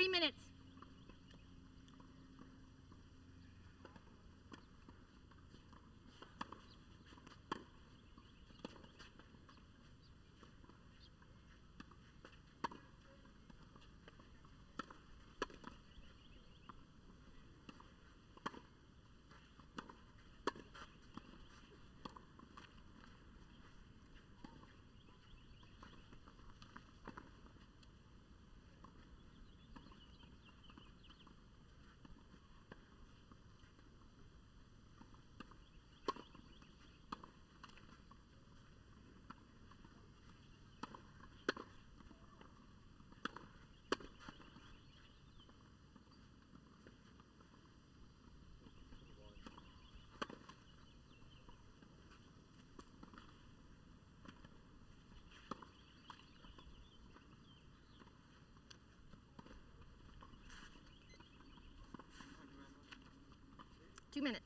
3 minutes. Two minutes.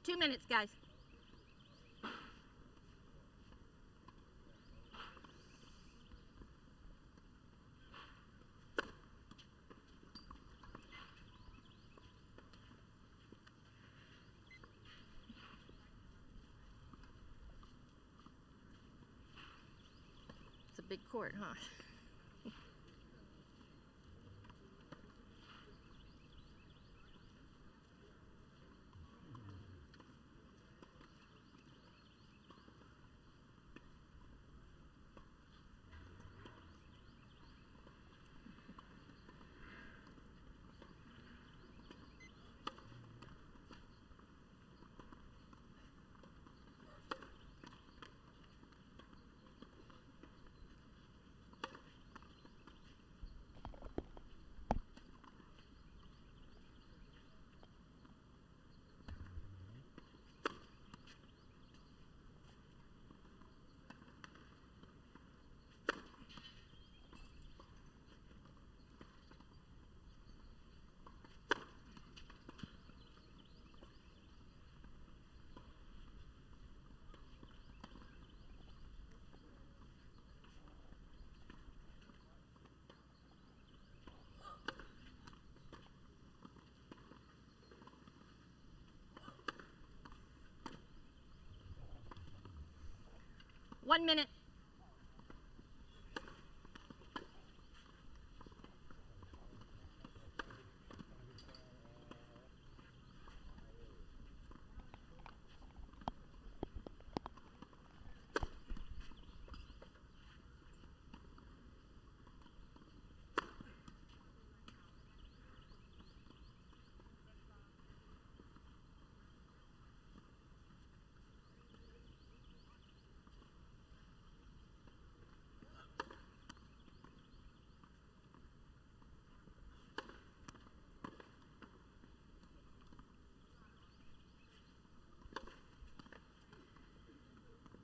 Two minutes, guys. It's a big court, huh? One minute.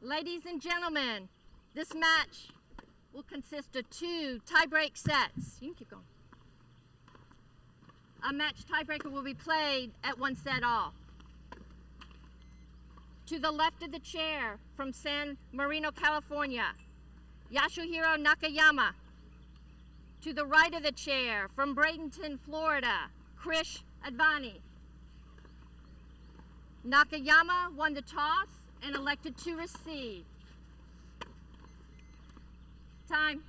Ladies and gentlemen, this match will consist of 2 tiebreak sets. You can keep going. A match tiebreaker will be played at 1 set all. To the left of the chair from San Marino, California, Yasuhiro Nakayama. To the right of the chair from Bradenton, Florida, Krish Advani. Nakayama won the toss and elected to receive. Time.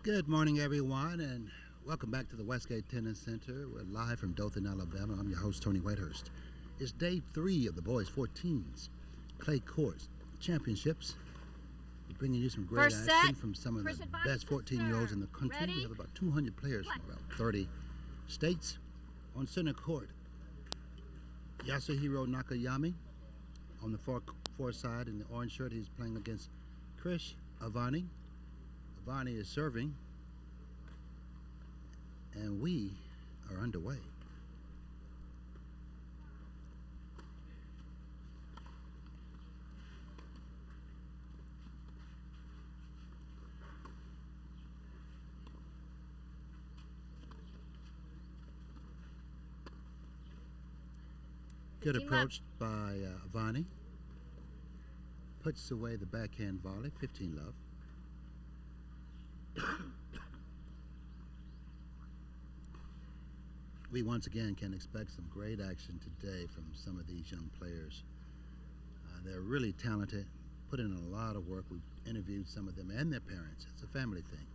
Good morning, everyone, and welcome back to the Westgate Tennis Center. We're live from Dothan, Alabama. I'm your host, Tony Whitehurst. It's day 3 of the boys' 14s clay courts championships. We're bringing you some great action from some of the best 14-year-olds in the country. We have about 200 players from about 30 states. On center court, Yasuhiro Nakayama. On the far side in the orange shirt, he's playing against Krish Avani. Avani is serving, and we are underway. Good approach by Avani. Puts away the backhand volley, 15 love. We once again can expect some great action today from some of these young players. They're really talented, put in a lot of work. We've interviewed some of them and their parents. It's a family thing.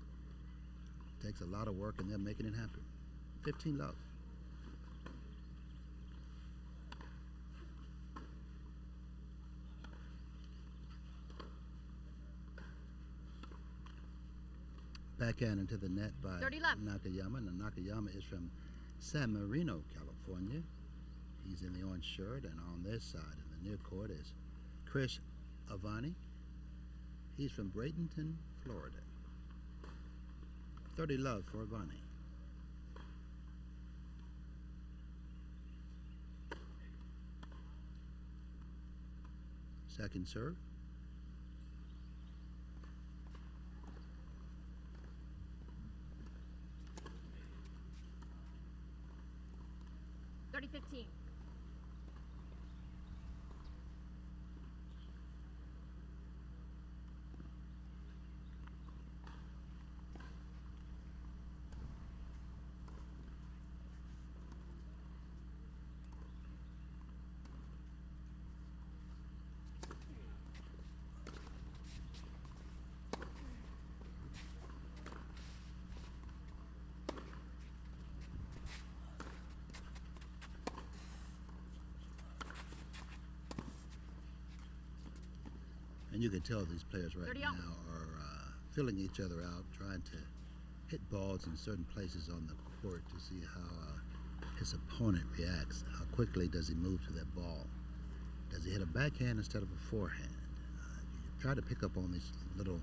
It takes a lot of work, and they're making it happen. 15 love. Backhand into the net by Nakayama. Now, Nakayama is from San Marino, California. He's in the orange shirt, and on this side in the near court is Krish Avani. He's from Bradenton, Florida. 30 love for Avani. Second serve. $30-15. And you can tell these players right now are filling each other out, trying to hit balls in certain places on the court to see how his opponent reacts. How quickly does he move to that ball? Does he hit a backhand instead of a forehand? You try to pick up on these little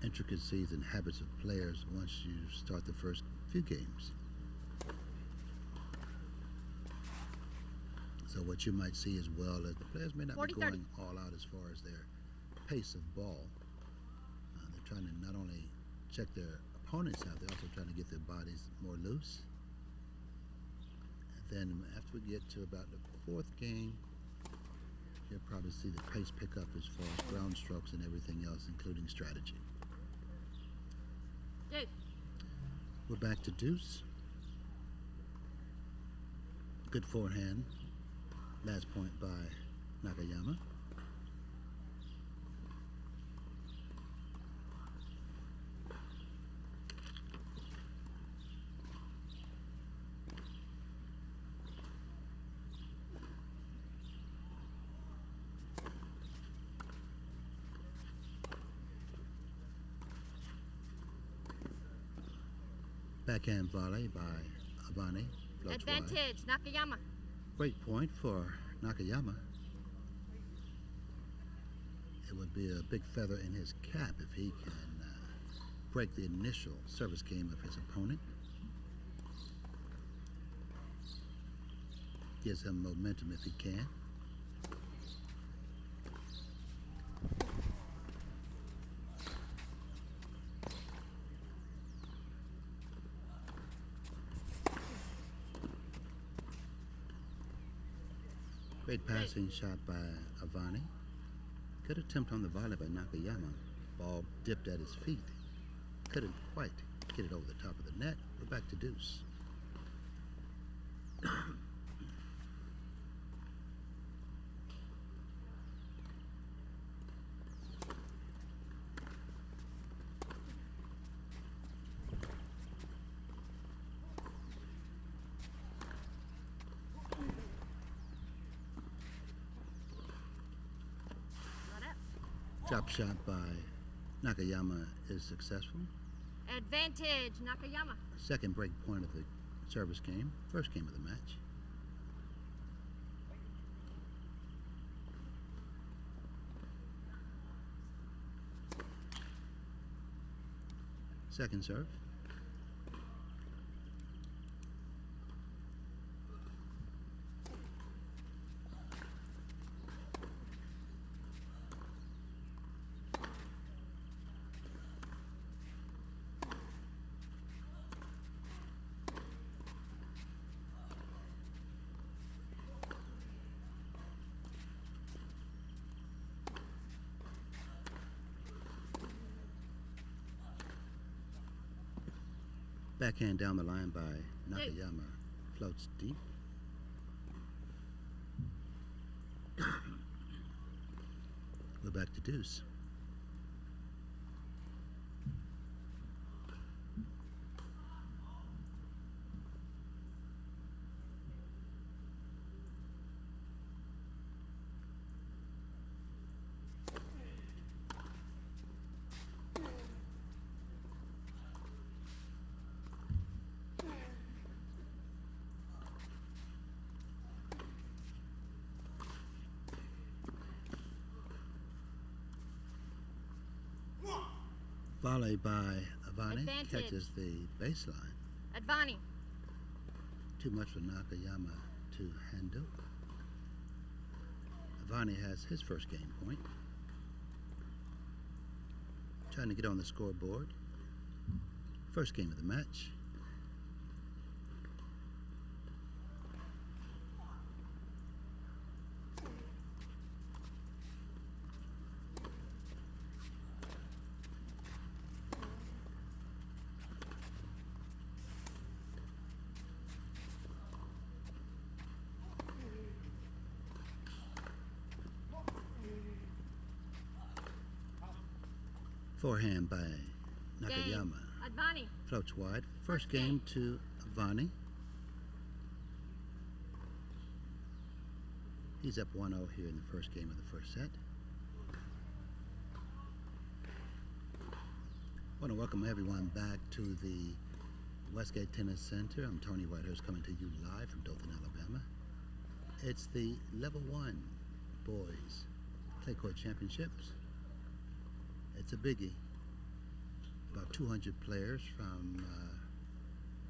intricacies and habits of players once you start the first few games. So what you might see as well is the players may not be going all out as far as their pace of ball. They're trying to not only check their opponents out, they're also trying to get their bodies more loose. And then after we get to about the 4th game, you'll probably see the pace pick up as far as ground strokes and everything else, including strategy. We're back to deuce. Good forehand. Last point by Nakayama. Backhand volley by Avani. Advantage, Nakayama. Great point for Nakayama. It would be a big feather in his cap if he can break the initial service game of his opponent. Gives him momentum if he can. Great passing shot by Avani. Good attempt on the volley by Nakayama. Ball dipped at his feet. Couldn't quite get it over the top of the net. We're back to deuce. Drop shot by Nakayama is successful. Advantage, Nakayama. Second break point of the service game. First game of the match. Second serve. Backhand down the line by Nakayama. Floats deep. We're back to deuce. Volley by Avani catches the baseline. Advani. Too much for Nakayama to handle. Avani has his first game point. Trying to get on the scoreboard. First game of the match. Forehand by Nakayama. Advani. Floats wide. First game to Avani. He's up 1-0 here in the first game of the first set. I want to welcome everyone back to the Westgate Tennis Center. I'm Tony Whitehurst coming to you live from Dothan, Alabama. It's the Level 1 Boys Clay Court Championships. It's a biggie. About 200 players from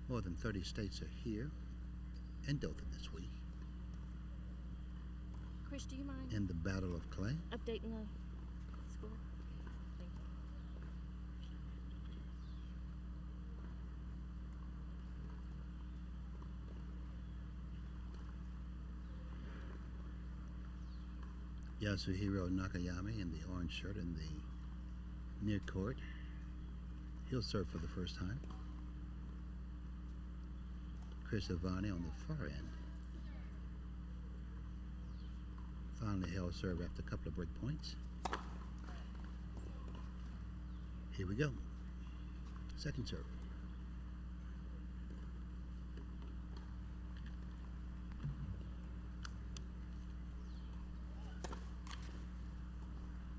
more than 30 states are here in Dothan this week. Chris, do you mind in the Battle of Clay? updating the score? Thank you. Yasuhiro Nakayama in the orange shirt in the near court. He'll serve for the first time. Chris Avani on the far end. Finally he'll serve after a couple of break points. Here we go. Second serve.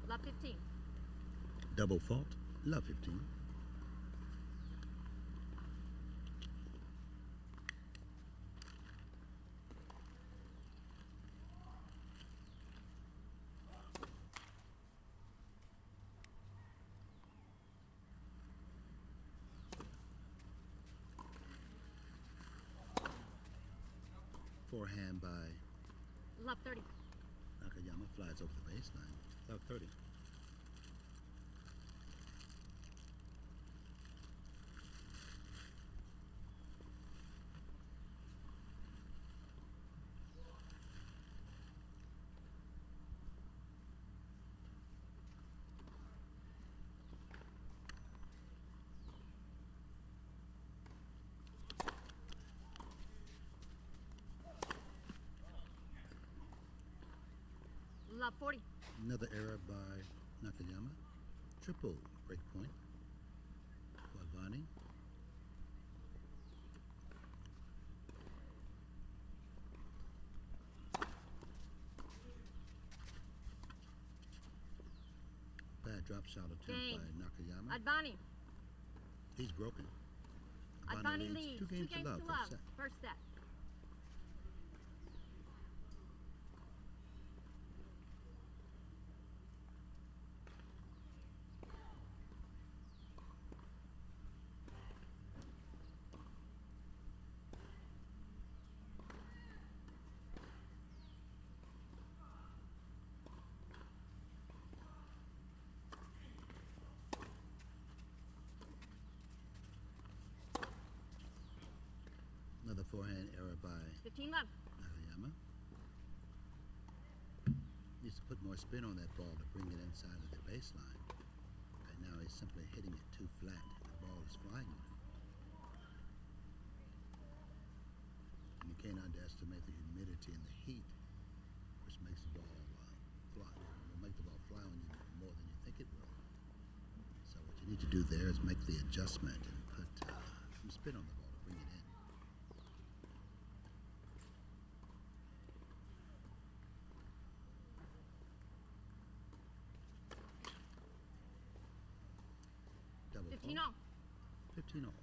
Love 15. Double fault. Love 15. Forehand by Love 30. Nakayama flies over the baseline. Love 30. Love 40. Another error by Nakayama. Triple break point for Avani. drop shot attempt Game. by Nakayama. Advani. He's broken. Advani leads. 2 games to love. First set. First set. Another forehand error by 15 love. Nakayama. Needs to put more spin on that ball to bring it inside of the baseline. Right now he's simply hitting it too flat. The ball is flying on him. And you can't underestimate the humidity and the heat, which makes the ball fly. Will make the ball fly on you more than you think it will. So what you need to do there is make the adjustment and put some spin on the ball to bring it in. Double 15 fault. all. 15 all.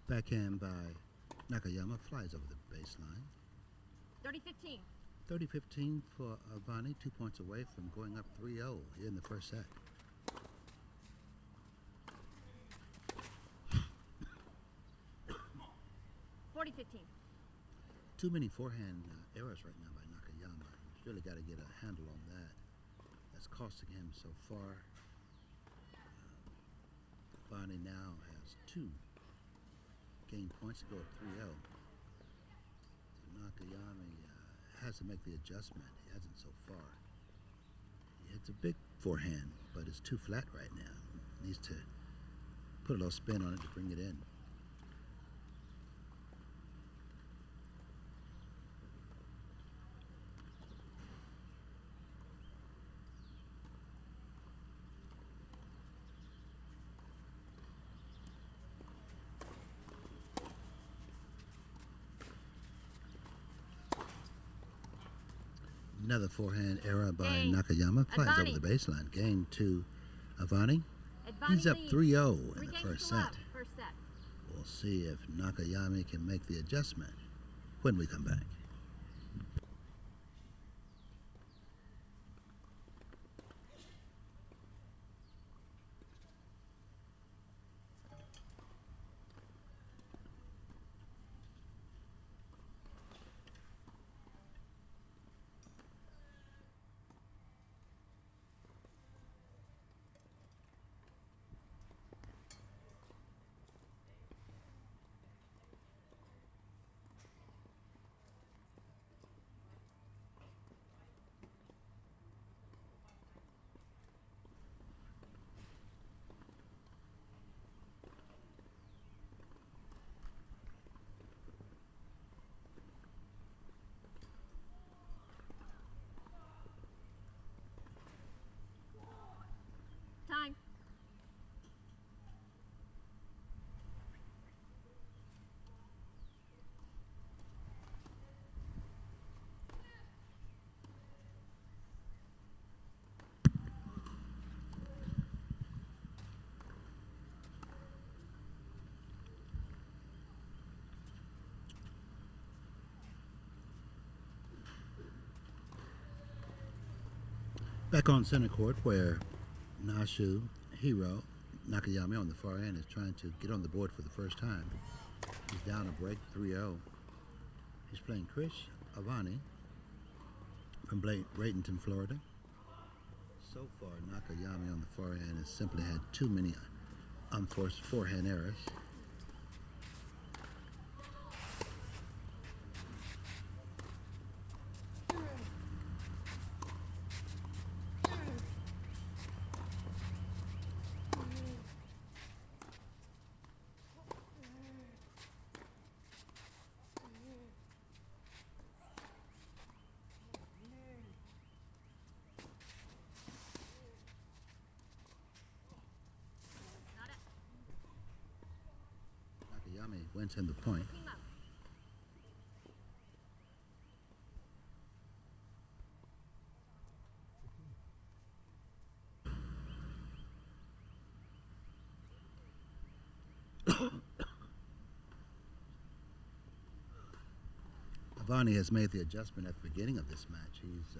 Backhand by Nakayama flies over the baseline. 30-15. 30-15 for Avani, 2 points away from going up 3-0 here in the first set. Too many forehand errors right now by Nakayama. He's really got to get a handle on that. That's costing him so far. Avani now has 2 game points to go at 3-0. Nakayama has to make the adjustment. He hasn't so far. He hits a big forehand, but it's too flat right now. He needs to put a little spin on it to bring it in. Another forehand error by Game. Nakayama. Flies Advani. over the baseline. Game to Avani. Advani He's up leads. 3-0 in Three the games first to love. set. First set. We'll see if Nakayama can make the adjustment when we come back. Time. Back on center court where Nashu Hiro Nakayama on the far end is trying to get on the board for the first time. He's down a break 3-0. He's playing Krish Avani from Bradenton, Florida. So far, Nakayama on the far end has simply had too many unforced forehand errors. wins him the point. Team up. Avani has made the adjustment at the beginning of this match. He's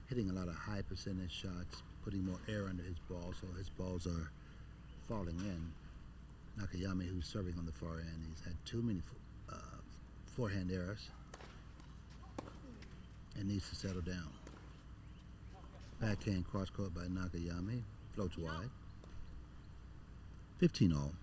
hitting a lot of high percentage shots, putting more air under his ball, so his balls are falling in. Nakayama, who's serving on the far end, he's had too many forehand errors and needs to settle down. Backhand cross court by Nakayama, floats wide. 15 all.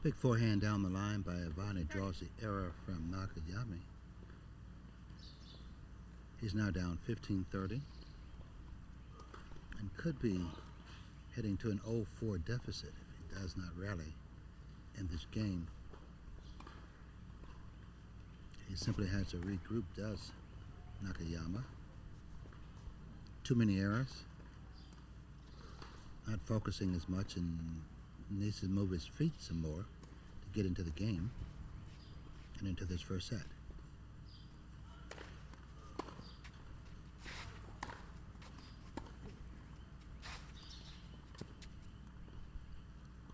Big forehand down the line by Avani draws the error from Nakayama. He's now down 15-30 and could be heading to an 0-4 deficit if he does not rally in this game. He simply has to regroup, does Nakayama. Too many errors. Not focusing as much and needs to move his feet some more to get into the game and into this first set.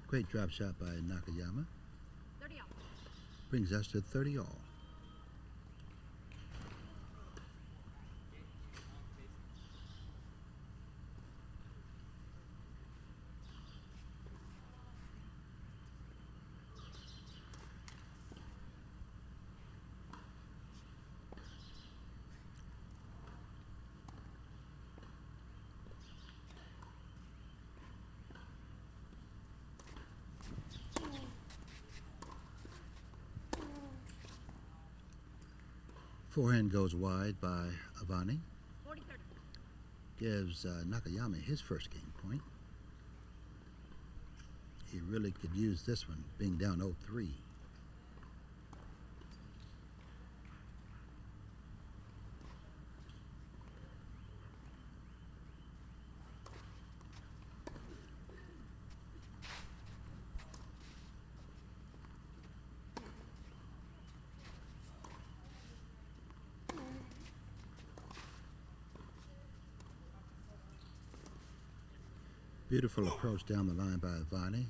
Great drop shot by Nakayama. 30 all. Brings us to 30 all. Forehand goes wide by Avani. 40-30. Gives Nakayama his first game point. He really could use this one, being down 0-3. Beautiful approach down the line by Avani.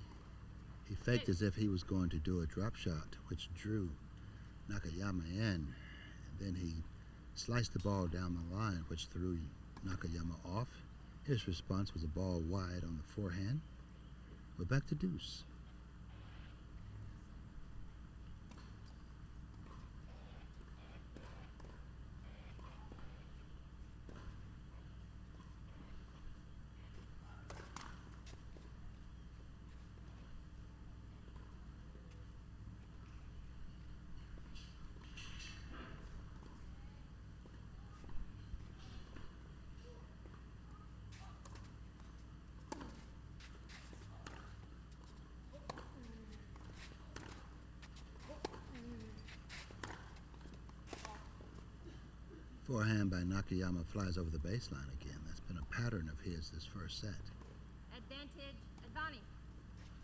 He faked as if he was going to do a drop shot, which drew Nakayama in. And then he sliced the ball down the line, which threw Nakayama off. His response was a ball wide on the forehand. We're back to deuce. Forehand by Nakayama flies over the baseline again. That's been a pattern of his this first set. Advantage, Avani.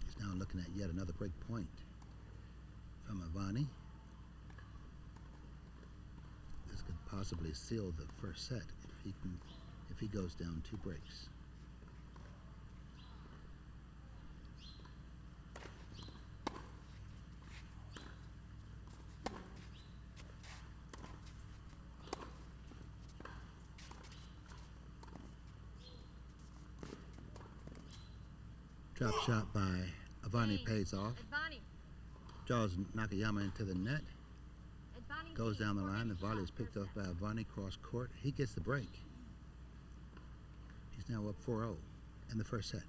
He's now looking at yet another break point from Avani. This could possibly seal the first set if he goes down 2 breaks. Drop shot by Avani pays off. Advani. Draws Nakayama into the net. Advani Goes leads down the for line. The each volley is shot, picked first off by Avani cross court. He gets the break. He's now up 4-0 in the first set.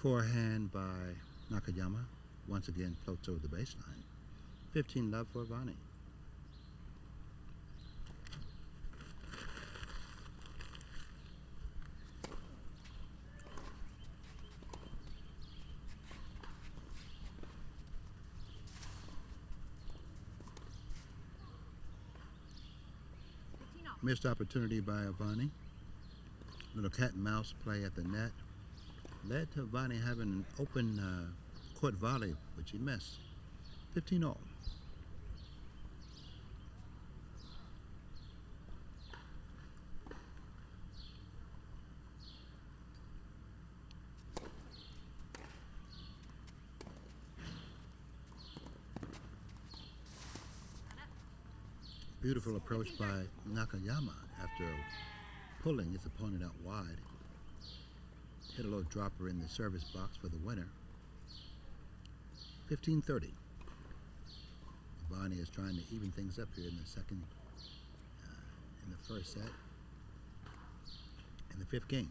Forehand by Nakayama. Once again floats over the baseline. 15 love for Avani. Missed opportunity by Avani. Little cat and mouse play at the net. Led to Avani having an open court volley, which he missed. 15-all. Beautiful approach by Nakayama after pulling his opponent out wide. Hit a little dropper in the service box for the winner. 15-30. Avani is trying to even things up here in the first set, in the fifth game.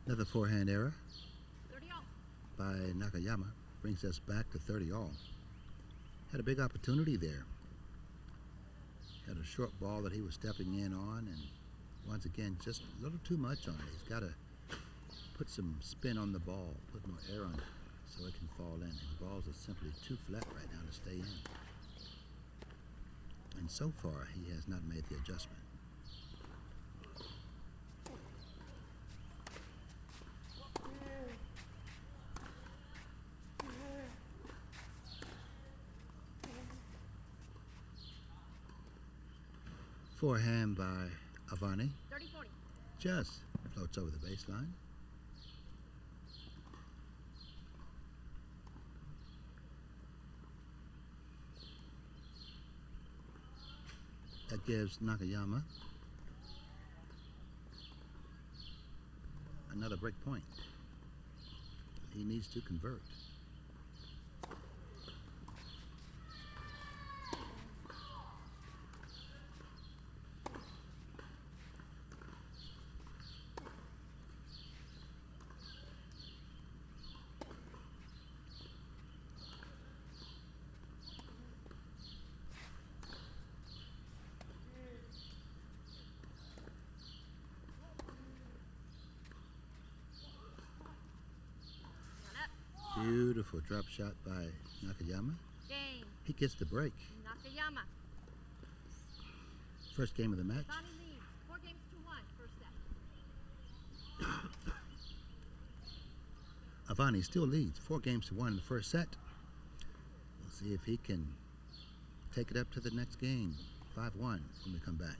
Another forehand error 30-all. by Nakayama brings us back to 30-all. Had a big opportunity there. Had a short ball that he was stepping in on, and once again, just a little too much on it. He's got to put some spin on the ball, put more air on it so it can fall in. His balls are simply too flat right now to stay in. And so far, he has not made the adjustment. Forehand by Avani. 30-40. Just floats over the baseline. That gives Nakayama another break point. He needs to convert. Beautiful drop shot by Nakayama. Game. He gets the break. Nakayama. First game of the match. Avani leads 4-1, first set. Avani still leads 4-1 in the first set. We'll see if he can take it up to the next game. 5-1 when we come back.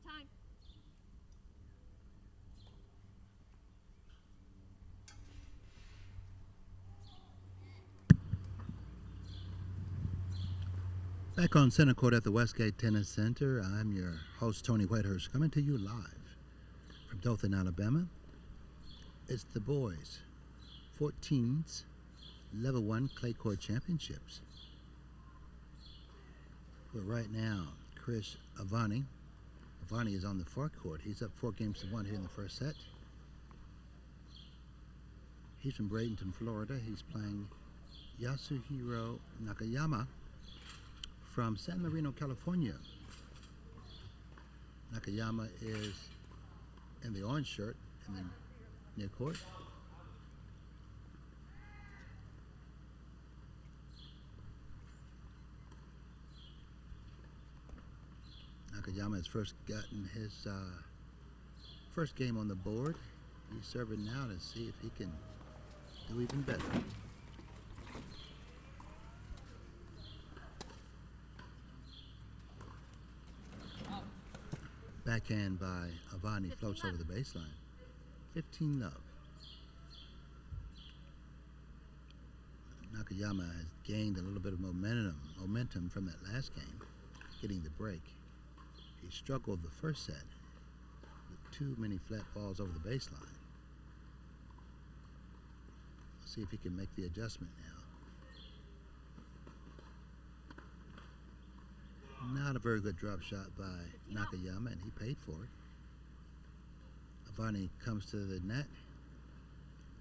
Time. Back on center court at the Westgate Tennis Center, I'm your host, Tony Whitehurst, coming to you live from Dothan, Alabama. It's the boys' 14s Level 1 Clay Court Championships. Where right now, Chris Avani is on the far court. He's up 4-1 here in the first set. He's from Bradenton, Florida. He's playing Yasuhiro Nakayama from San Marino, California. Nakayama is in the orange shirt in the near court. Nakayama has first gotten his first game on the board. He's serving now to see if he can do even better. Backhand by Avani floats over the baseline. 15 love. Nakayama has gained a little bit of momentum from that last game, getting the break. He struggled the first set with too many flat balls over the baseline. Let's see if he can make the adjustment now. Not a very good drop shot by Nakayama, and he paid for it. Avani comes to the net,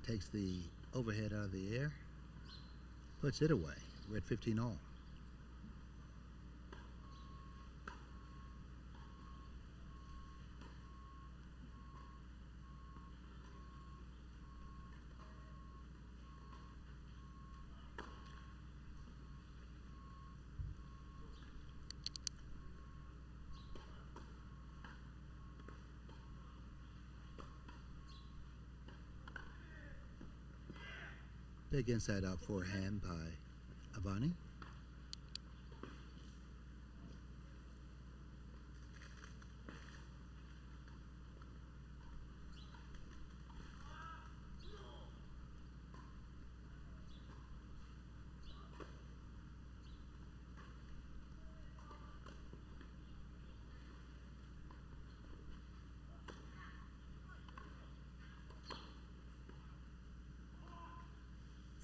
takes the overhead out of the air, puts it away. We're at 15 all. Big inside out forehand by Avani.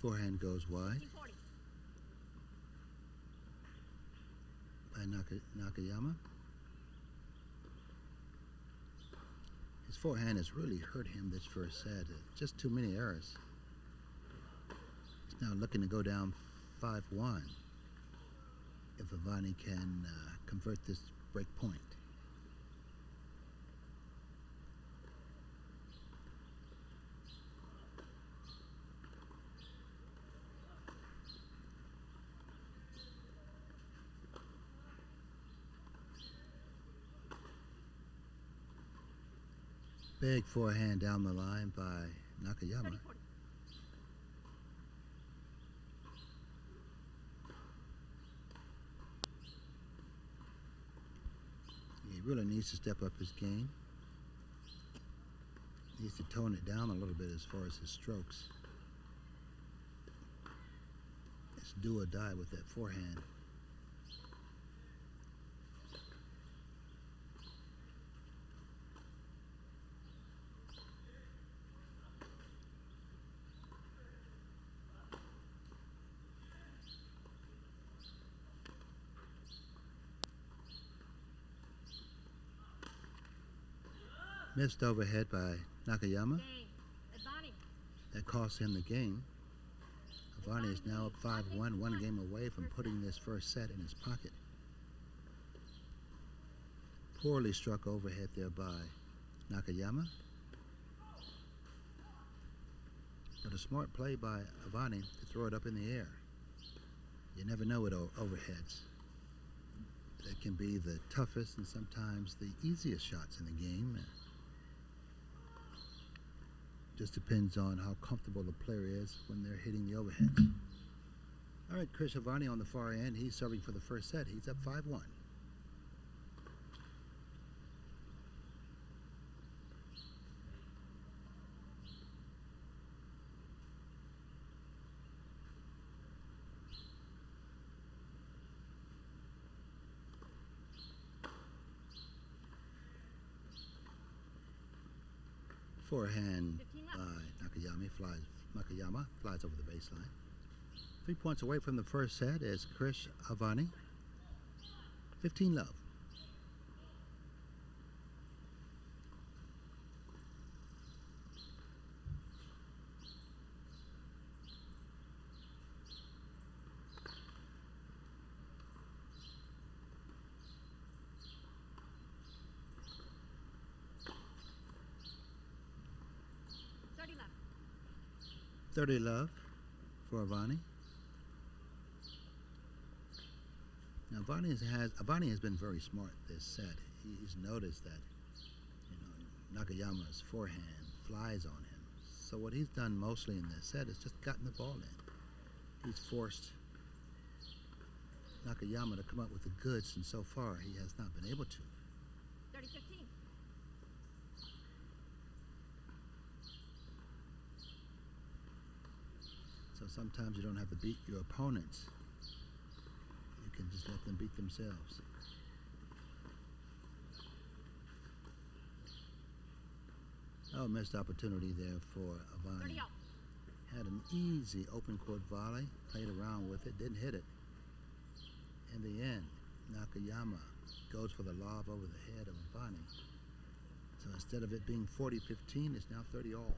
Forehand goes wide by Nakayama. His forehand has really hurt him this first set. Just too many errors. He's now looking to go down 5-1 if Avani can convert this break point. Big forehand down the line by Nakayama. He really needs to step up his game. He needs to tone it down a little bit as far as his strokes. It's do or die with that forehand. Missed overhead by Nakayama. That cost him the game. Avani is now up 5-1, one game away from putting this first set in his pocket. Poorly struck overhead there by Nakayama. But a smart play by Avani to throw it up in the air. You never know with overheads. That can be the toughest and sometimes the easiest shots in the game. Just depends on how comfortable the player is when they're hitting the overheads. All right, Krish Avani on the far end. He's serving for the first set. He's up 5-1. Forehand by Nakayama flies over the baseline. 3 points away from the first set is Krish Avani. 15 love. 30 love for Avani. Now Avani has been very smart this set. He's noticed that Nakayama's forehand flies on him. So what he's done mostly in this set is just gotten the ball in. He's forced Nakayama to come up with the goods, and so far he has not been able to. 30-15. So sometimes you don't have to beat your opponents. You can just let them beat themselves. Oh, missed opportunity there for Avani. 30 out. Had an easy open court volley, played around with it, didn't hit it. In the end, Nakayama goes for the lob over the head of Avani. So instead of it being 40-15, it's now 30 all.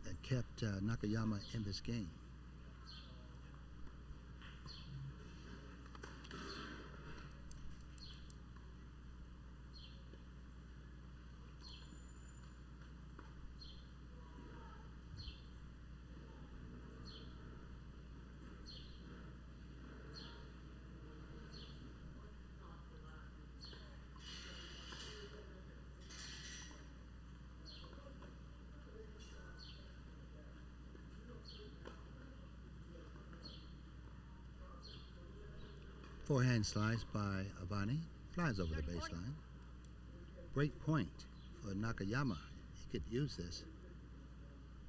That kept Nakayama in this game. Forehand slice by Avani, flies over the baseline. Break point for Nakayama. He could use this.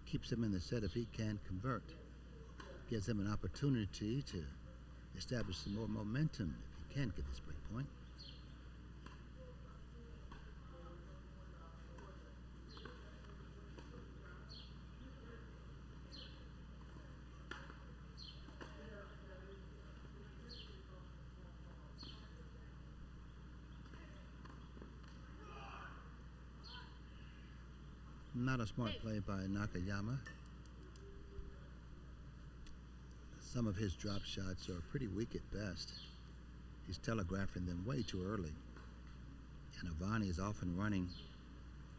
Keeps him in the set if he can convert. Gives him an opportunity to establish some more momentum if he can get this break point. Not a smart play by Nakayama. Some of his drop shots are pretty weak at best. He's telegraphing them way too early. And Avani is often running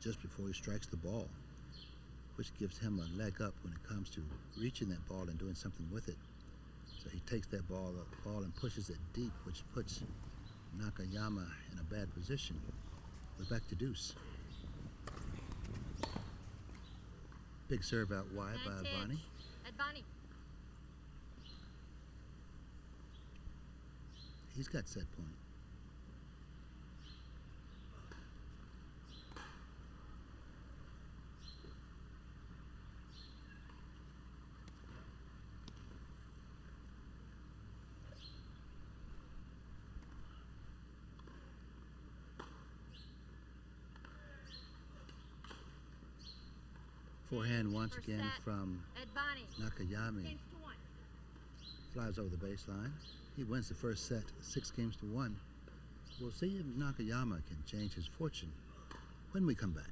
just before he strikes the ball, which gives him a leg up when it comes to reaching that ball and doing something with it. So he takes that ball and pushes it deep, which puts Nakayama in a bad position. We're back to deuce. Big serve out wide by Avani. Avani. He's got set point. Forehand once again from Nakayama. Flies over the baseline. He wins the first set 6-1. We'll see if Nakayama can change his fortune when we come back.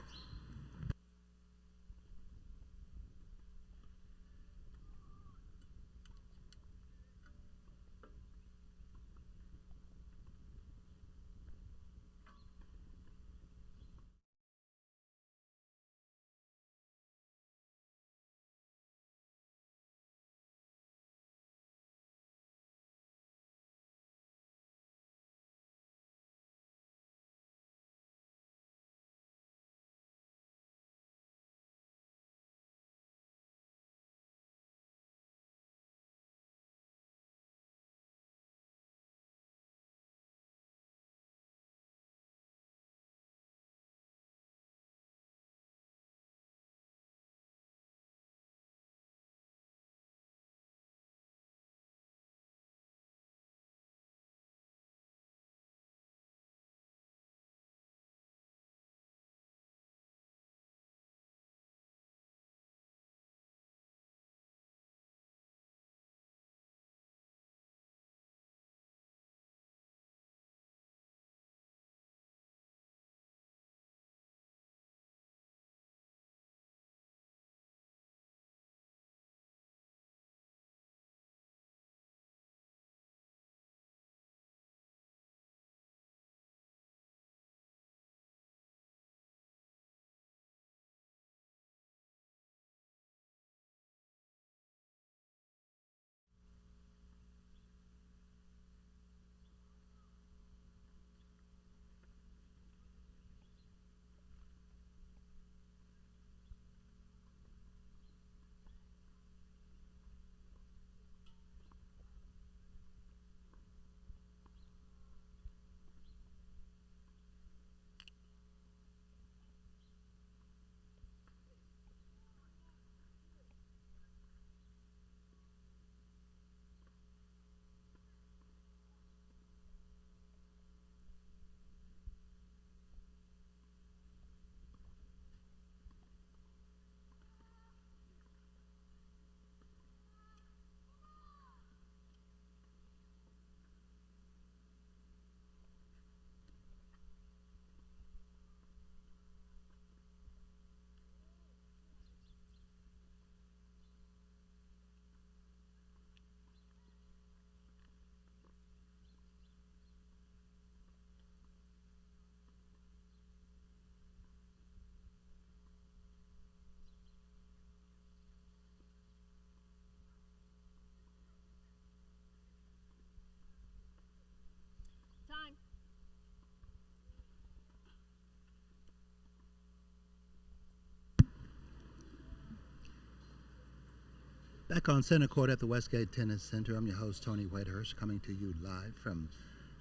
Back on center court at the Westgate Tennis Center, I'm your host, Tony Whitehurst, coming to you live from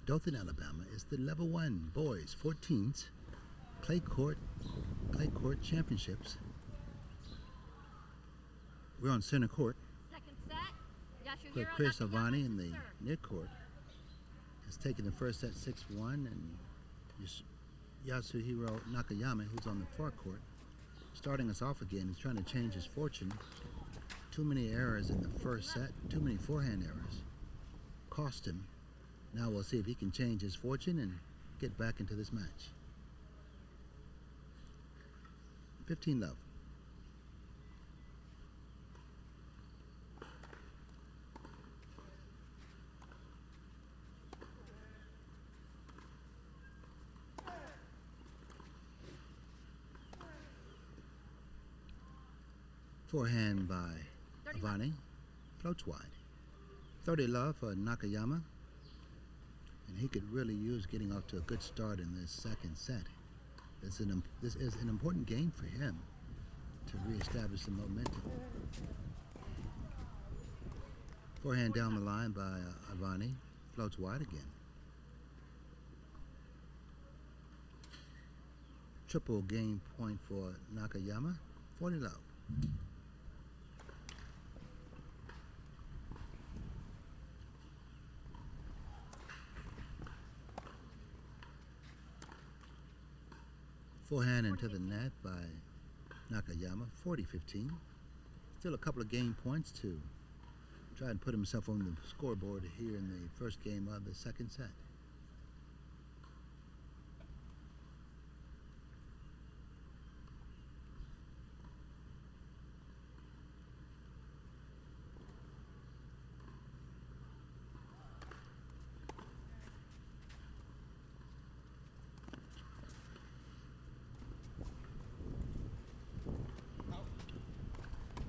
Dothan, Alabama. It's the Level 1 Boys 14s Clay Court Championships. We're on center court. Second set, But Yasuhiro Chris Nakayama Avani in the serve. near court has taken the first set 6-1, and Yasuhiro Nakayama, who's on the far court, starting us off again. He's trying to change his fortune. Too many errors in the first set, too many forehand errors. Cost him. Now we'll see if he can change his fortune and get back into this match. 15 love. Forehand by Avani, floats wide. 30 love for Nakayama, and he could really use getting off to a good start in this second set. This is an important game for him to reestablish the momentum. Forehand down the line by Avani, floats wide again. Triple game point for Nakayama, 40 love. Forehand into the net by Nakayama, 40-15. Still a couple of game points to try and put himself on the scoreboard here in the first game of the second set.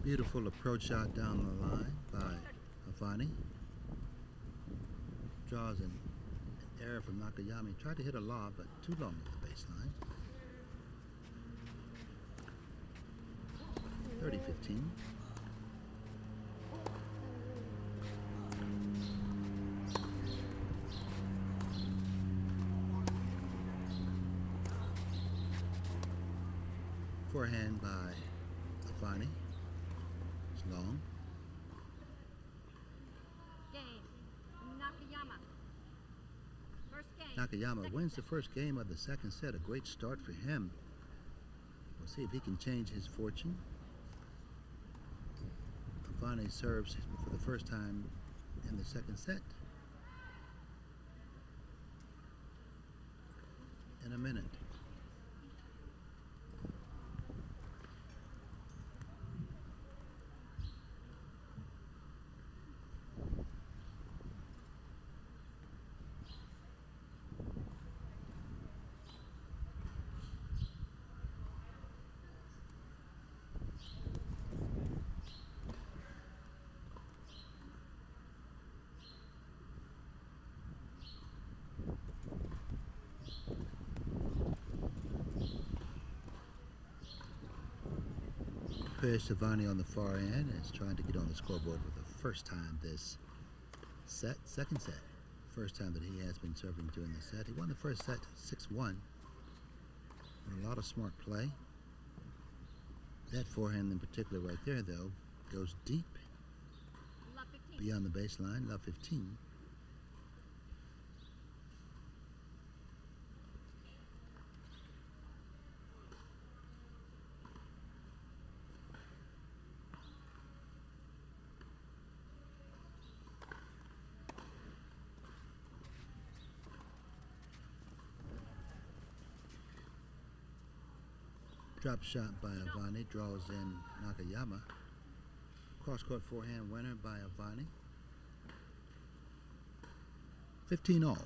Beautiful approach shot down the line by Avani. Draws an error from Nakayama. He tried to hit a lob, but too long at the baseline. 30-15. Forehand by Avani. Long. Game. Nakayama. First game. Nakayama Second wins set. the first game of the second set. A great start for him. We'll see if he can change his fortune. Avani serves for the first time in the second set. In a minute. Chris Avani on the far end is trying to get on the scoreboard for the first time this second set. First time that he has been serving during the set. He won the first set 6-1. And a lot of smart play. That forehand in particular right there, though, goes deep Love 15. beyond the baseline, love 15. Drop shot by Avani, draws in Nakayama. Cross-court forehand winner by Avani. 15 all.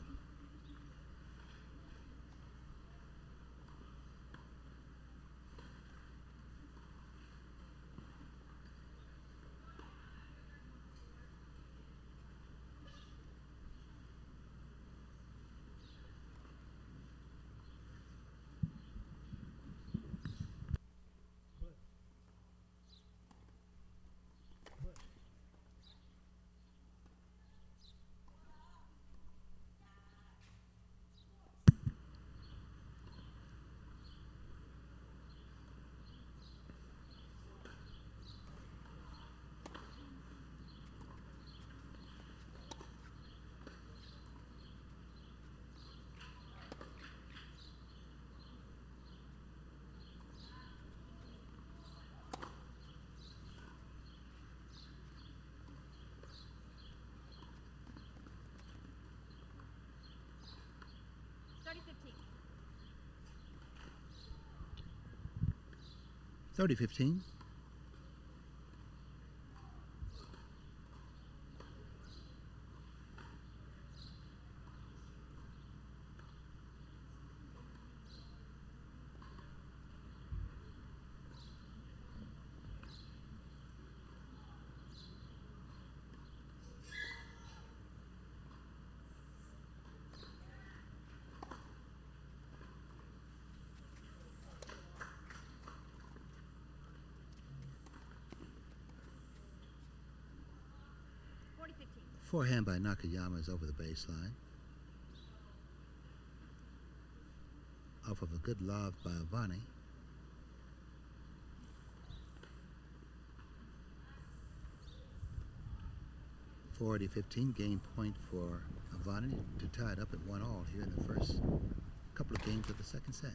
30-15. Forehand by Nakayama is over the baseline. Off of a good lob by Avani. (40-15) game point for Avani to tie it up at 1-all here in the first couple of games of the second set.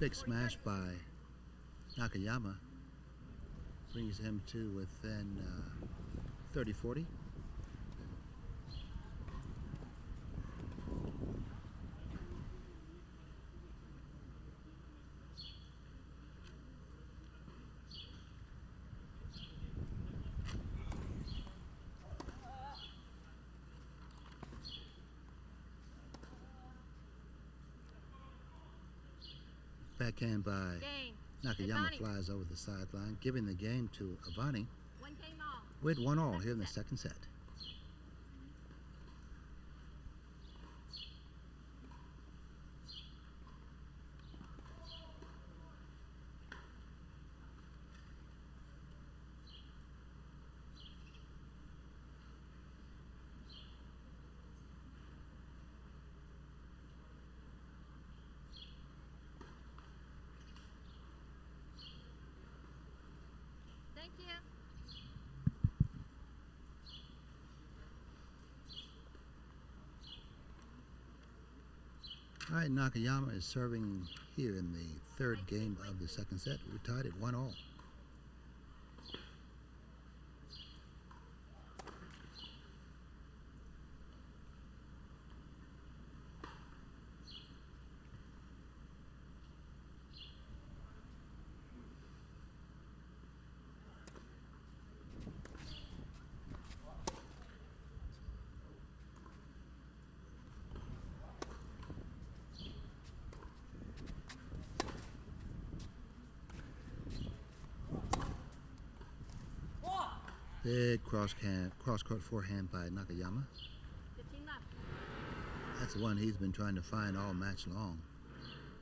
Big smash by Nakayama brings him to within 30-40. Backhand by Nakayama Avani. flies over the sideline, giving the game to Avani 1 game all. with 1-all here in the second set. Thank you. All right, Nakayama is serving here in the third game of the second set. We're tied at 1-all. Big cross-court forehand by Nakayama. 15 left. That's the one he's been trying to find all match long.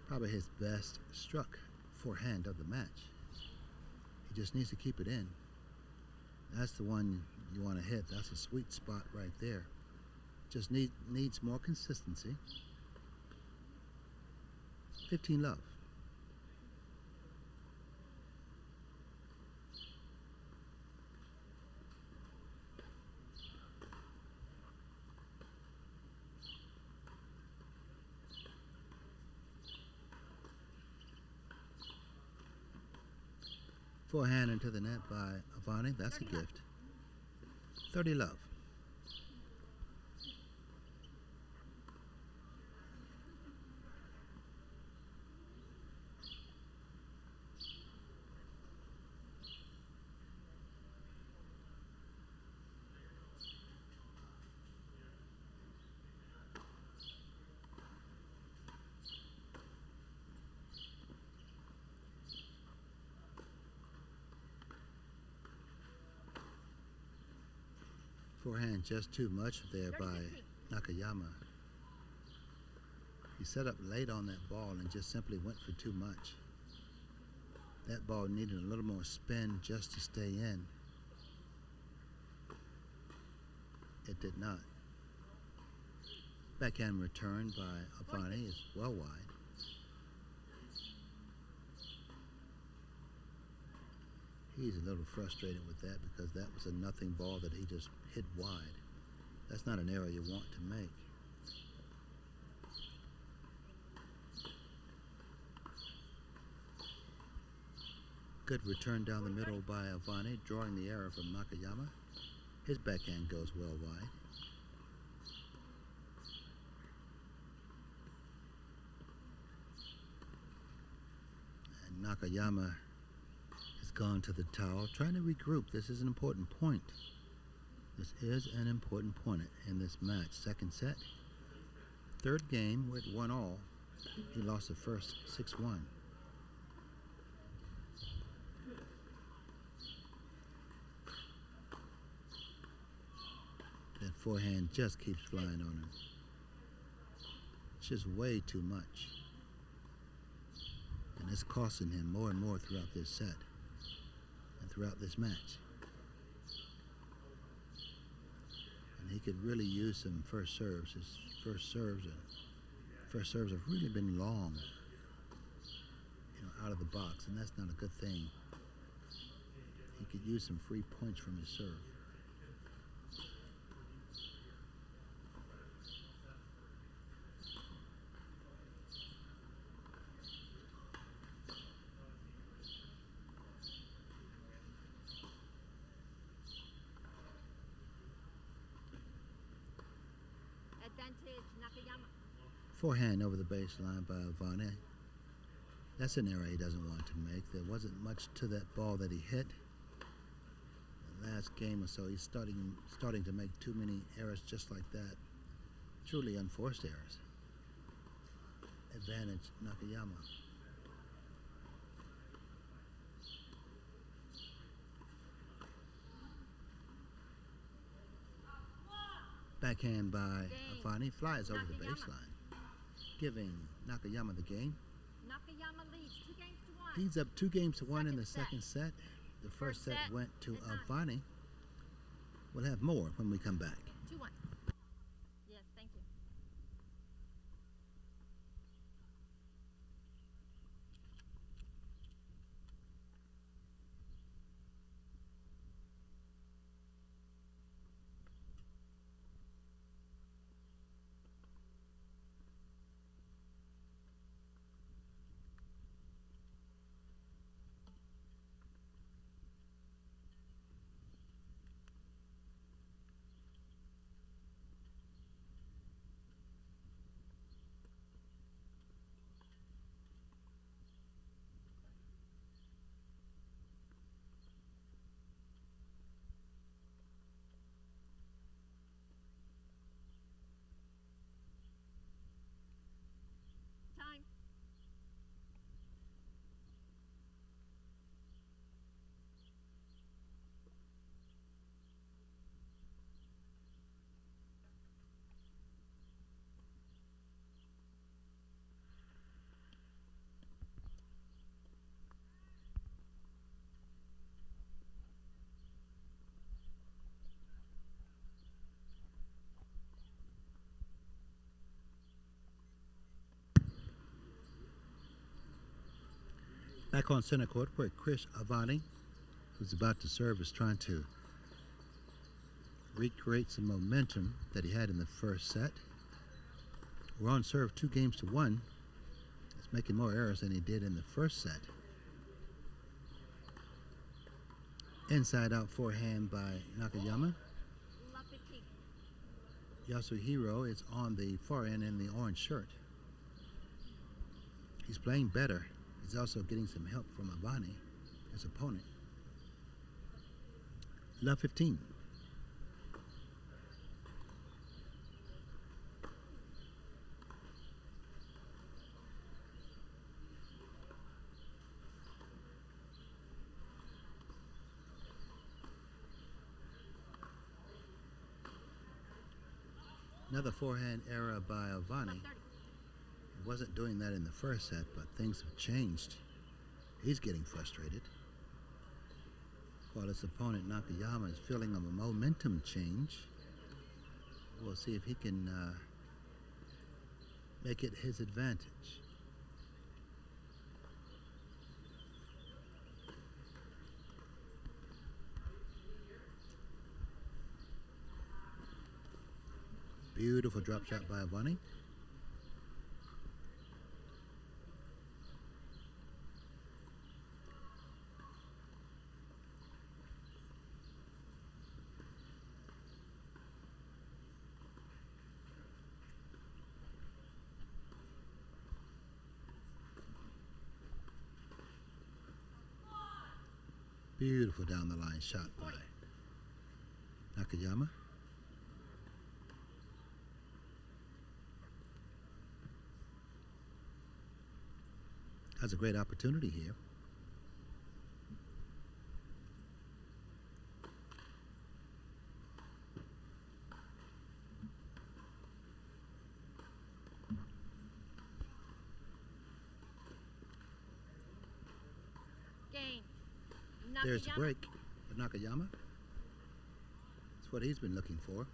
Probably his best struck forehand of the match. He just needs to keep it in. That's the one you want to hit. That's a sweet spot right there. Just needs more consistency. 15 love. Forehand into the net by Avani. That's a gift. 30 love. Forehand just too much there by Nakayama. He set up late on that ball and just simply went for too much. That ball needed a little more spin just to stay in. It did not. Backhand return by Avani is well wide. He's a little frustrated with that because that was a nothing ball that he just hit wide. That's not an error you want to make. Good return down the middle by Avani, drawing the error from Nakayama. His backhand goes well wide. And Nakayama has gone to the towel, trying to regroup. This is an important point. This is an important point in this match. Second set. Third game with 1-all. He lost the first 6-1. That forehand just keeps flying on him. It's just way too much. And it's costing him more and more throughout this set and throughout this match. And he could really use some first serves. His first serves have really been long, out of the box, and that's not a good thing. He could use some free points from his serve. Advantage, Nakayama. Forehand over the baseline by Avani. That's an error he doesn't want to make. There wasn't much to that ball that he hit. The last game or so, he's starting to make too many errors just like that. Truly unforced errors. Advantage, Nakayama. Backhand by Avani, flies over the baseline, giving Nakayama the game. Nakayama leads 2 games to 1. He's up 2 games to 1 in the second set. The first set went to Avani. We'll have more when we come back. 2-1. Yes, thank you. Time. Back on center court where Chris Avani, who's about to serve, is trying to recreate some momentum that he had in the first set. We're on serve 2 games to 1. He's making more errors than he did in the first set. Inside out forehand by Nakayama. Yasuhiro is on the far end in the orange shirt. He's playing better. He's also getting some help from Avani, his opponent. Love 15. Another forehand error by Avani. He wasn't doing that in the first set, but things have changed. He's getting frustrated. While his opponent Nakayama is feeling a momentum change. We'll see if he can make it his advantage. Beautiful drop shot by Avani. Beautiful down the line shot by Nakayama. Has a great opportunity here. Game. There's the Nakayama. break for Nakayama. That's what he's been looking for.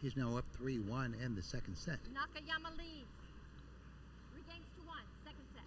He's now up 3-1 in the second set. Nakayama leads. 3 games to 1. Second set.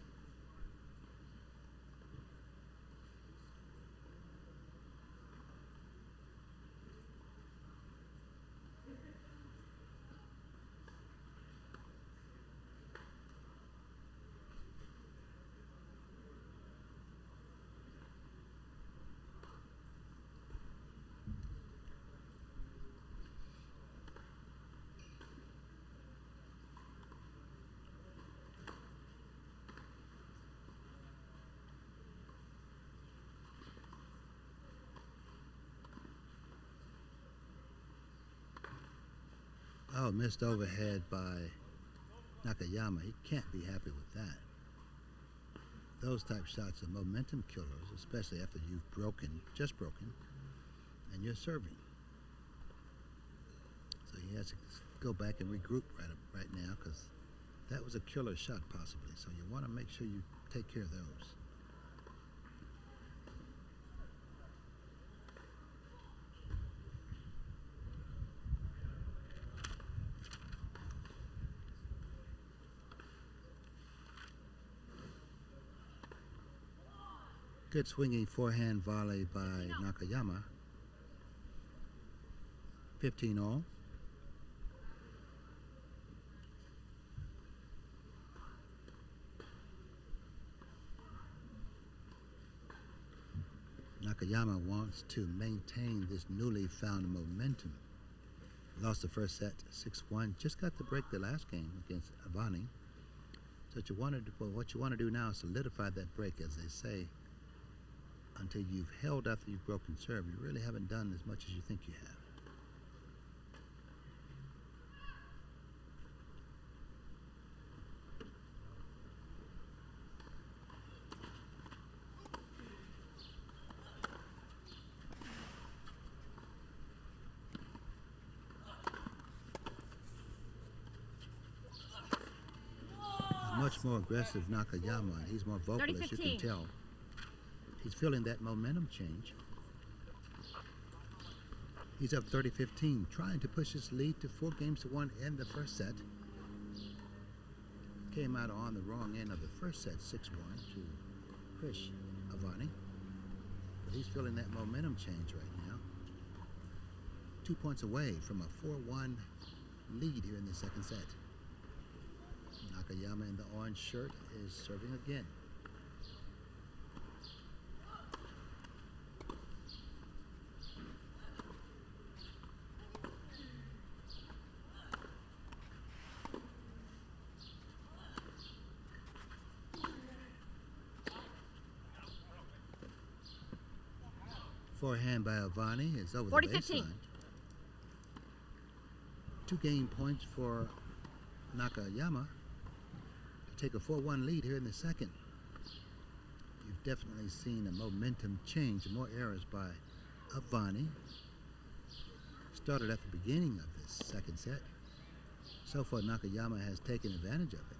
Oh, missed overhead by Nakayama. He can't be happy with that. Those type shots are momentum killers, especially after you've just broken, and you're serving. So he has to go back and regroup right now, because that was a killer shot possibly. So you want to make sure you take care of those. Good swinging forehand volley by Nakayama. 15 all. Nakayama wants to maintain this newly found momentum. Lost the first set 6-1. Just got to break the last game against Avani. So what you want to do now is solidify that break, as they say. Until you've held after you've broken serve, you really haven't done as much as you think you have. A much more aggressive Nakayama. He's more vocal, as you can tell. He's feeling that momentum change. He's up 30-15, trying to push his lead to 4 games to 1 in the first set. Came out on the wrong end of the first set, 6-1 to Krish Avani. But he's feeling that momentum change right now. 2 points away from a 4-1 lead here in the second set. Nakayama in the orange shirt is serving again. Forehand by Avani is over the baseline. 2 game points for Nakayama to take a 4-1 lead here in the second. You've definitely seen a momentum change, more errors by Avani. Started at the beginning of this second set. So far, Nakayama has taken advantage of it.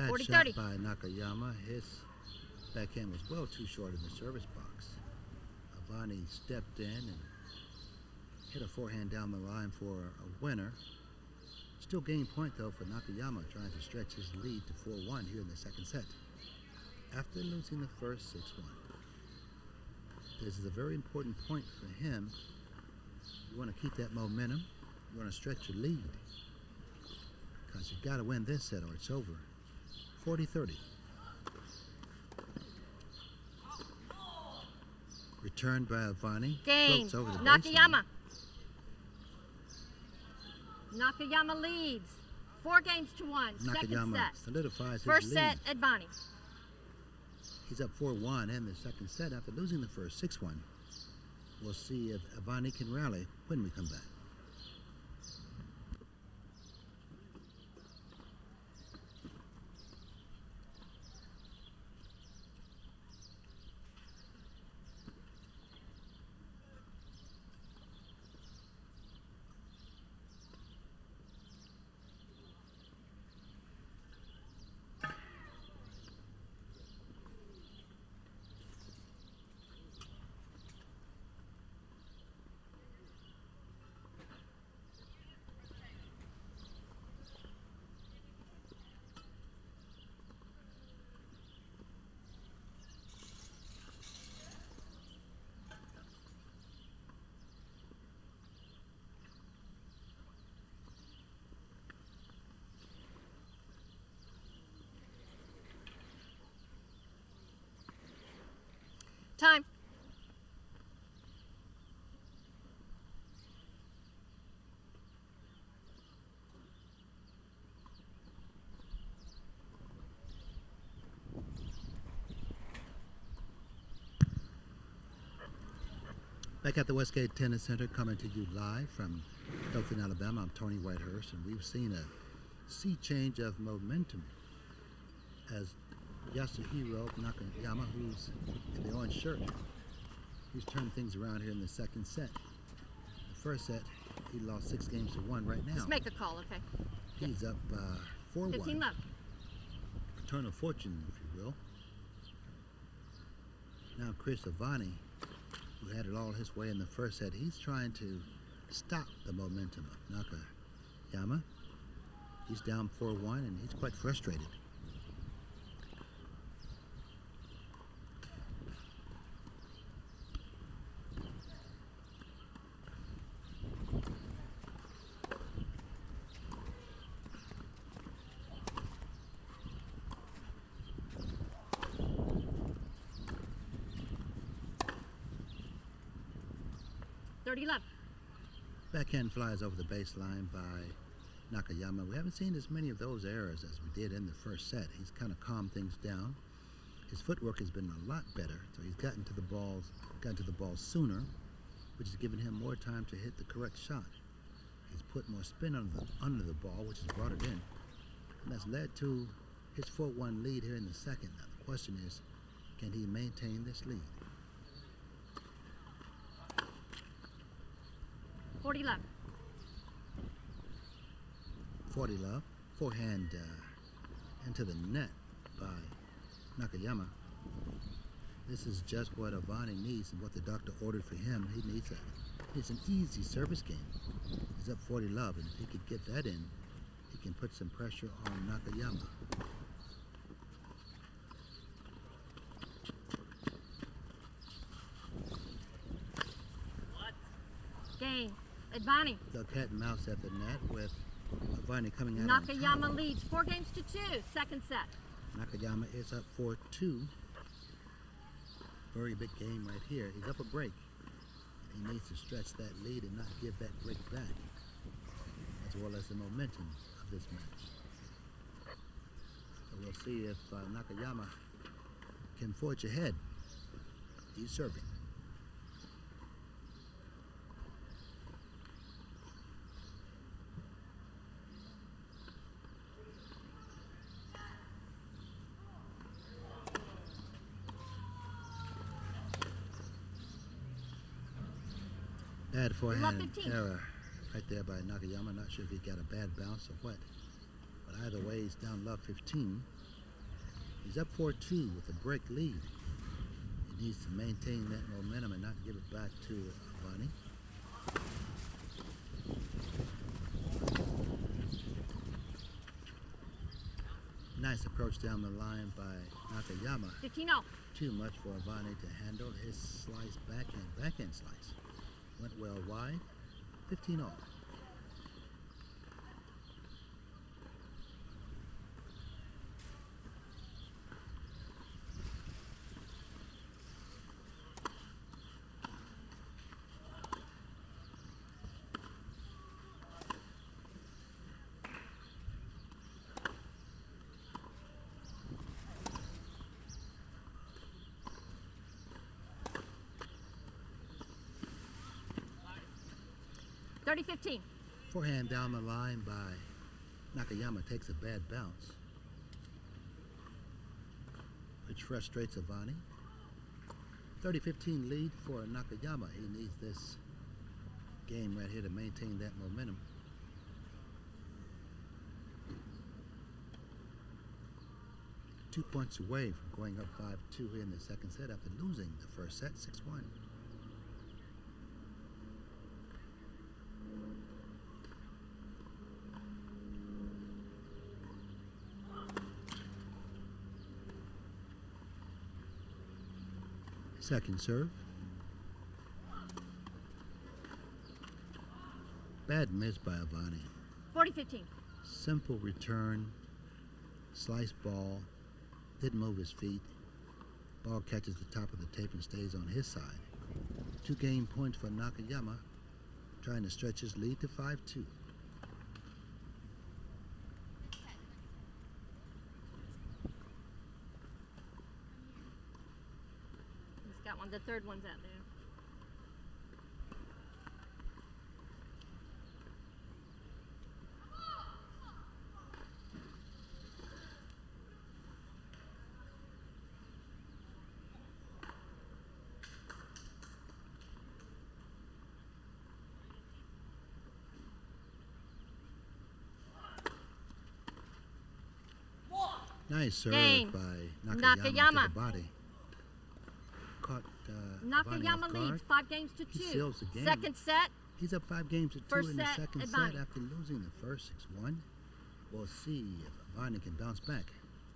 Bad 40-30. shot by Nakayama. His backhand was well too short in the service box. Avani stepped in and hit a forehand down the line for a winner. Still gained point though for Nakayama, trying to stretch his lead to 4-1 here in the second set. After losing the first 6-1. This is a very important point for him. You want to keep that momentum. You want to stretch your lead. Because you've got to win this set or it's over. 40-30. Returned by Avani. Game. Floats over the Nakayama. baseline. Nakayama leads. 4-1. Second Nakayama set. solidifies his First lead. set, Advani. He's up 4-1 in the second set after losing the first 6-1. We'll see if Avani can rally when we come back. Time. Back at the Westgate Tennis Center, coming to you live from Dothan, Alabama. I'm Tony Whitehurst, and we've seen a sea change of momentum as Yasuhiro Nakayama, who's in the orange shirt, he's turned things around here in the second set. The first set, he lost 6-1 right now. Just make a call, okay? He's up 4-1. 15 left. Return of fortune, if you will. Now Chris Avani, who had it all his way in the first set, he's trying to stop the momentum of Nakayama. He's down 4-1 and he's quite frustrated. Left. Backhand flies over the baseline by Nakayama. We haven't seen as many of those errors as we did in the first set. He's kind of calmed things down. His footwork has been a lot better, so he's gotten to the ball sooner, which has given him more time to hit the correct shot. He's put more spin under the ball, which has brought it in, and that's led to his 4-1 lead here in the second. Now the question is, can he maintain this lead? 40 left. 40 love. Forehand into the net by Nakayama. This is just what Avani needs and what the doctor ordered for him. He needs an easy service game. He's up 40 love, and if he could get that in, he can put some pressure on Nakayama. Game. Advani. The cat and mouse at the net with Avani coming out Nakayama on top. leads 4-2. Second set. Nakayama is up 4-2. Very big game right here. He's up a break. He needs to stretch that lead and not give that break back, as well as the momentum of this match. So we'll see if Nakayama can forge ahead. He's serving. Bad forehand error right there by Nakayama. Not sure if he got a bad bounce or what. But either way, he's down love 15. He's up 4-2 with a break lead. He needs to maintain that momentum and not give it back to Avani. Nice approach down the line by Nakayama. 15-0. Too much for Avani to handle. His slice backhand slice went well wide. 15-0. $30-15. Forehand down the line by Nakayama takes a bad bounce, which frustrates Avani. 30-15 lead for Nakayama. He needs this game right here to maintain that momentum. Two points away from going up 5-2 here in the second set after losing the first set 6-1. Second serve. Bad miss by Avani. 40-15. Simple return. Slice ball. Didn't move his feet. Ball catches the top of the tape and stays on his side. 2 game points for Nakayama, trying to stretch his lead to 5-2. Got one. The third one's out there. Nice serve Game. by Nakayama, Nakayama. to the body. Caught Nakayama leads 5-2. He seals the game. Second set. He's up 5-2 First in the set, second Avani. set after losing the first 6-1. We'll see if Avani can bounce back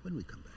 when we come back.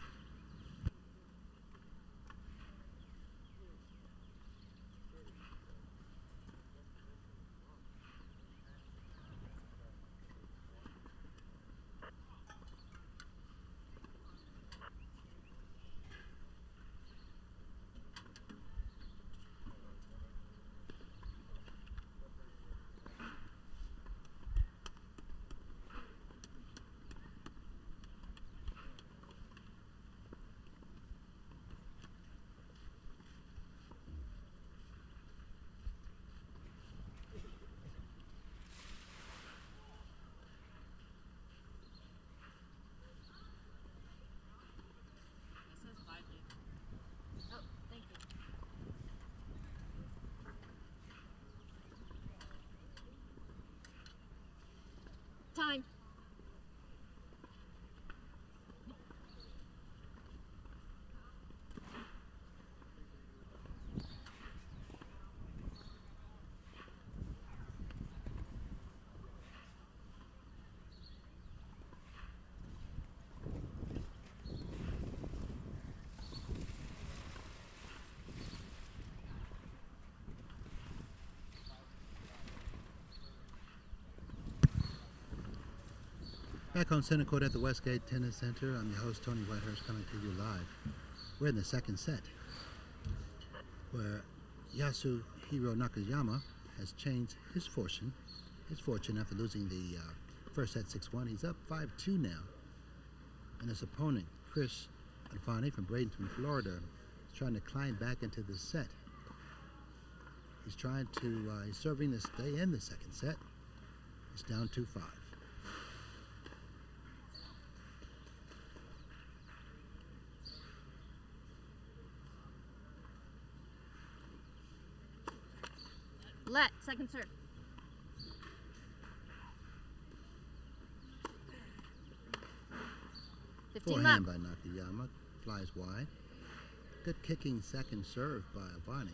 Time. Back on center court at the Westgate Tennis Center, I'm your host, Tony Whitehurst, coming to you live. We're in the second set, where Yasuhiro Nakayama has changed his fortune after losing the first set 6-1. He's up 5-2 now. And his opponent, Chris Avani from Bradenton, Florida, is trying to climb back into the set. He's serving to stay in the second set. He's down 2-5. Let. Second serve. Forehand by Nakayama. flies wide. Good kicking second serve by Avani.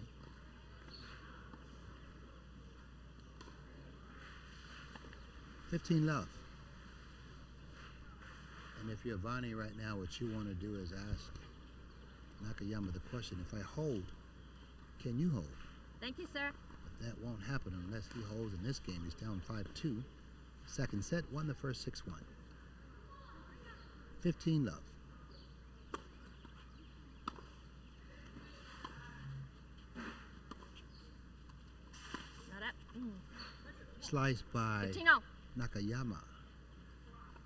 $15 love. And if you're Avani right now, what you want to do is ask Nakayama the question, if I hold, can you hold? Thank you, sir. But that won't happen unless he holds in this game. He's down 5-2. Second set, won the first 6-1. 15 love. Not up. Slice by 15-0. Nakayama.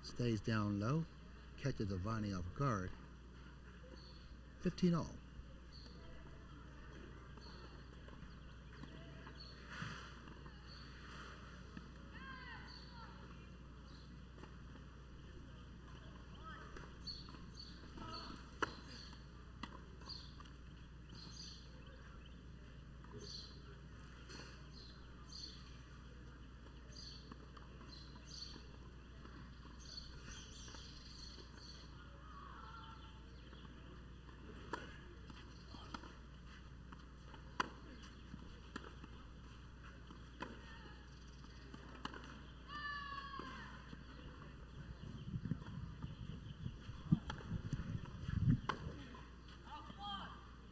Stays down low, catches Avani off guard. 15-0.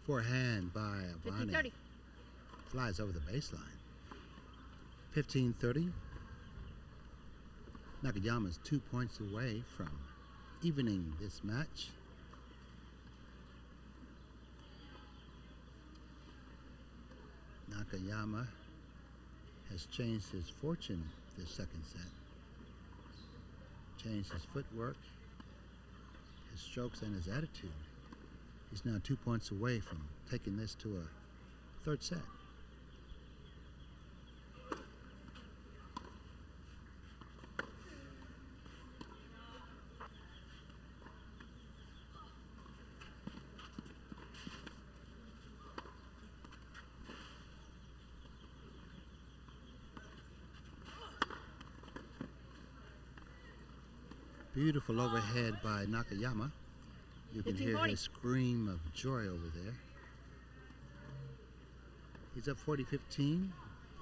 Forehand by Avani. 15-30. Flies over the baseline. 15-30. Nakayama's 2 points away from evening this match. Nakayama has changed his fortune this second set. Changed his footwork, his strokes, and his attitude. He's now 2 points away from taking this to a third set. Beautiful overhead by Nakayama. You can hear his scream of joy over there. He's up 40-15.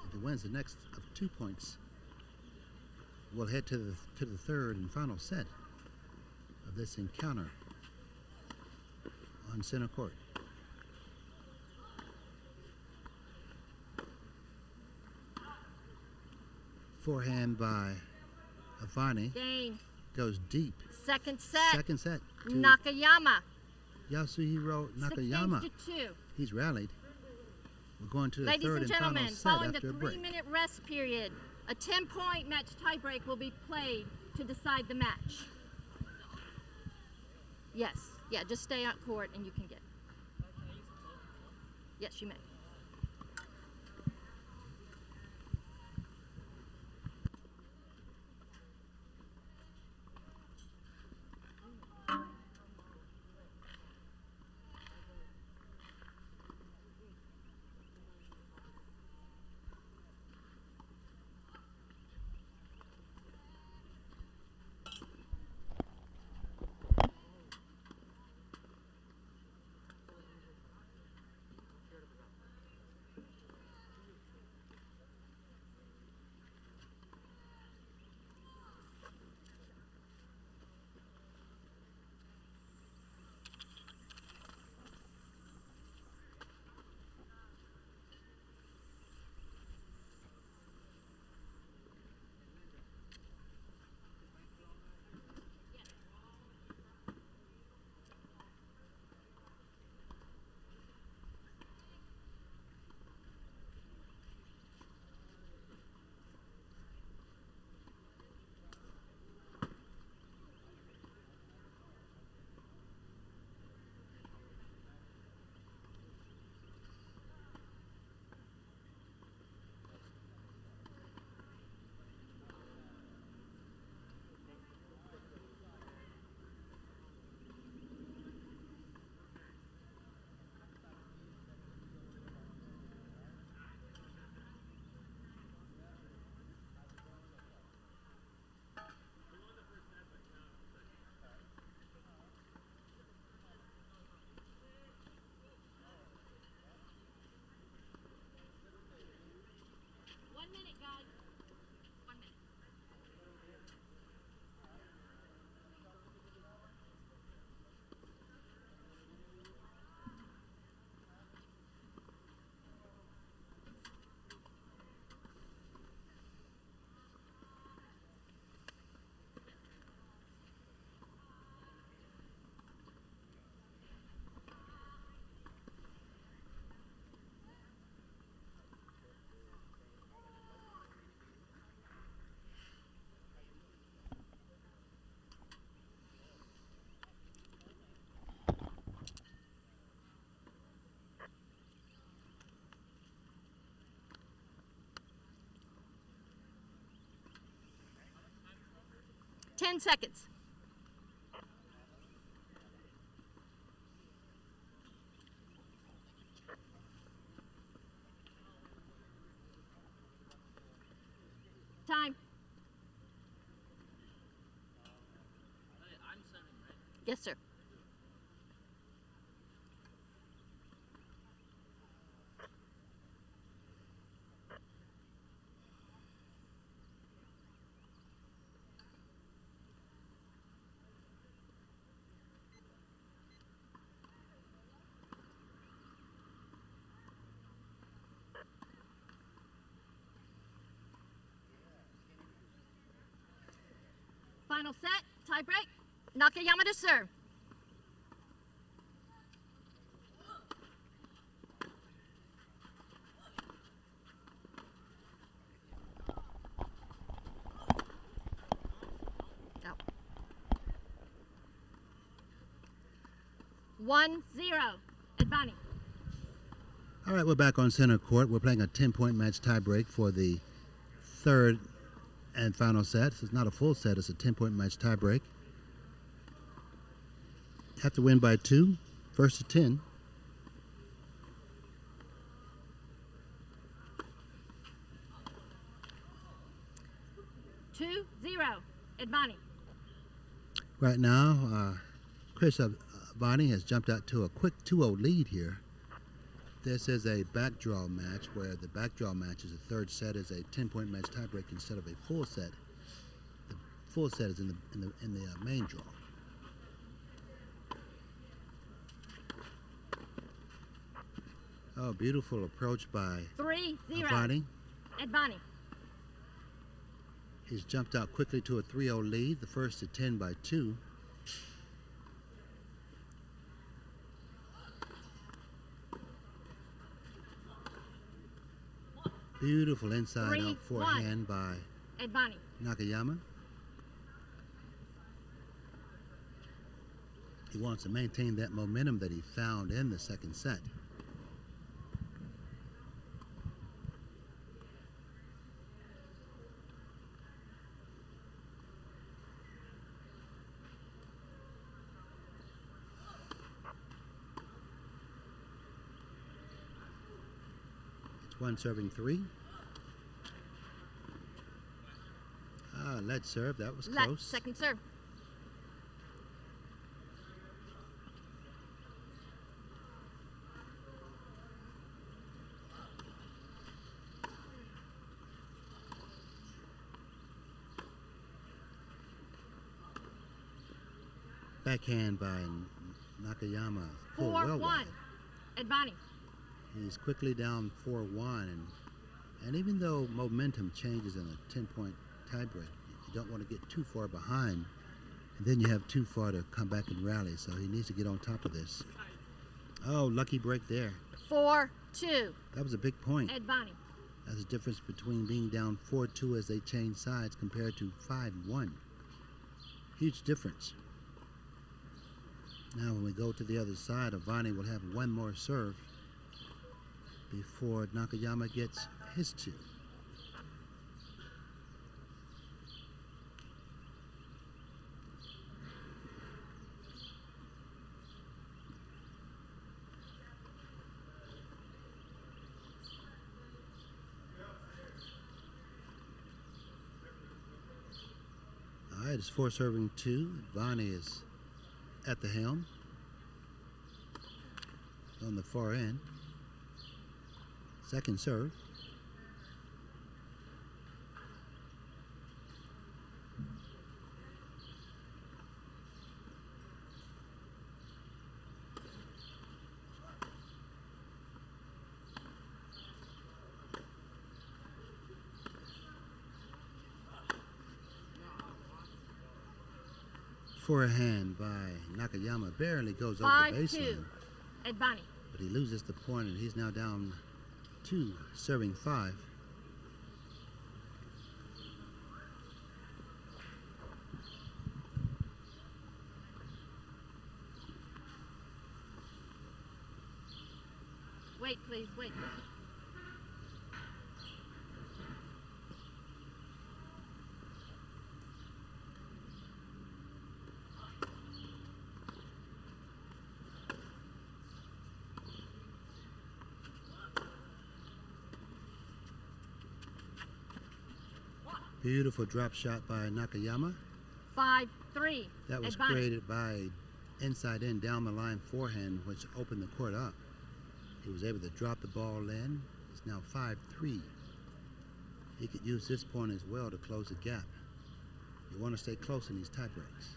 If he wins the next of 2 points, we'll head to the third and final set of this encounter on center court. Forehand by Avani. Game. Goes deep. Second set. Second set. Nakayama. Yasuhiro Nakayama. 6-2. He's rallied. We're going to the Ladies third and and final gentlemen, set following the after a break. 3-minute rest period, a 10-point match tiebreak will be played to decide the match. Yes. Yeah, just stay on court and you can get. Yes, you may. 10 seconds. Time. I'm serving, right? Yes, sir. Final set, tie break. Nakayama to serve. Out. 1-0. Advani. All right, we're back on center court. We're playing a 10-point match tiebreak for the third and final set. So it's not a full set, it's a 10-point match tiebreak. You have to win by 2, first to 10. Two, 0. Advani. Right now, Chris Avani has jumped out to a quick 2-0 lead here. This is a backdraw match where the backdraw match is the third set is a 10-point match tiebreak instead of a full set. The full set is in the main draw. Oh, beautiful approach by 3-0. Avani. Advani. He's jumped out quickly to a 3-0 lead, the first to 10 by 2. Beautiful inside out 3-1. forehand by Advani. Nakayama. He wants to maintain that momentum that he found in the second set. One serving 3. Lead serve, that was Let. close. Second serve. Backhand by Nakayama. Pulled well 4-1. wide. Advani. He's quickly down 4-1, and even though momentum changes in a 10-point tiebreak, you don't want to get too far behind, and then you have too far to come back and rally. So he needs to get on top of this. Oh, lucky break there. 4-2. That was a big point. Advani. That's the difference between being down 4-2 as they change sides compared to 5-1. Huge difference. Now when we go to the other side, Avani will have one more serve before Nakayama gets his 2. All right, it's 4 serving 2. Avani is at the helm on the far end. Second serve. Forehand by Nakayama barely goes over the 5-2. baseline, Advani. but he loses the point, and he's now down 2, serving 5. Wait, please, wait. Beautiful drop shot by Nakayama. 5-3. That was Advantage. created by inside in down the line forehand, which opened the court up. He was able to drop the ball in. It's now 5-3. He could use this point as well to close the gap. You want to stay close in these tie breaks.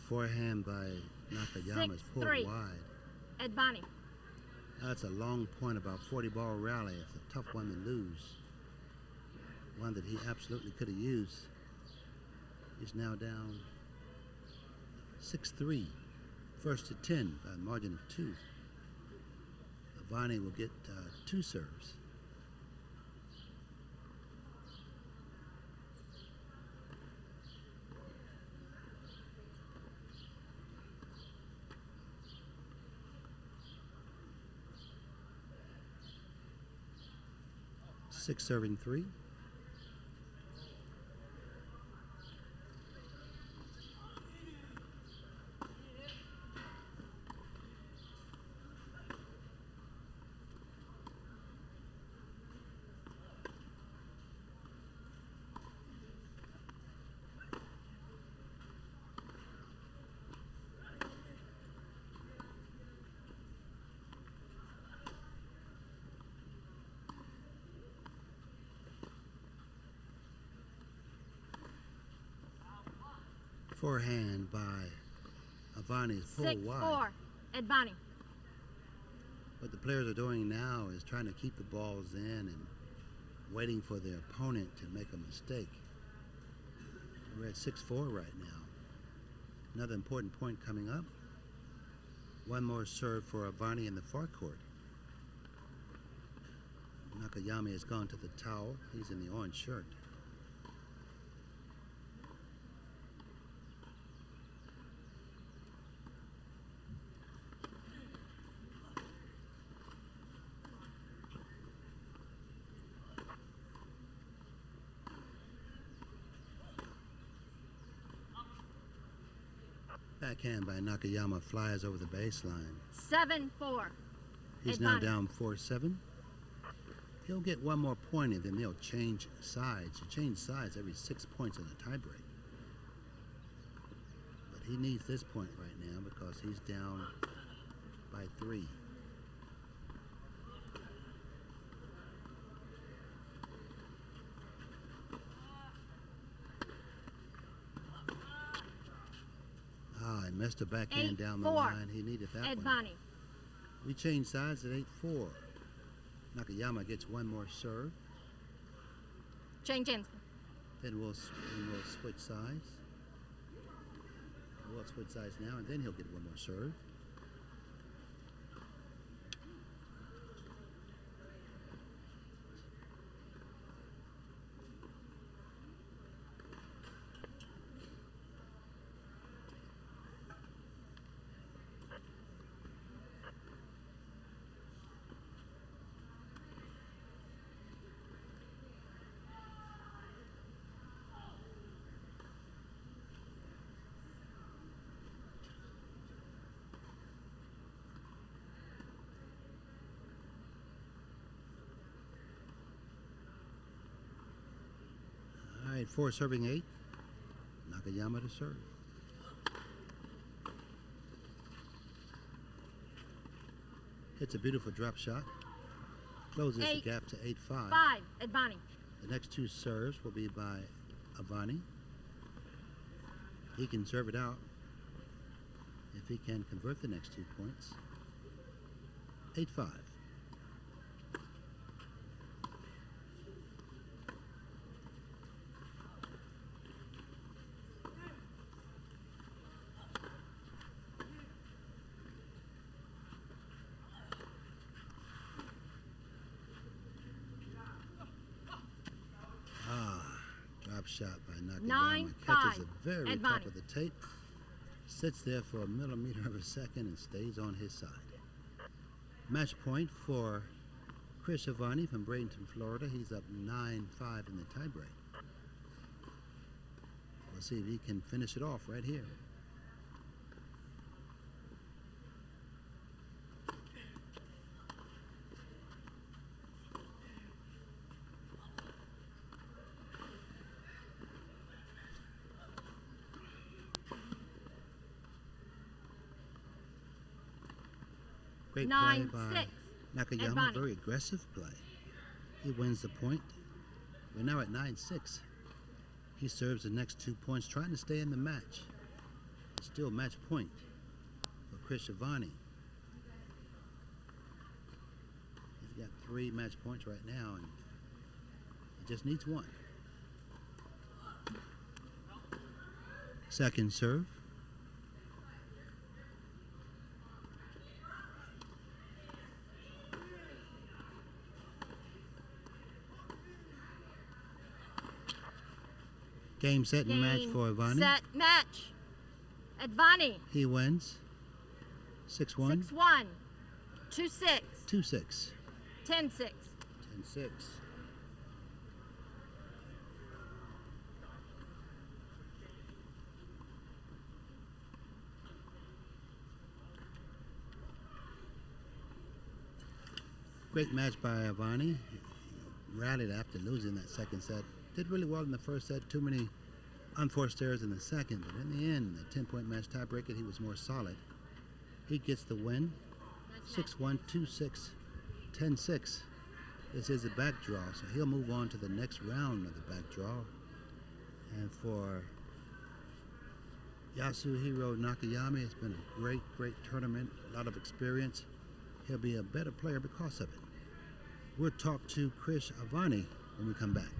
Forehand by Nakayama is pulled 6-3. wide. Advantage. That's a long point, about 40-ball rally. It's a tough one to lose. One that he absolutely could have used. He's now down 6-3. First to 10 by a margin of 2. Avani will get 2 serves. Six serving 3. Forehand by Avani is pulled wide. 6-4. Advantage. What the players are doing now is trying to keep the balls in and waiting for their opponent to make a mistake. We're at 6-4 right now. Another important point coming up. One more serve for Avani in the far court. Nakayama has gone to the towel. He's in the orange shirt. Backhand by Nakayama flies over the baseline. 7-4. He's Advantage. now down 4-7. He'll get one more point and then they'll change sides. You change sides every 6 points in a tiebreak. But he needs this point right now because he's down by 3. He missed a backhand down the 8-4. line. He needed that one. Advantage. We change sides at 8-4. Nakayama gets one more serve. Change ends. Then we'll switch sides. We'll switch sides now, and then he'll get one more serve. All right, 4 serving 8. Nakayama to serve. It's a beautiful drop shot. Closes the gap to 8-5. 5, Advani. The next two serves will be by Avani. He can serve it out if he can convert the next 2 points. 8-5. Drop shot by Nakayama. 9-5. Catches the very top Advani. of the tape. Sits there for a millimeter of a second and stays on his side. Match point for Chris Avani from Bradenton, Florida. He's up 9-5 in the tiebreak. We'll see if he can finish it off right here. Great play 9-6. by Nakayama. Advani. Very aggressive play. He wins the point. We're now at 9-6. He serves the next 2 points, trying to stay in the match. Still match point for Chris Avani. He's got 3 match points right now, and he just needs 1. Second serve. Game, set, and match for Avani. Set, match. Advani. He wins. 6-1. 6-1. 2-6. 2-6. 10-6. 10-6. Great match by Avani. Rallied after losing that second set. Did really well in the first set. Too many unforced errors in the second. But in the end, the 10-point match tiebreaker, he was more solid. He gets the win. 6-1, 2-6, 10-6. This is a back draw, so he'll move on to the next round of the back draw. And for Yasuhiro Nakayama, it's been a great, great tournament. A lot of experience. He'll be a better player because of it. We'll talk to Chris Avani when we come back.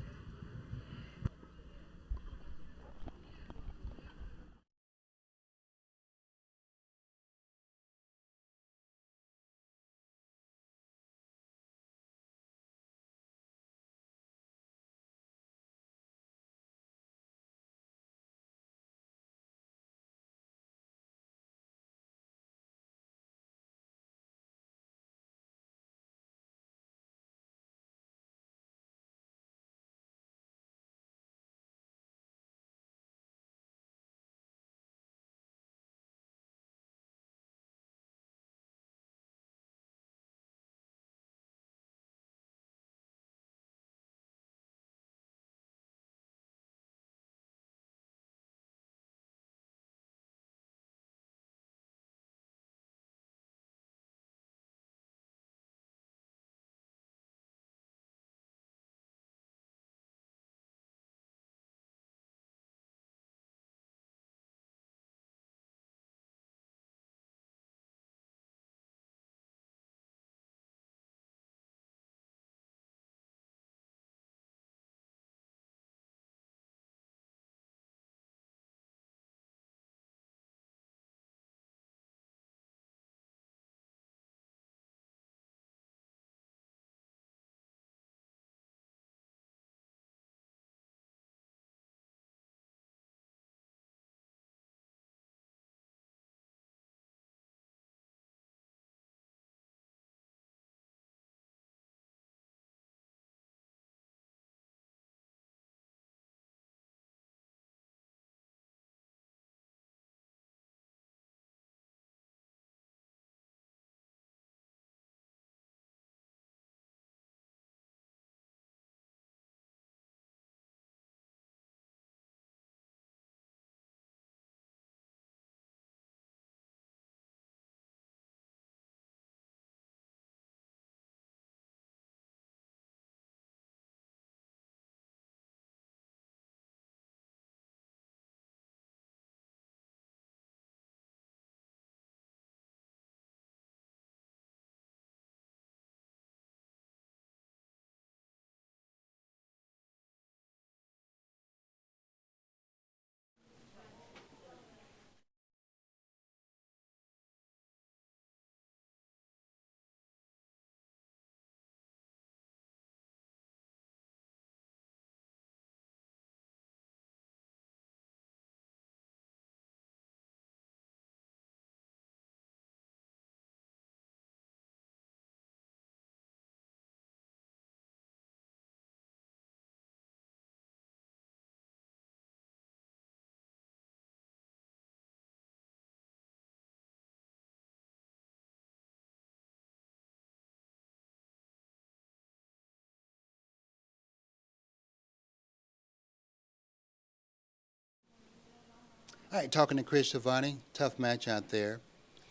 All right, talking to Chris Giovanni, tough match out there.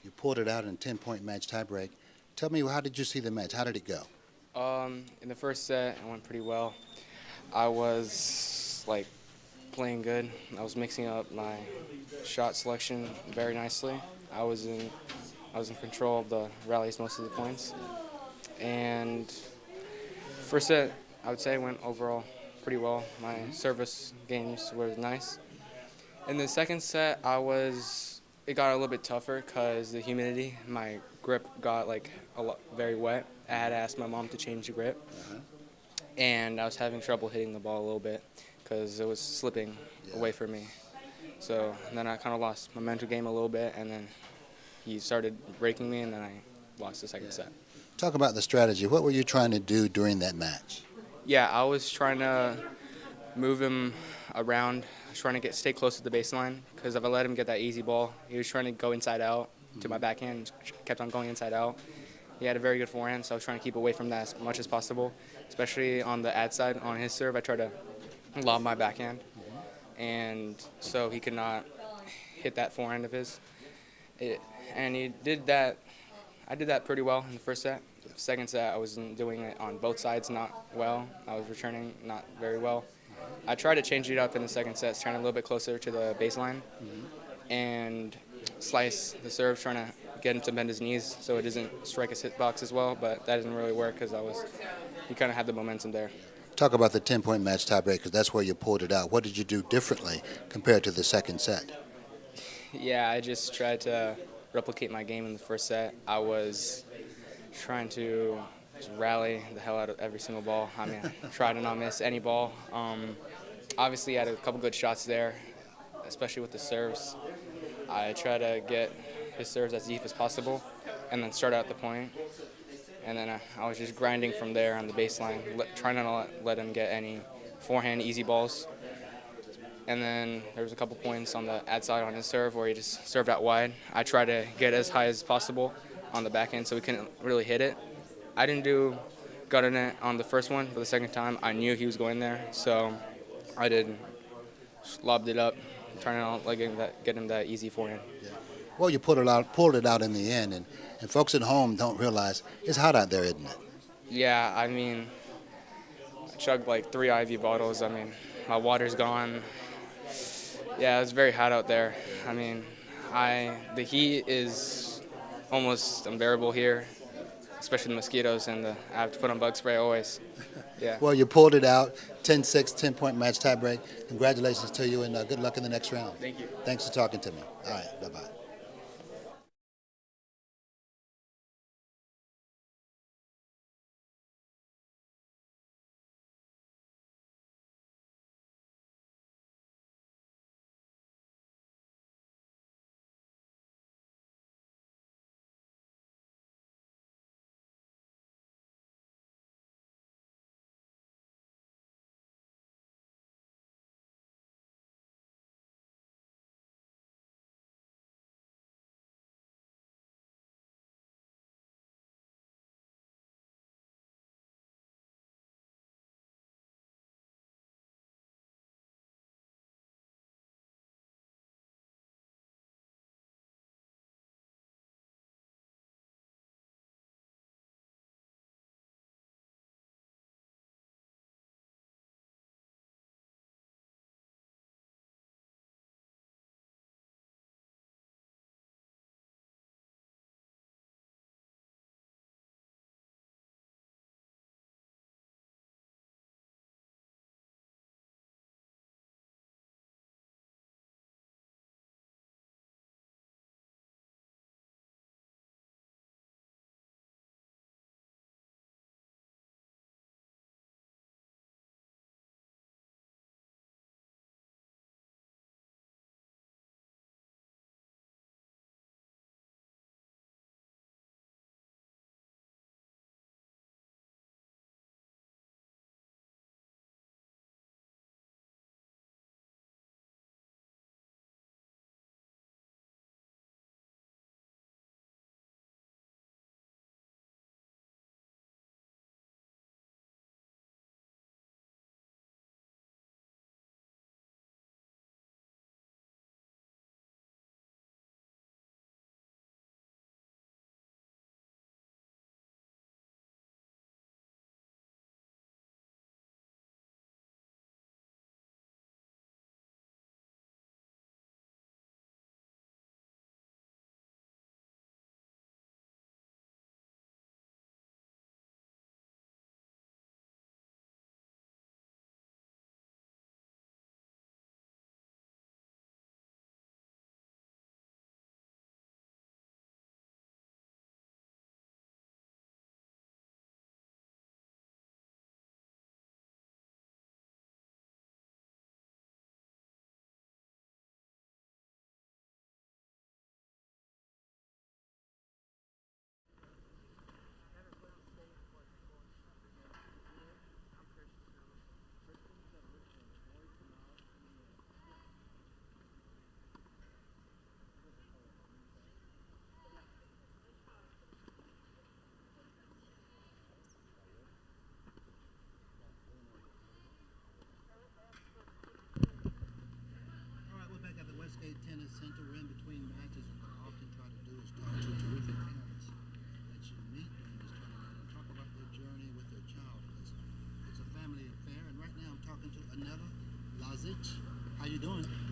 You pulled it out in a 10-point match tiebreak. Tell me, how did you see the match? How did it go? In the first set, it went pretty well. I was like playing good. I was mixing up my shot selection very nicely. I was in I was in control of the rallies most of the points. And first set, I would say went overall pretty well. My service games were nice. In the second set, it got a little bit tougher because the humidity, my grip got like very wet. I had asked my mom to change the grip, and I was having trouble hitting the ball a little bit because it was slipping away from me. So then I kind of lost my mental game a little bit, and then he started breaking me, and then I lost the second set. Talk about the strategy. What were you trying to do during that match? Yeah, I was trying to move him around. I was trying to stay close to the baseline because if I let him get that easy ball, he was trying to go inside out to my backhand, kept on going inside out. He had a very good forehand, so I was trying to keep away from that as much as possible, especially on the ad side on his serve. I tried to lob my backhand, and so he could not hit that forehand of his. And he did that. I did that pretty well in the first set. The second set, I wasn't doing it on both sides not well. I was returning not very well. I tried to change it up in the second set, trying a little bit closer to the baseline and slice the serve, trying to get him to bend his knees so it doesn't strike his hitbox as well, but that didn't really work because he kind of had the momentum there. Talk about the 10-point match tiebreak because that's where you pulled it out. What did you do differently compared to the second set? Yeah, I just tried to replicate my game in the first set. I was trying to just rally the hell out of every single ball. I mean, I tried to not miss any ball. Obviously, I had a couple good shots there, especially with the serves. I try to get his serves as deep as possible and then start out the point. And then I was just grinding from there on the baseline, trying not to let him get any forehand easy balls. And then there was a couple points on the ad side on his serve where he just served out wide. I tried to get as high as possible on the back end so we couldn't really hit it. I didn't do gut in it on the first one, but the second time I knew he was going there, so I did lobbed it up, trying to get him that easy forehand. Well, you pulled it out in the end, and folks at home don't realize it's hot out there, isn't it? Yeah, I mean, I chugged like 3 IV bottles. I mean, my water's gone. Yeah, it's very hot out there. I mean, the heat is almost unbearable here, especially the mosquitoes, and I have to put on bug spray always. Yeah. Well, you pulled it out, 10-6, 10-point match tiebreak. Congratulations to you, and good luck in the next round. Thank you. Thanks for talking to me. All right, bye-bye.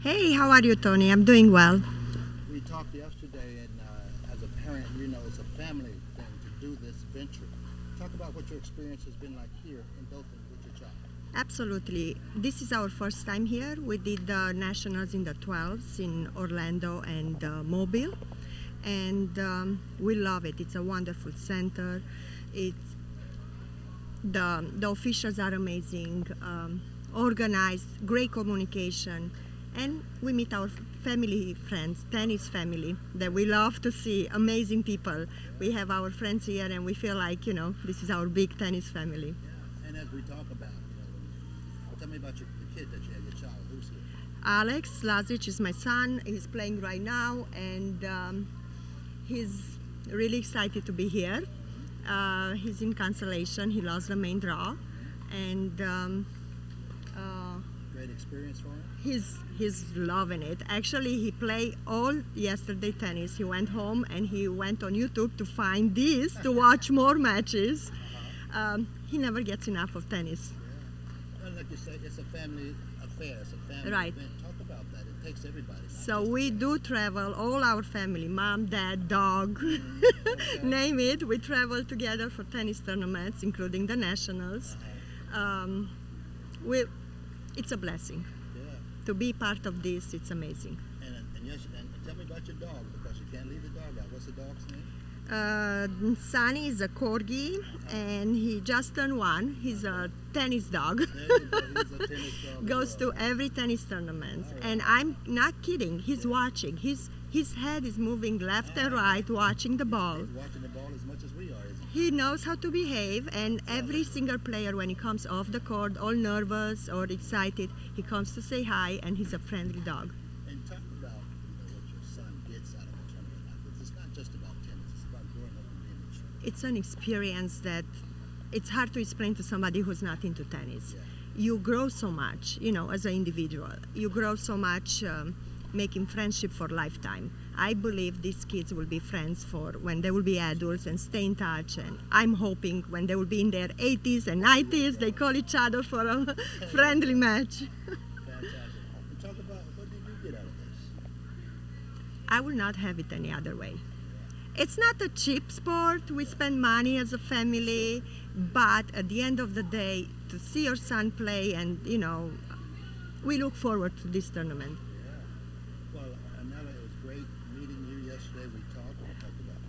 Hey, how are you, Tony? I'm doing well. We talked yesterday, and as a parent, you know it's a family thing to do this venture. Talk about what your experience has been like here in Dothan with your child. Absolutely. This is our first time here. We did the nationals in the 12s in Orlando and Mobile, and we love it. It's a wonderful center. It's the officials are amazing, organized, great communication, and we meet our family friends, tennis family that we love to see. Amazing people. We have our friends here, and we feel like this is our big tennis family. Yeah. And as we talk about, tell me about the kid that you have, your child. Who's here? Alex Lazic is my son. He's playing right now, and he's really excited to be here. He's in cancellation. He lost the main draw, and Great experience for him. he's loving it. Actually, he played all yesterday tennis. He went home and he went on YouTube to find this to watch more matches. He never gets enough of tennis. Yeah. Well, like you say, it's a family affair. It's a family Right. event. Talk about that. It takes everybody. not So just we the do travel, all our family, mom, dad, dog, Okay. name it. We travel together for tennis tournaments, including the nationals. We, it's a blessing Yeah. to be part of this. It's amazing. And yes, and tell me about your dog because you can't leave the dog out. What's the dog's name? Sonny is a corgi, and he just turned 1. He's a tennis dog. There you go. He's a tennis dog. Goes as to well. every tennis tournament, All and right. I'm not kidding. He's watching. His head is moving left and right, watching the ball. He's watching the ball as much as we are, isn't He knows how to behave, and every single player, when he comes off the court, all nervous or excited, he comes to say hi, and he's a friendly dog. he? And talk about what your son gets out of a tournament like this. It's not just about tennis. It's about growing up and being mature. It's an experience that it's hard to explain to somebody who's not into tennis. Yeah. You grow so much, as an individual. You grow so much making friendship for lifetime. I believe these kids will be friends for when they will be adults and stay in touch. And I'm hoping when they will be in their 80s and 90s, they call each other for a friendly match. Fantastic. And talk about what did you get out of this? I will not have it any other way. It's not a cheap sport. We spend money as a family, but at the end of the day, to see your son play, and we look forward to this tournament. Yeah. Well, Anela, it was great meeting you yesterday. We talked about the dog.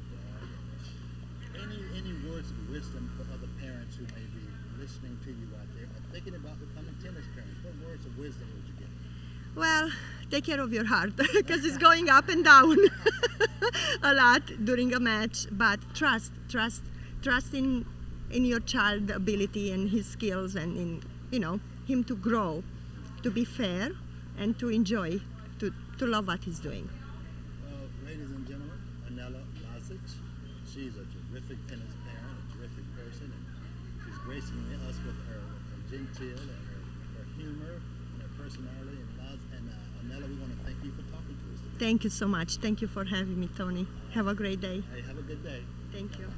Any words of wisdom for other parents who may be listening to you out there or thinking about becoming tennis parents? What words of wisdom would you give? Well, take care of your heart because it's going up and down a lot during a match. But trust in your child's ability and his skills, and in him to grow, to be fair, and to enjoy, to love what he's doing. Well, ladies and gentlemen, Anela Lazic. She's a terrific tennis parent, a terrific person, and she's gracing us with her genteel and her humor and her personality. And Anela, we want to thank you for talking to us today. Thank you so much. Thank you for having me, Tony. Have a great day. Hey, have a good day. Thank you.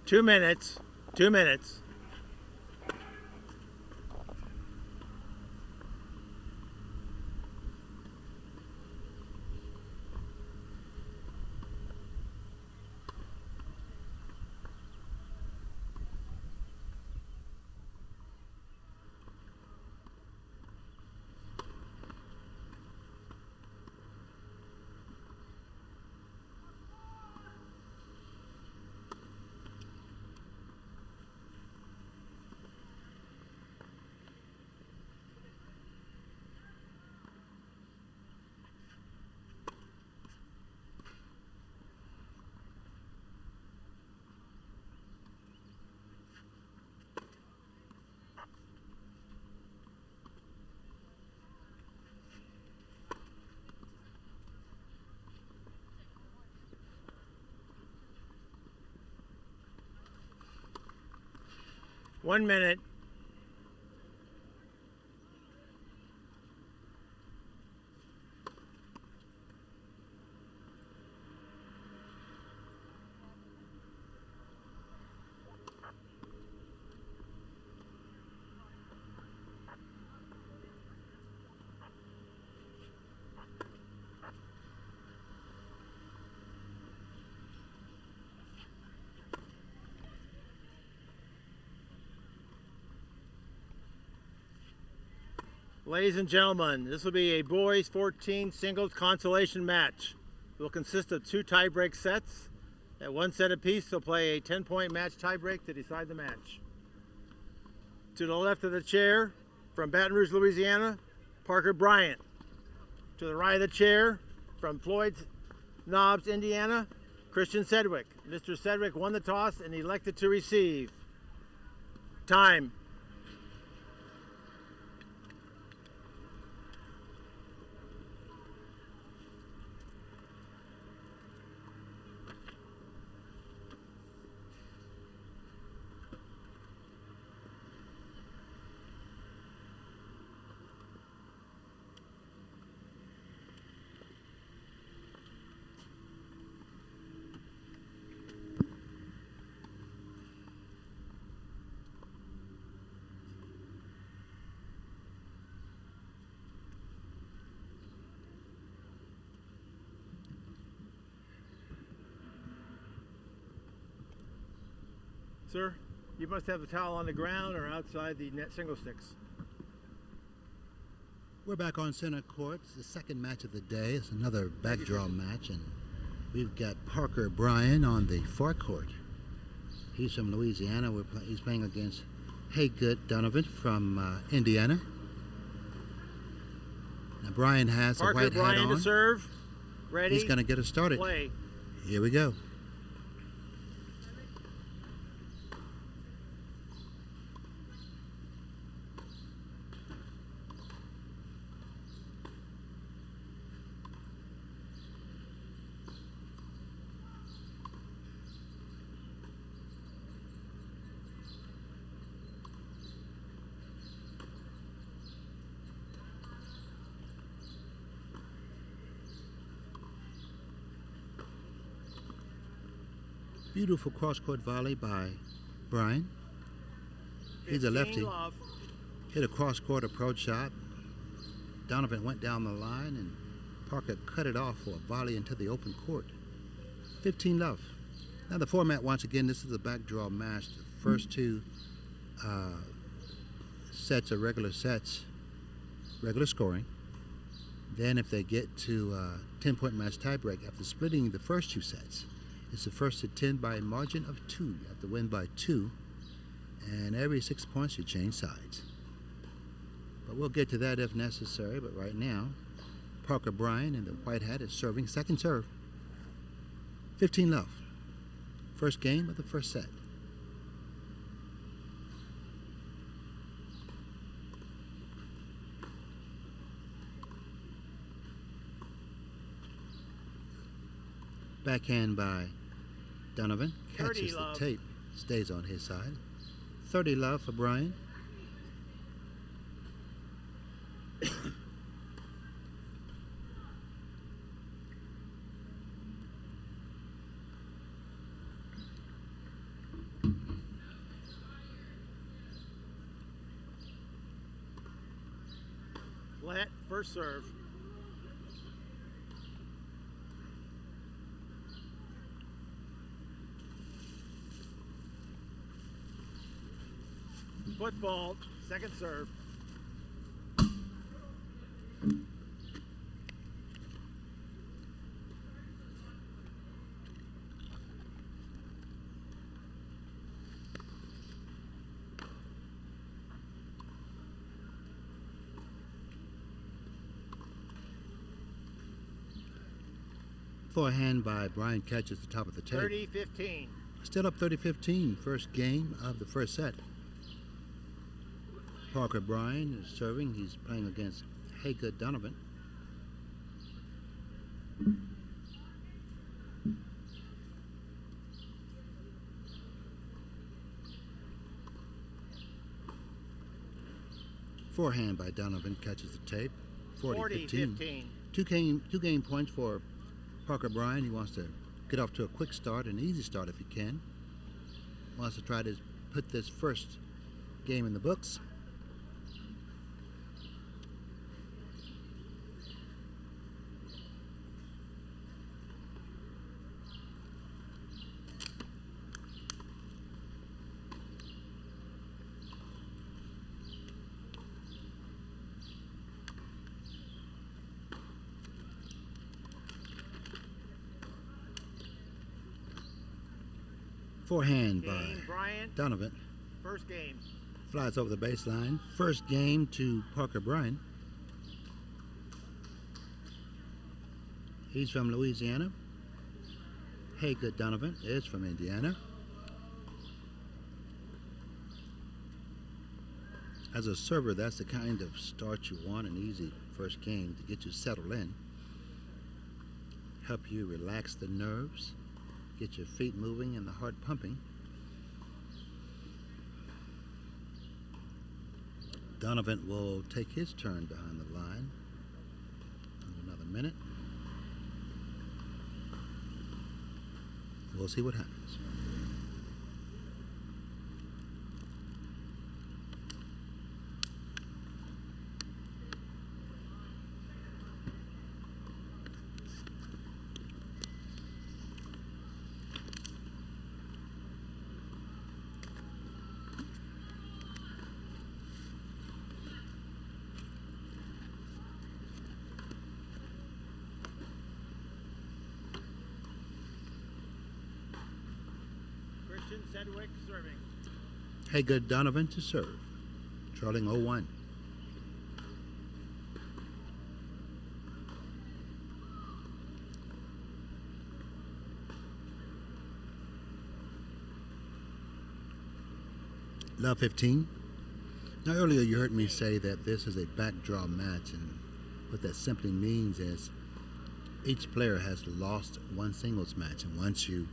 2 minutes. 2 minutes. One minute. Ladies and gentlemen, this will be a boys 14 singles consolation match. It will consist of 2 tiebreak sets. At 1 set apiece, they'll play a 10-point match tiebreak to decide the match. To the left of the chair, from Baton Rouge, Louisiana, Parker Bryant. To the right of the chair, from Floyd's Knobs, Indiana, Christian Sedgwick. Mr. Sedgwick won the toss and elected to receive. Time. Sir, you must have the towel on the ground or outside the net single sticks. We're back on center court. It's the second match of the day. It's another backdraw match, and we've got Parker Bryan on the forecourt. He's from Louisiana. He's playing against Haygood Donovan from Indiana. Now Bryan has Parker a white Bryan hat on. To serve. Ready. He's going to get us started. Play. Here we go. Beautiful cross-court volley by Bryan. He's a lefty. Love. Hit a cross-court approach shot. Donovan went down the line, and Parker cut it off for a volley into the open court. 15-love. Now the format, once again, this is a backdraw match. The first 2 sets are regular sets, regular scoring. Then if they get to 10-point match tiebreak, after splitting the first 2 sets, it's the first to 10 by a margin of 2. You have to win by 2, and every 6 points you change sides. But we'll get to that if necessary. But right now, Parker Bryan in the white hat is serving second serve. 15-love. First game of the first set. Backhand by Donovan. Catches the tape. Stays on his side. 30-love for Bryan. Flat, first serve. Football, second serve. Forehand by Brian catches the top of the tape. 30-15. Still up 30-15, first game of the first set. Parker Bryan is serving. He's playing against Haygood Donovan. Forehand by Donovan catches the tape. 40-15. 2 game points for Parker Bryan. He wants to get off to a quick start, an easy start if he can. Wants to try to put this first game in the books. Forehand by Bryant, Donovan. first game. Flies over the baseline. First game to Parker Bryan. He's from Louisiana. Haygood Donovan is from Indiana. As a server, that's the kind of start you want, an easy first game to get you settled in. Help you relax the nerves. Get your feet moving and the heart pumping. Donovan will take his turn behind the line in another minute. We'll see what happens. Sedgwick serving. Haygood Donovan to serve. Trailing 0-1. Love 15. Now earlier you heard me say that this is a backdraw match, and what that simply means is each player has lost one singles match, and once you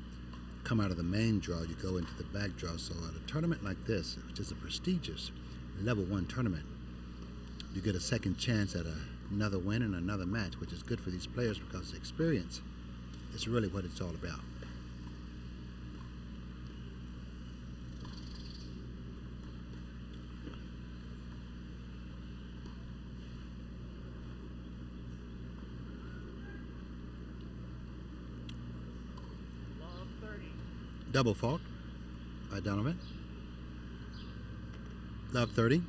come out of the main draw, you go into the back draw. So at a tournament like this, which is a prestigious level 1 tournament, you get a second chance at another win and another match, which is good for these players because the experience is really what it's all about. Double fault by Donovan. Love 30.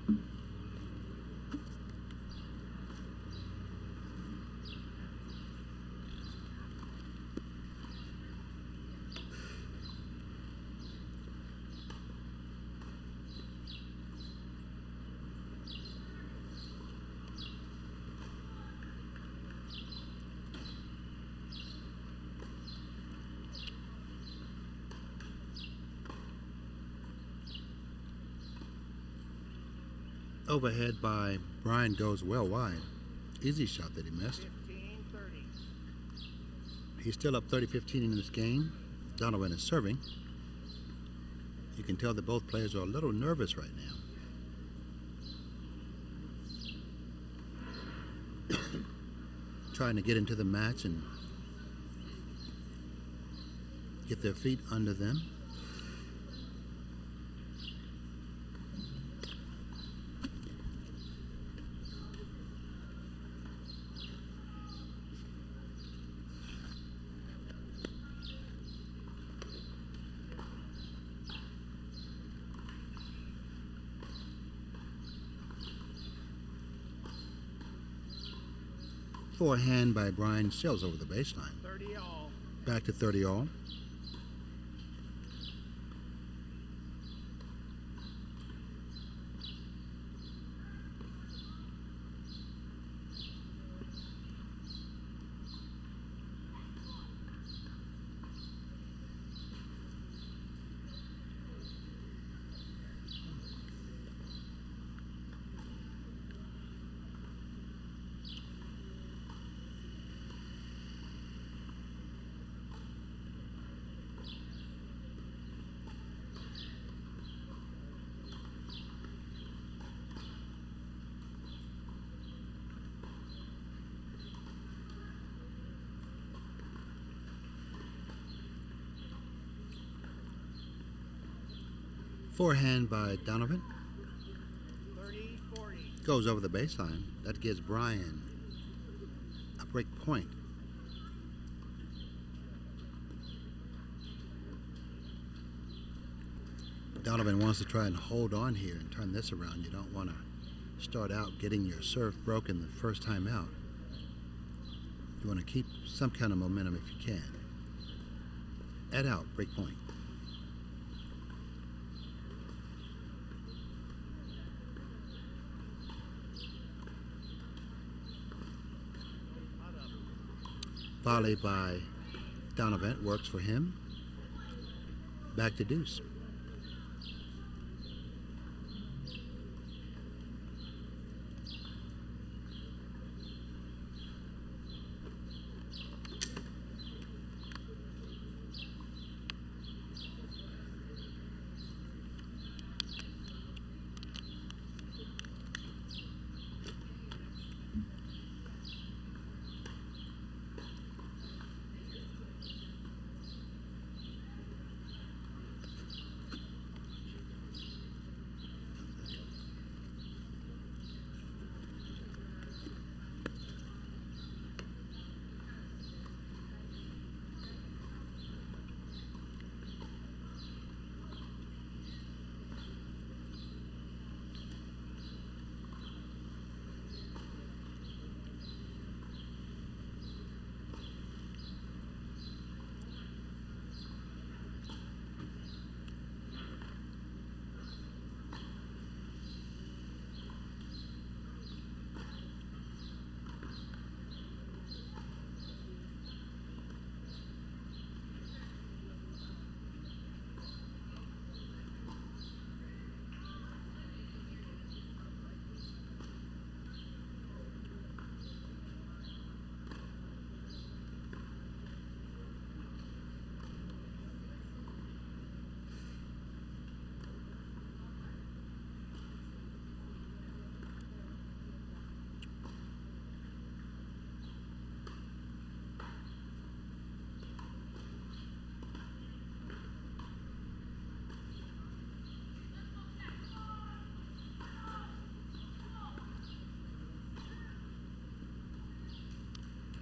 Overhead by Bryan goes well wide. Easy shot that he missed. 15-30. He's still up 30-15 in this game. Donovan is serving. You can tell that both players are a little nervous right now. Trying to get into the match and get their feet under them. Forehand by Brian sails over the baseline. 30 all. Back to 30 all. Forehand by Donovan. 30-40. Goes over the baseline. That gives Brian a break point. Donovan wants to try and hold on here and turn this around. You don't want to start out getting your serve broken the first time out. You want to keep some kind of momentum if you can. Add out, break point. Volley by Donovan works for him. Back to deuce.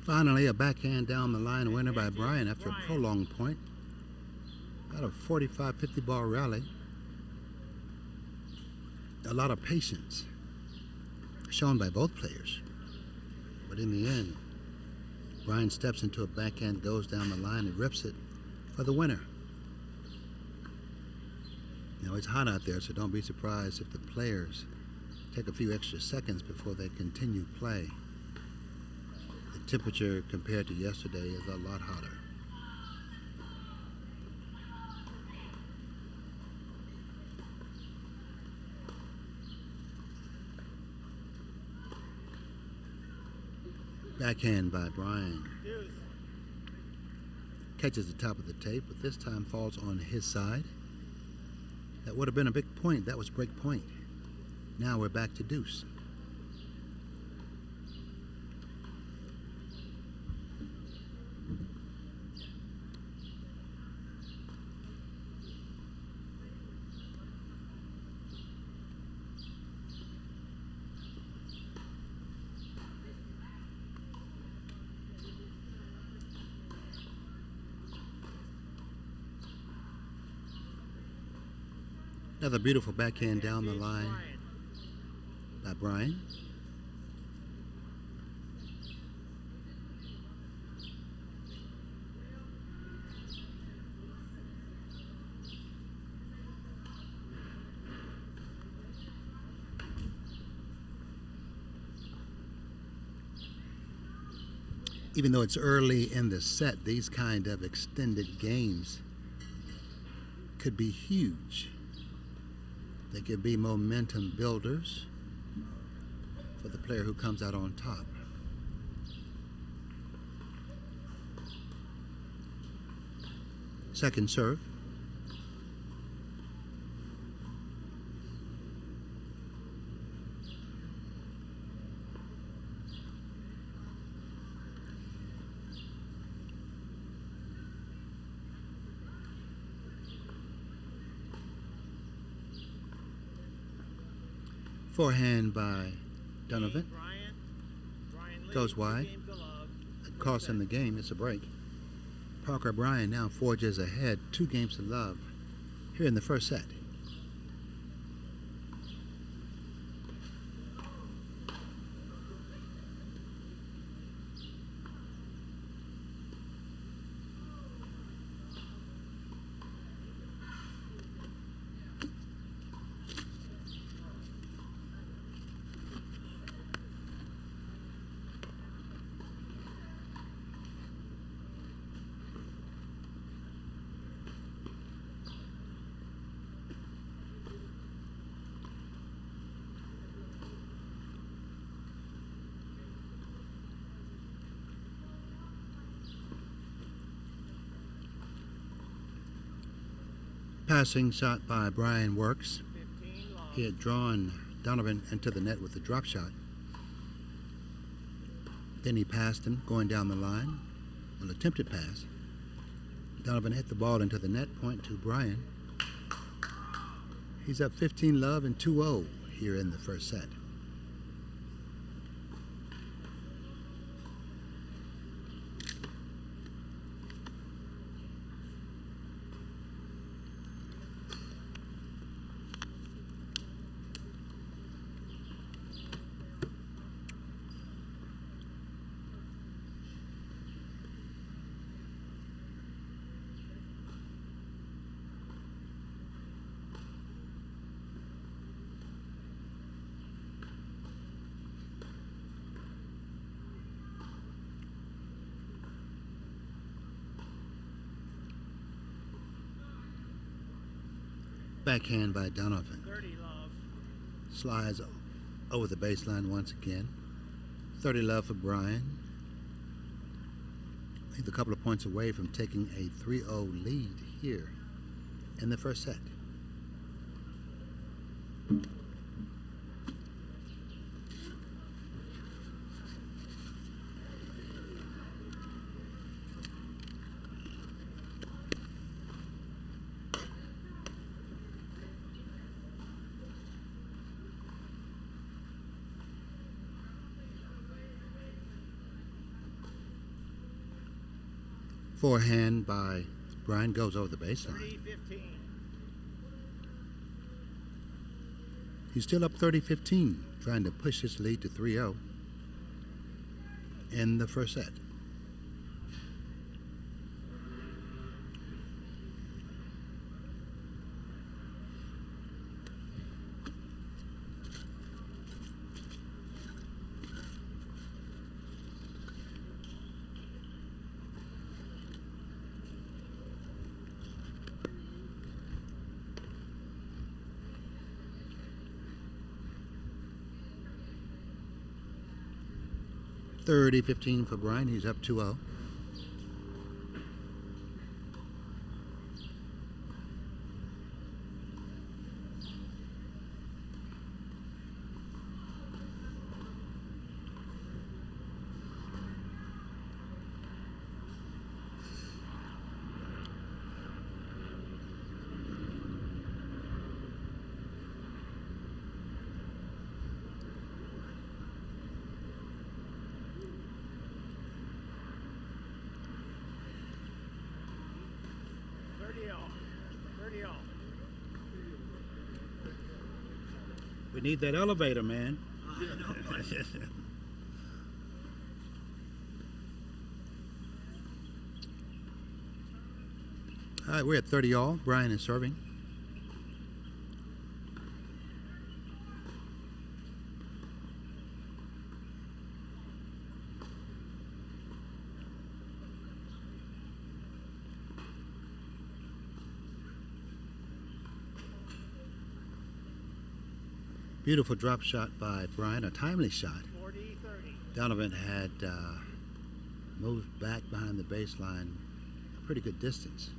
Finally, a backhand down the line winner by Brian after a prolonged point. About a 45-50 ball rally. A lot of patience shown by both players. But in the end, Brian steps into a backhand, goes down the line, and rips it for the winner. Now, it's hot out there, so don't be surprised if the players take a few extra seconds before they continue play. The temperature compared to yesterday is a lot hotter. Backhand by Brian. Catches the top of the tape, but this time falls on his side. That would have been a big point. That was break point. Now we're back to deuce. Another beautiful backhand down the line by Brian. Even though it's early in the set, these kind of extended games could be huge. They could be momentum builders for the player who comes out on top. Second serve. Forehand by Donovan. Goes wide. It costs him the game. It's a break. Parker Bryan now forges ahead 2 games to love here in the first set. Passing shot by Bryan works. He had drawn Donovan into the net with a drop shot. Then he passed him going down the line. An attempted pass. Donovan hit the ball into the net, point to Bryan. He's up 15-love and 2-0 here in the first set. Backhand by Donovan. 30-love. Slides over the baseline once again. 30-love for Bryan. He's a couple of points away from taking a 3-0 lead here in the first set. Forehand by Bryan goes over the baseline. 30-15. He's still up 30-15, trying to push his lead to 3-0 in the first set. $30-15 for Bryan. He's up 2-0. We need that elevator, man. All right, we're at 30-all. Bryan is serving. Beautiful drop shot by Brian, a timely shot. 40-30. Donovan had moved back behind the baseline a pretty good distance.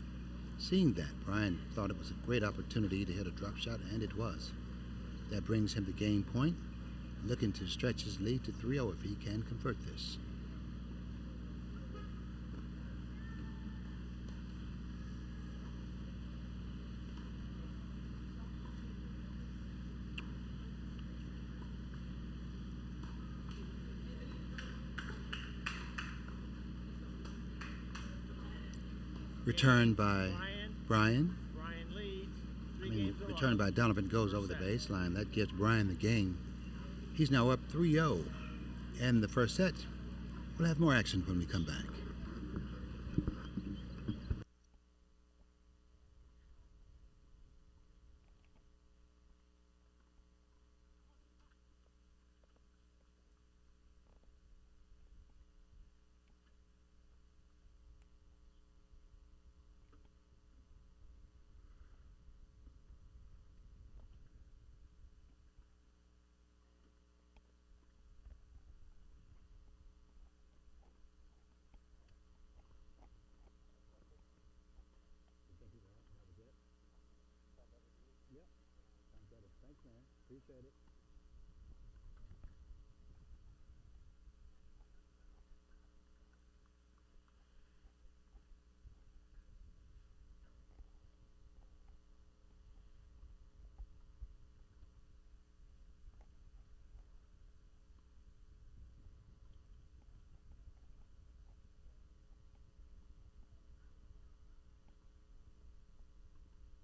Seeing that, Brian thought it was a great opportunity to hit a drop shot, and it was. That brings him the game point, looking to stretch his lead to 3-0 if he can convert this. Returned by Brian. Brian leads. Returned by Donovan goes over the baseline. That gives Brian the game. He's now up 3-0. And the first set. We'll have more action when we come back. Appreciate it.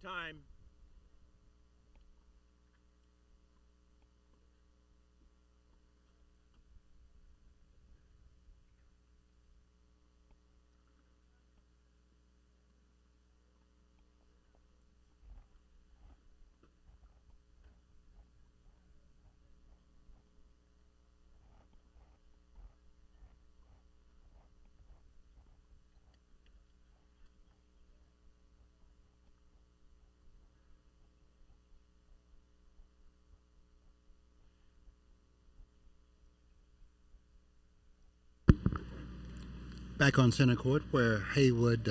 Time. Back on center court where Haygood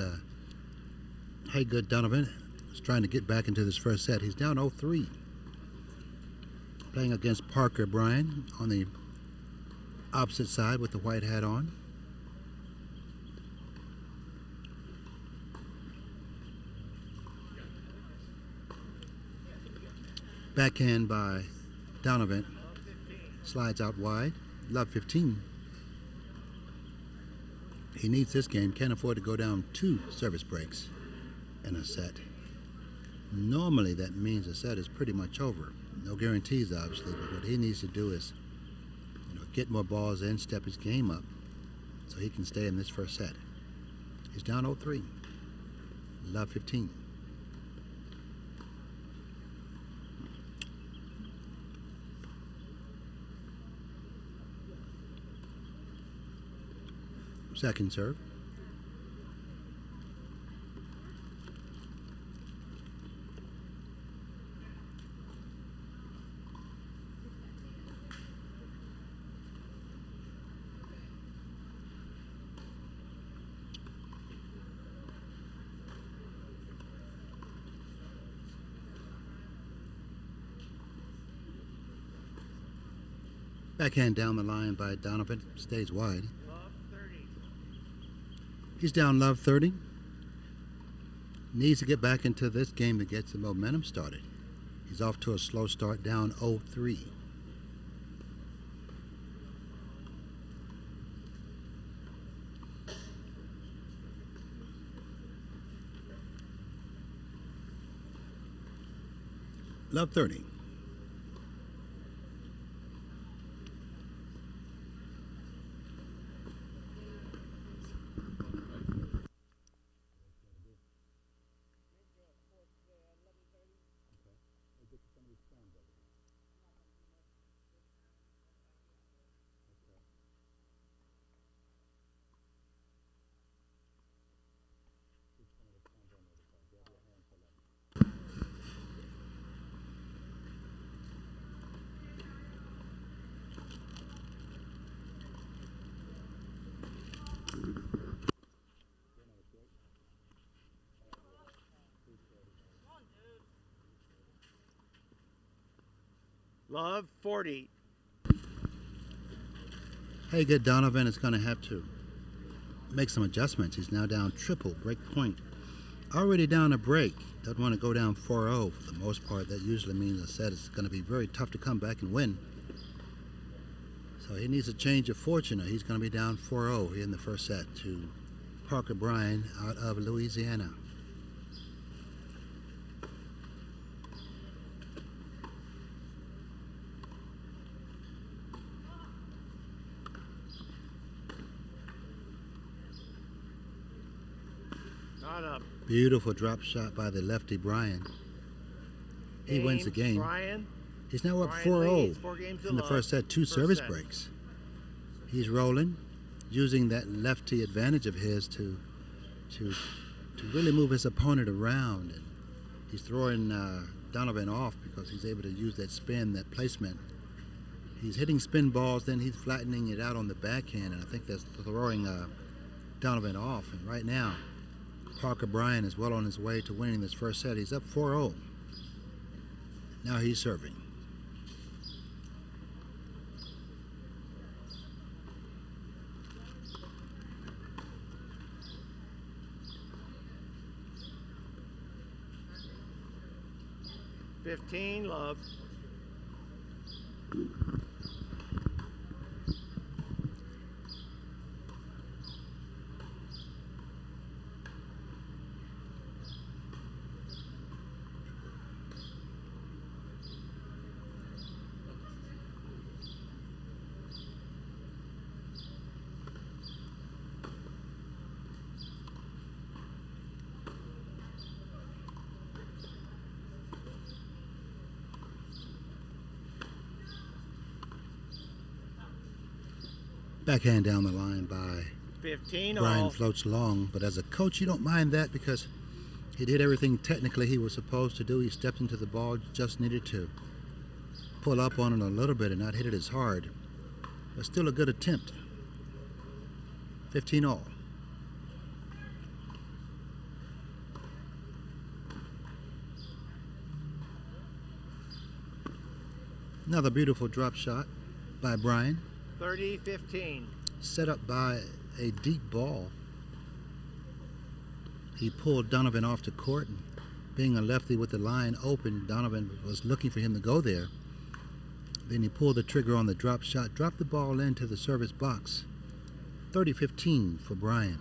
Donovan is trying to get back into this first set. He's down 0-3. Playing against Parker Bryan on the opposite side with the white hat on. Backhand by Donovan. Slides out wide. Love 15. He needs this game. Can't afford to go down 2 service breaks in a set. Normally that means the set is pretty much over. No guarantees, obviously, but what he needs to do is, get more balls in, step his game up, so he can stay in this first set. He's down 0-3. Love 15. Second serve. Backhand down the line by Donovan. Stays wide. He's down love 30. Needs to get back into this game to get the momentum started. He's off to a slow start, down 0-3. Love 30. Love, 40. Hey, good. Donovan is going to have to make some adjustments. He's now down triple, break point. Already down a break. Doesn't want to go down 4-0 for the most part. That usually means a set is going to be very tough to come back and win. So he needs a change of fortune. He's going to be down 4-0 here in the first set to Parker Bryan out of Louisiana. Not up. Beautiful drop shot by the lefty Bryan. He wins the game. Bryan. He's now up Bryan 4-0 leads, 4 games to in the love. first set, 2 First service set. breaks. He's rolling, using that lefty advantage of his to really move his opponent around. And he's throwing Donovan off because he's able to use that spin, that placement. He's hitting spin balls, then he's flattening it out on the backhand, and I think that's throwing Donovan off. And right now, Parker Bryan is well on his way to winning this first set. He's up 4-0. Now he's serving. Love. Backhand down the line by 15 Bryan all. floats long, but as a coach, you don't mind that because he did everything technically he was supposed to do. He stepped into the ball, just needed to pull up on it a little bit and not hit it as hard, but still a good attempt. 15 all. Another beautiful drop shot by Bryan. 30-15. Set up by a deep ball. He pulled Donovan off to court, and being a lefty with the line open, Donovan was looking for him to go there. Then he pulled the trigger on the drop shot, dropped the ball into the service box. 30-15 for Bryan.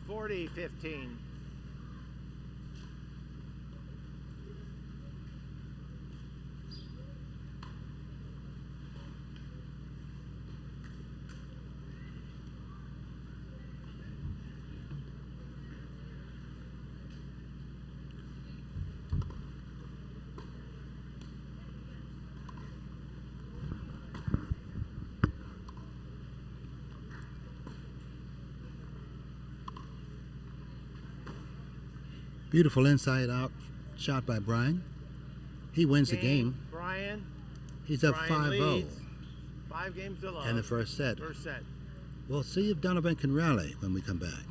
$40-15. Beautiful inside out shot by Bryan. He wins the game. Bryan. He's up Bryan 5-0 leads. 5 games to love. in the first set. First set. We'll see if Donovan can rally when we come back.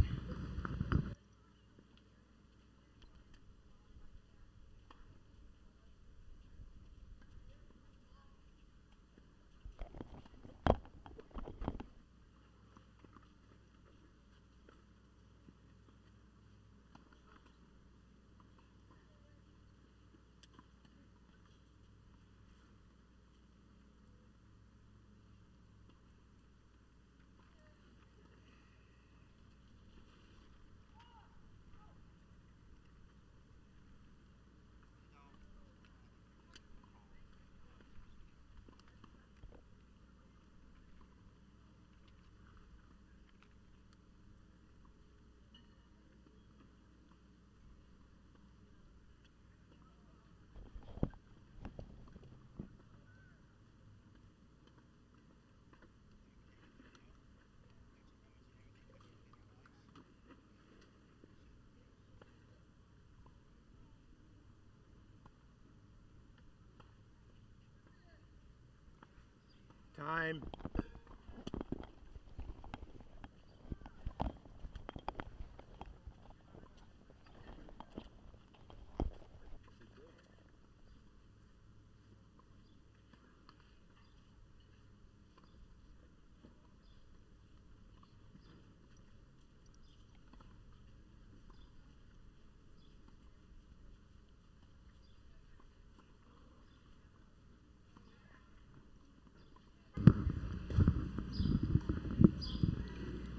Time.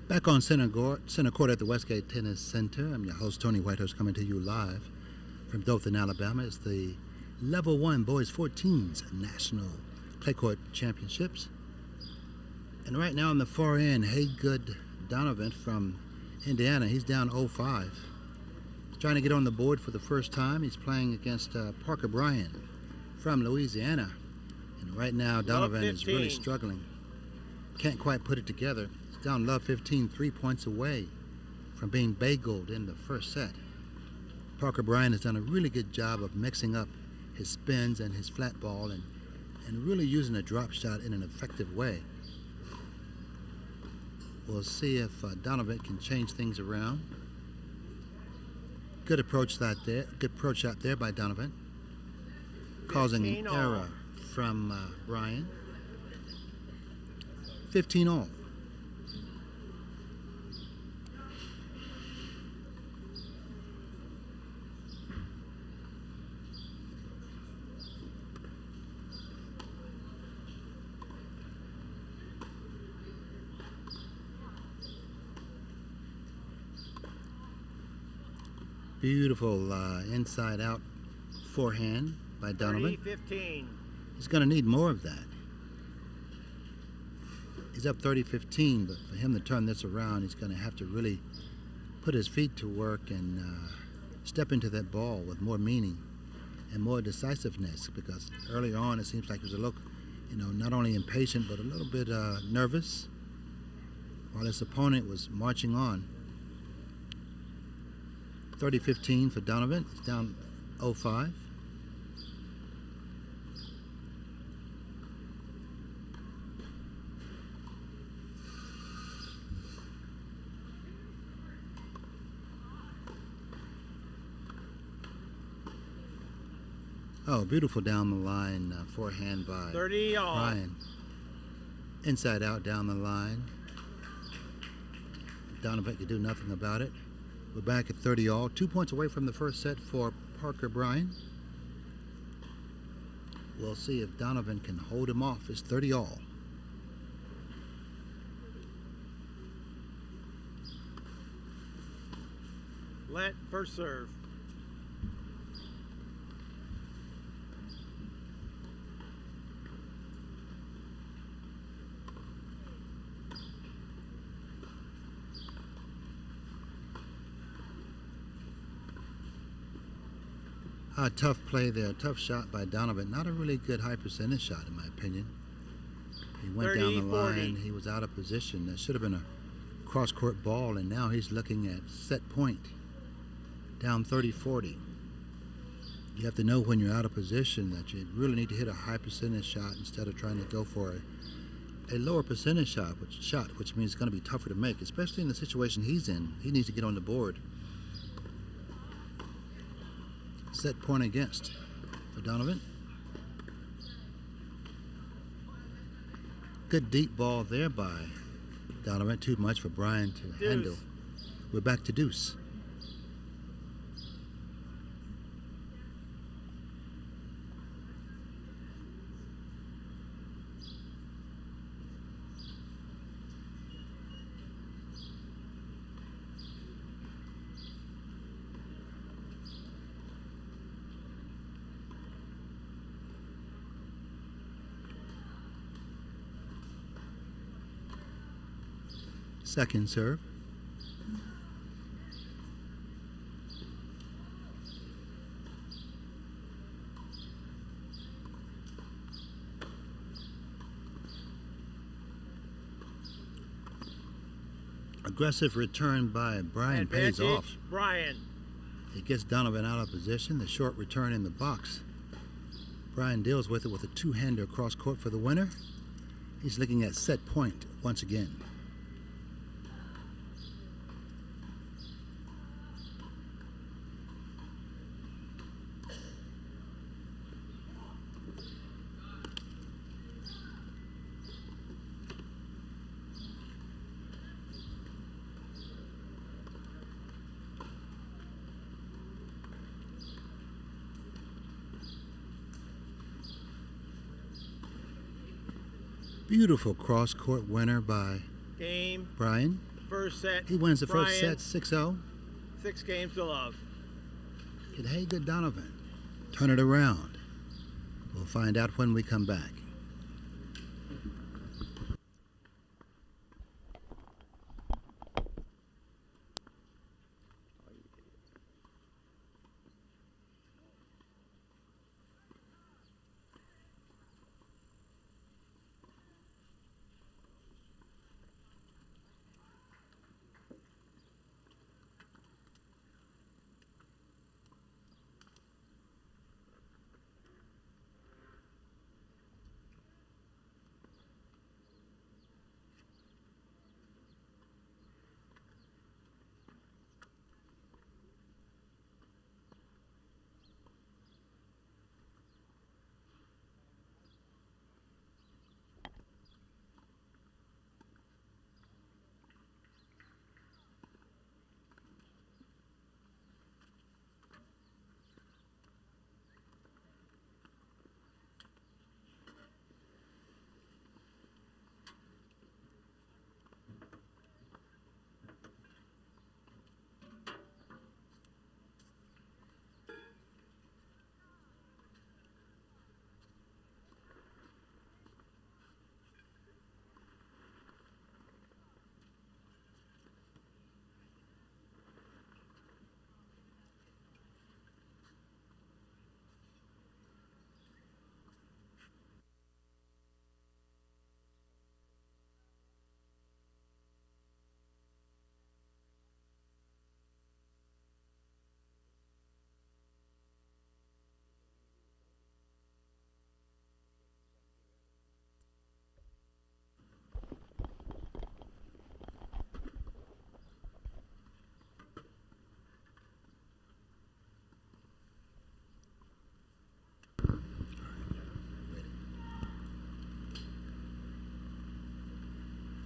Back on center court at the Westgate Tennis Center. I'm your host, Tony Whitehurst, coming to you live from Dothan, Alabama. It's the Level 1 Boys 14s National Clay Court Championships. And right now on the far end, Haygood Donovan from Indiana. He's down 0-5. He's trying to get on the board for the first time. He's playing against Parker Bryan from Louisiana. And right now, Donovan is really struggling. Can't quite put it together. Down love 15, 3 points away from being bageled in the first set. Parker Bryan has done a really good job of mixing up his spins and his flat ball and really using a drop shot in an effective way. We'll see if Donovan can change things around. Good approach shot there by Donovan, causing an error from Bryan. 15 all. Beautiful inside-out forehand by Donovan. 30-15. He's going to need more of that. He's up 30-15, but for him to turn this around, he's going to have to really put his feet to work and step into that ball with more meaning and more decisiveness, because earlier on it seems like he was a little, not only impatient, but a little bit nervous while his opponent was marching on. 30-15 for Donovan. He's down 0-5. Oh, beautiful down the line forehand by 30 all. Bryan. Inside out down the line. Donovan could do nothing about it. We're back at 30 all. 2 points away from the first set for Parker Bryan. We'll see if Donovan can hold him off. It's 30 all. Let first serve. A tough play there, tough shot by Donovan. Not a really good high percentage shot, in my opinion. He went down the line. He was out of position. That should have been a cross-court ball, and now he's looking at set point, down 30-40. You have to know when you're out of position that you really need to hit a high percentage shot instead of trying to go for a lower percentage shot, which means it's going to be tougher to make, especially in the situation he's in. He needs to get on the board. Set point against for Donovan. Good deep ball there by Donovan. Too much for Bryan to handle. We're back to deuce. Second serve. Aggressive return by Bryan pays off. Bryan. He gets Donovan out of position. The short return in the box. Bryan deals with it with a two-hander cross court for the winner. He's looking at set point once again. Beautiful cross-court winner by Game. Brian. First set. He wins the first Brian, set 6-0. 6 games to love. Can Haygood Donovan turn it around? We'll find out when we come back.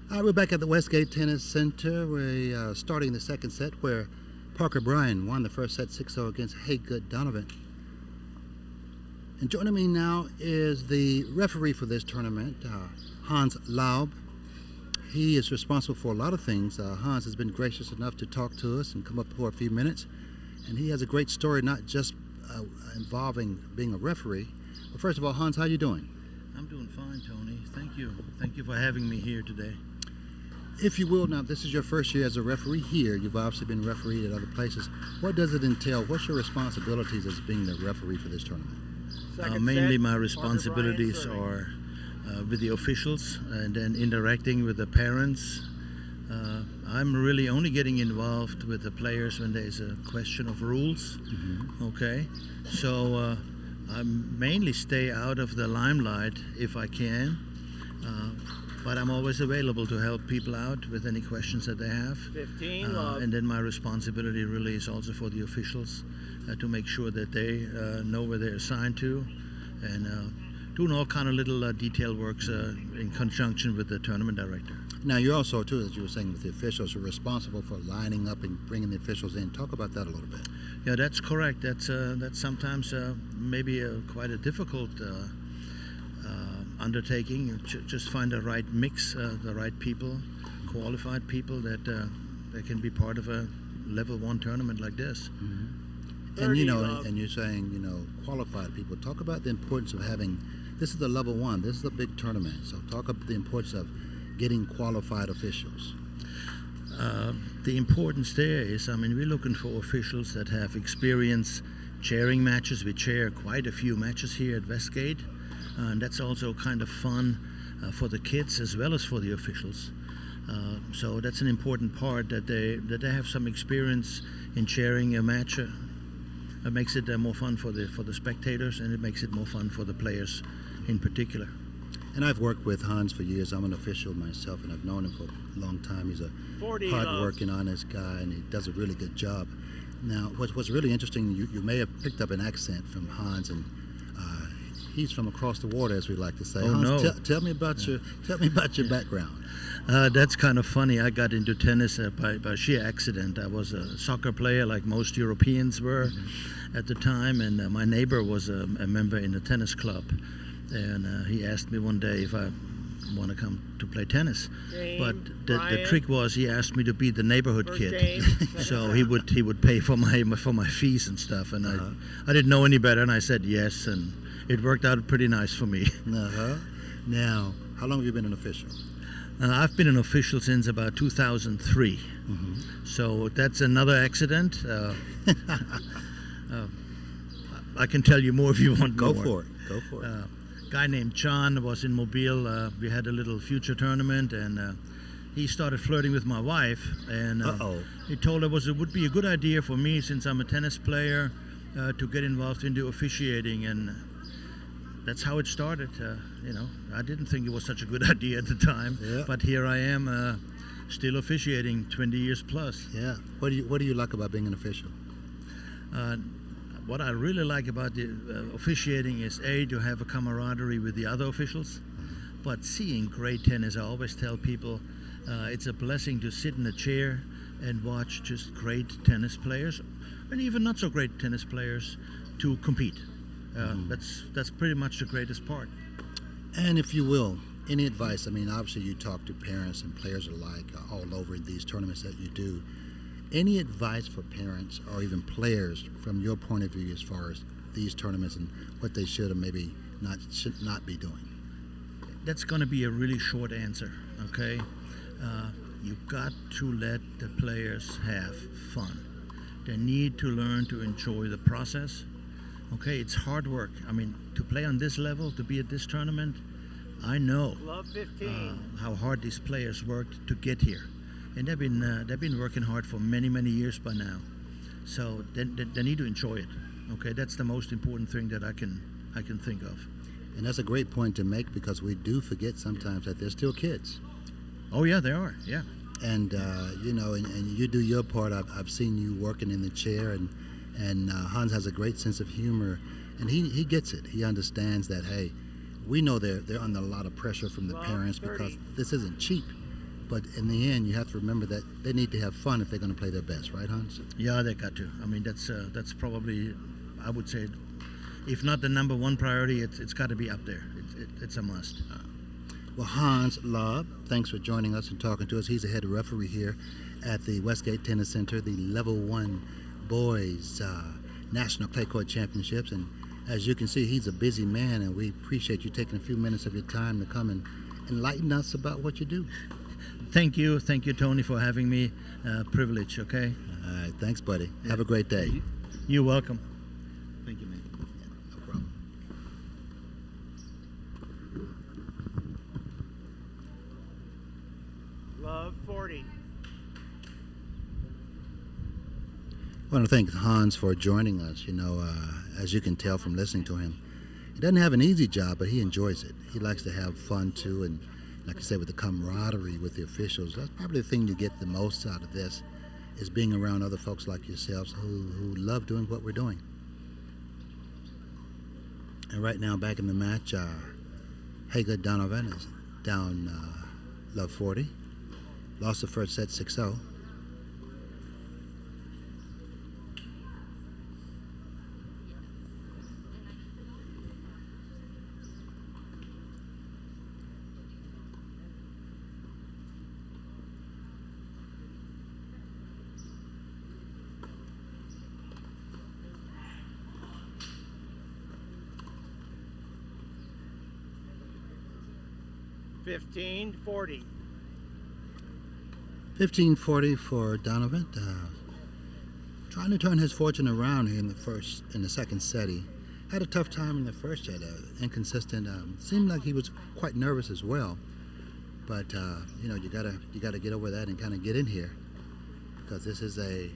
All right, we're back at the Westgate Tennis Center. We're starting the second set where Parker Bryan won the first set 6-0 against Haygood Donovan. And joining me now is the referee for this tournament, Hans Laub. He is responsible for a lot of things. Hans has been gracious enough to talk to us and come up for a few minutes. And he has a great story, not just involving being a referee. But first of all, Hans, how are you doing? I'm doing fine, Tony. Thank you. Thank you for having me here today. If you will, now this is your first year as a referee here. You've obviously been refereed at other places. What does it entail? What's your responsibilities as being the referee for this tournament? Mainly my responsibilities are with the officials and then interacting with the parents. I'm really only getting involved with the players when there's a question of rules. Okay, so I mainly stay out of the limelight if I can. But I'm always available to help people out with any questions that they have. 15, and then my responsibility really is also for the officials to make sure that they know where they're assigned to, and doing all kind of little detail works in conjunction with the tournament director. Now you're also, too, as you were saying, with the officials, are responsible for lining up and bringing the officials in. Talk about that a little bit. Yeah, that's correct. That's sometimes maybe quite a difficult undertaking. Just find the right mix, the right people, qualified people that can be part of a level 1 tournament like this. And you know, and you're saying, you know, qualified people. Talk about the importance of having. This is the level 1. This is a big tournament. So talk about the importance of getting qualified officials. The importance there is, I mean, we're looking for officials that have experience chairing matches. We chair quite a few matches here at Westgate. And that's also kind of fun for the kids as well as for the officials. So that's an important part, that they have some experience in chairing a match. It makes it more fun for the spectators, and it makes it more fun for the players in particular. And I've worked with Hans for years. I'm an official myself, and I've known him for a long time. He's a 40 hard-working, honest guy, and he does a really good job. Now, what's really interesting, you may have picked up an accent from Hans, and he's from across the water, as we like to say. Oh, Hans, no. tell me about your background. That's kind of funny. I got into tennis by sheer accident. I was a soccer player, like most Europeans were at the time, and my neighbor was a member in the tennis club. And he asked me one day if I want to come to play tennis. But the trick was he asked me to be the neighborhood kid, so he would pay for my fees and stuff. And I didn't know any better, and I said yes, and it worked out pretty nice for me. Now, how long have you been an official? I've been an official since about 2003. So that's another accident. I can tell you more if you want more. Go for it. Guy named John was in Mobile. We had a little future tournament, and he started flirting with my wife. And he told her it would be a good idea for me, since I'm a tennis player, to get involved into officiating. And that's how it started. I didn't think it was such a good idea at the time, but here I am, still officiating 20 years plus. Yeah. What do you like about being an official? What I really like about the officiating is to have a camaraderie with the other officials, but seeing great tennis, I always tell people it's a blessing to sit in a chair and watch just great tennis players, and even not so great tennis players, to compete. That's pretty much the greatest part. And if you will, any advice? I mean, obviously you talk to parents and players alike all over in these tournaments that you do. Any advice for parents or even players from your point of view as far as these tournaments and what they should or maybe should not be doing? That's going to be a really short answer, okay? You've got to let the players have fun. They need to learn to enjoy the process. Okay, it's hard work. I mean, to play on this level, to be at this tournament, I know how hard these players worked to get here. And they've been working hard for many, many years by now. So they need to enjoy it. Okay, that's the most important thing that I can think of. And that's a great point to make, because we do forget sometimes that they're still kids. Oh yeah, they are. Yeah. And and you do your part. I've seen you working in the chair, and Hans has a great sense of humor, and he gets it. He understands that, hey, we know they're under a lot of pressure from the parents because this isn't cheap. But in the end, you have to remember that they need to have fun if they're going to play their best, right, Hans? Yeah, they got to. I mean, that's probably, I would say, if not the number one priority, it's got to be up there. It's a must. Well, Hans Lobb, thanks for joining us and talking to us. He's the head referee here at the Westgate Tennis Center, the Level 1 Boys National Clay Court Championships. And as you can see, he's a busy man, and we appreciate you taking a few minutes of your time to come and enlighten us about what you do. Thank you, Tony, for having me. Privilege, okay? All right, thanks, buddy. Yeah. Have a great day. You're welcome. Thank you, man. Yeah, no problem. Love 40. I want to thank Hans for joining us. As you can tell from listening to him, he doesn't have an easy job, but he enjoys it. He likes to have fun, too, and like I said, with the camaraderie with the officials, that's probably the thing you get the most out of this, is being around other folks like yourselves who love doing what we're doing. And right now, back in the match, Hager Donovan is down love 40. Lost the first set 6-0. $15-40. 15-40 for Donovan. Trying to turn his fortune around here in the second set. He had a tough time in the first set. Inconsistent. Seemed like he was quite nervous as well. But you gotta get over that and kind of get in here, because this is a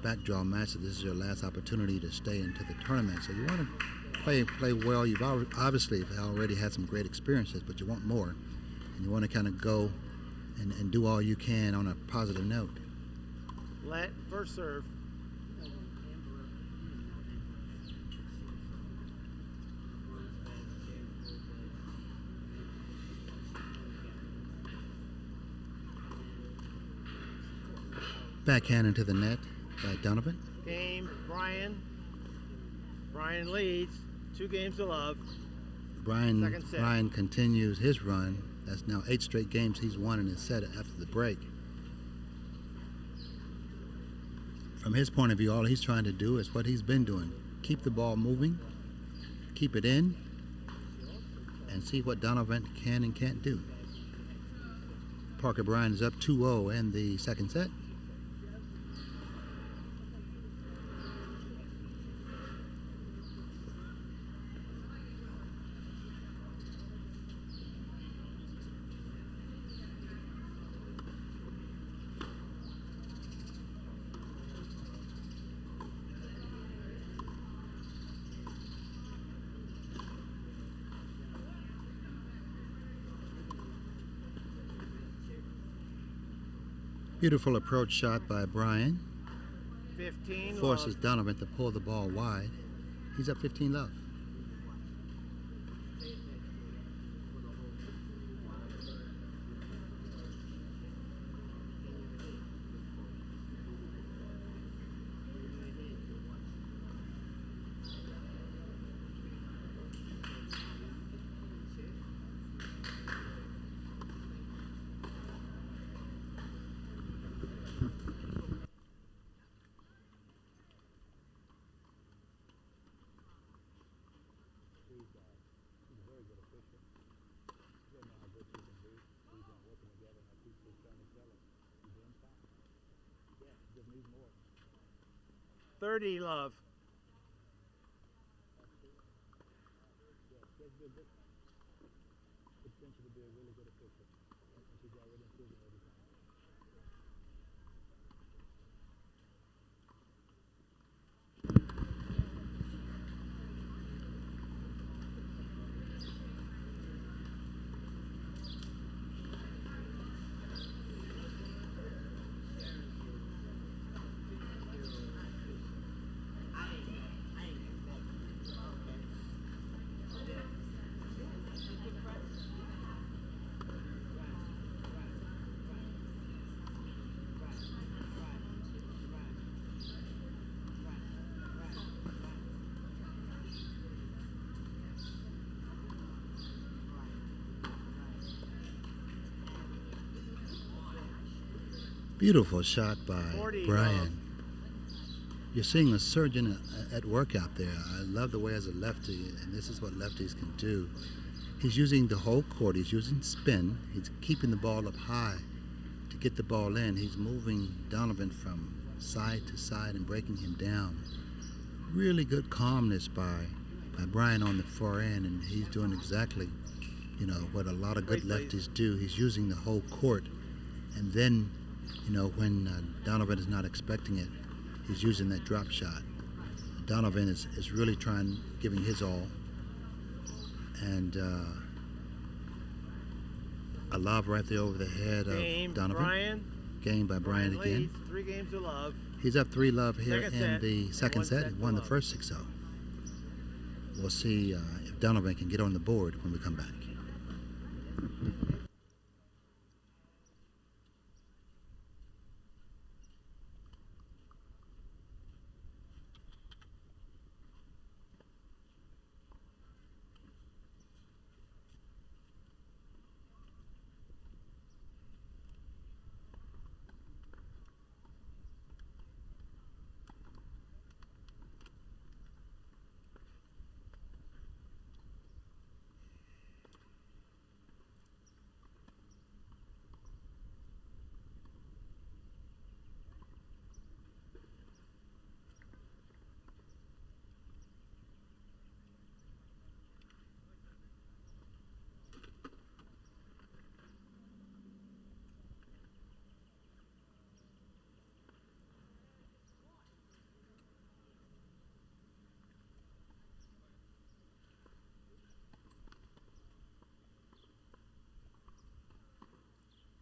backdraw match. So this is your last opportunity to stay into the tournament. So you want to play well. You've obviously already had some great experiences, but you want more, and you want to kind of go and do all you can on a positive note. First serve. Backhand into the net by Donovan. Game, Brian. Brian leads. 2 games to love. Brian continues his run. That's now 8 straight games he's won in his set after the break. From his point of view, all he's trying to do is what he's been doing. Keep the ball moving, keep it in, and see what Donovan can and can't do. Parker Bryan is up 2-0 in the second set. Beautiful approach shot by Bryan. 15 Forces love. Donovan to pull the ball wide. He's up 15 love. $30 love. Beautiful shot by 40 Bryan. love. You're seeing a surgeon at work out there. I love the way as a lefty, and this is what lefties can do. He's using the whole court. He's using spin. He's keeping the ball up high to get the ball in. He's moving Donovan from side to side and breaking him down. Really good calmness by Bryan on the far end, and he's doing exactly, what a lot of good lefties do. He's using the whole court, and then, when Donovan is not expecting it, he's using that drop shot. Donovan is really giving his all. And a lob right there over the head of Donovan. Brian. Game by Bryan again. Leads. 3 games to love. He's up 3 love here in the second set. He won the love. first 6-0. We'll see if Donovan can get on the board when we come back.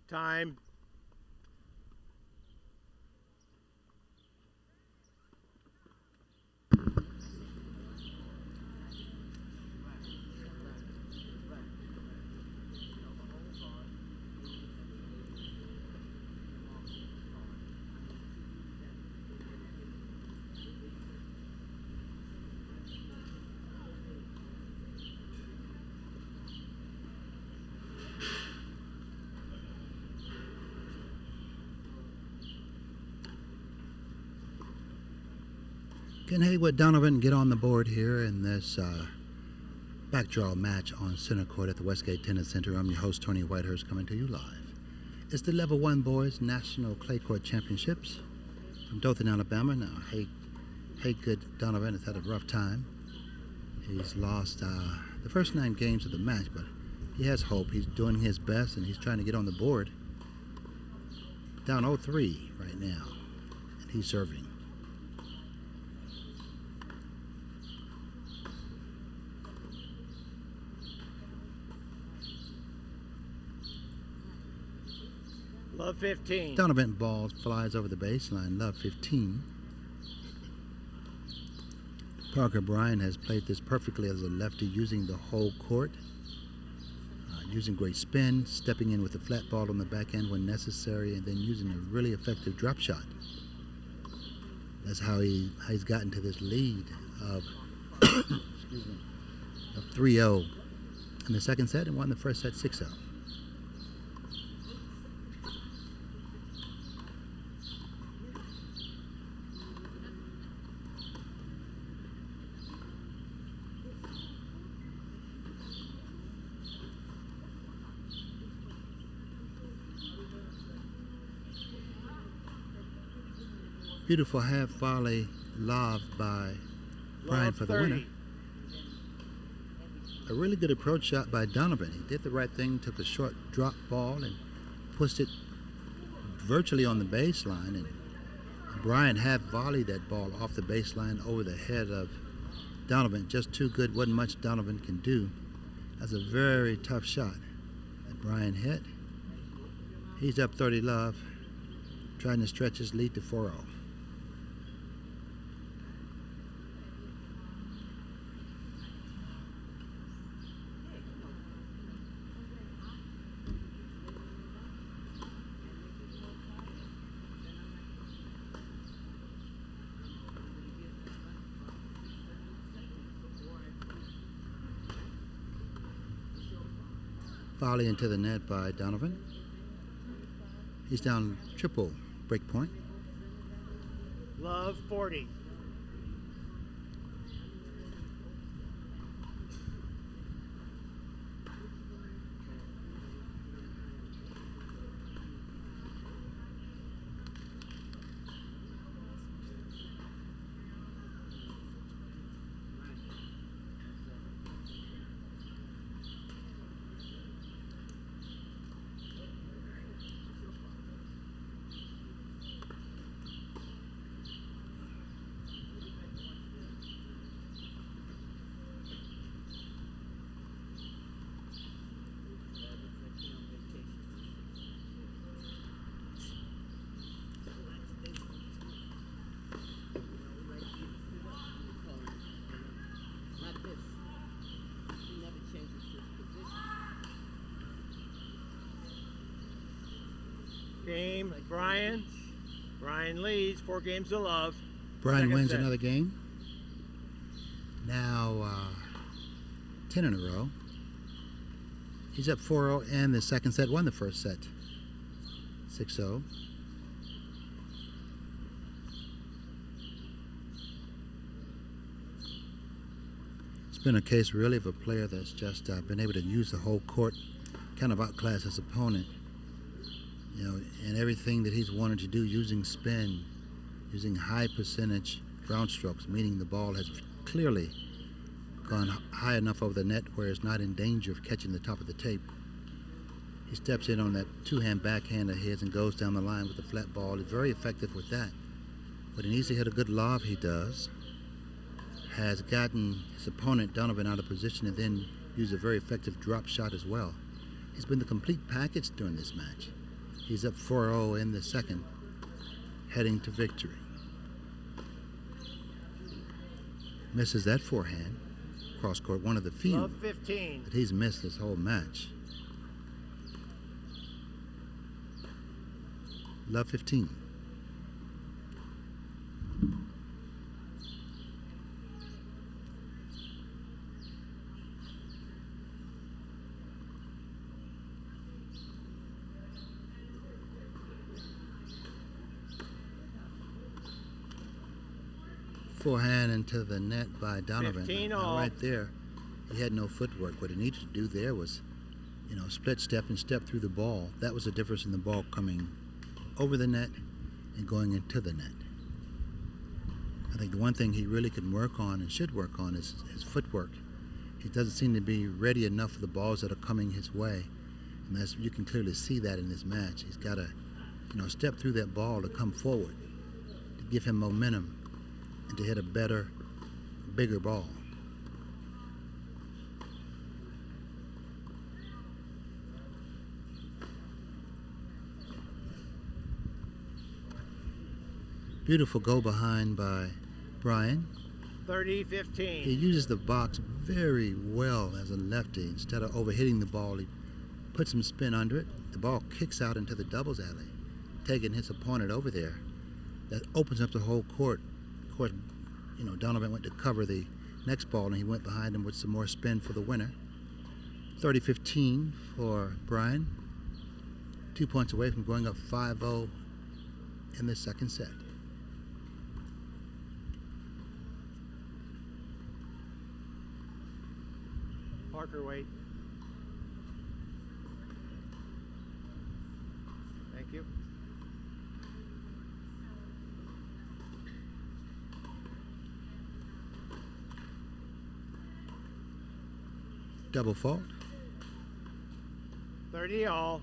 Time. Can Haywood Donovan get on the board here in this backdraw match on center court at the Westgate Tennis Center? I'm your host, Tony Whitehurst, coming to you live. It's the Level 1 Boys National Clay Court Championships from Dothan, Alabama. Now, Haywood Donovan has had a rough time. He's lost the first 9 games of the match, but he has hope. He's doing his best, and he's trying to get on the board. Down 0-3 right now, and he's serving. Love 15. Donovan ball flies over the baseline. Love 15. Parker Bryan has played this perfectly as a lefty, using the whole court, using great spin, stepping in with a flat ball on the back end when necessary, and then using a really effective drop shot. That's how he's gotten to this lead of excuse me, of 3-0 in the second set and won the first set 6-0. Beautiful half volley lob by Bryan for the winner. A really good approach shot by Donovan. He did the right thing, took a short drop ball and pushed it virtually on the baseline. And Bryan half volleyed that ball off the baseline over the head of Donovan. Just too good, wasn't much Donovan can do. That's a very tough shot that Bryan hit. He's up 30 love, trying to stretch his lead to 4-0. Volley into the net by Donovan. He's down triple break point. Love 40. Game, Bryan. Bryan leads 4 games to love. Bryan Second wins set. another game. Now 10 in a row. He's up 4-0 and the second set, won the first set 6-0. It's been a case really of a player that's just been able to use the whole court, kind of outclass his opponent. You know, and everything that he's wanted to do, using spin, using high percentage ground strokes, meaning the ball has clearly gone high enough over the net where it's not in danger of catching the top of the tape. He steps in on that two-hand backhand of his and goes down the line with the flat ball. He's very effective with that. But he needs to hit a good lob, he does. Has gotten his opponent, Donovan, out of position and then used a very effective drop shot as well. He's been the complete package during this match. He's up 4-0 in the second, heading to victory. Misses that forehand. Cross court, one of the few Love 15. that he's missed this whole match. Love 15. Forehand into the net by Donovan. 15 Now, all. right there, he had no footwork. What he needed to do there was, split step and step through the ball. That was the difference in the ball coming over the net and going into the net. I think the one thing he really can work on and should work on is his footwork. He doesn't seem to be ready enough for the balls that are coming his way. And you can clearly see that in this match. He's got to, step through that ball to come forward, to give him momentum and to hit a better, bigger ball. Beautiful go behind by Brian. 30-15. He uses the box very well as a lefty. Instead of overhitting the ball, he puts some spin under it. The ball kicks out into the doubles alley, taking his opponent over there. That opens up the whole court. Of course, Donovan went to cover the next ball, and he went behind him with some more spin for the winner. 30-15 for Brian. 2 points away from going up 5-0 in the second set. Parker, wait. Thank you. Double fault. 30 all.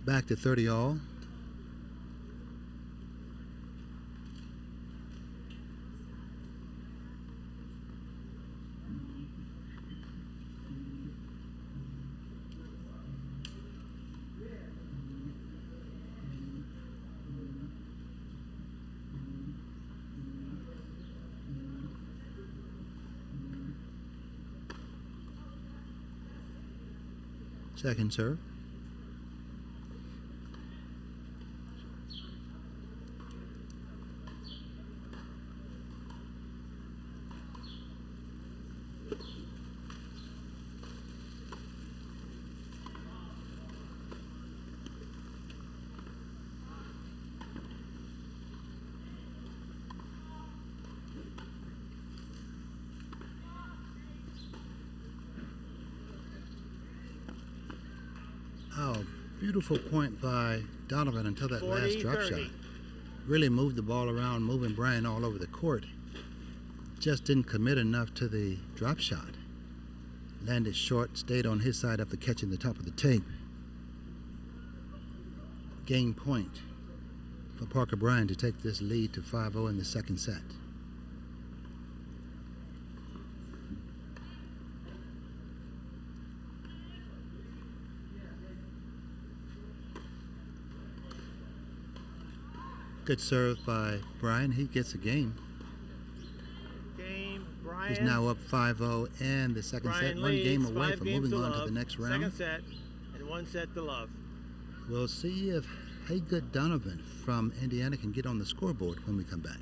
Back to 30 all. Second serve. Oh, beautiful point by Donovan until that last drop 40-30. shot. Really moved the ball around, moving Brian all over the court. Just didn't commit enough to the drop shot. Landed short, stayed on his side after catching the top of the tape. Game point for Parker Bryan to take this lead to 5-0 in the second set. Good serve by Brian. He gets a game. Game, Brian. He's now up 5-0 and the second Brian set. One leads, game away 5 from games moving on love. to the next round. Second set and 1 set to love. We'll see if Haygood Donovan from Indiana can get on the scoreboard when we come back.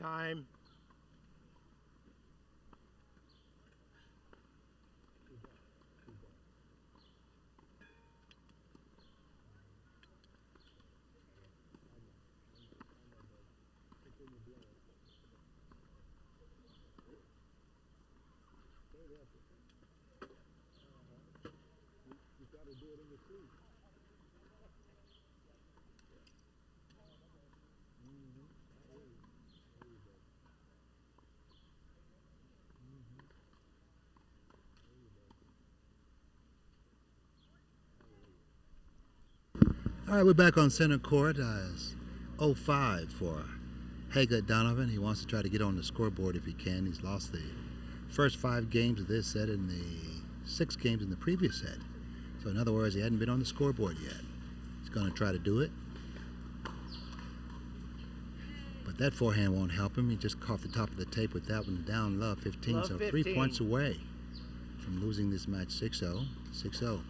Time. All right, we're back on center court. It's 0-5 for Hager Donovan. He wants to try to get on the scoreboard if he can. He's lost the first 5 games of this set and the 6 games in the previous set. So in other words, he hadn't been on the scoreboard yet. He's going to try to do it. But that forehand won't help him. He just caught the top of the tape with that one down love 15. Love so 15. 3 points away from losing this match 6-0. 6-0.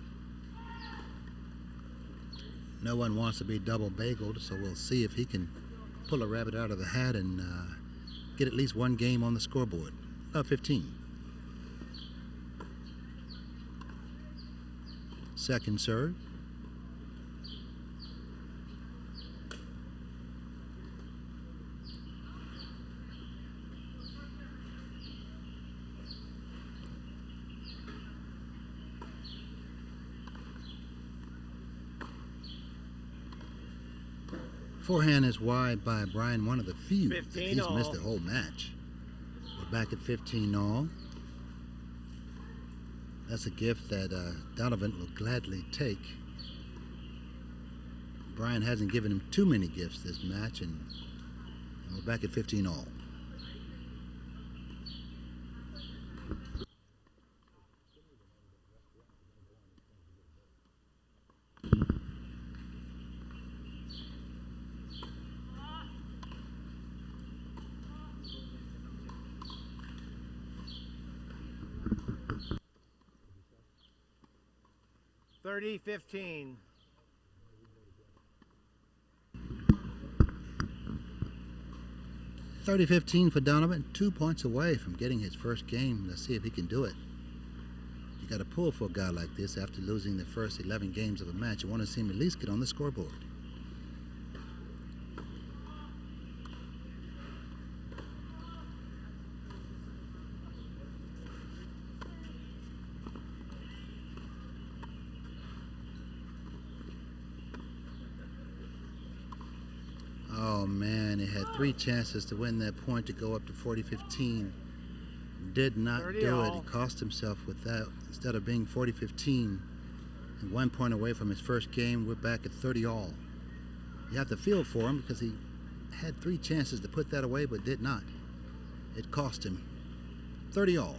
No one wants to be double bageled, so we'll see if he can pull a rabbit out of the hat and get at least 1 game on the scoreboard. 15. Second serve. Forehand is wide by Brian, one of the few that 15 he's all. missed the whole match. We're back at 15 all. That's a gift that Donovan will gladly take. Brian hasn't given him too many gifts this match, and we're back at 15 all. Thirty 15. $30-15 for Donovan, 2 points away from getting his first game. Let's see if he can do it. You got to pull for a guy like this after losing the first 11 games of a match. You want to see him at least get on the scoreboard. Oh man, he had 3 chances to win that point to go up to 40-15. Did not 30 do it. all. He cost himself with that. Instead of being 40-15 and 1 point away from his first game, we're back at 30 all. You have to feel for him because he had 3 chances to put that away but did not. It cost him 30 all.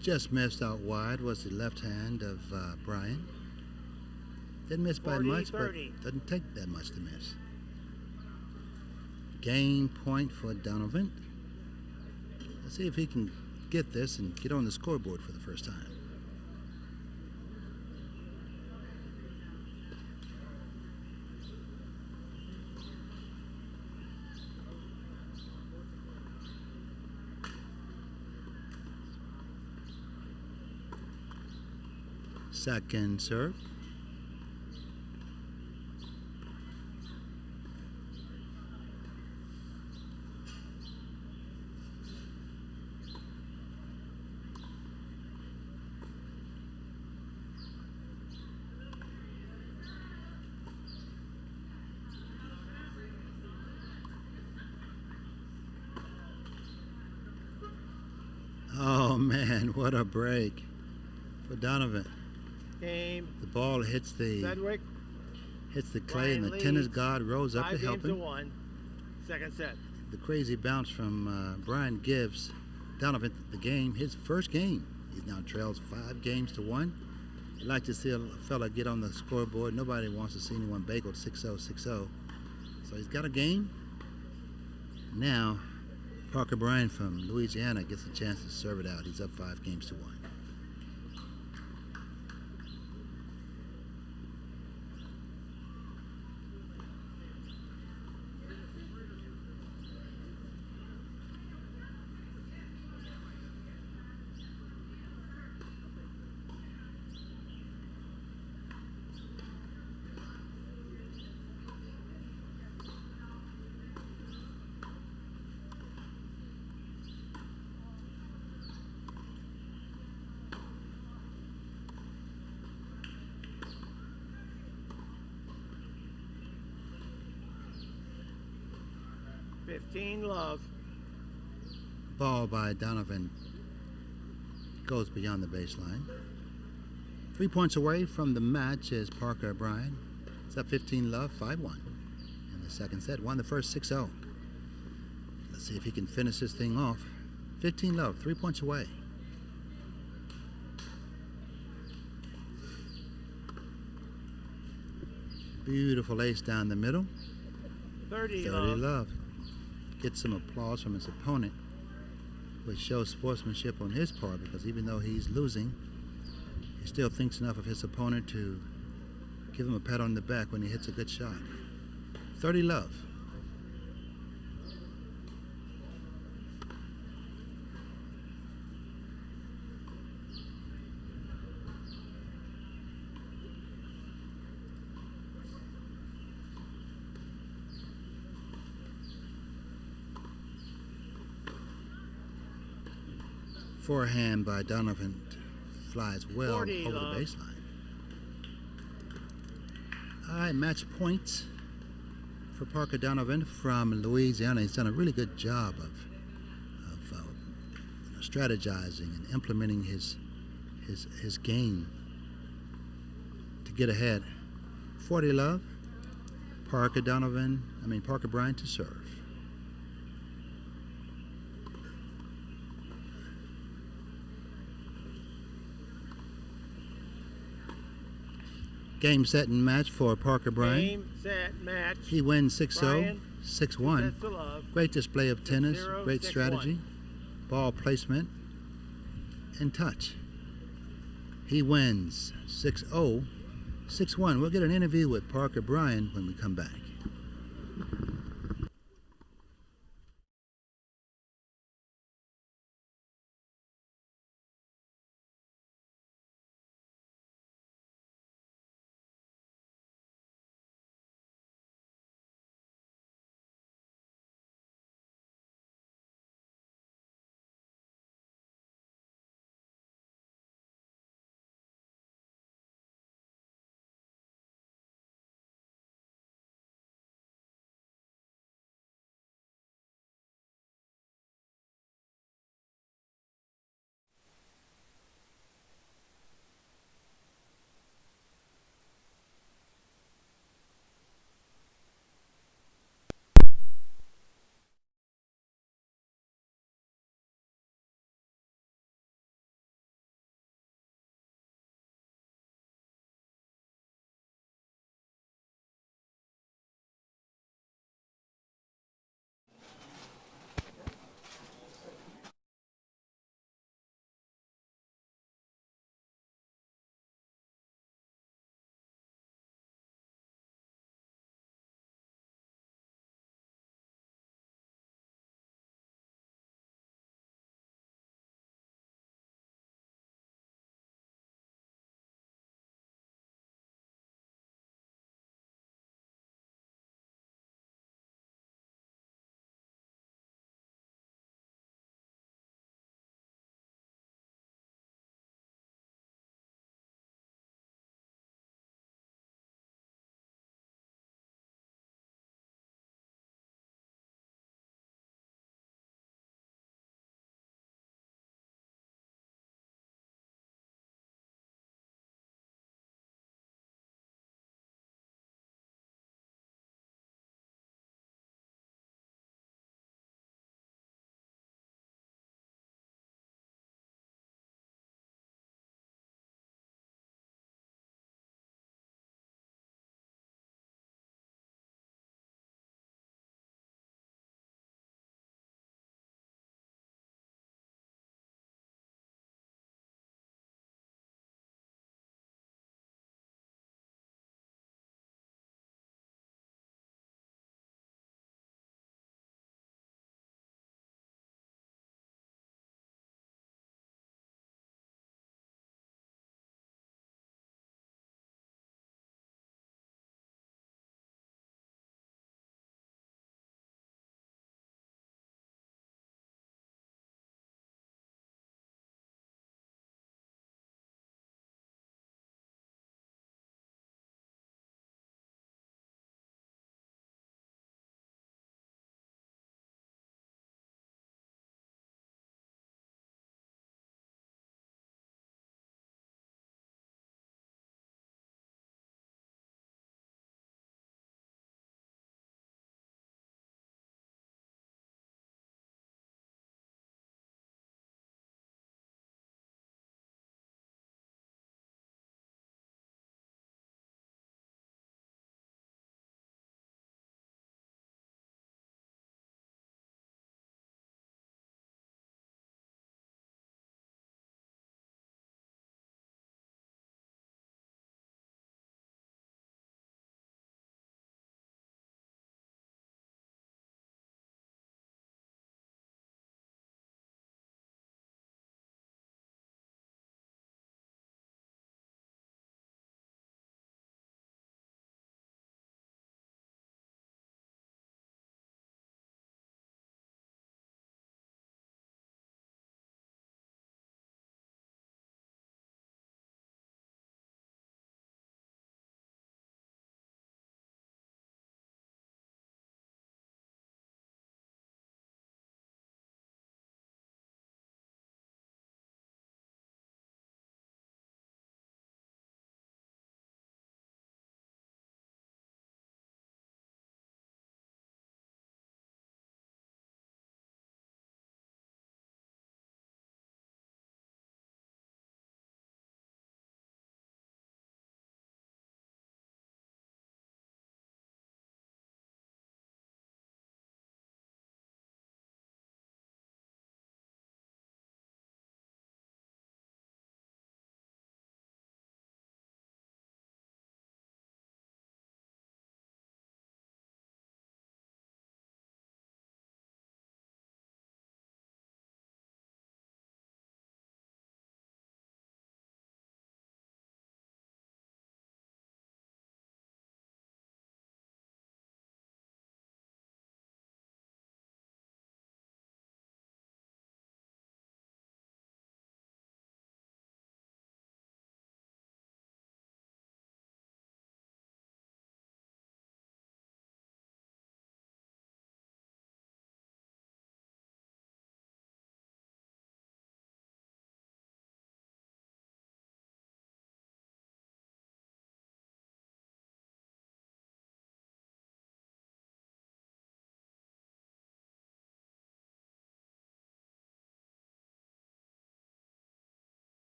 Just missed out wide was the left hand of Brian. Didn't miss by 40, much, 30. but doesn't take that much to miss. Game point for Donovan. Let's see if he can get this and get on the scoreboard for the first time. Second serve. Oh man, what a break for Donovan. Game. The ball hits the Sedgwick. clay, and the Brian tennis leads god rose up to 5 help games to him. 1. Second set. the crazy bounce from Brian gives Donovan the game, his first game. He now trails 5 games to 1. I'd like to see a fella get on the scoreboard. Nobody wants to see anyone bageled 6-0, 6-0. So he's got a game. Now, Parker Bryan from Louisiana gets a chance to serve it out. He's up 5 games to 1. Love. Ball by Donovan goes beyond the baseline. 3 points away from the match is Parker Bryan. It's up 15-love, 5-1 in the second set. Won the first 6-0. Let's see if he can finish this thing off. 15-love, 3 points away. Beautiful ace down the middle. 30 love. Gets some applause from his opponent, which shows sportsmanship on his part, because even though he's losing, he still thinks enough of his opponent to give him a pat on the back when he hits a good shot. 30-love. Forehand by Donovan flies well over the baseline. All right, match points for Parker Donovan from Louisiana. He's done a really good job of strategizing and implementing his game to get ahead. 40-love. Parker Bryan to serve. Game, set, and match for Parker Bryan. Game, set, match. He wins 6-0, 6-1. To love. Great display of tennis, 6-0, great 6-1. strategy, ball placement, and touch. He wins 6-0, 6-1. We'll get an interview with Parker Bryan when we come back.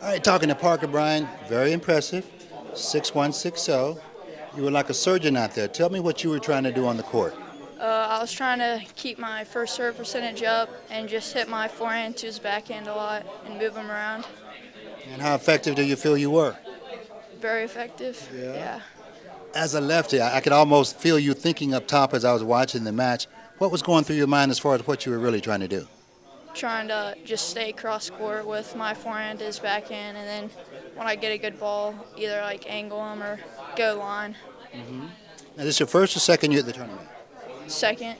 All right, talking to Parker Bryan, very impressive, 6'1", 6'0". You were like a surgeon out there. Tell me what you were trying to do on the court. I was trying to keep my first serve percentage up and just hit my forehand to his backhand a lot and move him around. And how effective do you feel you were? Very effective. Yeah. As a lefty, I could almost feel you thinking up top as I was watching the match. What was going through your mind as far as what you were really trying to do? Trying to just stay cross court with my forehand to his backhand, and then when I get a good ball, either like angle him or go line. Now, this is your first or second year at the tournament? Second.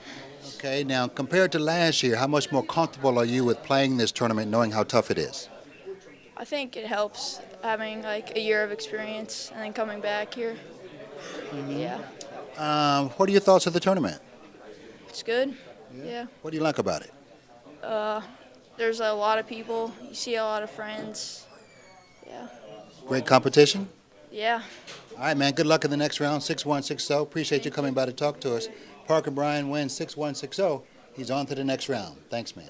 Okay, now compared to last year, how much more comfortable are you with playing this tournament knowing how tough it is? I think it helps having like a year of experience and then coming back here. Yeah. What are your thoughts of the tournament? It's good. Yeah. What do you like about it? There's a lot of people. You see a lot of friends. Yeah. Great competition? Yeah. All right, man, good luck in the next round, 6'1", 6'0". Appreciate you coming by to talk to us. Parker Bryan wins 6'1", 6'0". He's on to the next round. Thanks, man.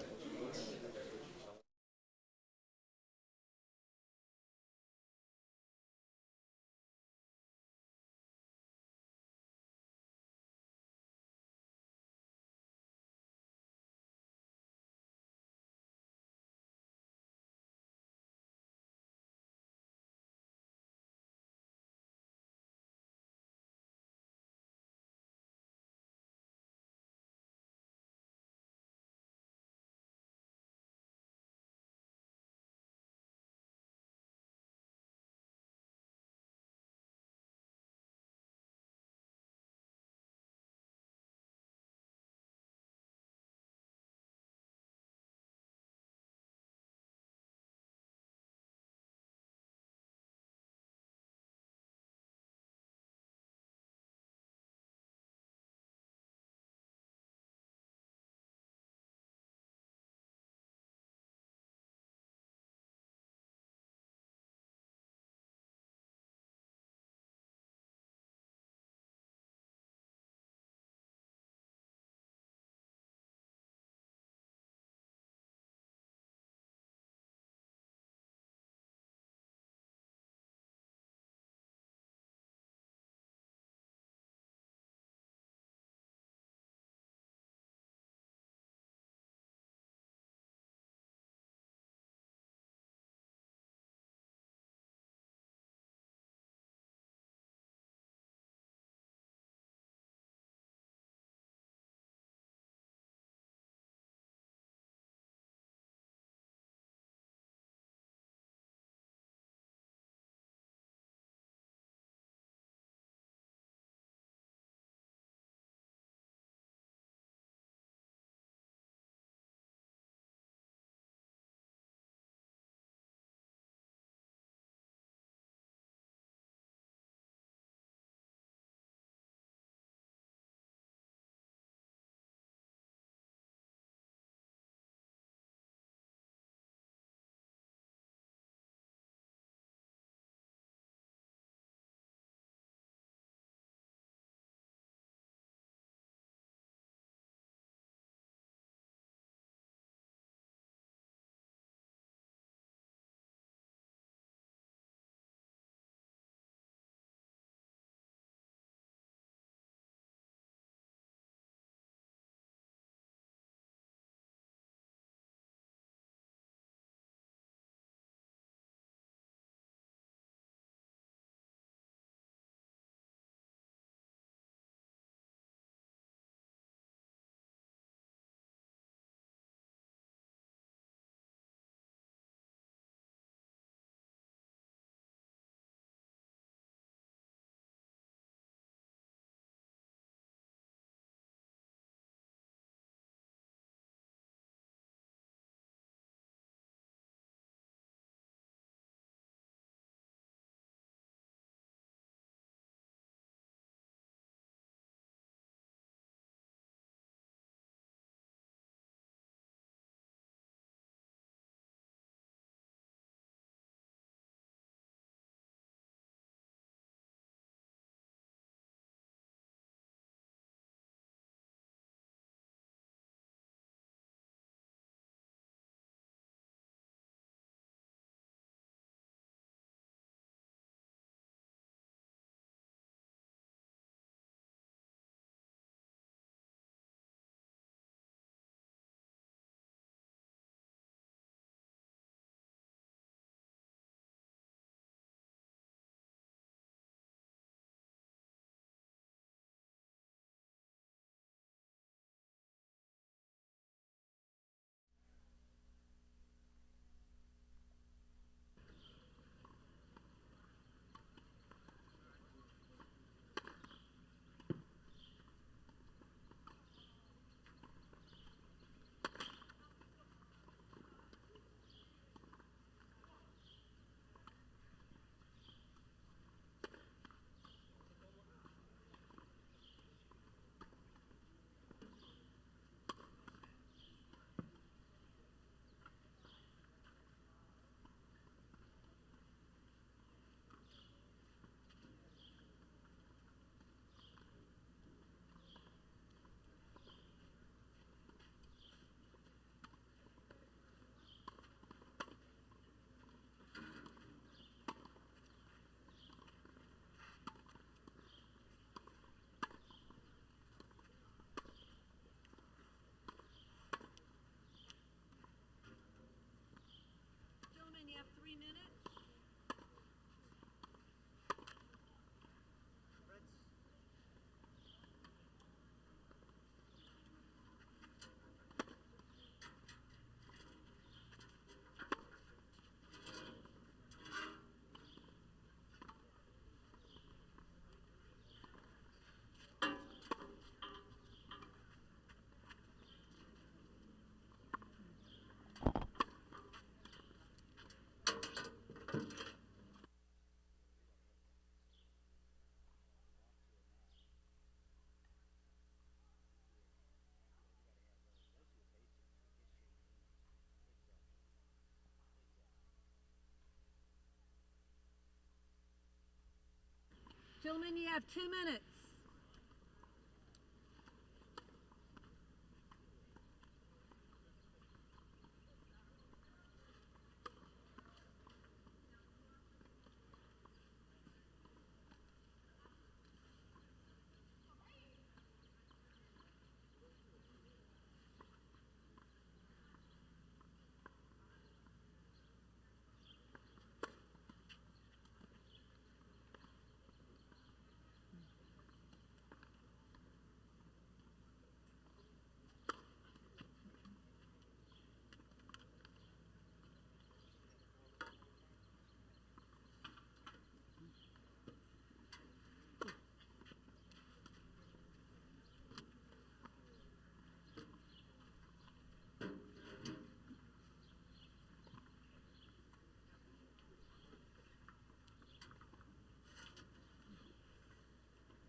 Gentlemen, you have 2 minutes.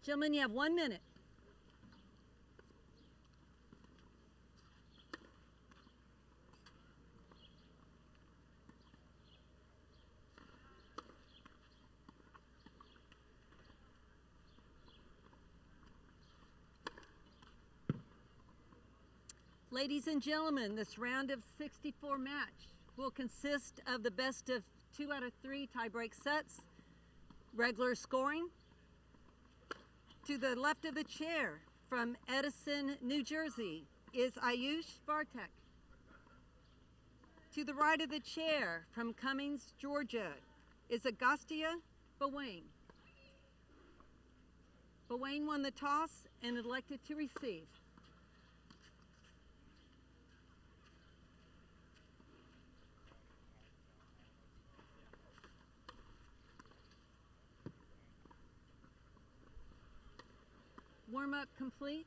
Gentlemen, you have 1 minute. Ladies and gentlemen, this round of 64 match will consist of the best of 2 out of 3 tie-break sets, regular scoring. To the left of the chair from Edison, New Jersey is Ayush Bartek. To the right of the chair from Cummings, Georgia is Agostia Bowain. Bowain won the toss and elected to receive. Warm-up complete.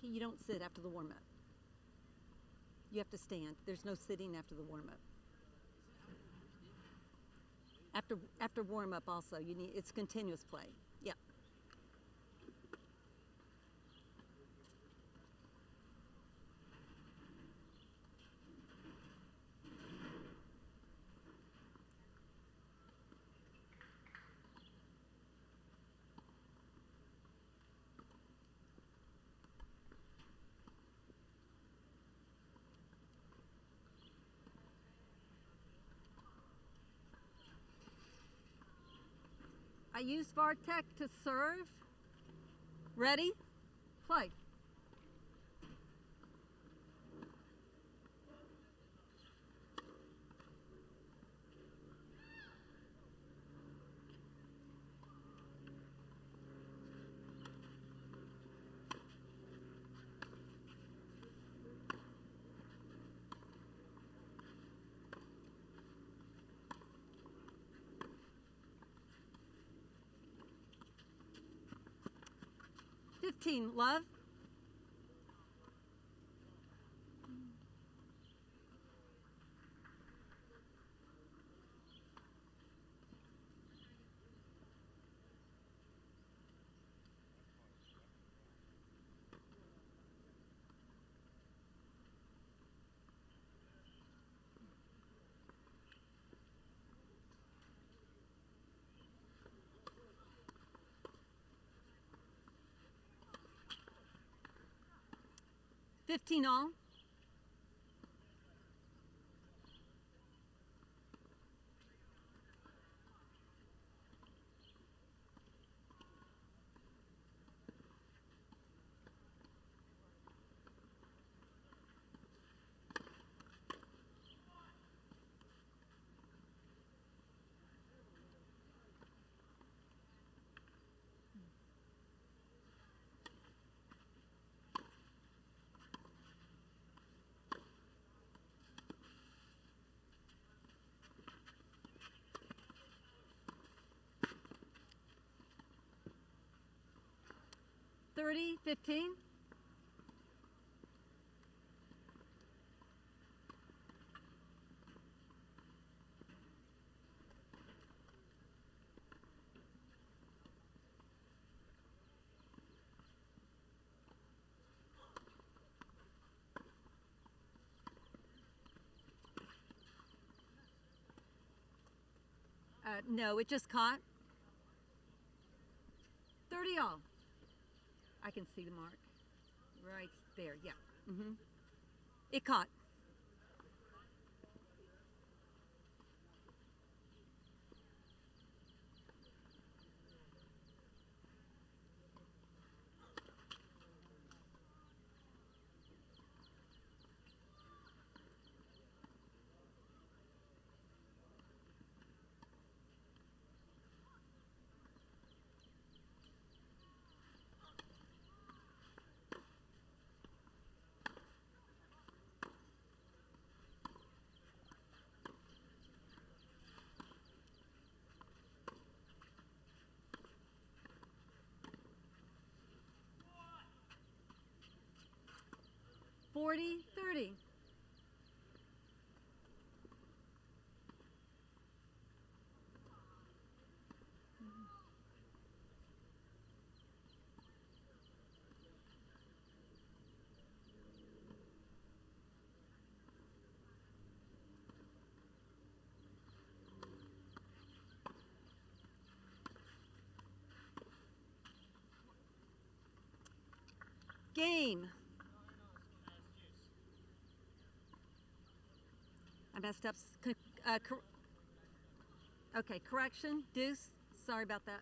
Okay, you don't sit after the warm-up. You have to stand. There's no sitting after the warm-up. After warm-up also, it's continuous play. Yeah. I use Bartek to serve. Ready? Play. Love. 15 all. $30, 15. No, it just caught. 30 all. I can see the mark. Right there, yeah. It caught. $40, 30. Game. I messed up. Okay, correction. Deuce. Sorry about that.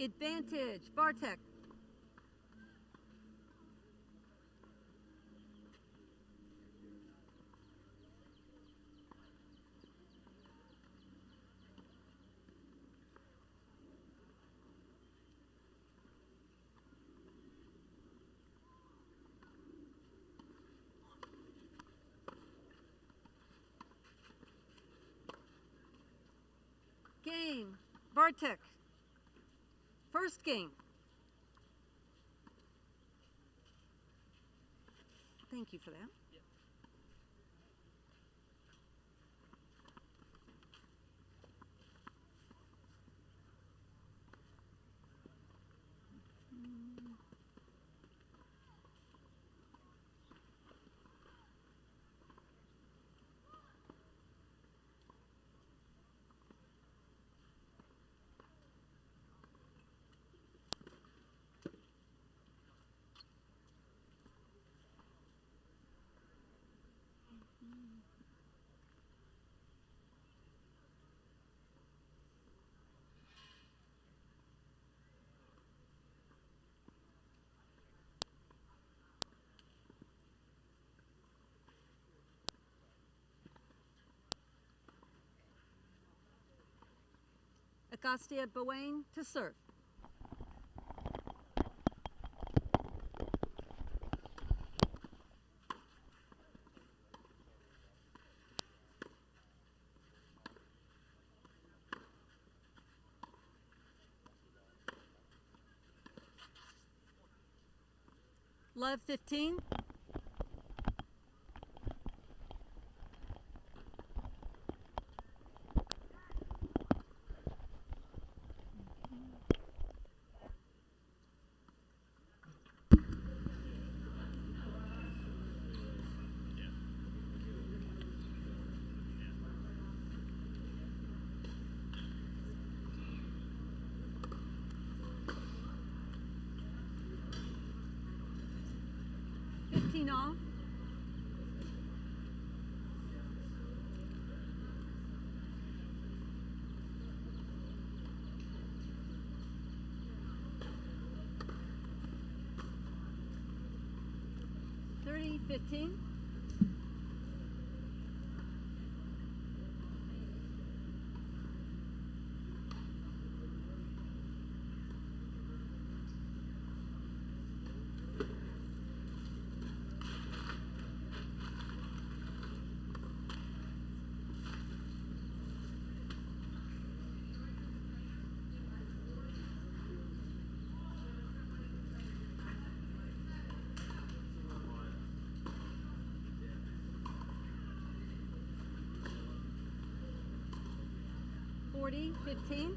Advantage. Bartek. Game. Bartek. First game. Thank you for that. Agostia Bowain to serve. Love 15. All. $30, 15. $40, 15.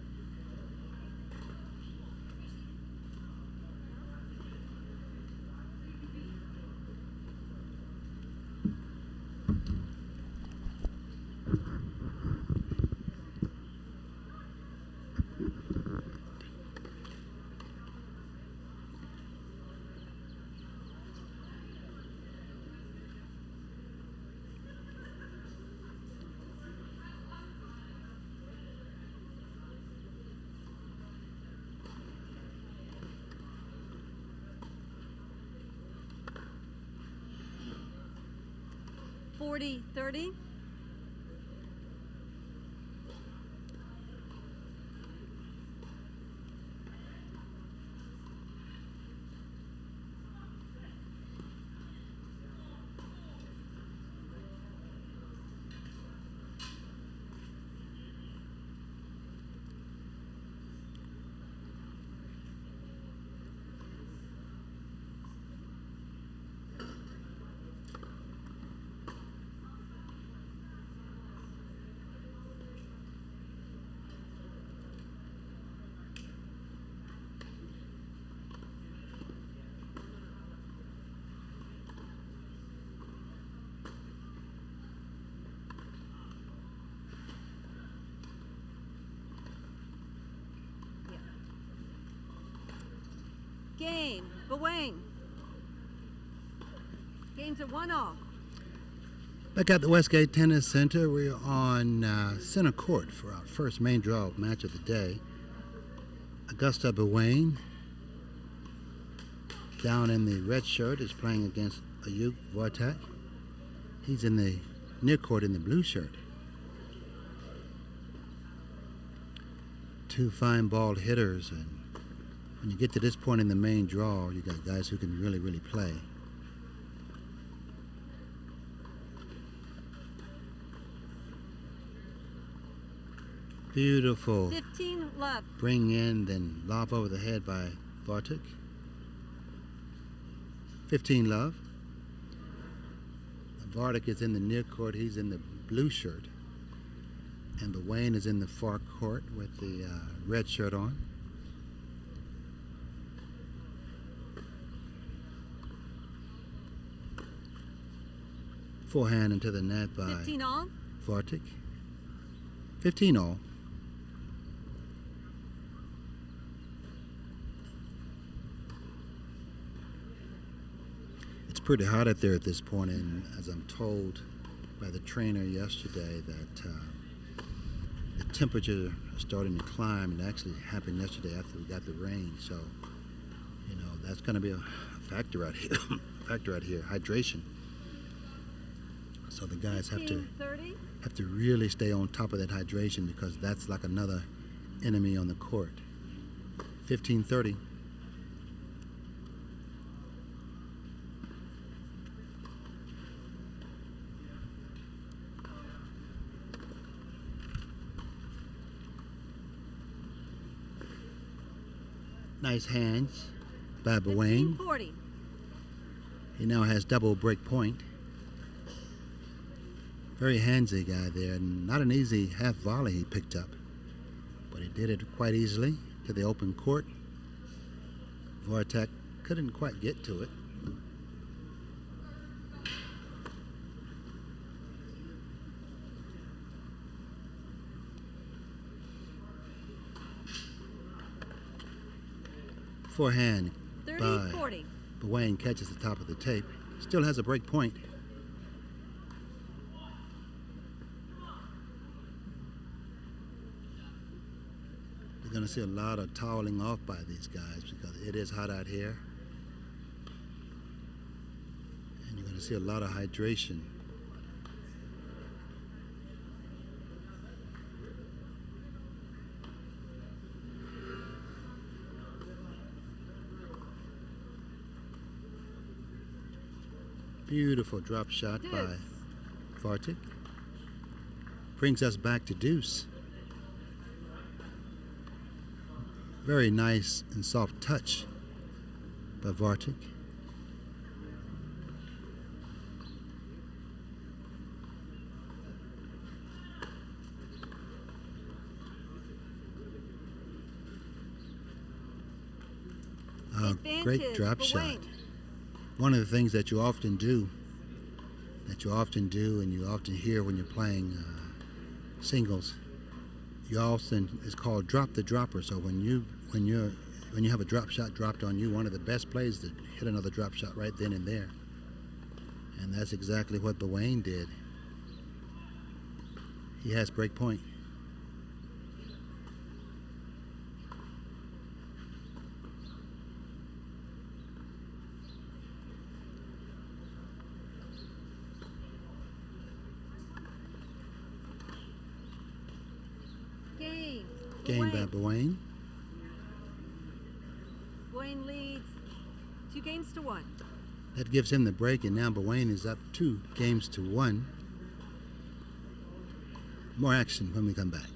$40, 30. Game, Bawang. Games are 1-all. Back at the Westgate Tennis Center, we're on center court for our first main draw match of the day. Augusta Bawang, down in the red shirt, is playing against Ayuk Vortak. He's in the near court in the blue shirt. Two fine ball hitters, and when you get to this point in the main draw, you got guys who can really, really play. Beautiful. 15, love. Bring in, then lob over the head by Vortak. 15, love. Vortak is in the near court. He's in the blue shirt. And Bawang is in the far court with the red shirt on. Forehand into the net by 15 all. Vortak. 15 all. It's pretty hot out there at this point, and as I'm told by the trainer yesterday that the temperatures are starting to climb, and actually happened yesterday after we got the rain. So, you know, that's going to be a factor out here. Hydration. So the guys have to really stay on top of that hydration, because that's like another enemy on the court. 15-30. Nice hands by Bawang. 40. He now has double break point. Very handsy guy there, and not an easy half volley he picked up, but he did it quite easily to the open court. Vortek couldn't quite get to it. Forehand by 30-40. Wayne catches the top of the tape. Still has a break point. You're going to see a lot of toweling off by these guys because it is hot out here. And you're going to see a lot of hydration. Beautiful drop shot by Vortek. Brings us back to deuce. Very nice and soft touch by Vortek. Great drop shot. One of the things that you often do, and you often hear when you're playing singles, it's called drop the dropper. So when you have a drop shot dropped on you, one of the best plays to hit another drop shot right then and there. And that's exactly what Wayne did. He has break point. Game by Wayne. Wayne leads 2-1. That gives him the break, and now Wayne is up 2-1. More action when we come back.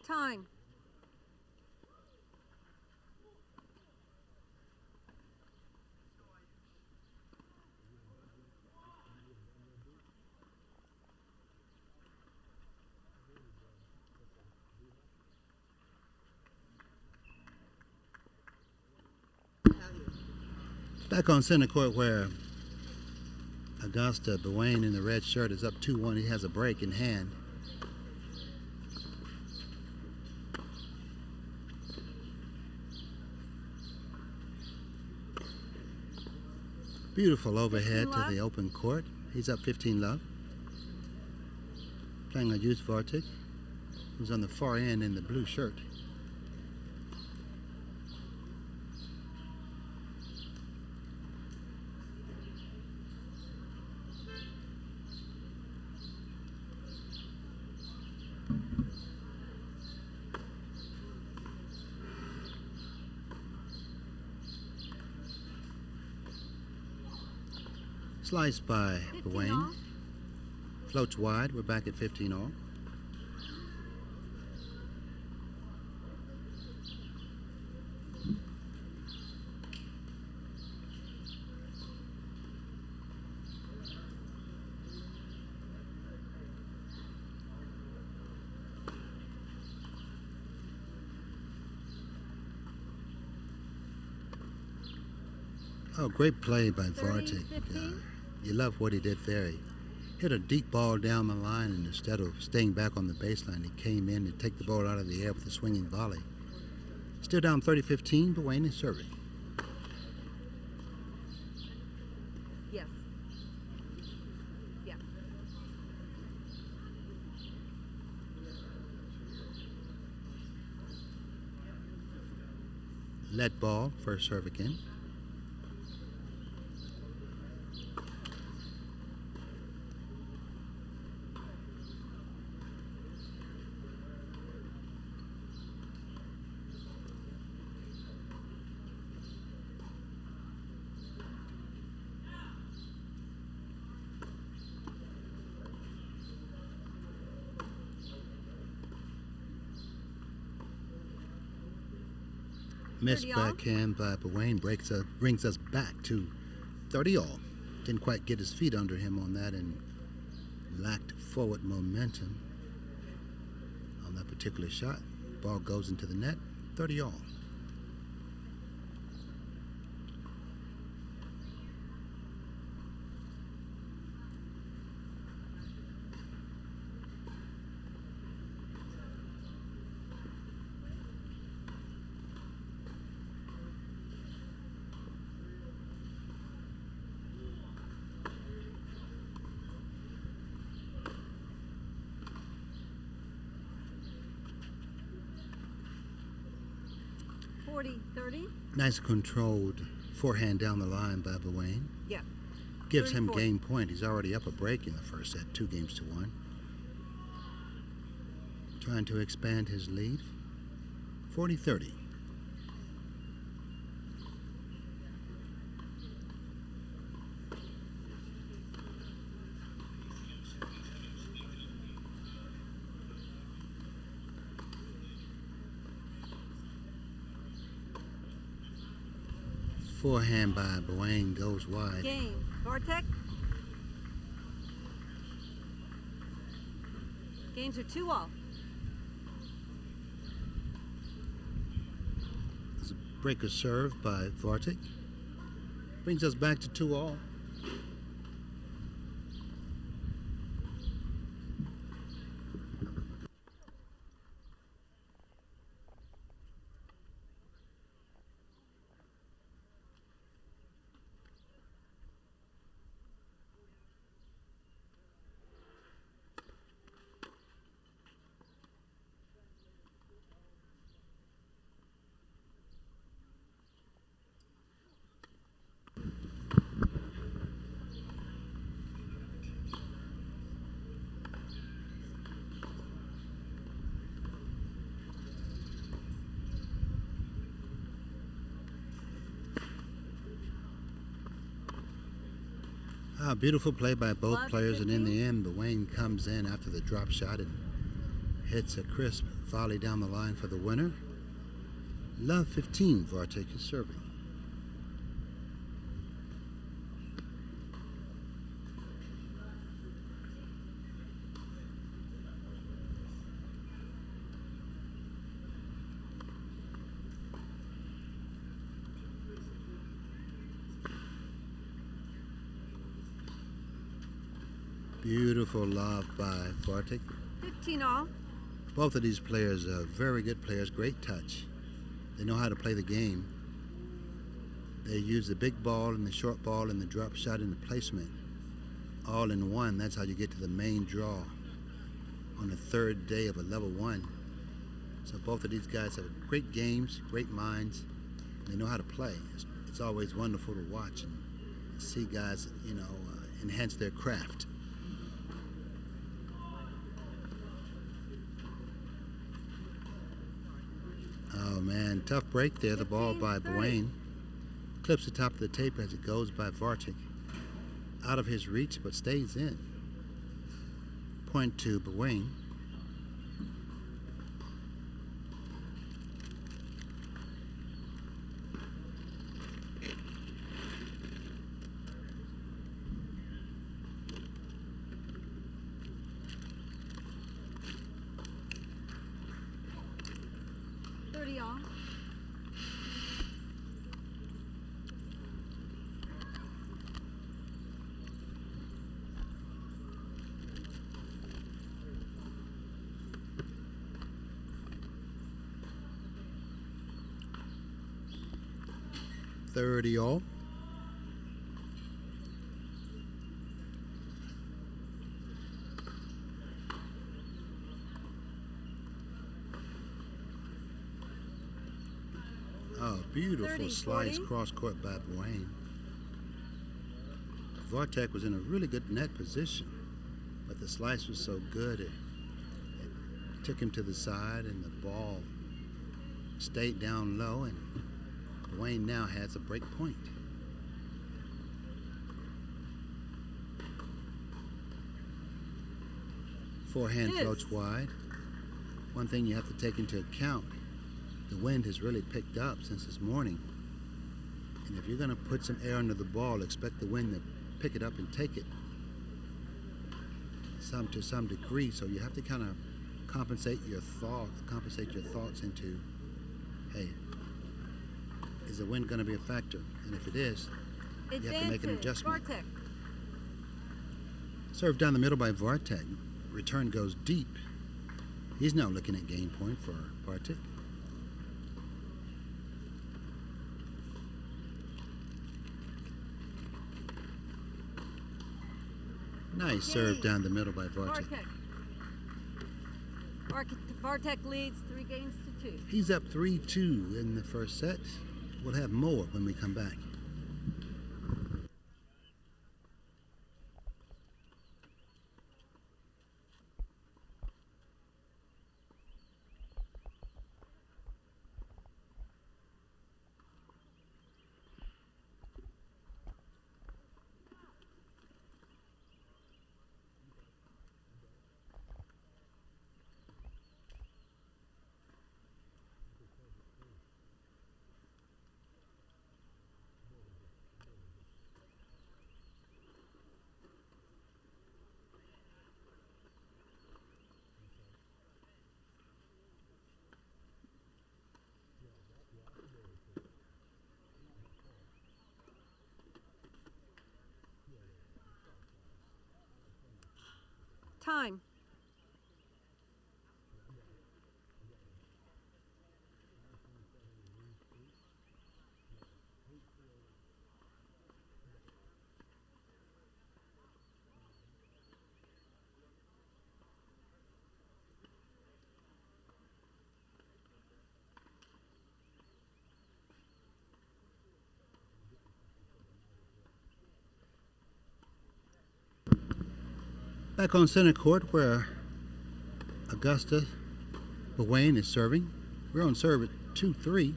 Time. Back on center court where Augusta Wayne in the red shirt is up 2-1. He has a break in hand. Beautiful overhead to the open court. He's up 15-love. Playing against Vortek, who's on the far end in the blue shirt. Sliced by Wayne. Floats wide. We're back at 15 all. Oh, great play by Vortek. You love what he did there. He hit a deep ball down the line, and instead of staying back on the baseline, he came in to take the ball out of the air with a swinging volley. Still down 30-15, but Wayne is serving. Let ball, first serve again. Missed backhand by Bowain brings us back to 30 all. Didn't quite get his feet under him on that and lacked forward momentum on that particular shot. Ball goes into the net, 30 all. 40-30. Nice controlled forehand down the line by Bowain. Yeah. Gives 30-40. him game point. He's already up a break in the first set, 2-1. Trying to expand his lead. 40-30. Forehand by Bowain goes wide. Game. Bartek. Games are 2 all. There's a breaker serve by Vartic. Brings us back to 2 all. Beautiful play by both players, and in the end, Bowain comes in after the drop shot and hits a crisp volley down the line for the winner. Love 15, Vartic is serving. Beautiful lob by Vartic. 15 all. Both of these players are very good players, great touch. They know how to play the game. They use the big ball and the short ball and the drop shot and the placement all in one. That's how you get to the main draw on the third day of a level 1. So both of these guys have great games, great minds. They know how to play. It's always wonderful to watch and see guys, enhance their craft. Oh man, tough break there. The ball by Bowain. Clips the top of the tape as it goes by Vartic. Out of his reach, but stays in. Point to Bowain. All. $30 all. Oh, Beautiful 30, slice 40. cross court by Wayne. Vartek was in a really good net position, but the slice was so good it took him to the side, and the ball stayed down low, and Wayne now has a break point. Forehand Yes. floats wide. One thing you have to take into account, the wind has really picked up since this morning. And if you're going to put some air under the ball, expect the wind to pick it up and take it to some degree. So you have to kind of compensate your thoughts into, hey, is the wind going to be a factor? And if it is, you have to make an adjustment. Vartek. Serve down the middle by Vartek. Return goes deep. He's now looking at game point for Vartek. Nice serve down the middle by Vartek. Vartek leads 3 games to 2. He's up 3-2 in the first set. We'll have more when we come back. Time. Back on center court where Augusta Wayne is serving. We're on serve at 2-3.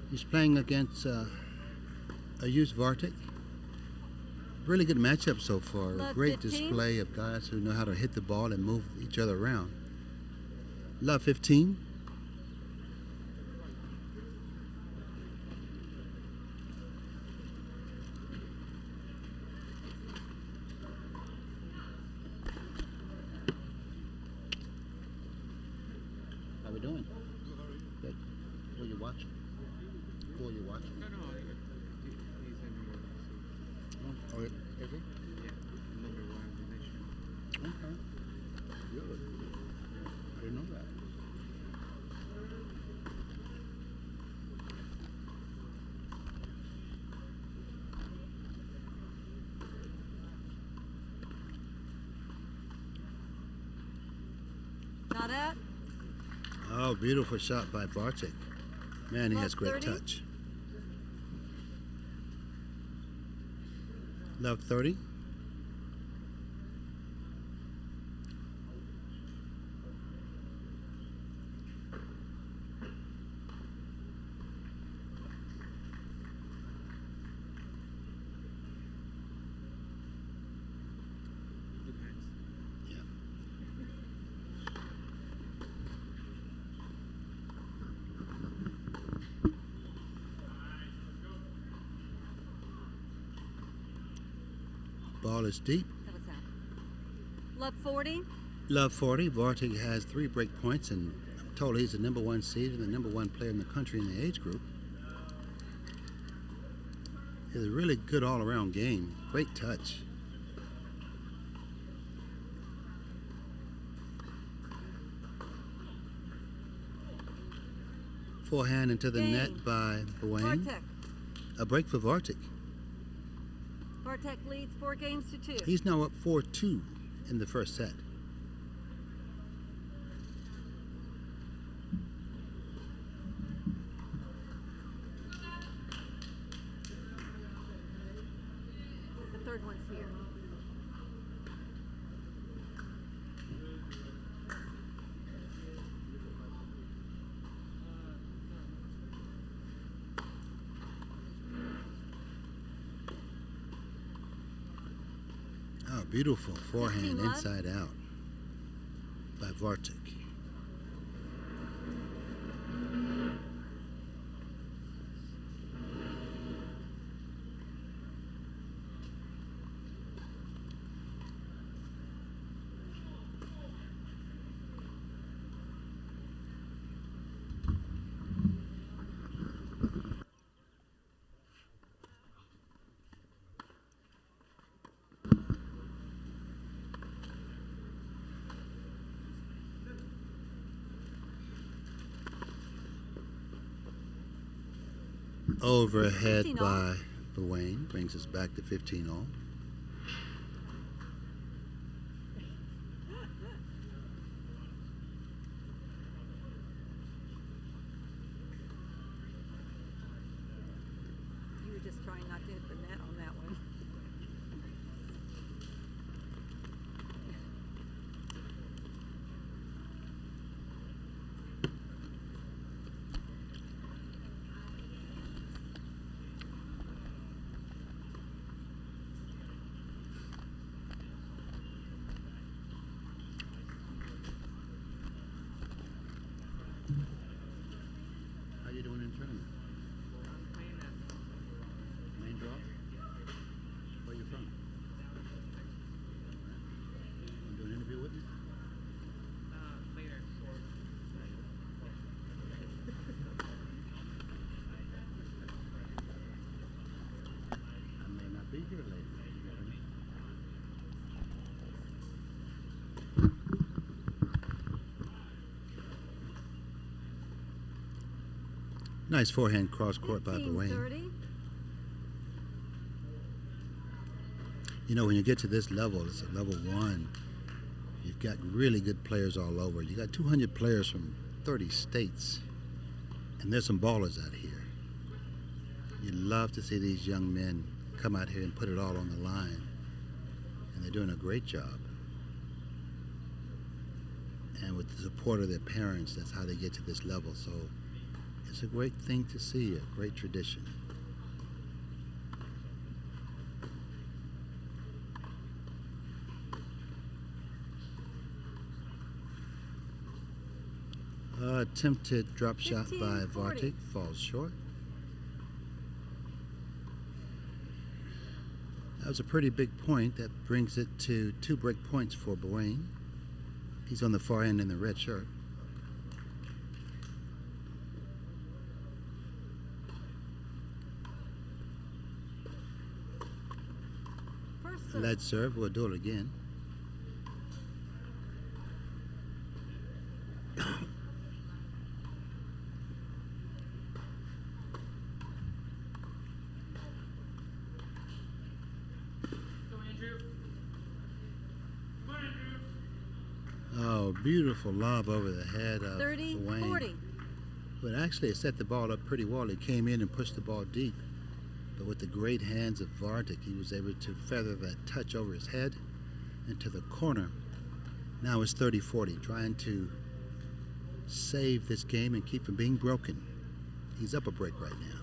He's playing against Ayus Vartek. Really good matchup so far. A Love great 15. display of guys who know how to hit the ball and move each other around. Love 15. How we doing? Good. Who you watching? Who are you watching? No, he's a number one. Oh, is he? Yeah, number one in the nation. Okay. Good. I didn't know that. Not at. Oh, beautiful shot by Vartek. Man, he Love has great 30. touch. Love 30. Good hands. Yeah. Ball is deep. That was out. Love 40. Love 40. Vartek has 3 break points, and I'm told he's the number 1 seed and the number 1 player in the country in the age group. It's a really good all-around game. Great touch. Forehand into the Game. net by Wayne. Vartek. A break for Vartek. Vartek leads 4 games to 2. He's now up 4-2 in the first set. third one's here. Oh, beautiful forehand 15 love. inside out by Vartic. Overhead 15 all. by Bewain brings us back to 15 all. You were just trying not to hit the net on that one. How you doing in tournament? Main draw? Where you from? Want to do an interview with me? Later. I may not be here later. Nice forehand cross court by Bewain. 15-30. You know, when you get to this level, it's a level 1. You've got really good players all over. You got 200 players from 30 states. And there's some ballers out here. You love to see these young men come out here and put it all on the line. And they're doing a great job. And with the support of their parents, that's how they get to this level. So it's a great thing to see, a great tradition. Attempted drop shot by 15-40. Vartic, falls short. That was a pretty big point. That brings it to 2 break points for Bewain. He's on the far end in the red shirt. First serve. Lead serve, we'll do it again. Oh, beautiful lob over the head of 30-40. Bewain. But actually, it set the ball up pretty well. He came in and pushed the ball deep. But with the great hands of Vartic, he was able to feather that touch over his head into the corner. Now it's 30-40, trying to save this game and keep from being broken. He's up a break right now.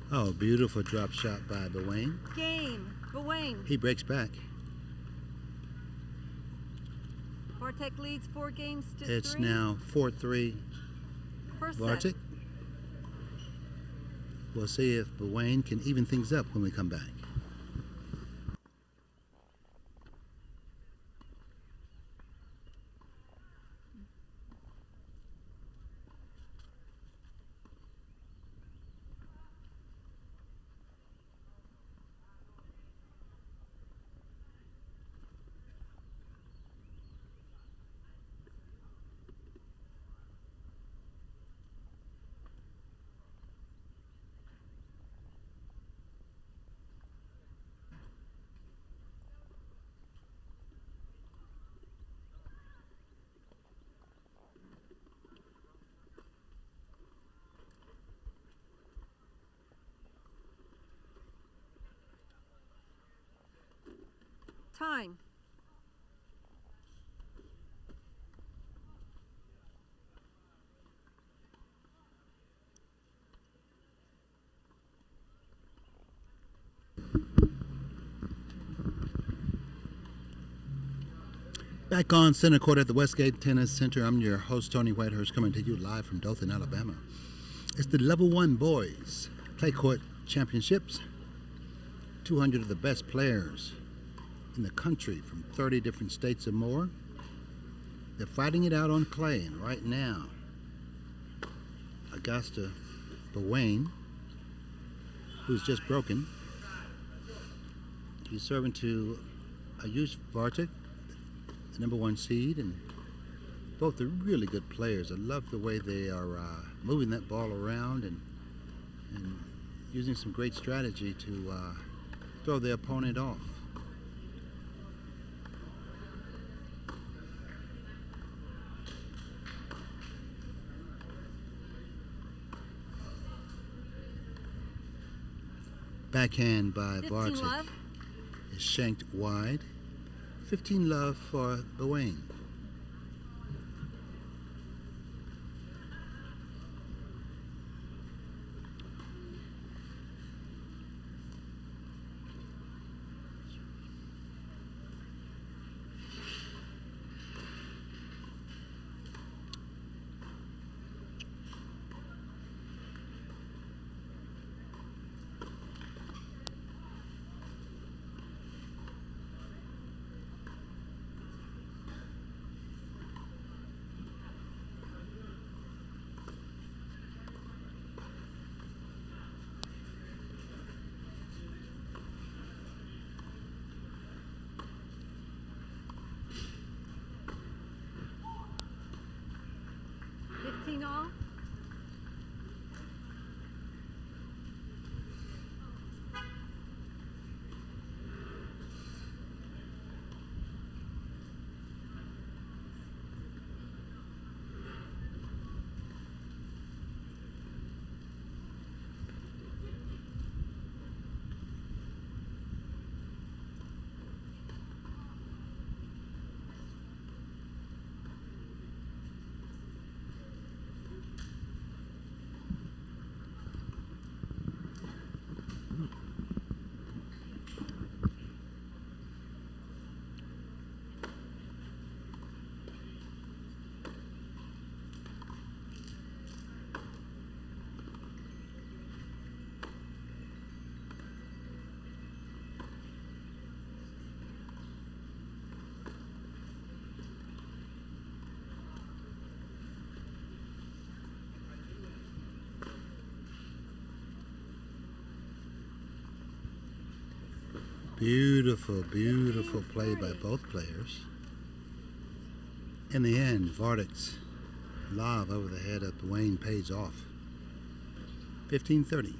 Oh, beautiful drop shot by Bewain. Game. Bewain. He breaks back. Vartic leads 4 games to It's 3. now 4-3 First Vartic. set. We'll see if Bewain can even things up when we come back. Time. Back on center court at the Westgate Tennis Center, I'm your host, Tony Whitehurst, coming to you live from Dothan, Alabama. It's the Level 1 Boys Clay Court Championships. 200 of the best players in the country from 30 different states or more. They're fighting it out on clay, and right now, Augusta Bowain, who's just broken, he's serving to Ayush Vartik, the number 1 seed, and both are really good players. I love the way they are moving that ball around and using some great strategy to throw their opponent off. Backhand by Vartik is shanked wide. 15 love for Bowain. All. Beautiful, beautiful play by both players. In the end, Vartik's lob over the head of Bowain pays off. 15-30.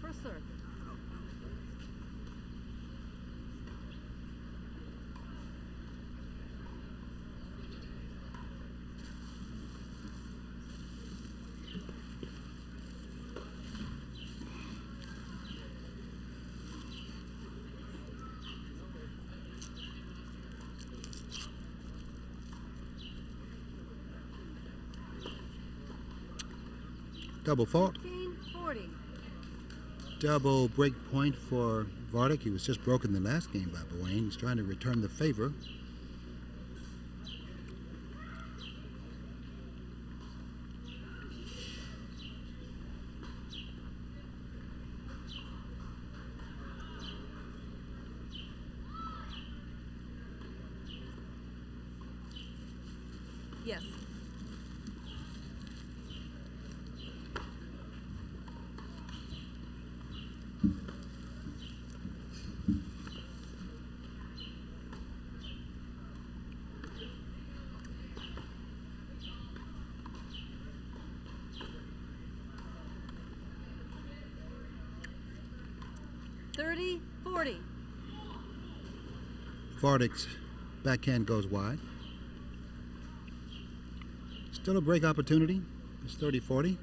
First serve. Double fault. 15-40. Double break point for Vartik. He was just broken the last game by Bowain. He's trying to return the favor. Yes. Vartik's backhand goes wide. Still a break opportunity. It's 30-40.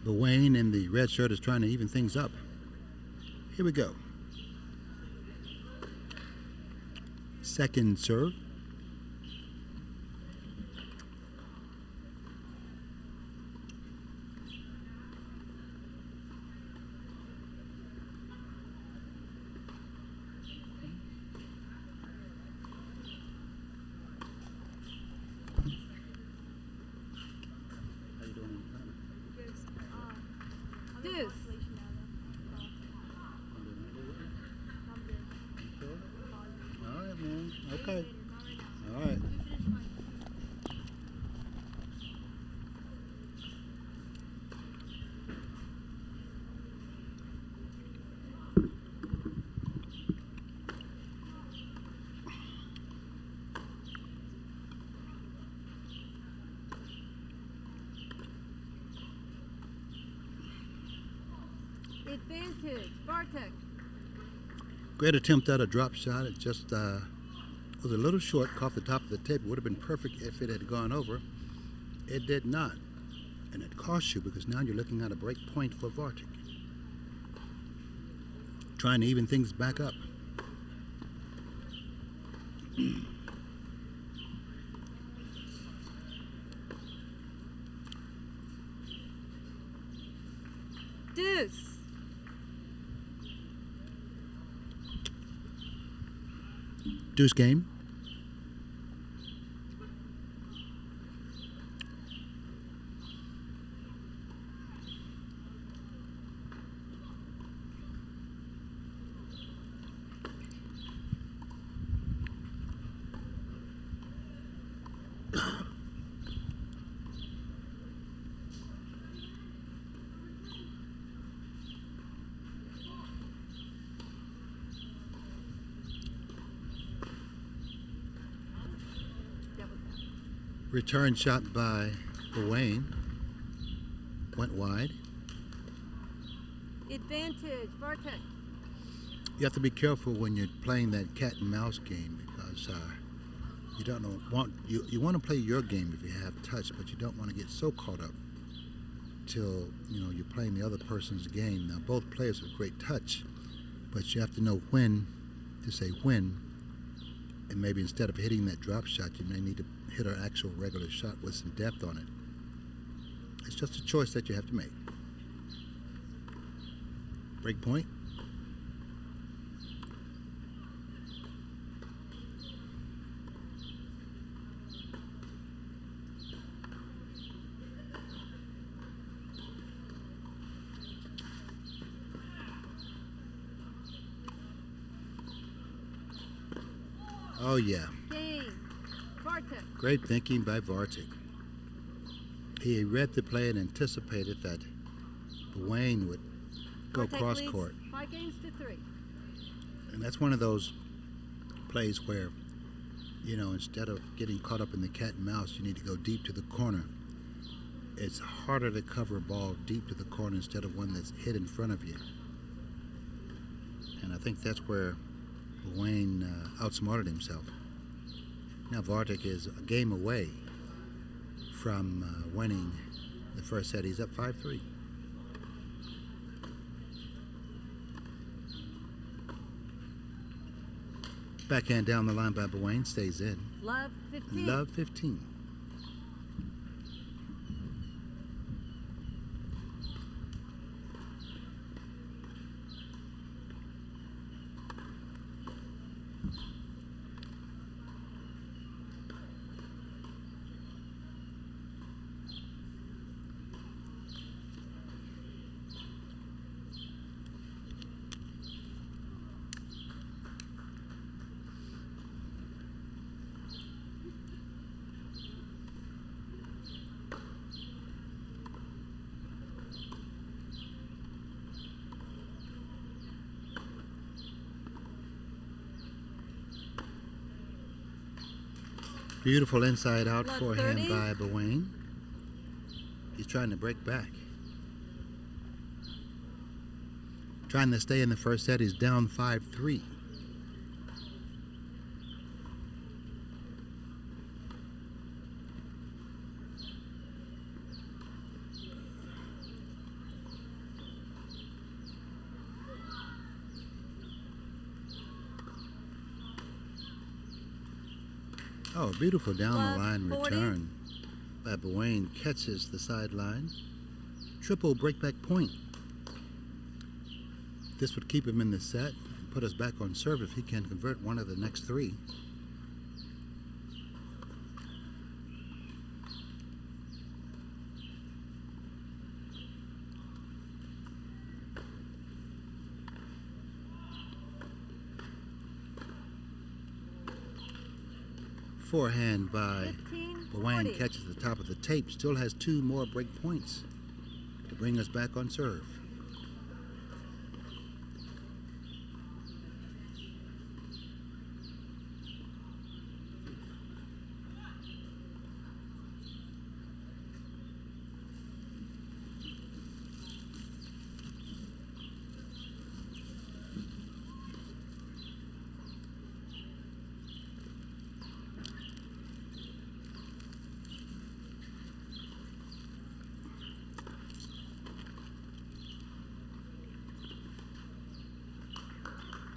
But Wayne in the red shirt is trying to even things up. Here we go. Second serve. Deuce. All right, man. Okay. All right. Advantage. Bartek. Great attempt at a drop shot. It just was a little short, caught the top of the tape. It would have been perfect if it had gone over. It did not. And it cost you because now you're looking at a break point for Vartic. Trying to even things back up. Deuce. Deuce game. Return shot by Wayne. Went wide. Advantage. Bartek. You have to be careful when you're playing that cat and mouse game because you don't know, you want to play your game if you have touch, but you don't want to get so caught up till you're playing the other person's game. Now both players have great touch, but you have to know when to say when, and maybe instead of hitting that drop shot, you may need to hit an actual regular shot with some depth on it. It's just a choice that you have to make. Break point. Oh yeah. Game. Bartek. Great thinking by Vartic. He read the play and anticipated that Wayne would go Bartek cross leads court. 5-3. And that's one of those plays where, instead of getting caught up in the cat and mouse, you need to go deep to the corner. It's harder to cover a ball deep to the corner instead of one that's hit in front of you. And I think that's where Wayne outsmarted himself. Now Vartic is a game away from winning the first set. He's up 5-3. Backhand down the line by Wayne, stays in. Love 15. Love 15. Beautiful inside out Love forehand 30. by Wayne. He's trying to break back. Trying to stay in the first set. He's down 5-3. Oh, beautiful down Love, the line 40. return by Bowen, catches the sideline. Triple breakback point. This would keep him in the set and put us back on serve if he can convert one of the next three. Forehand by 15, Bowen 40. catches the top of the tape. Still has two more break points to bring us back on serve.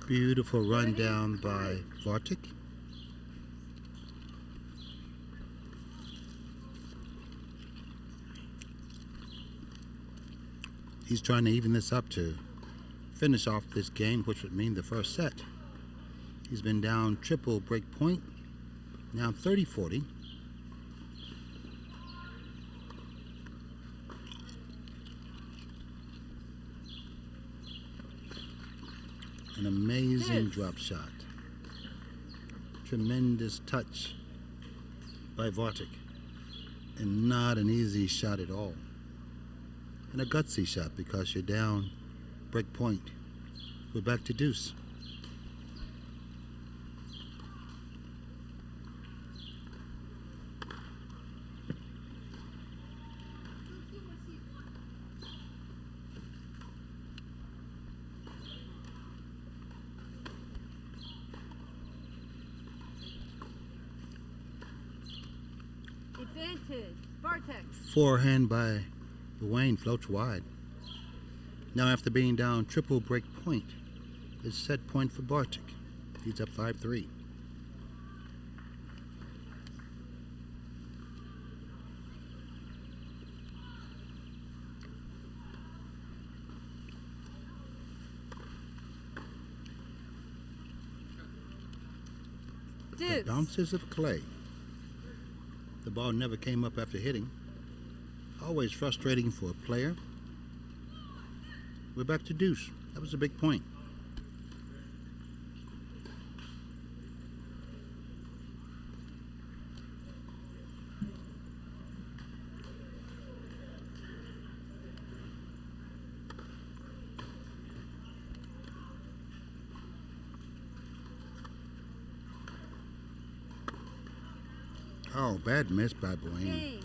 Beautiful run down by Vartic. He's trying to even this up to finish off this game, which would mean the first set. He's been down triple break point, now 30-40. An amazing drop shot. Tremendous touch by Vartic. And not an easy shot at all. And a gutsy shot because you're down break point. We're back to deuce. Advantage, Vortex. Forehand by Bowen floats wide. Now after being down triple break point, it's set point for Bartik. He's up 5-3. The bounces of clay. The ball never came up after hitting. Always frustrating for a player. We're back to deuce. That was a big point. Oh, bad miss by Bowen. Game.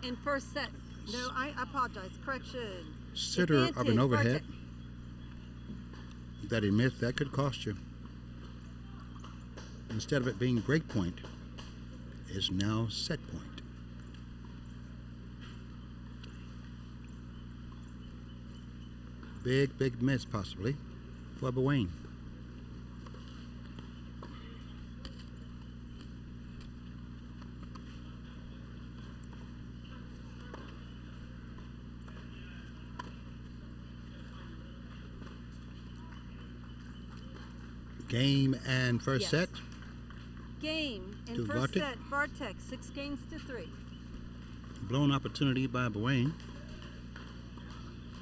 In first set. No, I apologize. Correction. Sitter of an Advantage, overhead Vortex. that he missed. That could cost you. Instead of it being break point, is now set point. Big miss possibly for Bowen. Game and first Yes. set. Game. In To first Vortex. set, Vortex, 6 games to 3. Blown opportunity by Bowen.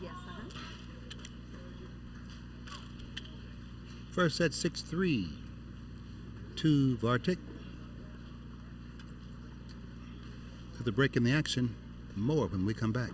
Yes, First set 6-3 to Vartic. To the break in the action. More when we come back.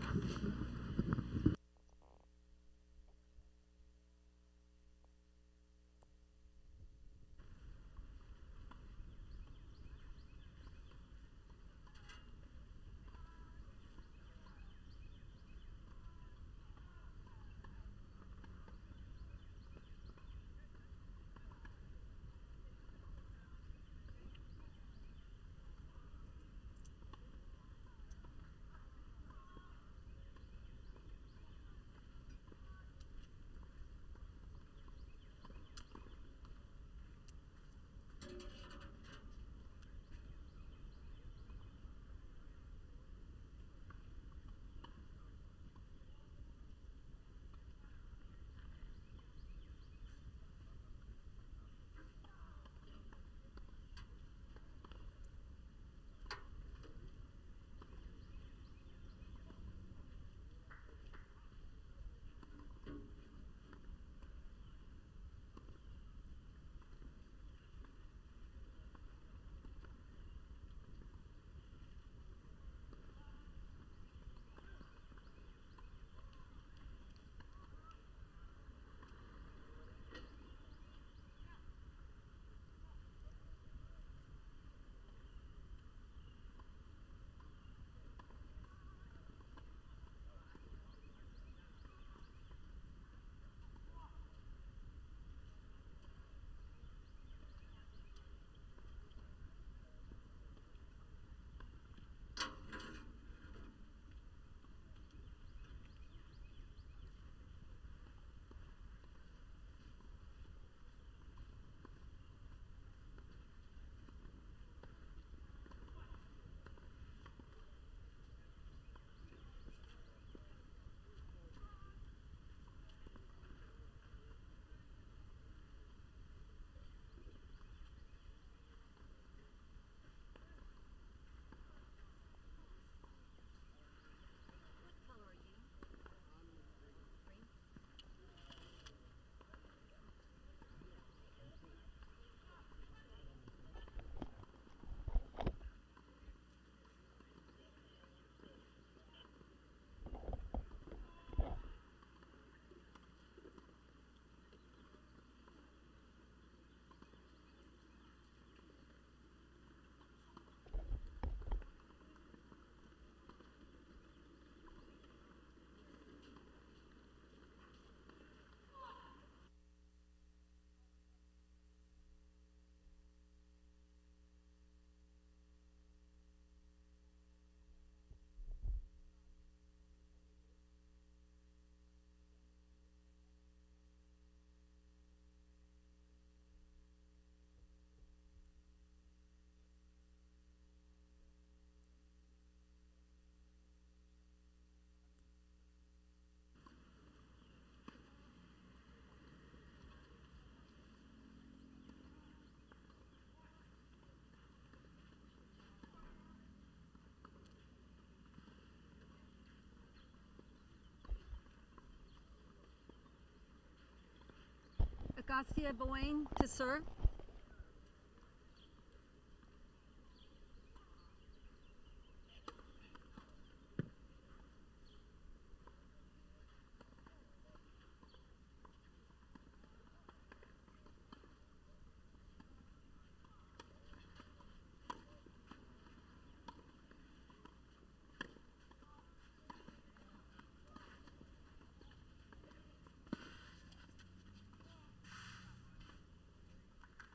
Acacia Bowain to serve.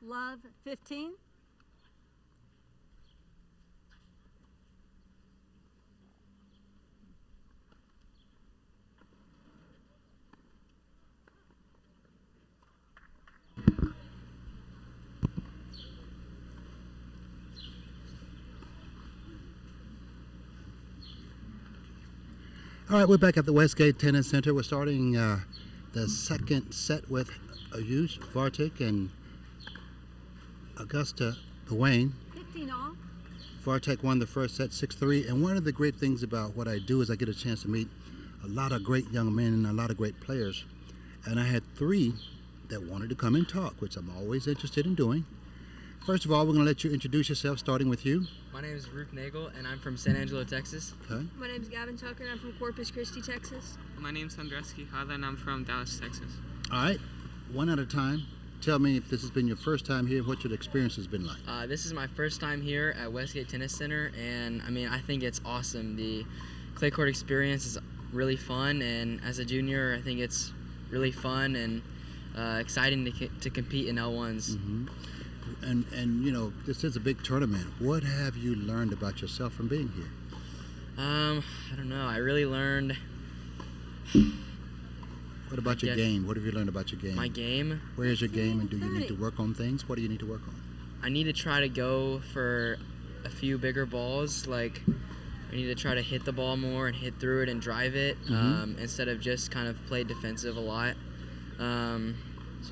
Love 15. All right, we're back at the Westgate Tennis Center. We're starting the second set with Ayush Vartik and Augusta Bowain. 15 all. Vartek won the first set 6-3, and one of the great things about what I do is I get a chance to meet a lot of great young men and a lot of great players. And I had 3 that wanted to come and talk, which I'm always interested in doing. First of all, we're going to let you introduce yourself, starting with you. My name is Rook Nagel, and I'm from San Angelo, Texas. Okay. My name is Gavin Tucker, and I'm from Corpus Christi, Texas. My name's Andreski Hala, and I'm from Dallas, Texas. All right, one at a time. Tell me if this has been your first time here, what your experience has been like. This is my first time here at Westgate Tennis Center, and I mean, I think it's awesome. The clay court experience is really fun, and as a junior, I think it's really fun and exciting to compete in L1s. Mm-hmm. And you know, this is a big tournament. What have you learned about yourself from being here? I don't know. I really learned. What about your game? What have you learned about your game? My game? Where is your game, and do you need to work on things? What do you need to work on? I need to try to go for a few bigger balls. Like, I need to try to hit the ball more and hit through it and drive it, instead of just kind of play defensive a lot. So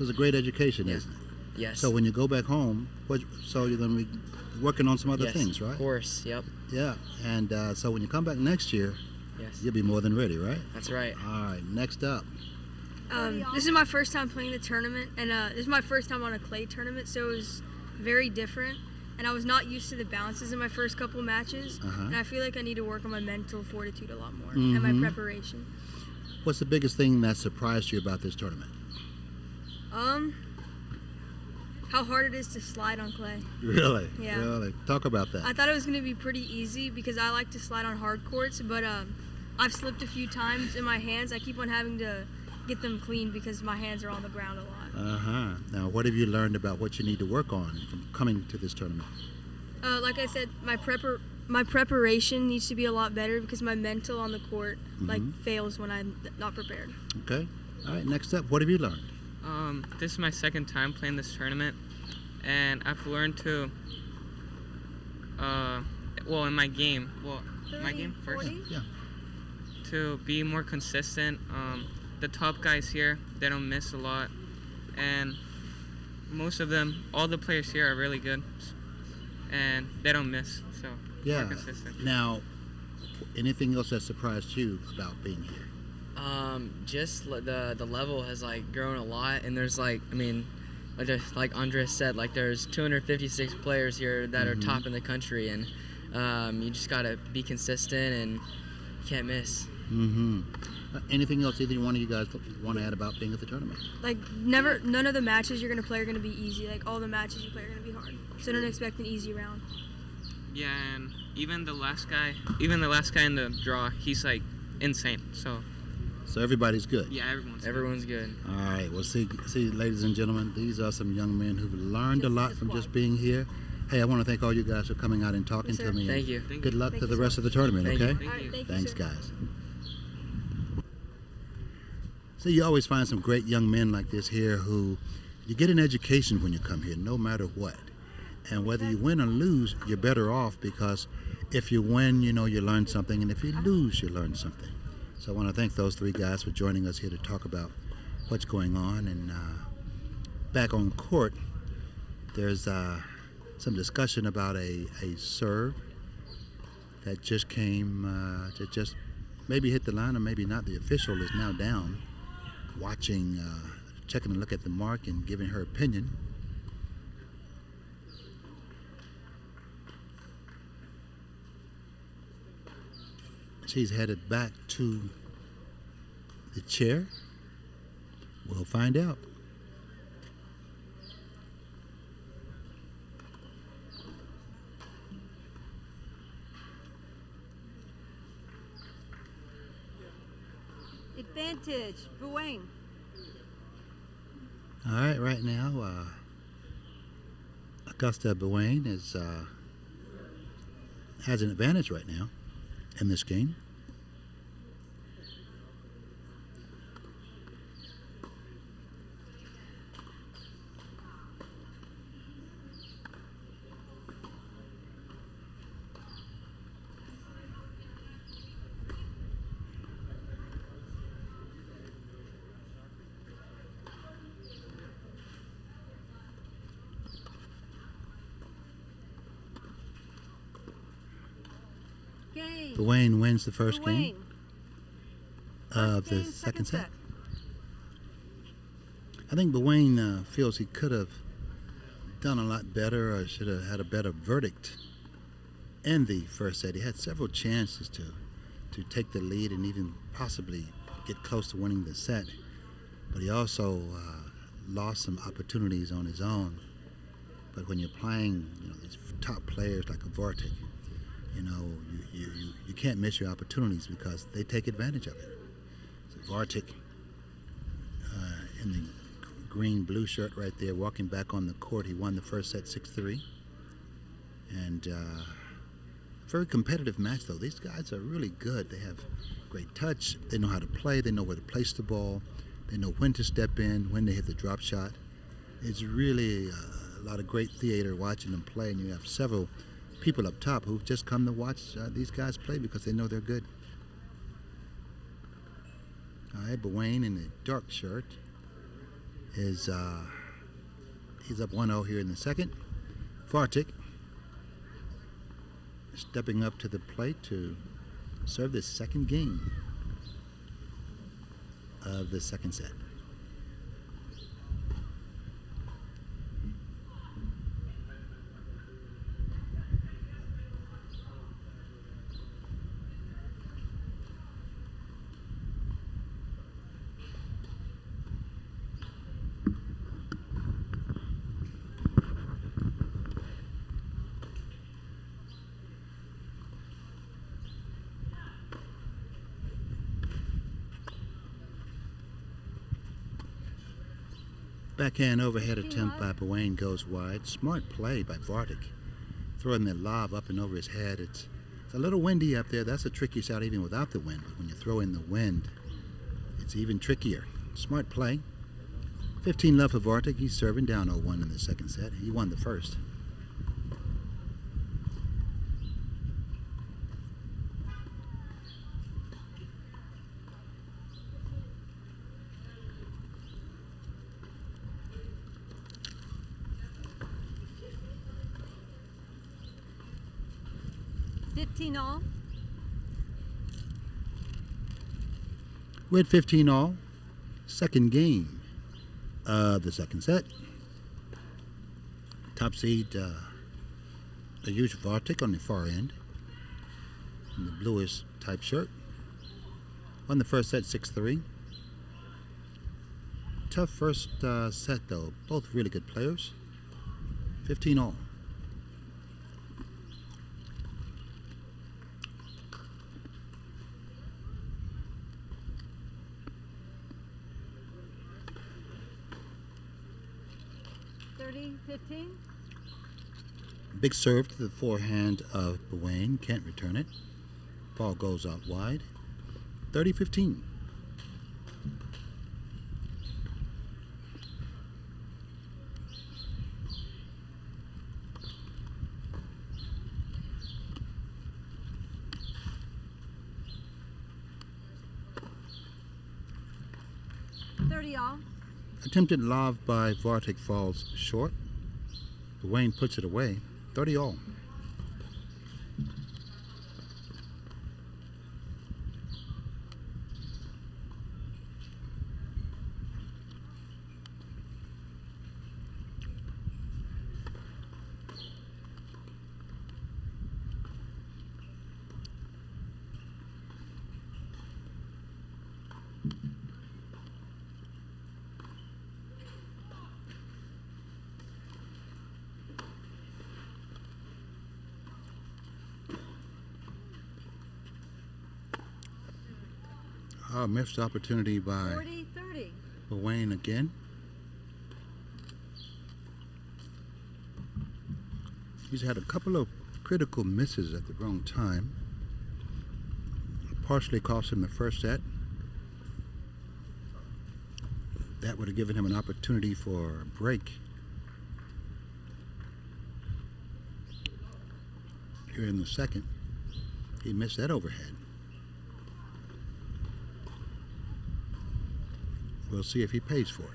it's a great education, isn't it? Yes. So when you go back home, so you're going to be working on some other things, right? Of course, yep. Yeah, and so when you come back next year, you'll be more than ready, right? That's right. All right, next up. This is my first time playing the tournament, and this is my first time on a clay tournament, so it was very different. And I was not used to the bounces in my first couple matches, and I feel like I need to work on my mental fortitude a lot more and my preparation. What's the biggest thing that surprised you about this tournament? How hard it is to slide on clay. Really? Yeah. Really? Talk about that. I thought it was going to be pretty easy because I like to slide on hard courts, but I've slipped a few times in my hands. I keep on having to get them clean because my hands are on the ground a lot. Now, what have you learned about what you need to work on from coming to this tournament? Like I said, my preparation needs to be a lot better because my mental on the court fails when I'm not prepared. Okay. All right, next up, what have you learned? This is my second time playing this tournament, and I've learned to, in my game, my game first, to be more consistent. The top guys here, they don't miss a lot, and most of them, all the players here are really good, and they don't miss, so more consistent. Now, anything else that surprised you about being here? Just the level has grown a lot, and there's like Andres said, there's 256 players here that are top in the country, and you just gotta be consistent and you can't miss. Anything else either one of you guys want to add about being at the tournament? None of the matches you're gonna play are gonna be easy. All the matches you play are gonna be hard, so don't expect an easy round. Yeah, and even the last guy in the draw, he's insane. So everybody's good? Yeah, everyone's good. All right, well, see, ladies and gentlemen, these are some young men who've learned a lot from just being here. Hey, I want to thank all you guys for coming out and talking to me. Thank you. Good luck to the rest of the tournament, okay? Thank you. Thanks, guys. So you always find some great young men like this here who you get an education when you come here, no matter what. And whether you win or lose, you're better off because if you win, you learn something, and if you lose, you learn something. So I want to thank those 3 guys for joining us here to talk about what's going on. And back on court, there's some discussion about a serve that just came, that just maybe hit the line or maybe not. The official is now down watching checking a look at the mark and giving her opinion. She's headed back to the chair. We'll find out. Advantage, Buane. All right, right now, Augusta Buane has an advantage right now in this game. Buane wins the first game of the second set. I think Buane feels he could have done a lot better, or should have had a better verdict in the first set. He had several chances to take the lead and even possibly get close to winning the set, but he also lost some opportunities on his own. But when you're playing, these top players like a Vartic, you can't miss your opportunities because they take advantage of it. So Vartic in the green-blue shirt right there, walking back on the court. He won the first set 6-3. And very competitive match, though. These guys are really good. They have great touch. They know how to play. They know where to place the ball. They know when to step in, when to hit the drop shot. It's really a lot of great theater watching them play, and you have several people up top who've just come to watch these guys play because they know they're good. All right, Buane in the dark shirt is he's up 1-0 here in the second. Vartic stepping up to the plate to serve the second game of the second set. Backhand overhead attempt by Buane goes wide. Smart play by Vartic, throwing the lob up and over his head. It's a little windy up there. That's a tricky shot even without the wind. But when you throw in the wind, it's even trickier. Smart play. 15 love for Vartic. He's serving down 0-1 in the second set. He won the first. All. We're at 15 all. Second game of the second set. Top seed, the huge Vartic on the far end in the bluish type shirt. Won the first set 6-3. Tough first set though. Both really good players. 15 all. Big serve to the forehand of Buane. Can't return it. Ball goes out wide. 30-15. All. Attempted lob by Vartic falls short. Buane puts it away. 30 all. Missed opportunity by 40-30. Wayne again. He's had a couple of critical misses at the wrong time. Partially cost him the first set. That would have given him an opportunity for a break. Here in the second, he missed that overhead. We'll see if he pays for it.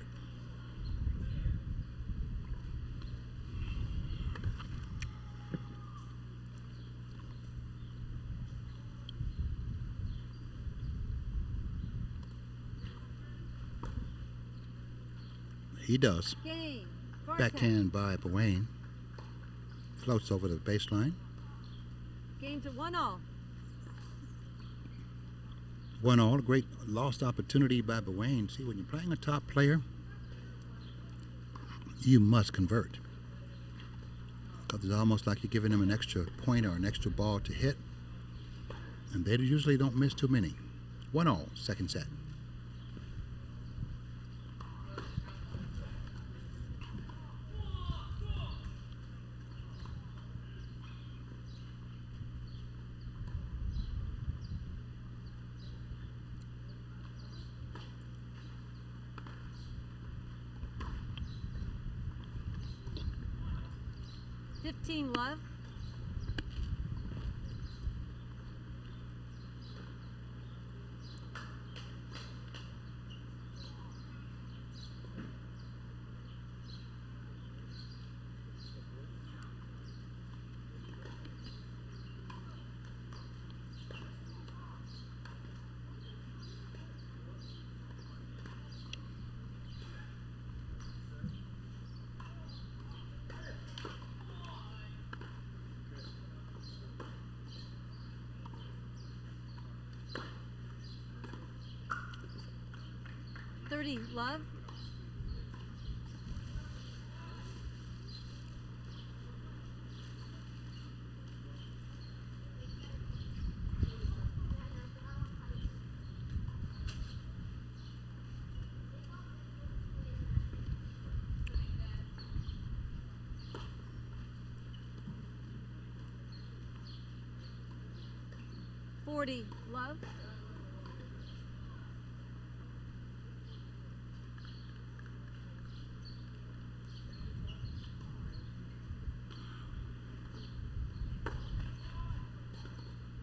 He does. Game. Backhand by Wayne. Floats over the baseline. Game to 1-all. 1-all. A great lost opportunity by Wayne. See, when you're playing a top player, you must convert. Because it's almost like you're giving them an extra point or an extra ball to hit. And they usually don't miss too many. 1-all, second set. Love. Love. Love.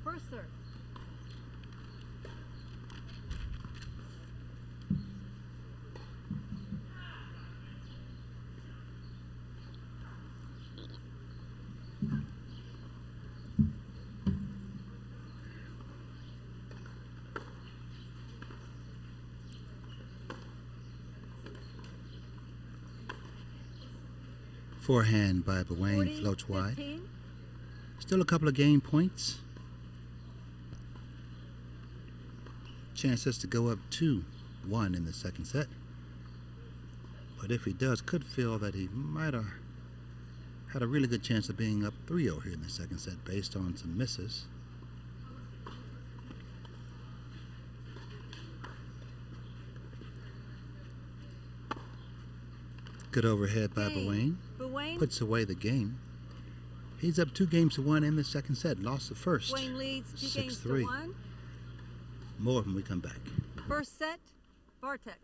First serve. Forehand by Wayne floats wide. Still a couple of game points. Chances to go up 2-1 in the second set. But if he does, could feel that he might have had a really good chance of being up 3-0 here in the second set based on some misses. Good overhead by Wayne. Puts away the game. He's up 2-1 in the second set. Lost the first. Wayne leads 2-1. More when we come back. First set, Bartek.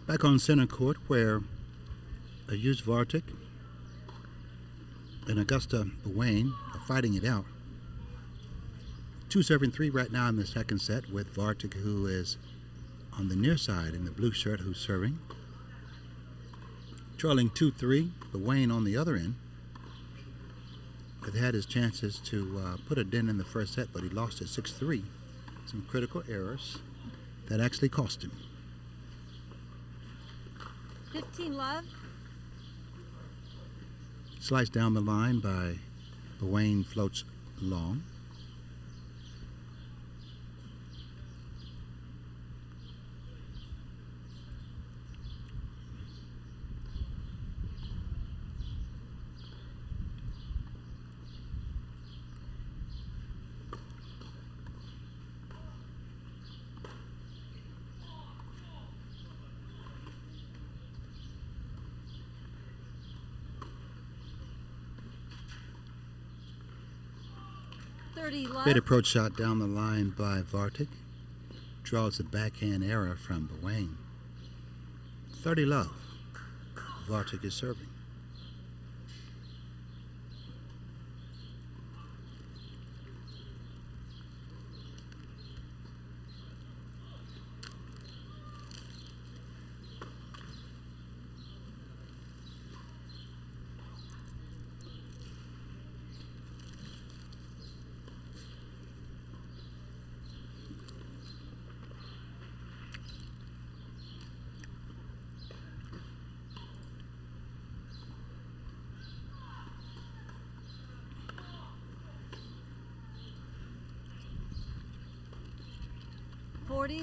Back on center court where Ayush Vartik and Augusta Wayne are fighting it out. 2-3 right now in the second set with Vartik, who is on the near side in the blue shirt, who's serving. Trailing 2-3, but Wayne on the other end. He had his chances to put a dent in the first set, but he lost at 6-3. Some critical errors that actually cost him. 15 love. Sliced down the line by Wayne, floats long. Great approach shot down the line by Vartik. Draws a backhand error from Wayne. 30 love. Vartik is serving.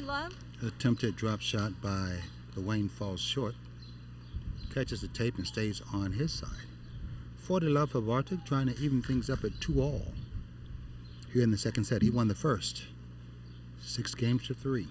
Love. Attempted drop shot by Wayne falls short. Catches the tape and stays on his side. 40 love for Vartik, trying to even things up at 2-all. Here in the second set, he won the first. 6-3.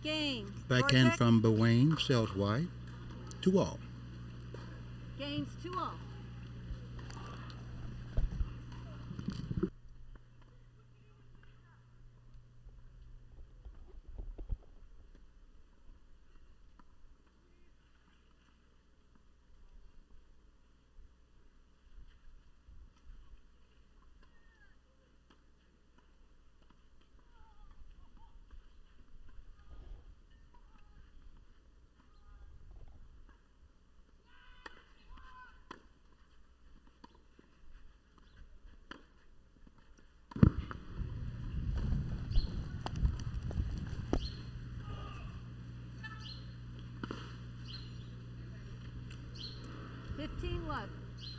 Game. Backhand from Wayne, sails wide. 2-all. Games 2-all.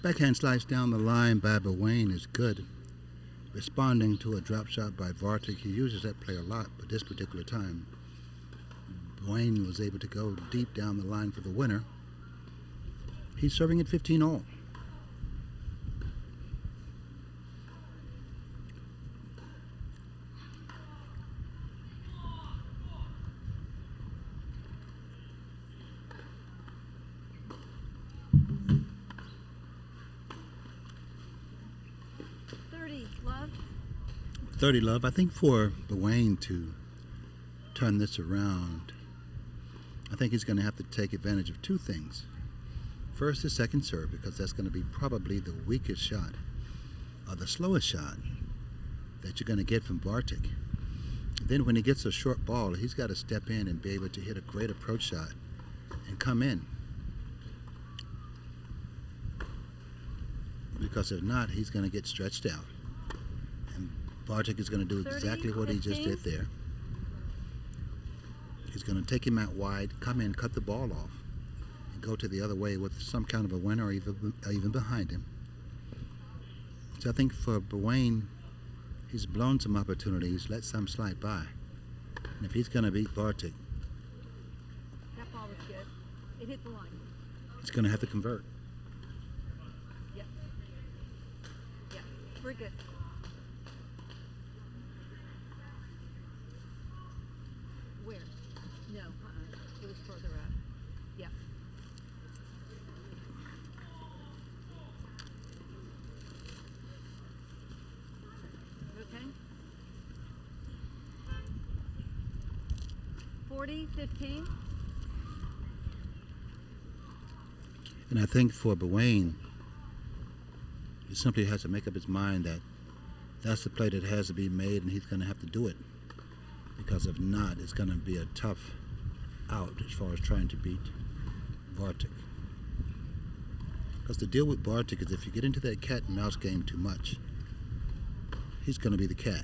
Backhand slice down the line by Wayne is good. Responding to a drop shot by Vartik, he uses that play a lot, but this particular time, Wayne was able to go deep down the line for the winner. He's serving at 15-all. Love. 30 love. I think for Wayne to turn this around, I think he's going to have to take advantage of two things. First, the second serve, because that's going to be probably the weakest shot, or the slowest shot that you're going to get from Vartik. Then when he gets a short ball, he's got to step in and be able to hit a great approach shot and come in. Because if not, he's going to get stretched out. And Vartik is going to do exactly what he just did there. He's going to take him out wide, come in, cut the ball off, go to the other way with some kind of a winner or even behind him. So I think for Bwayne, he's blown some opportunities, let some slide by. And if he's going to beat Bartik, That ball was good. It hit the line. he's going to have to convert. Yep. Yep. We're good. Where? No. It was further up. Yep. Okay. 40-15. And I think for Bwayne, he simply has to make up his mind that that's the play that has to be made, and he's going to have to do it. Because if not, it's going to be a tough out as far as trying to beat Bartik. Because the deal with Bartik is if you get into that cat and mouse game too much, he's going to be the cat.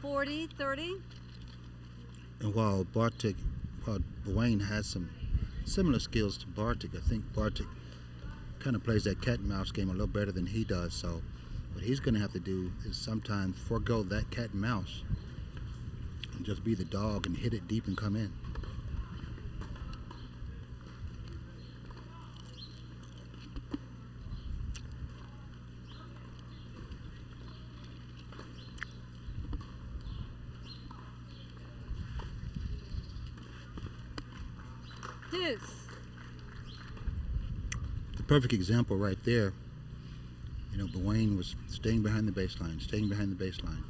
40-30. And while Bwayne has some similar skills to Bartik, I think Bartik kind of plays that cat and mouse game a little better than he does. So what he's going to have to do is sometimes forego that cat and mouse and just be the dog and hit it deep and come in. Deuce. The perfect example right there. You know, Bwayne was staying behind the baseline.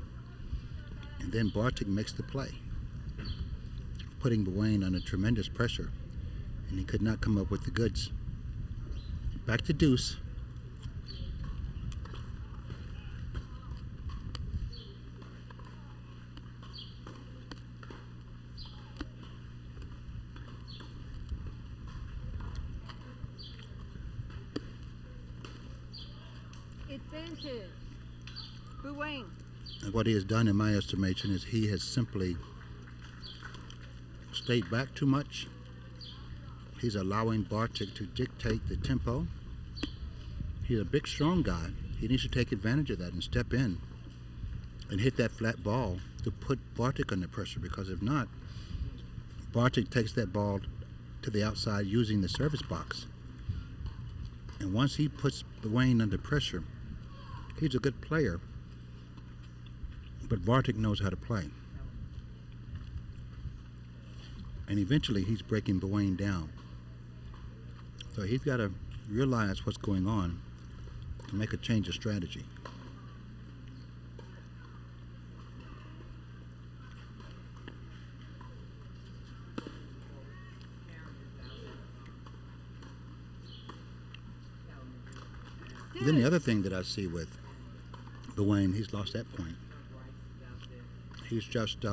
And then Bartik makes the play, putting Bwayne under tremendous pressure, and he could not come up with the goods. Back to deuce. Advantage. Bwayne. And what he has done, in my estimation, is he has simply stayed back too much. He's allowing Bartik to dictate the tempo. He's a big, strong guy. He needs to take advantage of that and step in and hit that flat ball to put Bartik under pressure, because if not, Bartik takes that ball to the outside using the service box. And once he puts Bwayne under pressure, he's a good player, but Bartik knows how to play. And eventually he's breaking Bwayne down. So he's got to realize what's going on to make a change of strategy. Then the other thing that I see with Bwayne, he's lost that point. He's just,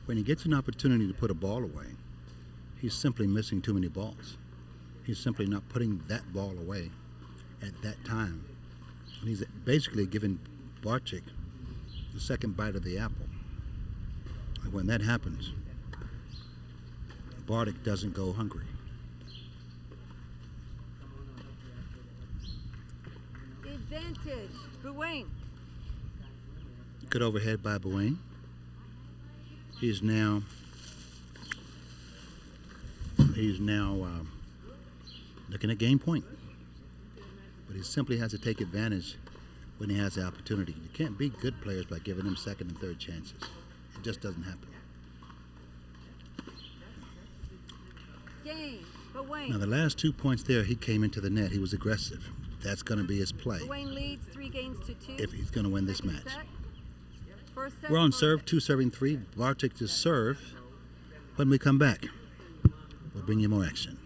when he gets an opportunity to put a ball away, he's simply missing too many balls. He's simply not putting that ball away at that time. And he's basically giving Bartik the second bite of the apple. And when that happens, Bartik doesn't go hungry. Advantage. Bwayne. Good overhead by Bwayne. He's now looking at game point. But he simply has to take advantage when he has the opportunity. You can't beat good players by giving them second and third chances. It just doesn't happen. Game. Bwayne. Now the last 2 points there, he came into the net. He was aggressive. That's going to be his play Bwayne leads 3-2 if he's going to win this Second match. set. First set. We're on serve, 2 serving 3. Bartik to serve. When we come back, we'll bring you more action.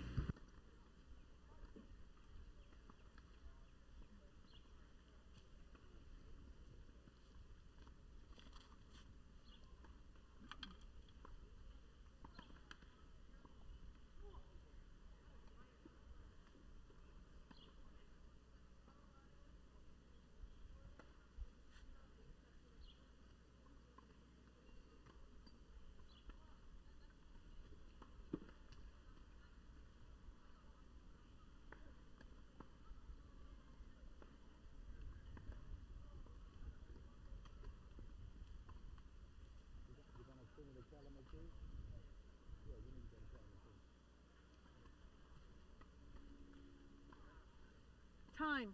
Time.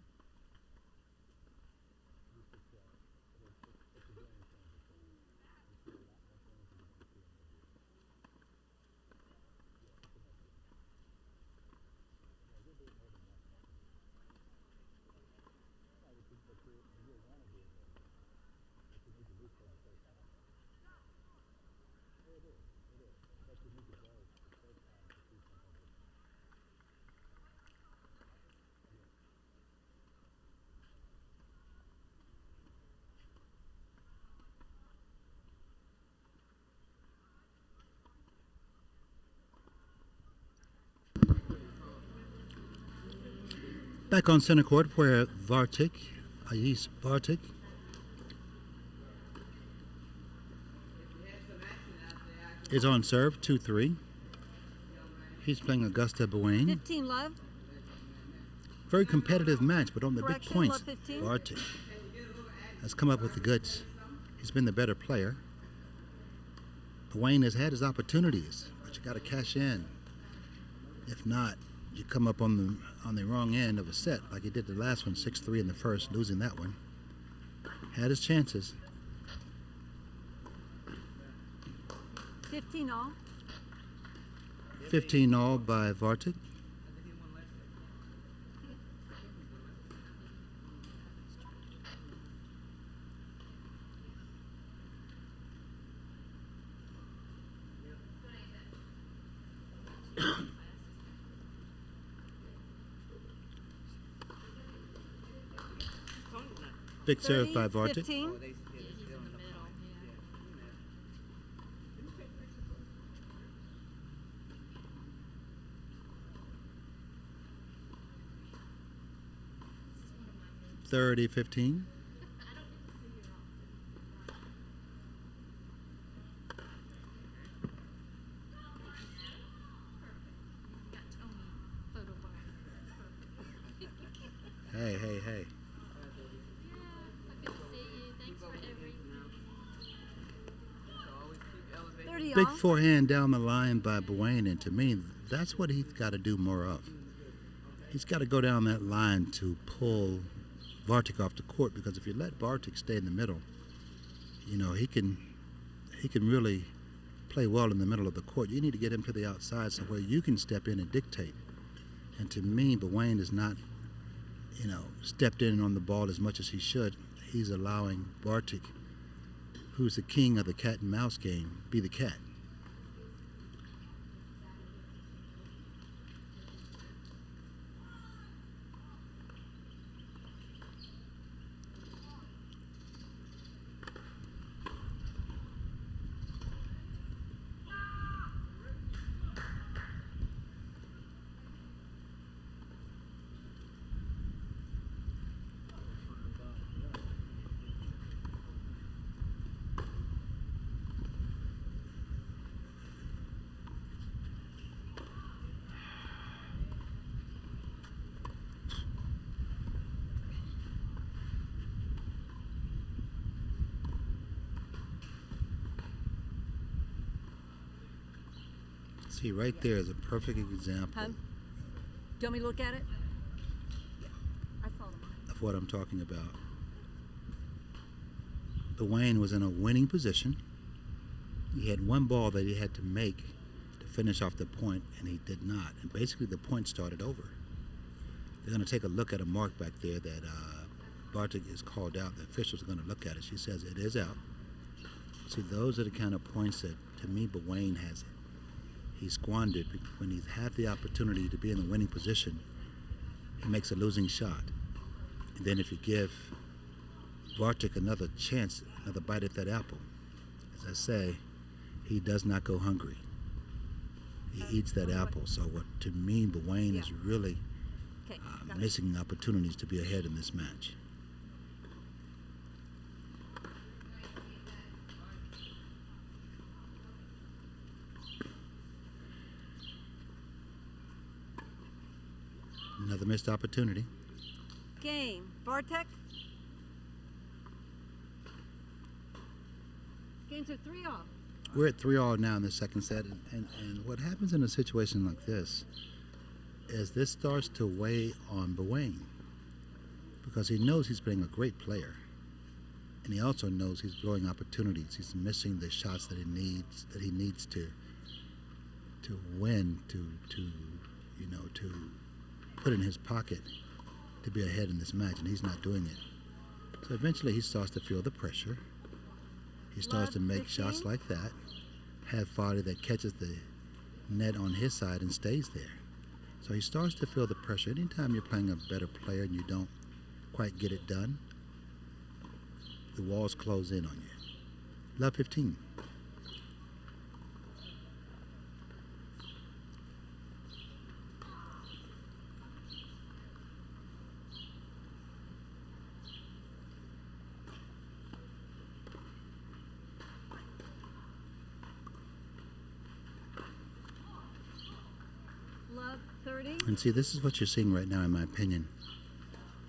Back on center court where Ayis Vartik is on serve, 2-3. He's playing Augusta Bowain. 15 love. Very competitive match, but on the big Correction, points, love 15. Vartik has come up with the goods. He's been the better player. Bowain has had his opportunities, but you got to cash in. If not, you come up on the wrong end of a set, like he did the last one, 6-3 in the first, losing that one. Had his chances. 15 all. 15 all by Vartik. Big serve by Vartik. 15. Thirty 15. Hey. 30 Big all. forehand down the line by Bowain, and to me, that's what he's got to do more of. He's got to go down that line to pull Vartik off the court, because if you let Vartik stay in the middle, you know, he can really play well in the middle of the court. You need to get him to the outside so where you can step in and dictate. And to me, Bowain is not, you know, stepped in on the ball as much as he should. He's allowing Vartik, who's the king of the cat and mouse game, be the cat. See, right there is a perfect example Do you want me to look at it? I saw them. of what I'm talking about. Bowain was in a winning position. He had one ball that he had to make to finish off the point, and he did not. And basically, the point started over. They're going to take a look at a mark back there that Vartik is called out. The officials are going to look at it. She says it is out. See, those are the kind of points that, to me, Bowain has he squandered. When he's had the opportunity to be in the winning position, he makes a losing shot. And then if you give Vartik another chance, another bite at that apple, as I say, he does not go hungry. He eats that apple. So what, to me, Bowain is really missing opportunities to be ahead in this match. Another missed opportunity. Game. Vartek. Games are 3 all. We're at 3-all now in the second set, and what happens in a situation like this is this starts to weigh on Bowain. because he knows he's playing a great player. And he also knows he's blowing opportunities. He's missing the shots that he needs to win, to put in his pocket to be ahead in this match, and he's not doing it. So eventually he starts to feel the pressure. He starts to make shots like that, have Foddy that catches the net on his side and stays there. So he starts to feel the pressure. Anytime you're playing a better player and you don't quite get it done, the walls close in on you. Love 15. Love 30. And see, this is what you're seeing right now, in my opinion.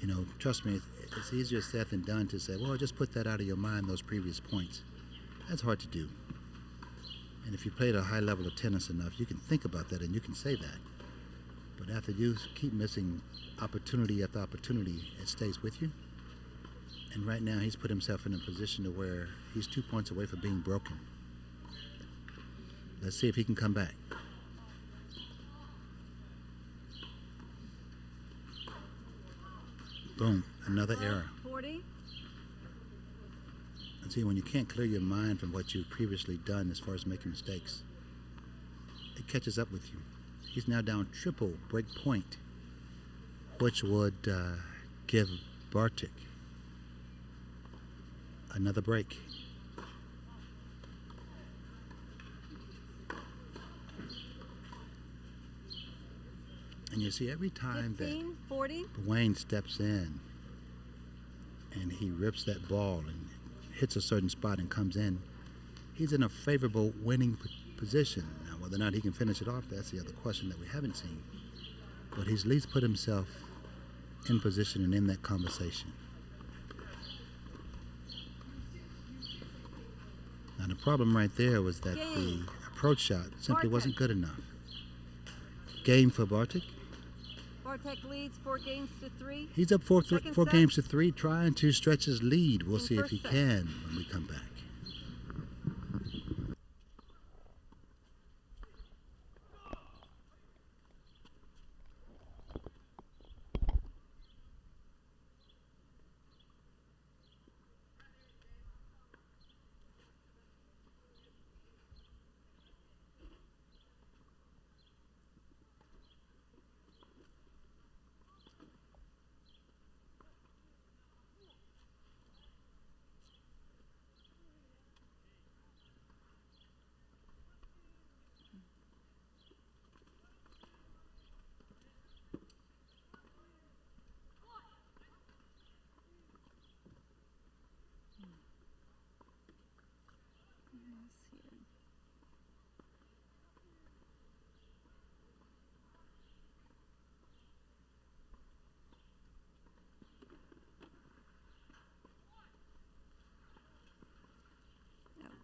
You know, trust me, it's easier said than done to say, well, just put that out of your mind, those previous points. That's hard to do. And if you played a high level of tennis enough, you can think about that and you can say that. But after you keep missing opportunity after opportunity, it stays with you. And right now, he's put himself in a position to where he's 2 points away from being broken. Let's see if he can come back. Boom, another error. 40. And see, when you can't clear your mind from what you've previously done as far as making mistakes, it catches up with you. He's now down triple break point, which would give Bartik another break. And you see, every time 15, 40. that Wayne steps in and he rips that ball and hits a certain spot and comes in, he's in a favorable winning position. Now, whether or not he can finish it off, that's the other question that we haven't seen. But he's at least put himself in position and in that conversation. Now, the problem right there was that the approach shot simply wasn't good enough. Game for Bartik. Bartek leads 4 games to 3. He's up four Second games to set. 3, trying to stretch his lead. We'll In see if first he set. can when we come back.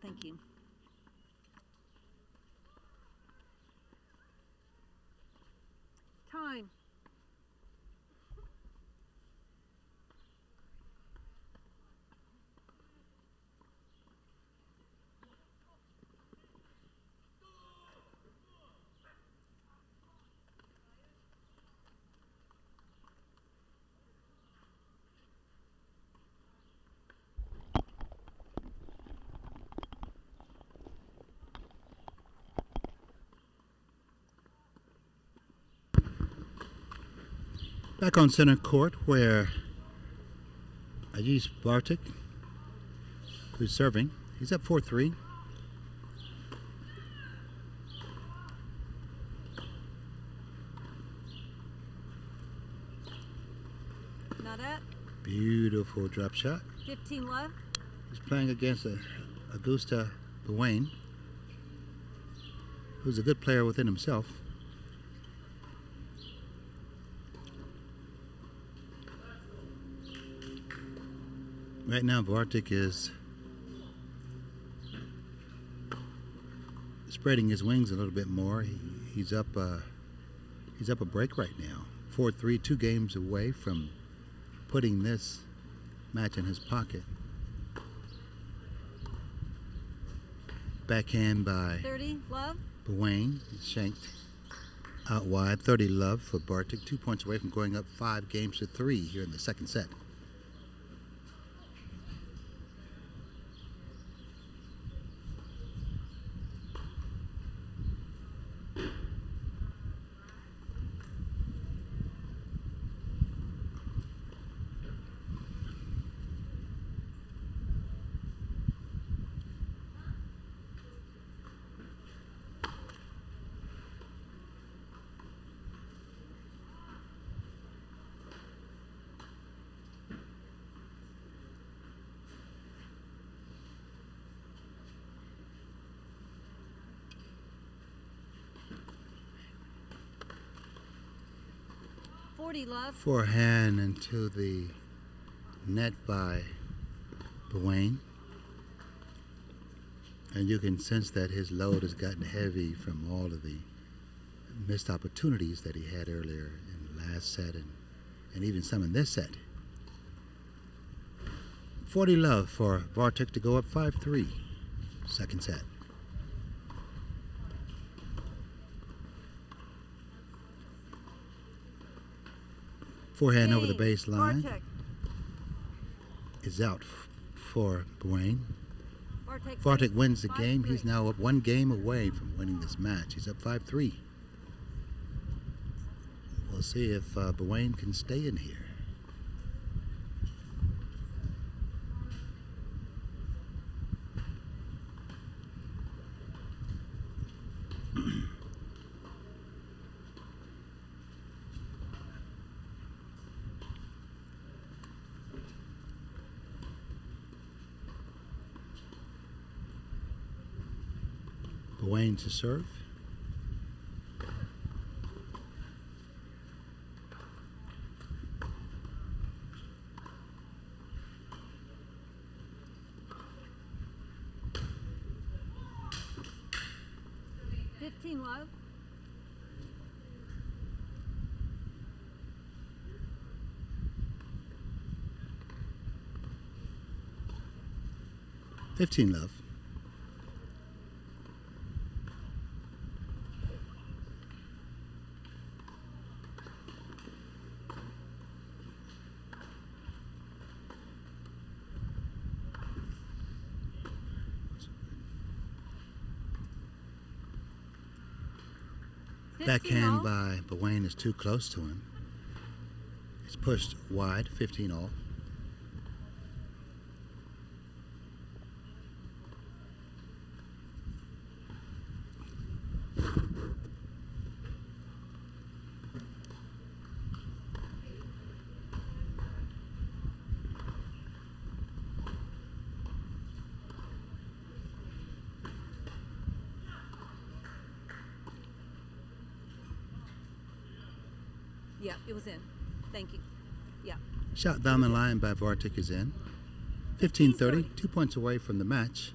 Thank you. Time. Back on center court where Ajis Bartik, who's serving, he's up 4-3. Not at. Beautiful drop shot. 15 left. He's playing against Augusta Buwain, who's a good player within himself. Right now, Bartik is spreading his wings a little bit more. He's up a break right now. 4-3, 2 games away from putting this match in his pocket. Backhand by 30, love. Wayne, shanked out wide. 30 love for Bartik. 2 points away from going up 5 games to 3 here in the second set. Love. Forehand into the net by Wayne. And you can sense that his load has gotten heavy from all of the missed opportunities that he had earlier in the last set and even some in this set. 40 love for Bartik to go up 5-3, second set. Forehand over the baseline is out for Wayne. Bartik wins the game. He's now up 1 game away from winning this match. He's up 5-3. We'll see if Wayne can stay in here. Wayne to serve. Love. $15 love. Backhand by Wayne is too close to him. It's pushed wide, 15 all. Yeah, it was in. Thank you. Yeah. Shot down the line by Bartik is in. 15-30, 2 points away from the match.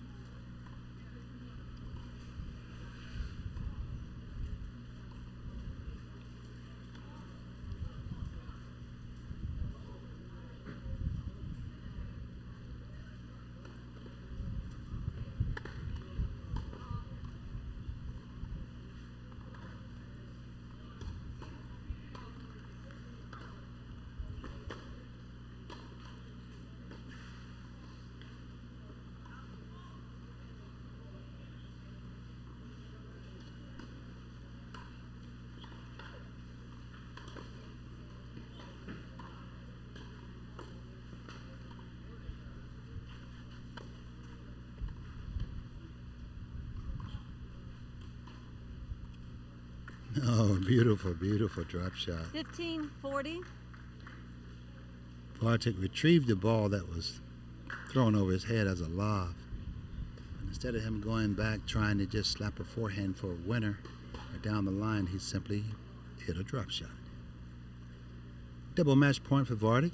Oh, beautiful, beautiful drop shot. 15-40. Bartik retrieved the ball that was thrown over his head as a lob. And instead of him going back trying to just slap a forehand for a winner or down the line, he simply hit a drop shot. Double match point for Bartik.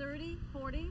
30-40.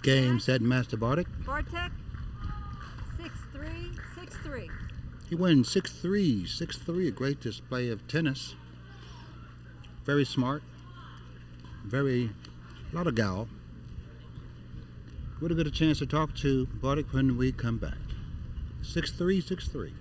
Game, set, Master Bartek. Bartek, 6-3, 6-3. He wins 6-3, 6-3. A great display of tennis. Very smart. A lot of gal. We'll get a chance to talk to Bartek when we come back. 6-3, 6-3.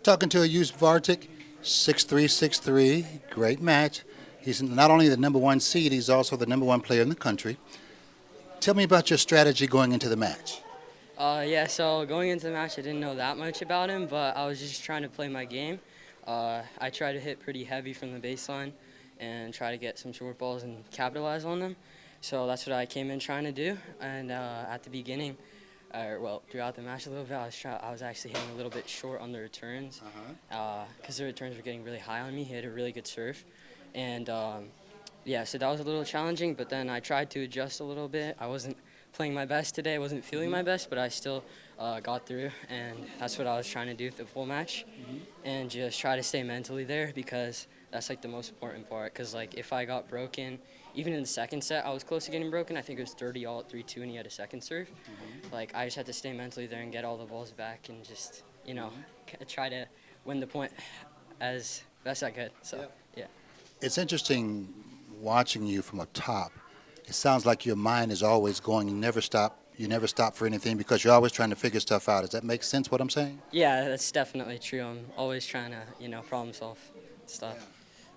Talking to Yus Bartek, 6'3", 6'3", great match. He's not only the number one seed, he's also the number one player in the country. Tell me about your strategy going into the match. So going into the match, I didn't know that much about him, but I was just trying to play my game. I try to hit pretty heavy from the baseline and try to get some short balls and capitalize on them. So that's what I came in trying to do. And at the beginning, throughout the match a little bit, I was actually hitting a little bit short on the returns because the returns were getting really high on me. He had a really good serve. And so that was a little challenging, but then I tried to adjust a little bit. I wasn't playing my best today. I wasn't feeling my best, but I still got through, and that's what I was trying to do the full match, and just try to stay mentally there, because that's like the most important part. Because like if I got broken, even in the second set, I was close to getting broken. I think it was 30 all at 3-2, and he had a second serve. Like I just had to stay mentally there and get all the balls back, and just try to win the point as best I could. So yeah. It's interesting watching you from up top. It sounds like your mind is always going. You never stop. You never stop for anything because you're always trying to figure stuff out. Does that make sense, what I'm saying? Yeah, that's definitely true. I'm always trying to, problem solve stuff.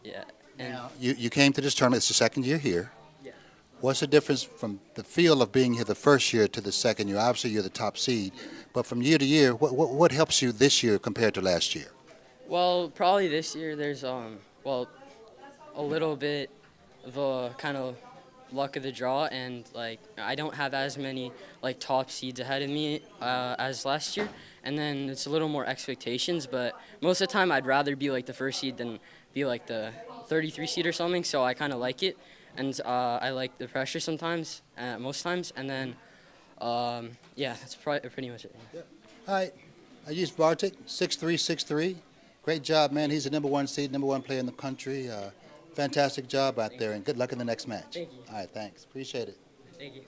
Yeah. And Now, you came to this tournament. It's your second year here. yeah. What's the difference from the feel of being here the first year to the second year? Obviously, you're the top seed. But from year to year, what helps you this year compared to last year? Well, probably this year there's a little bit of a kind of luck of the draw, and like I don't have as many like top seeds ahead of me as last year, and then it's a little more expectations. But most of the time, I'd rather be like the first seed than be like the 33 seed or something. So I kind of like it, and I like the pressure sometimes, most times, and then yeah, that's pretty much it. Yeah. All right. I used Bartik, 6'3", 6'3". Great job, man. He's the #1 seed, #1 player in the country. Fantastic job out there, and good luck in the next match. Thank you. All right, thanks. Appreciate it. Thank you.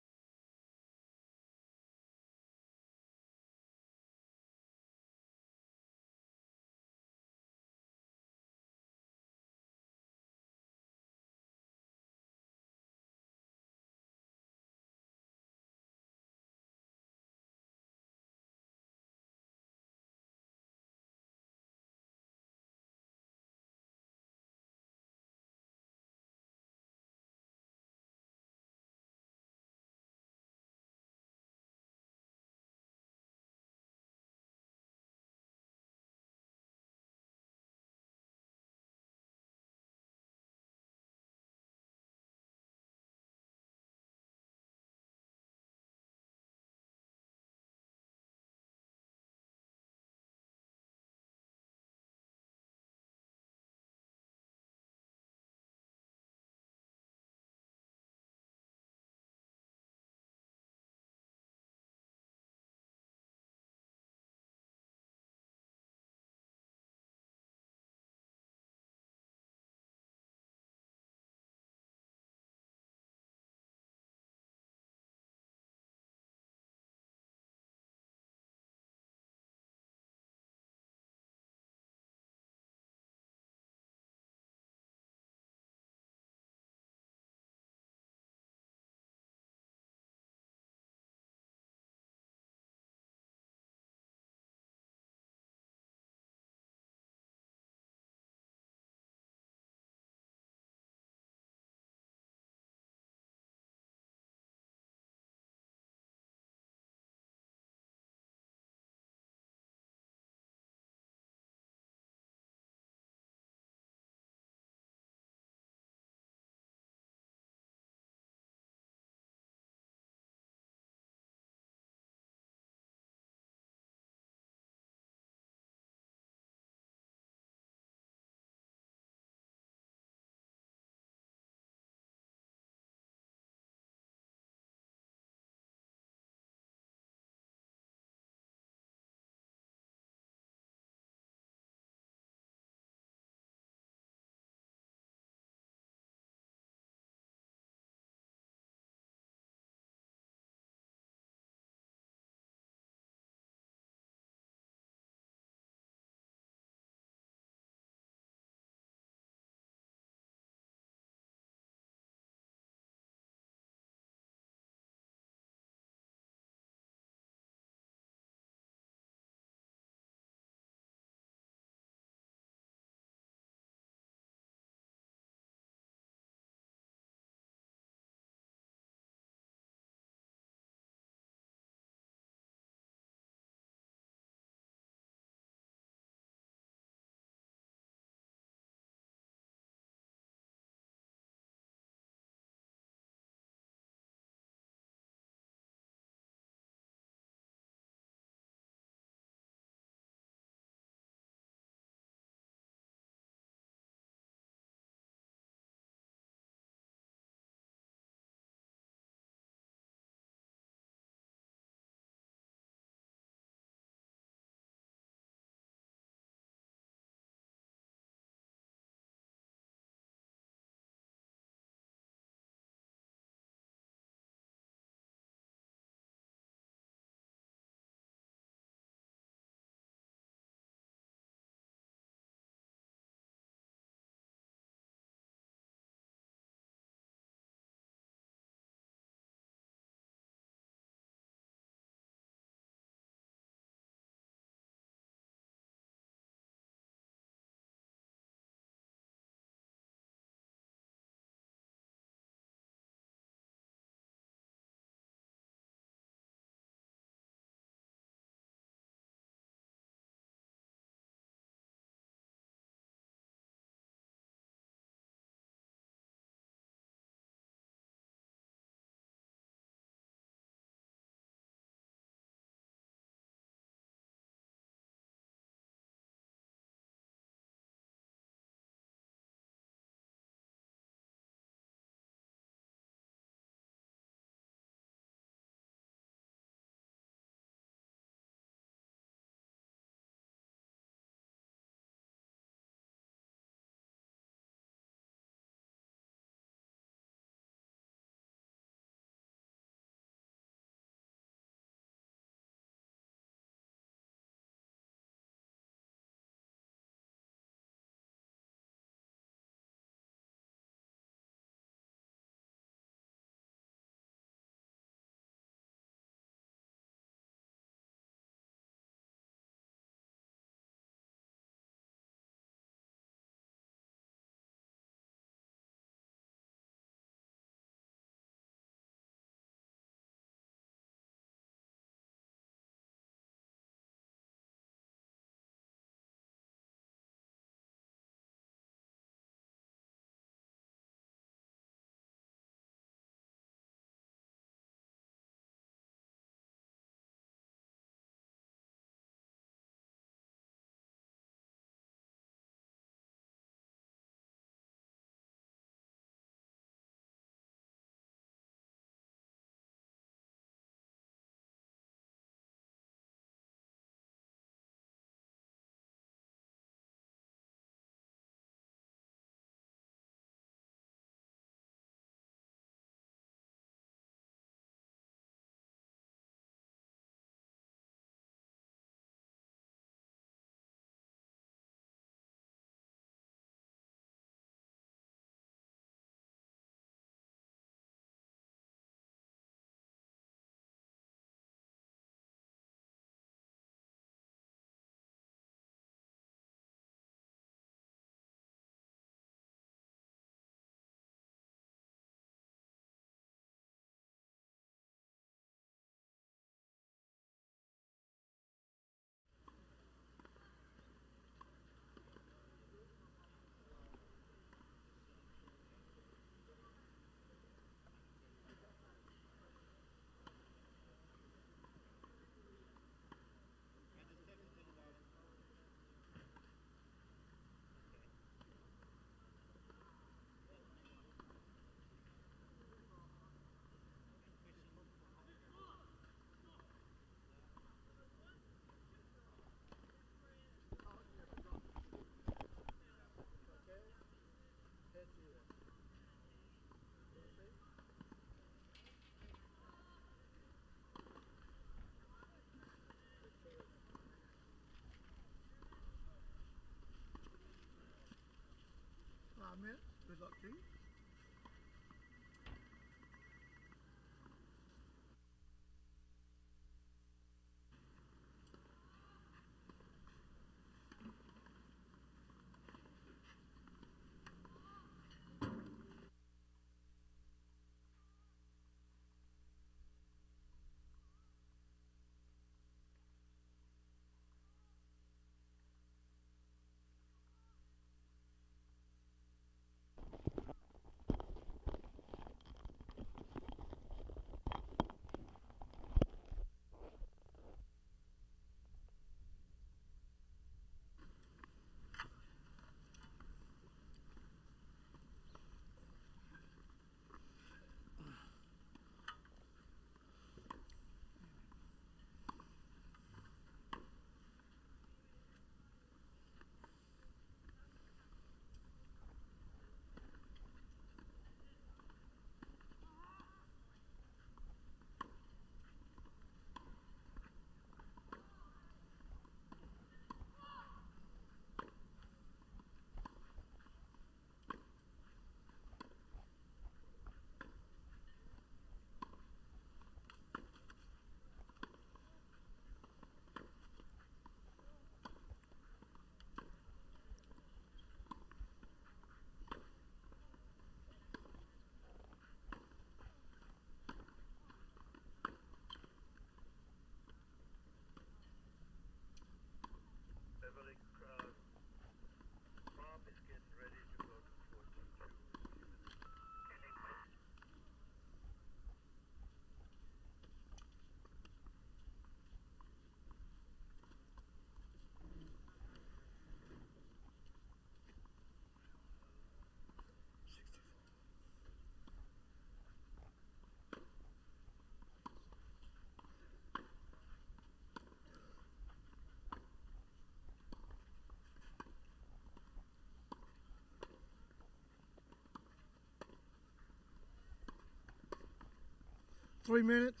3 minutes.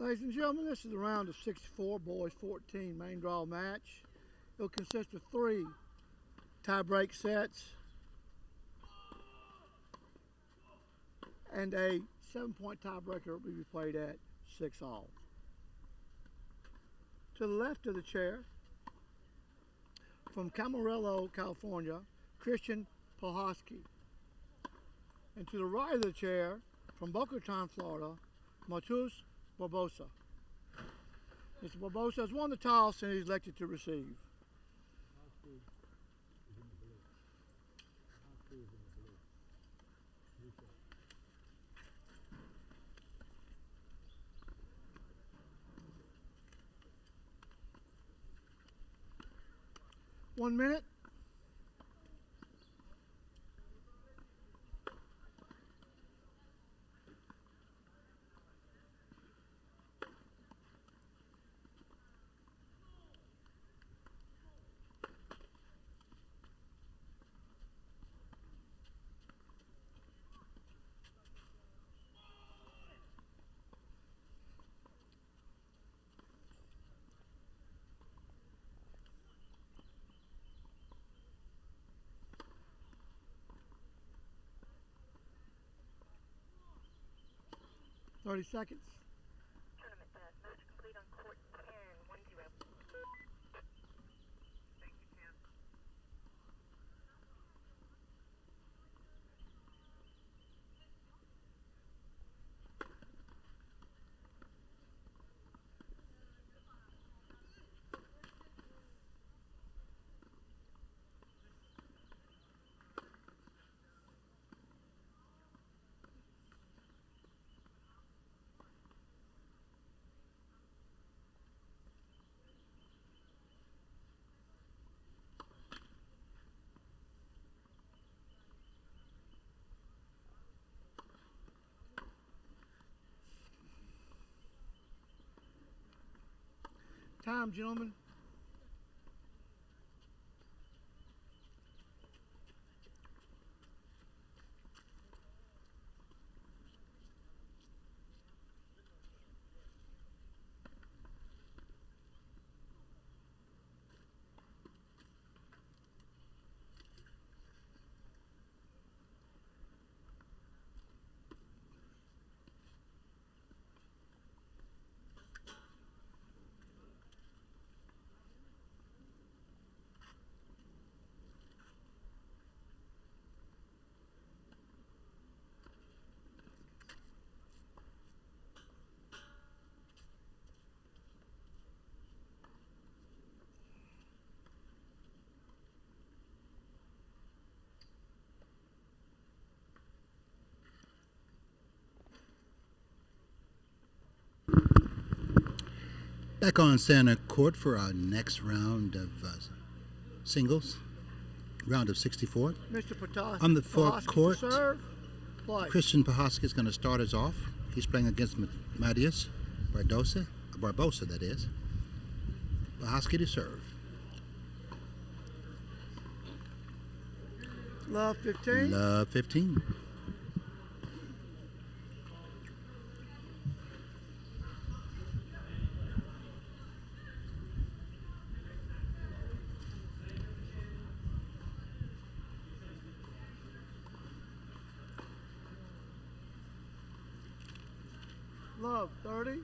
Ladies and gentlemen, this is a round of 64, boys 14 main draw match. It'll consist of 3 tie-break sets and a 7-point tiebreaker will be played at 6-all. To the left of the chair, from Camarillo, California, Christian Pohoski. And to the right of the chair, from Boca Raton, Florida, Matus Barbosa. Mr. Barbosa has won the toss and he's elected to receive. One minute. Thirty seconds. Tournament match complete on court 10, 1-0. Thank you, Tim. Time, gentlemen. Back on center court for our next round of singles, round of 64. Mr. Petoskey. On the forecourt, Serve. Play. Christian Pahosky is going to start us off. He's playing against Matias Barbosa, that is. Pahosky to serve. Love 15. Love 15. Love 30.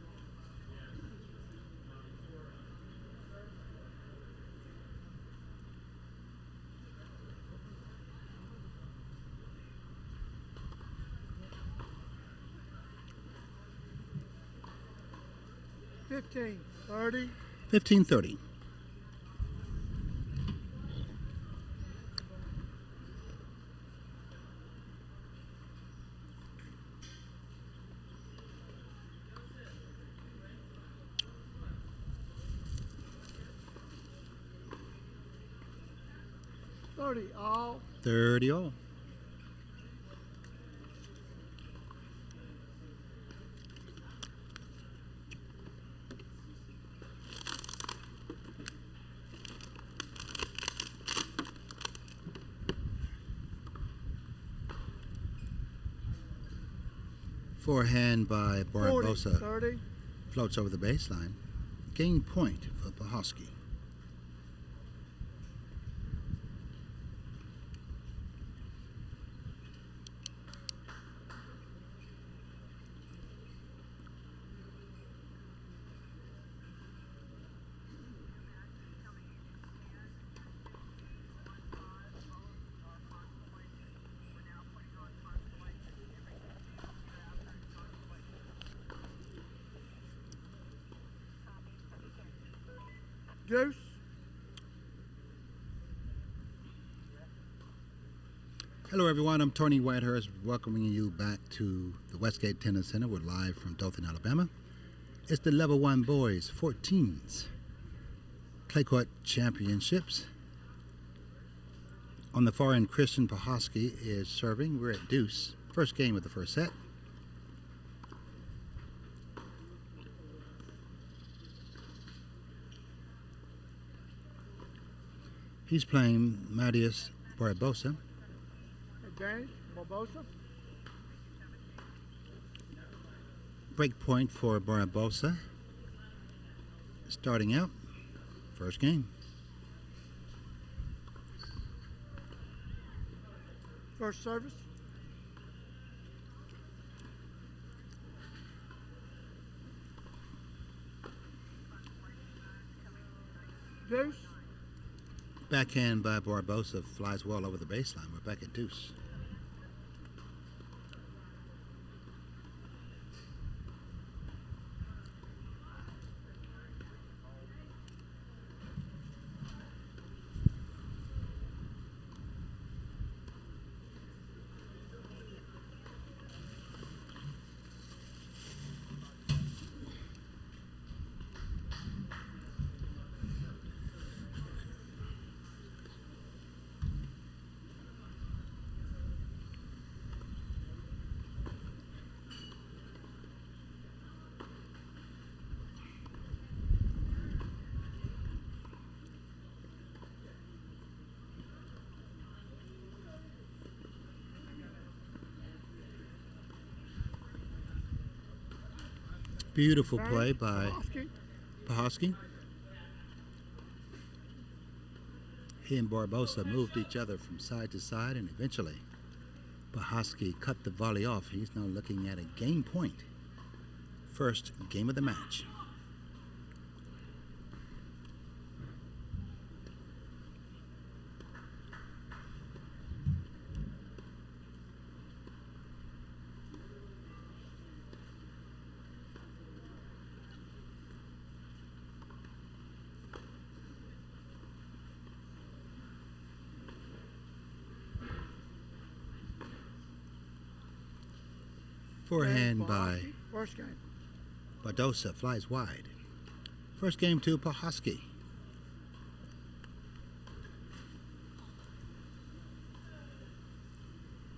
$15, $30. 15-30. All. 30 all. Forehand by Barbosa 30. Floats over the baseline. Game point for Pahosky. Deuce. Hello everyone, I'm Tony Whitehurst welcoming you back to the Westgate Tennis Center. We're live from Dothan, Alabama. It's the Level 1 Boys 14s Clay Court Championships. On the far end, Christian Pahosky is serving. We're at deuce. First game of the first set. He's playing Matias Barbosa. Advantage, Barbosa. Break point for Barbosa. Starting out, first game. First service. Deuce. Backhand by Barbosa flies well over the baseline. We're back at deuce. Beautiful play by Pahosky. He and Barbosa moved each other from side to side, and eventually Pahosky cut the volley off. He's now looking at a game point. First game of the match. Forehand by First game. Barbosa flies wide. First game to Pahosky.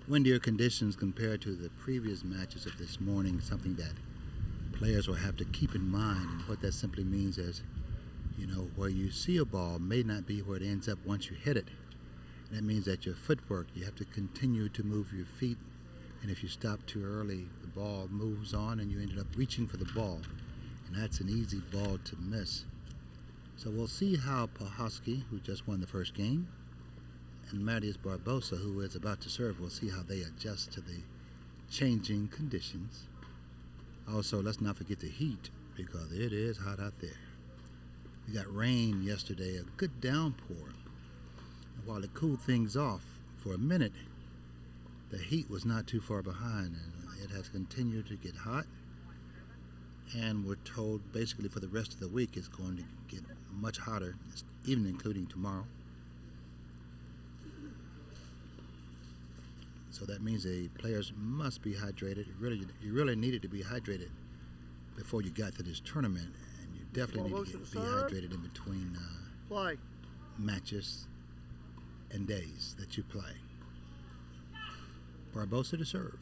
Windier conditions compared to the previous matches of this morning, something that players will have to keep in mind. And what that simply means is, you know, where you see a ball may not be where it ends up once you hit it. And that means that your footwork, you have to continue to move your feet. And if you stop too early, the ball moves on and you ended up reaching for the ball. And that's an easy ball to miss. So we'll see how Pahosky, who just won the first game, and Marius Barbosa, who is about to serve, we'll see how they adjust to the changing conditions. Also, let's not forget the heat, because it is hot out there. We got rain yesterday, a good downpour. And while it cooled things off for a minute, the heat was not too far behind, and it has continued to get hot. And we're told basically for the rest of the week it's going to get much hotter, even including tomorrow. So that means the players must be hydrated. You really needed to be hydrated before you got to this tournament, and you definitely need to be hydrated in between matches and days that you play. Barbosa to serve.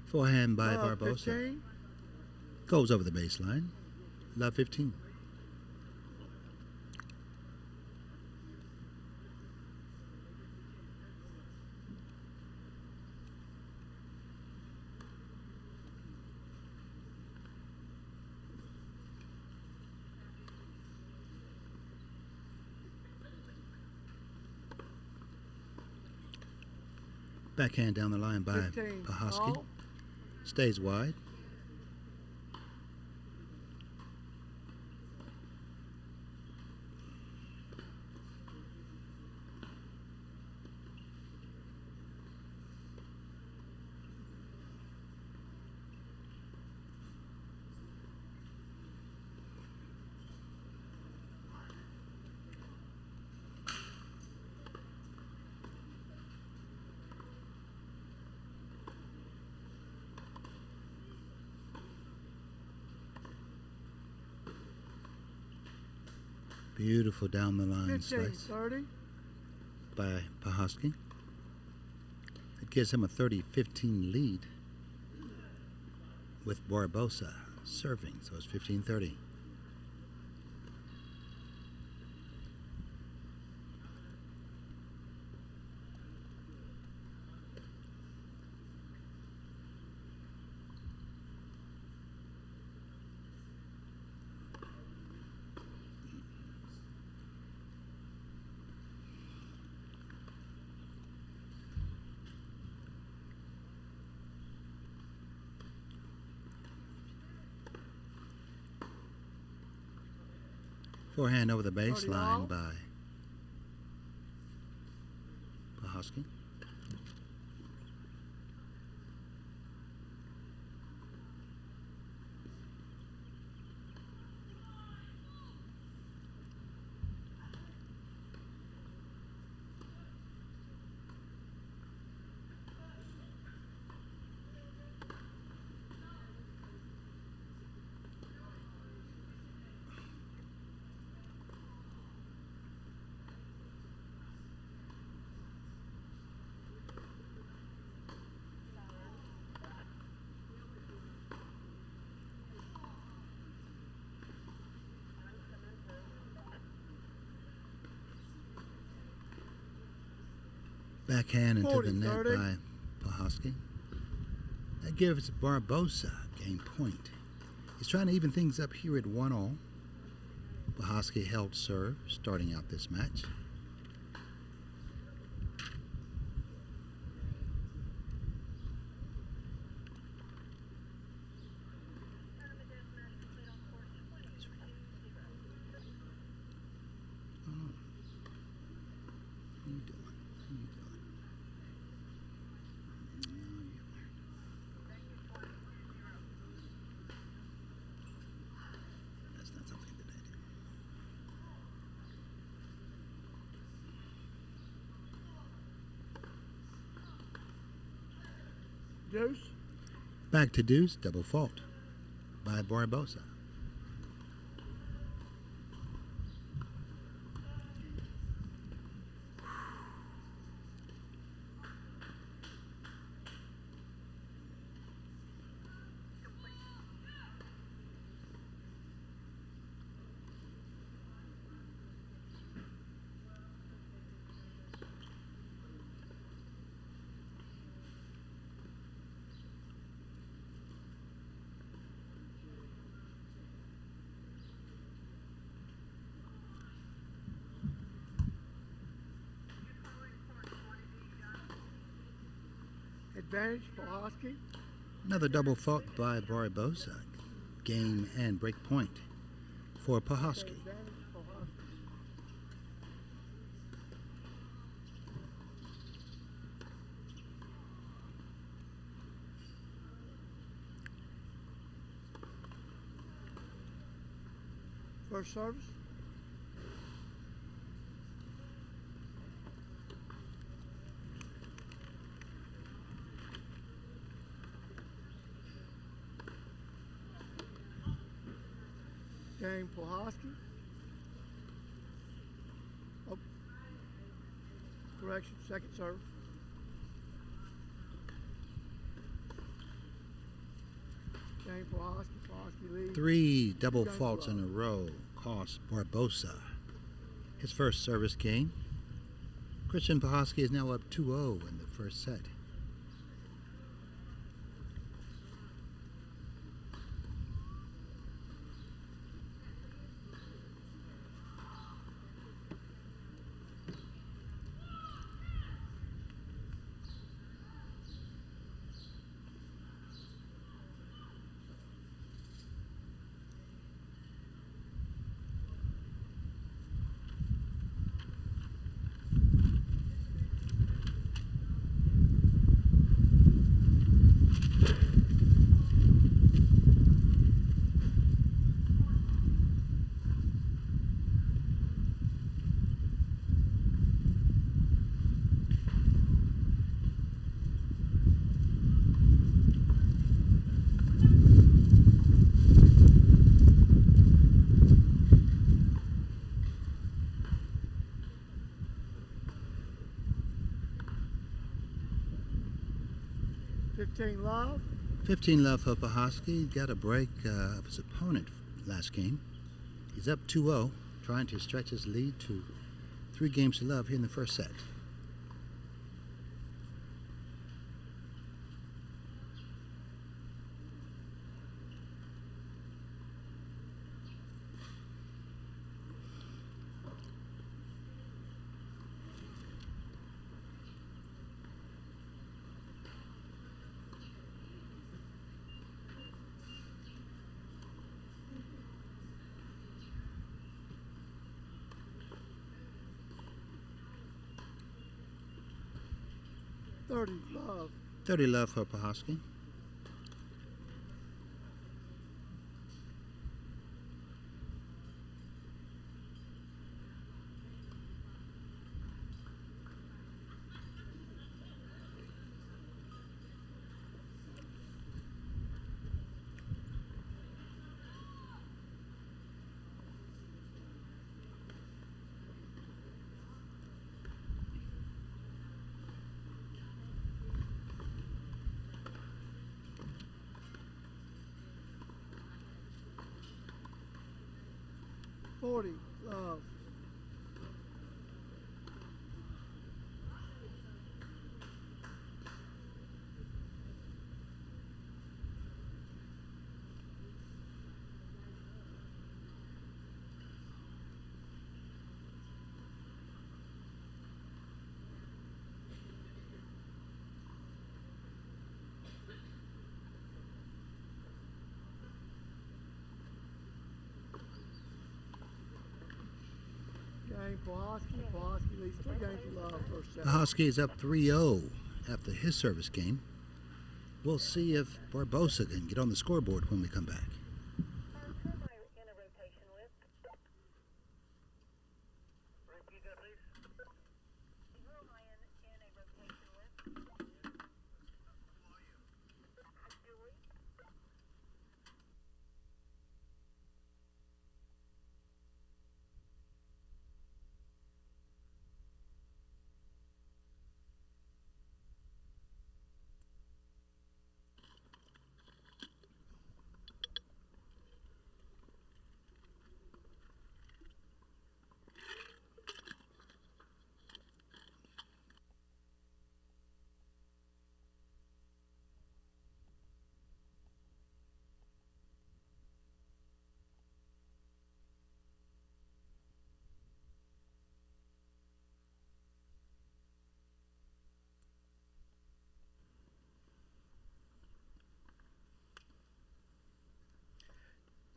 Forehand by Barbosa. 15. Goes over the baseline. Love 15. Backhand down the line by 15. Pahosky. All. Stays wide. Beautiful down the line 15, slice 30. by Pahosky. It gives him a 30-15 lead with Barbosa serving, so it's 15-30. Forehand over the baseline by Pahosky. Backhand into 40, the net 30. by Pahosky. That gives Barbosa game point. He's trying to even things up here at 1-all. Pahosky held serve starting out this match. Deuce. Back to deuce, double fault by Barbosa. Advantage Pahosky. Another double fault by Barbosa. Game and break point for Pahosky. Advantage Pahosky. First service. Game Pahosky. Oh. Correction, second serve. Game Pahosky. Pahosky leads. 3 double 2 games faults in a row cost Barbosa his first service game. Christian Pahosky is now up 2-0 in the first set. Love. 15 love for Pahosky. Got a break of his opponent last game. He's up 2-0, trying to stretch his lead to 3 games to love here in the first set. Love. 30 love for Pahosky. Love. Pulaski leads 3-0 first set. Husky is up 3-0 after his service game. We'll see if Barbosa can get on the scoreboard when we come back.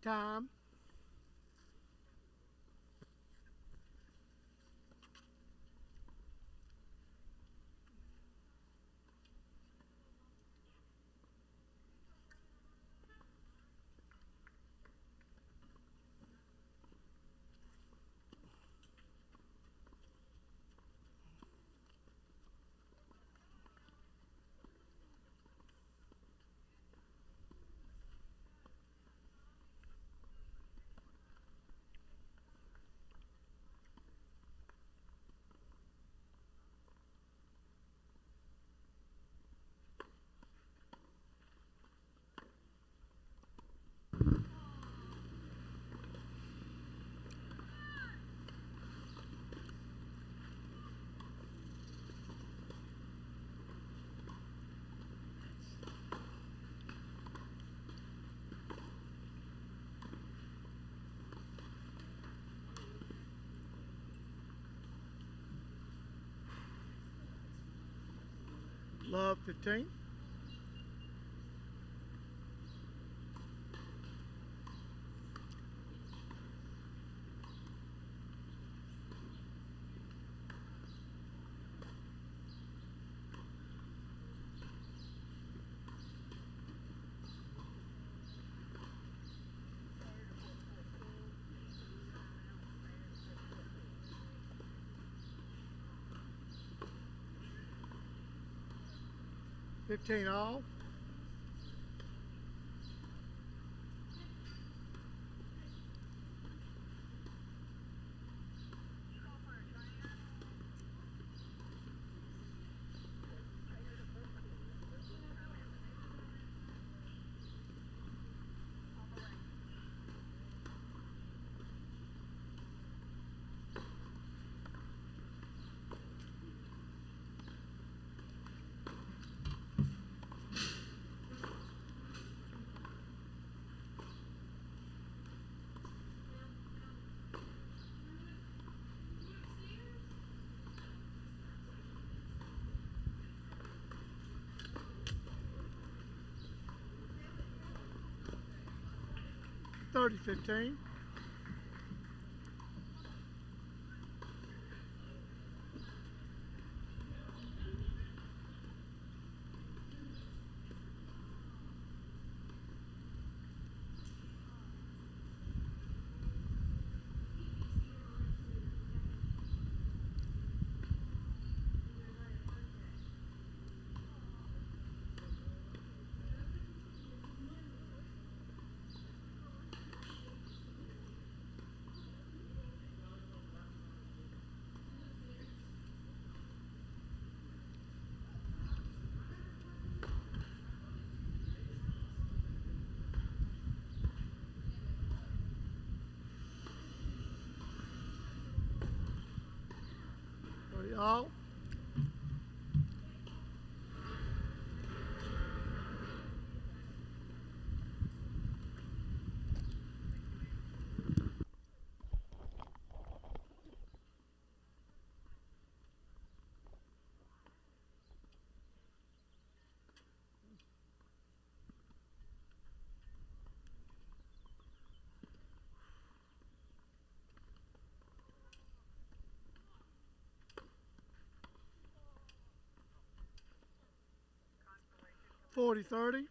Time. Love 15. $15 all. $30-15. All. 40-30.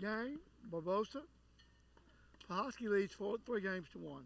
Gang, Barbosa. Pahosky leads 3 games to 1.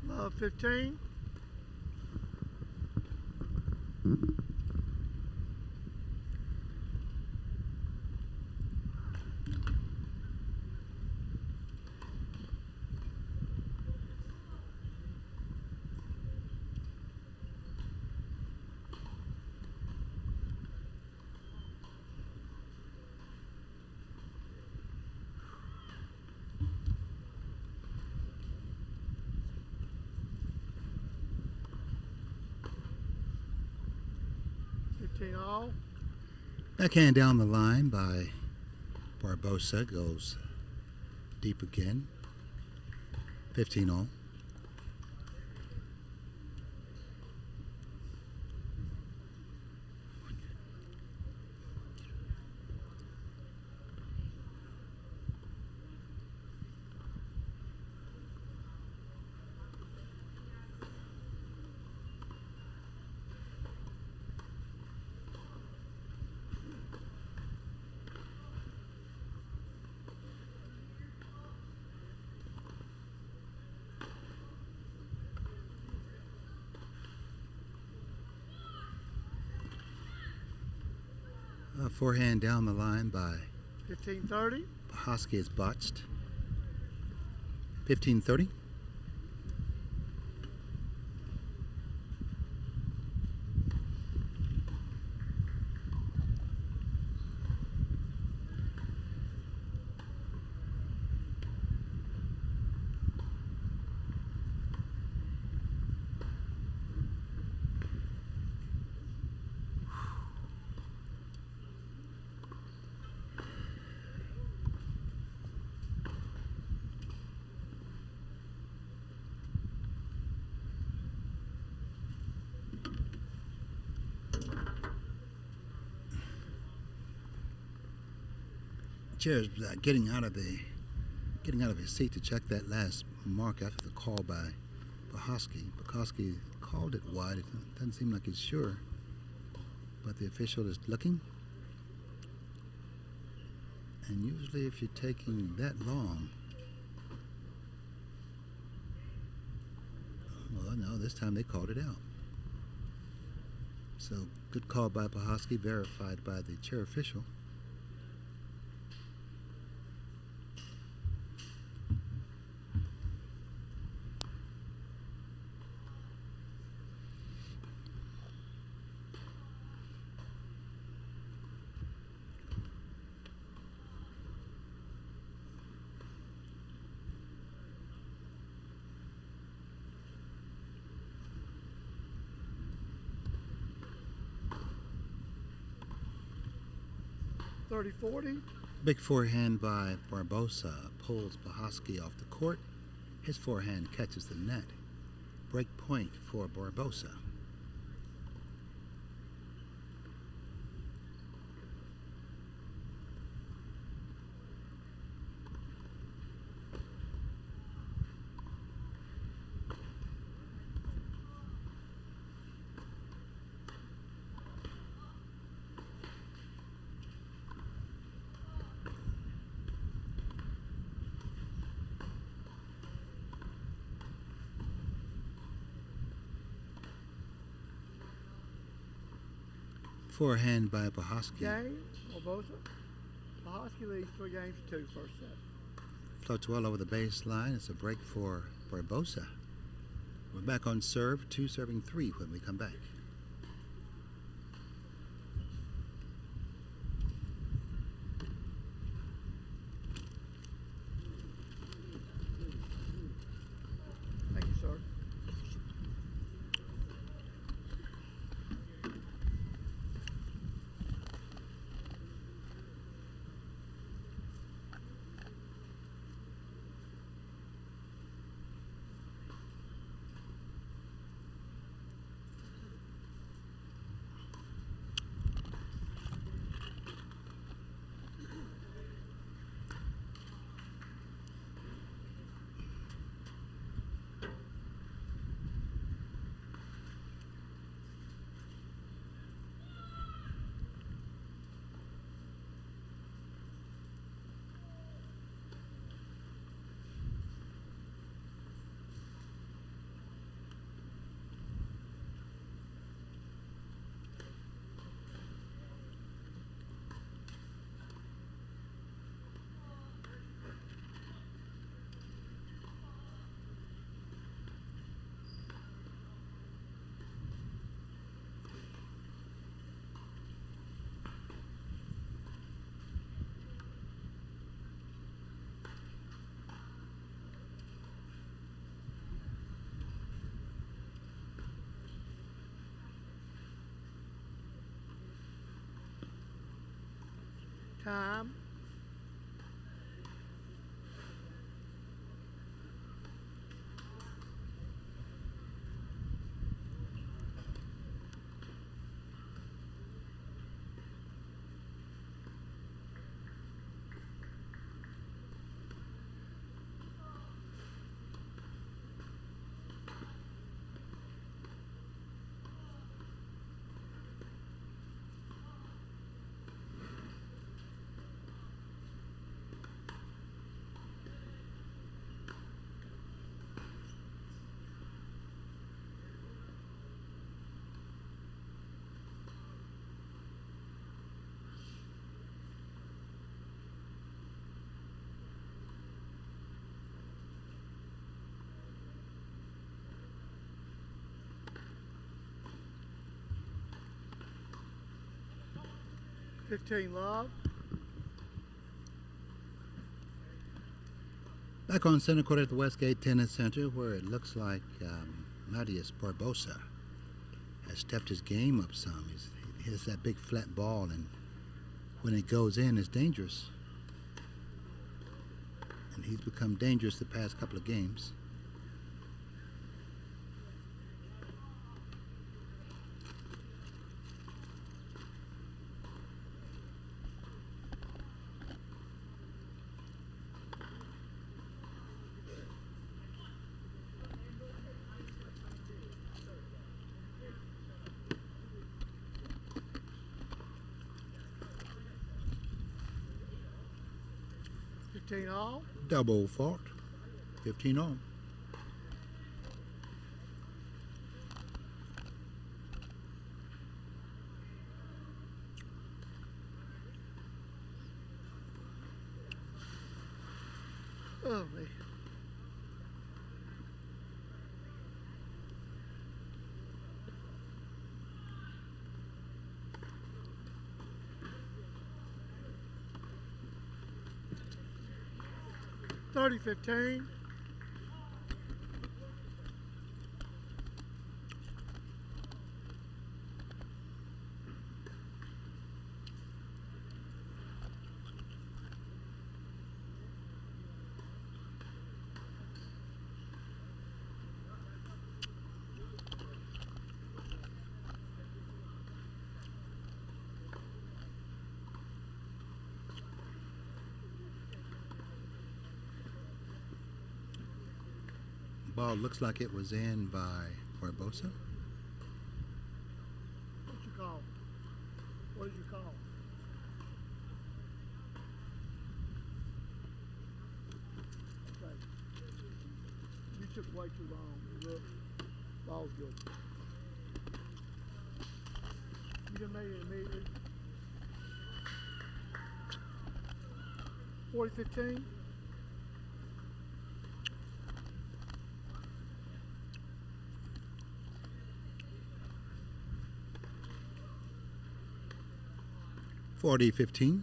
Love 15. All. Backhand down the line by Barbosa goes deep again. 15 all. Forehand down the line by 15-30. Pahosky is botched. 15-30. Chair's getting out of his seat to check that last mark after the call by Pahosky. Pahosky called it wide. It doesn't seem like he's sure, but the official is looking. And usually, if you're taking that long, well, no, this time they called it out. So good call by Pahosky, verified by the chair official. Big forehand by Barbosa pulls Pahosky off the court. His forehand catches the net. Break point for Barbosa. Forehand by Pahosky. Game, Barbosa. Pahosky leads 3-2 first set. Floats well over the baseline. It's a break for Barbosa. We're back on serve, 2 serving 3 when we come back. Thank you, sir. Time. Love. Back on center court at the Westgate Tennis Center, where it looks like Marius Barbosa has stepped his game up some. He has that big flat ball, and when it goes in, it's dangerous. And he's become dangerous the past couple of games. All. Double fault. 15 all. Oh, 30-15. Ball looks like it was in by Barbosa. What you call? What did you call? Okay. You took way too long. Look, ball's good. You can make it immediately. 40-15. $40-15.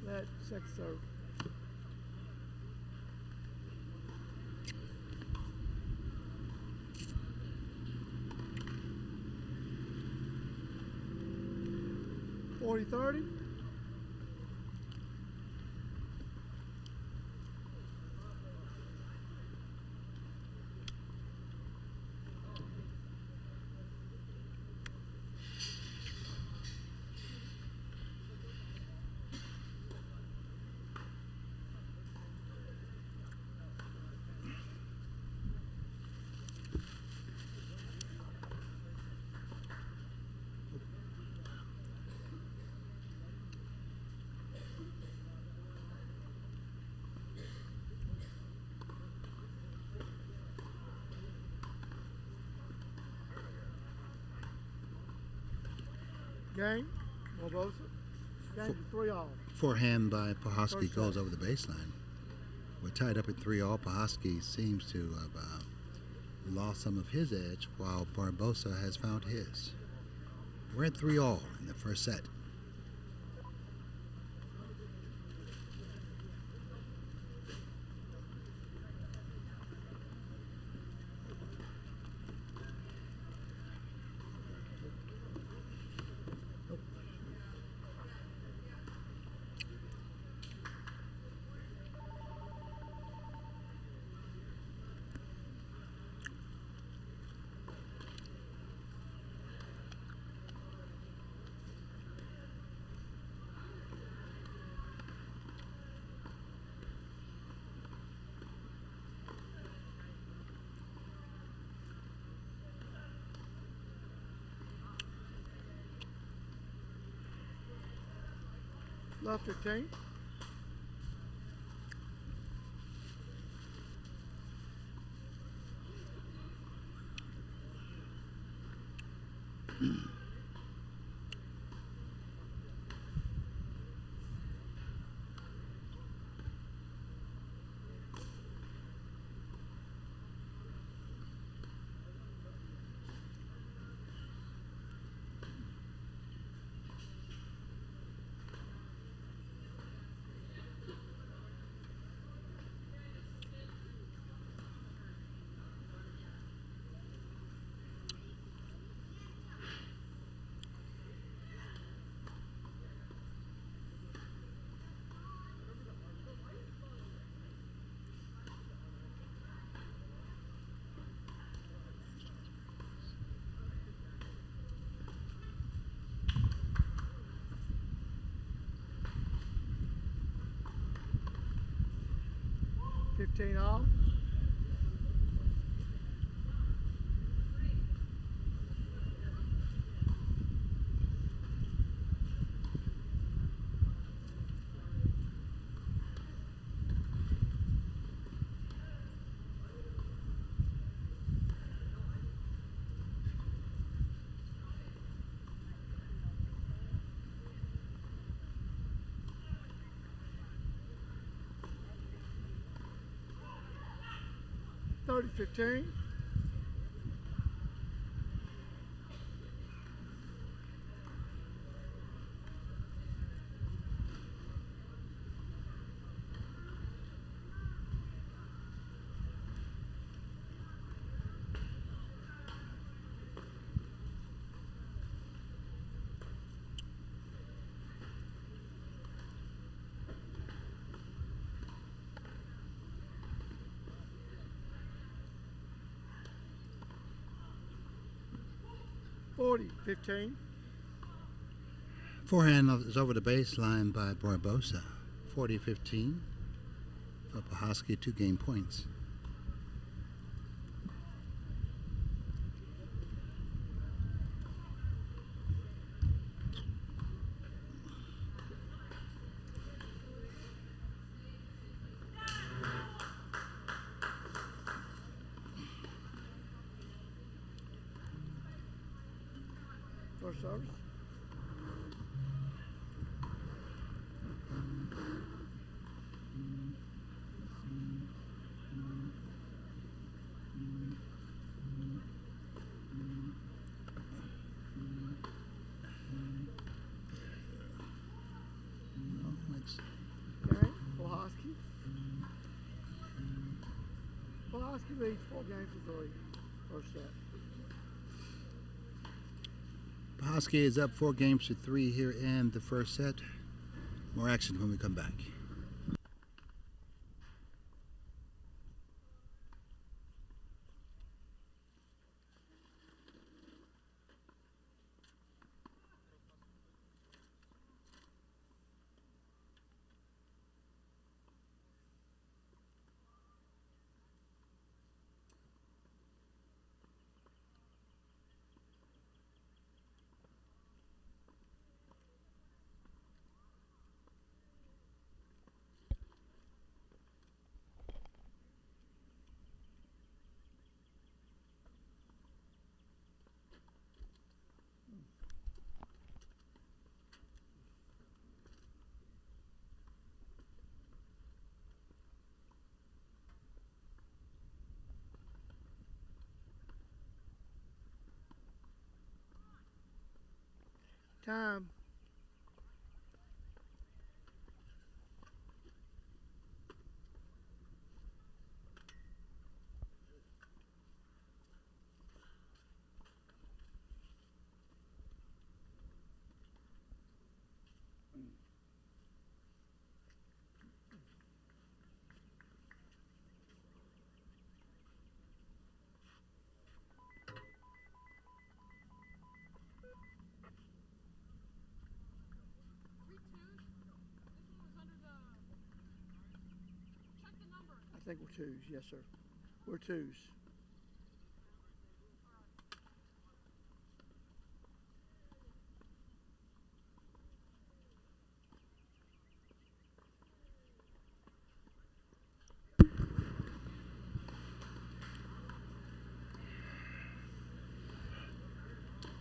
That second serve. $40-30. Game, Barbosa. Game, 3-all. Forehand by Pahosky First goes set. over the baseline. We're tied up at 3-all. Pahosky seems to have lost some of his edge, while Barbosa has found his. We're at 3-all in the first set. Left 15. $15-all. $30-15. $40-15. Forehand is over the baseline by Barbosa. 40-15 for Pahosky, 2 game points. First service. Okay, Pulaski. Pulaski leads 4-3. First set. Pulaski is up 4-3 here in the first set. More action when we come back. Time. I think we're twos, yes, sir. We're twos.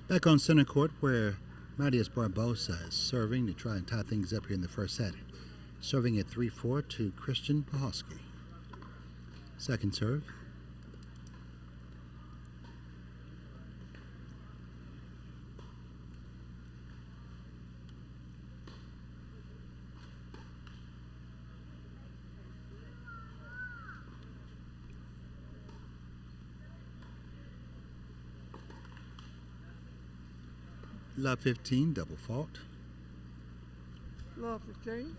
Back on center court where Marius Barbosa is serving to try and tie things up here in the first set. Serving at 3-4 to Christian Pulaski. Second serve. Love 15, double fault. Love 15.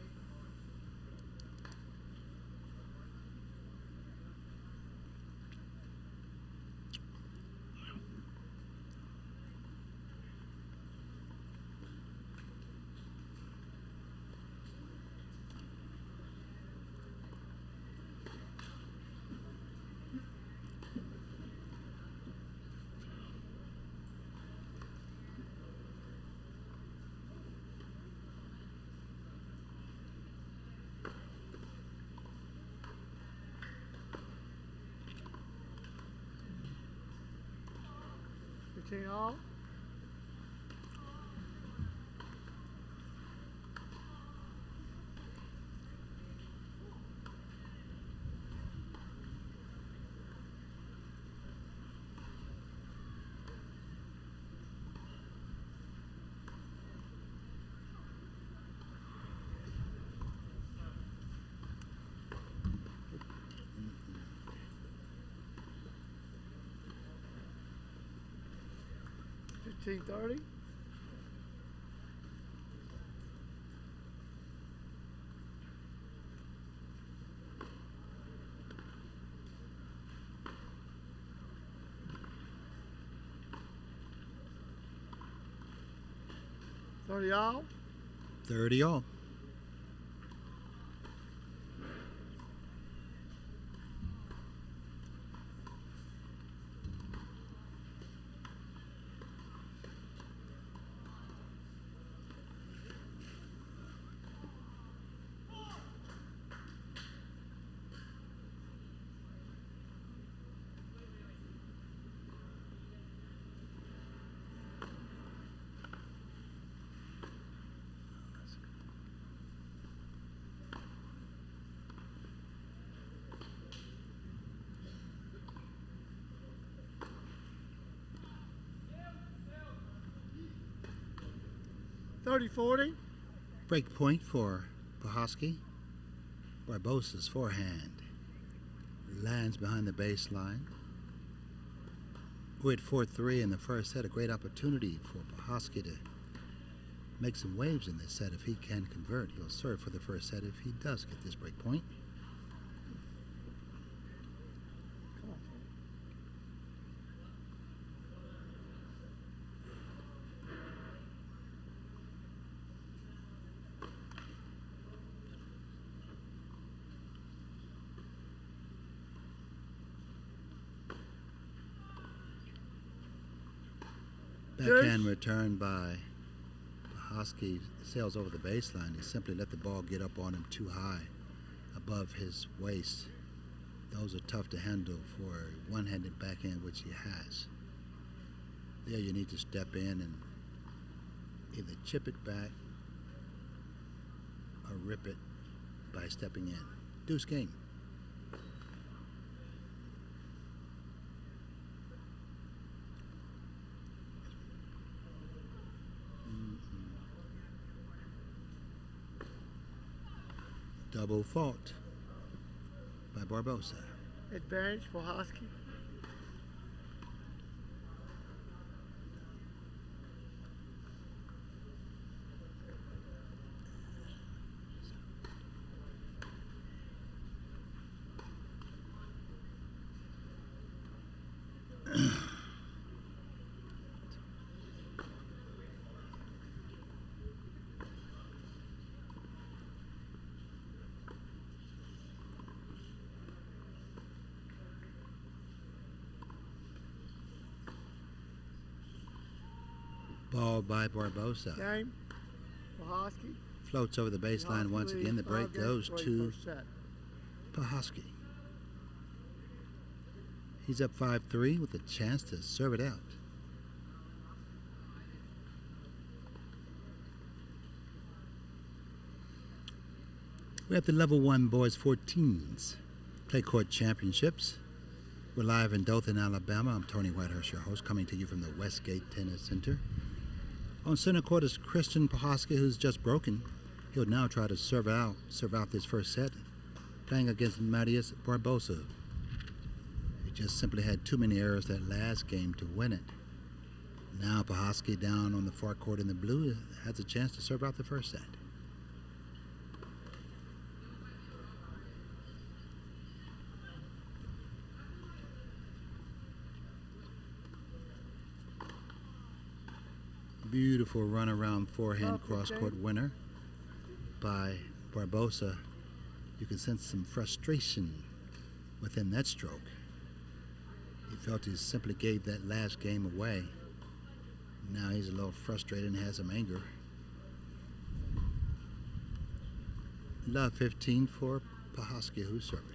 All. $15.30. $30 all. 30 all. 30-40. Break point for Pahosky. Barbosa's forehand lands behind the baseline. We're at 4-3 in the first set. A great opportunity for Pahosky to make some waves in this set. If he can convert, he'll serve for the first set if he does get this break point. Backhand return by Pahosky sails over the baseline. He simply let the ball get up on him too high above his waist. Those are tough to handle for a one-handed backhand, which he has. There you need to step in and either chip it back or rip it by stepping in. Deuce game. Double fault by Barbosa. Advantage for Hosky. Ball by Barbosa. Game. Pahosky. Floats over the baseline once again. The break goes to Pahosky. He's up 5-3 with a chance to serve it out. We're at the Level 1 Boys 14s Clay Court Championships. We're live in Dothan, Alabama. I'm Tony Whitehurst, your host, coming to you from the Westgate Tennis Center. On center court is Christian Pahosky, who's just broken. He'll now try to serve out this first set, playing against Marius Barbosa. He just simply had too many errors that last game to win it. Now Pahosky down on the far court in the blue has a chance to serve out the first set. Beautiful run around forehand cross-court winner by Barbosa. You can sense some frustration within that stroke. He felt he simply gave that last game away. Now he's a little frustrated and has some anger. Love 15 for Pahosky, who's serving.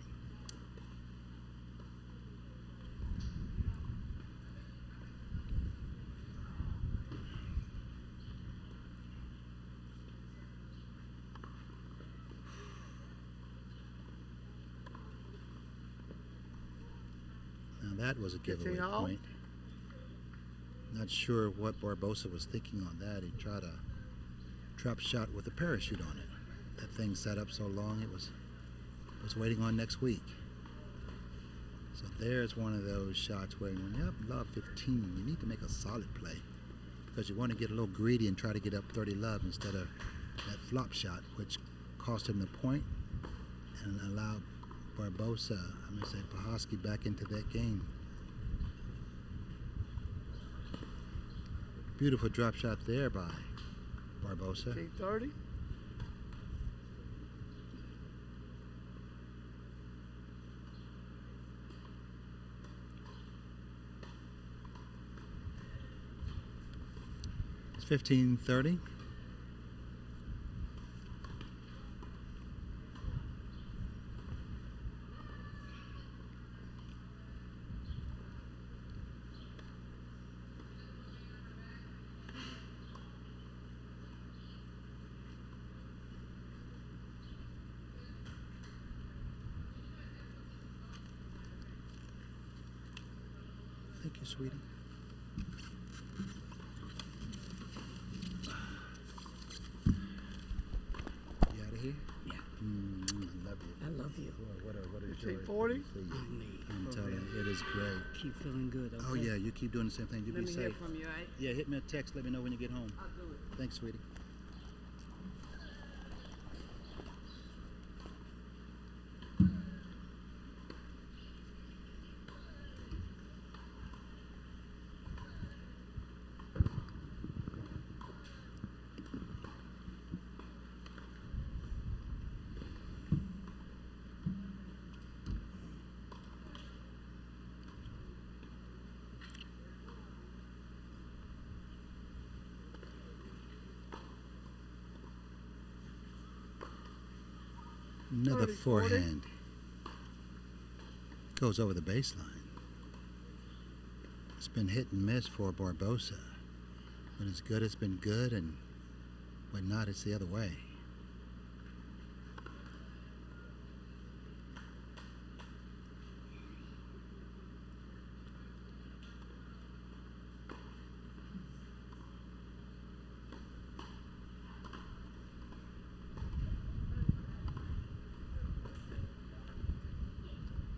That was a giveaway point. Not sure what Barbosa was thinking on that. He tried a trap shot with a parachute on it. That thing sat up so long it was waiting on next week. So there's one of those shots where when you have love 15, you need to make a solid play because you want to get a little greedy and try to get up 30 love instead of that flop shot, which cost him the point and allowed Barbosa, I'm going to say Pahosky, back into that game. Beautiful drop shot there by Barbosa. 30. It's 15-30. Thank you, sweetie. here? Yeah. I love you. I love you. What a joy. 1540? I'm telling you, it is great. Keep feeling good, okay? Oh, yeah, you keep doing the same thing. You Let be me safe. hear from you, all right? Yeah, hit me a text. Let me know when you get home. I'll do it. Thanks, sweetie. Another 30, 40. forehand. Goes over the baseline. It's been hit and miss for Barbosa. When it's good, it's been good, and when not, it's the other way.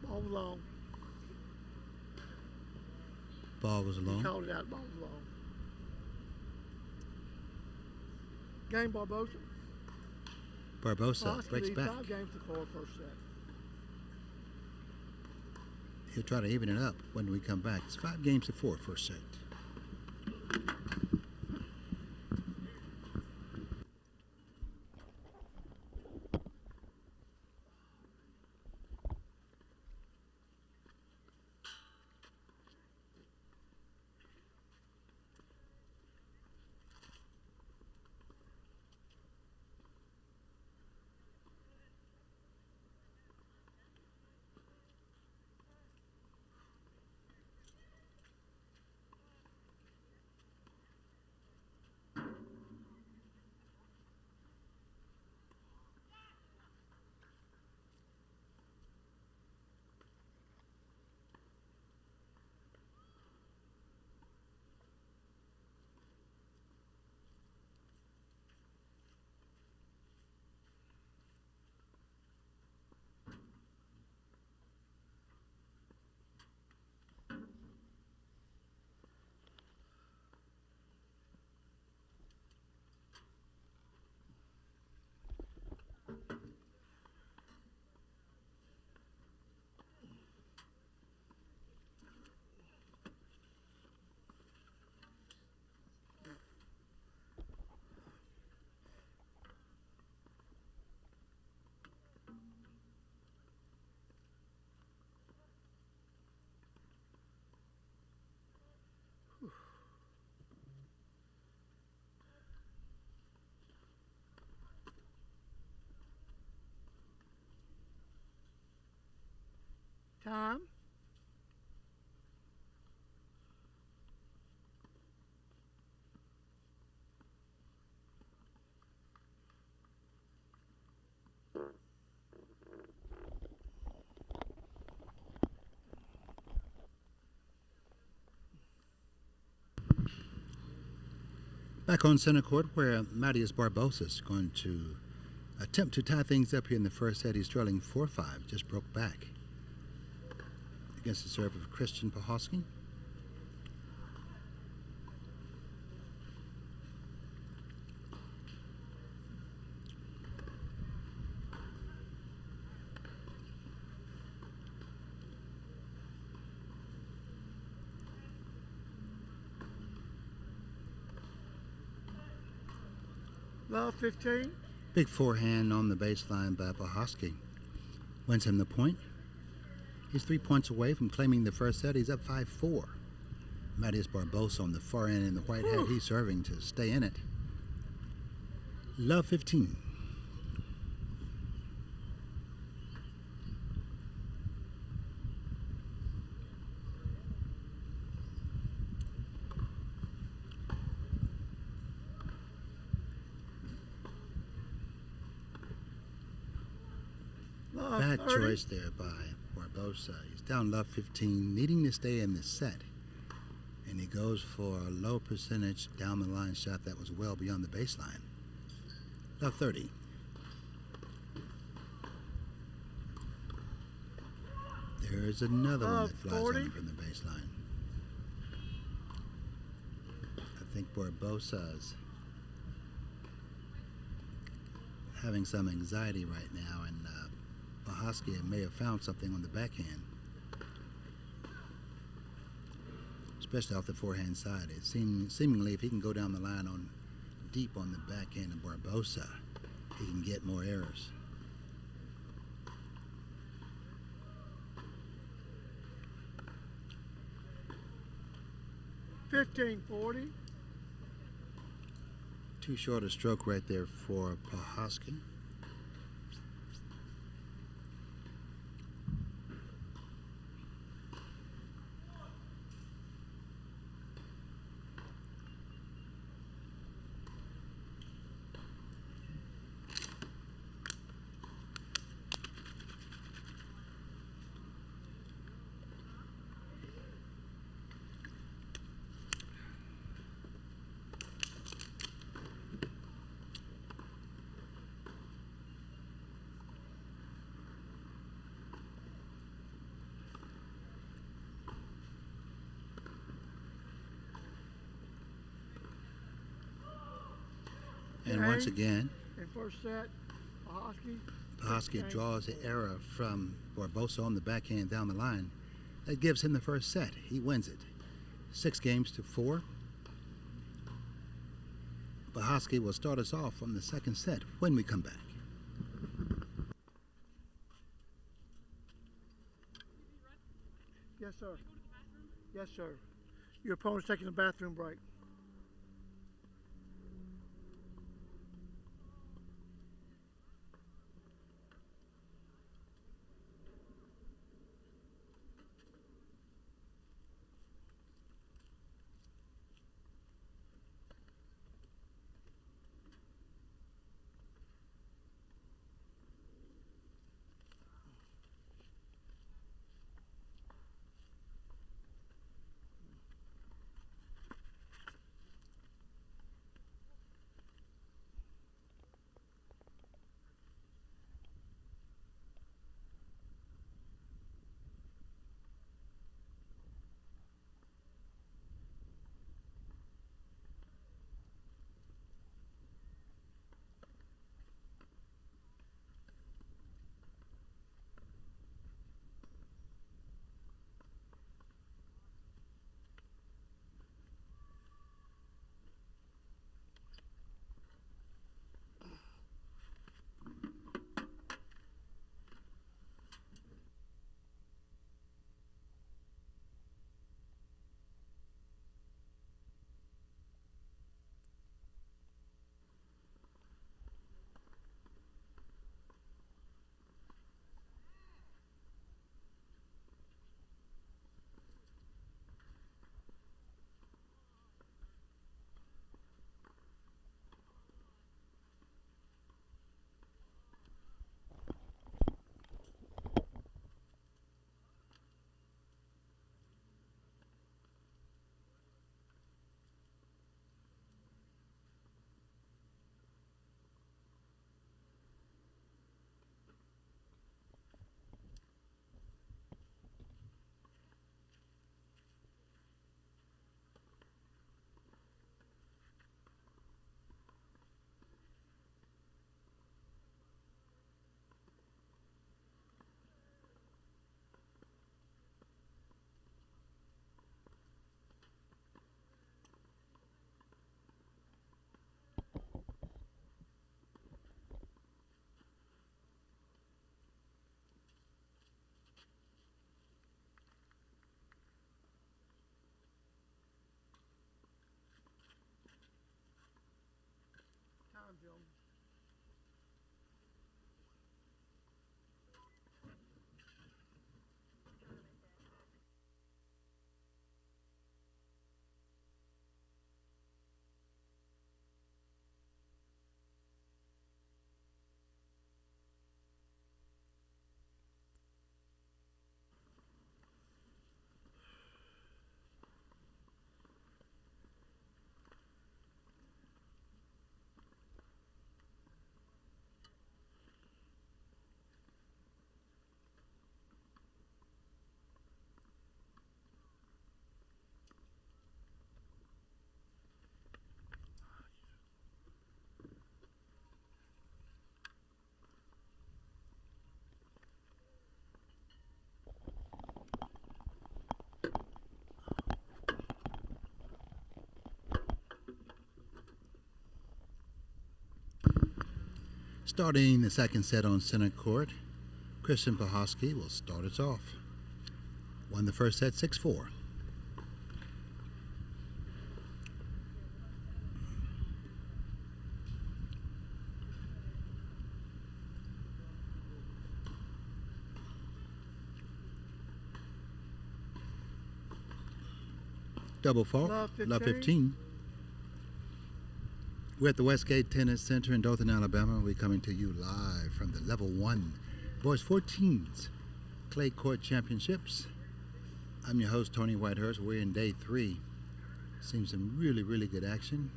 Ball was long. Ball was He long. called it out. Ball was long. Game Barbosa. Barbosa Husky breaks leads back. 5 games to 4 first set. He'll try to even it up when we come back. It's 5 games to 4 first set. Time. Back on center court where Matheus Barbosa is going to attempt to tie things up here in the first set. He's trailing 4-5, just broke back against the serve of Christian Pahosky. Love 15. Big forehand on the baseline by Pahosky. Wins him the point. He's 3 points away from claiming the first set. He's up 5-4. Matheus Barbosa on the far end in the white hat. He's serving to stay in it. Love 15. Bad 30. choice there by Barbosa. He's down love 15, needing to stay in the set. And he goes for a low percentage down the line shot that was well beyond the baseline. Love 30. There's another one that flies 40. on him from the baseline. I think Barbosa's having some anxiety right now, and Pahosky may have found something on the backhand, especially off the forehand side. It seemingly if he can go down the line on deep on the backhand of Barbosa, he can get more errors. $15.40. Too short a stroke right there for Pahosky. And once again, in first set, Pahosky draws the error from Barbosa on the backhand down the line. That gives him the first set. He wins it. 6-4. Pahosky will start us off on the second set when we come back. Yes, sir. Yes, sir. Your opponent's taking a bathroom break. Starting the second set on center court, Christian Pahosky will start us off. Won the first set 6-4. Double fault, love 15. We're at the Westgate Tennis Center in Dothan, Alabama. We're coming to you live from the Level 1 Boys 14s Clay Court Championships. I'm your host, Tony Whitehurst. We're in day 3. Seeing some really, really good action.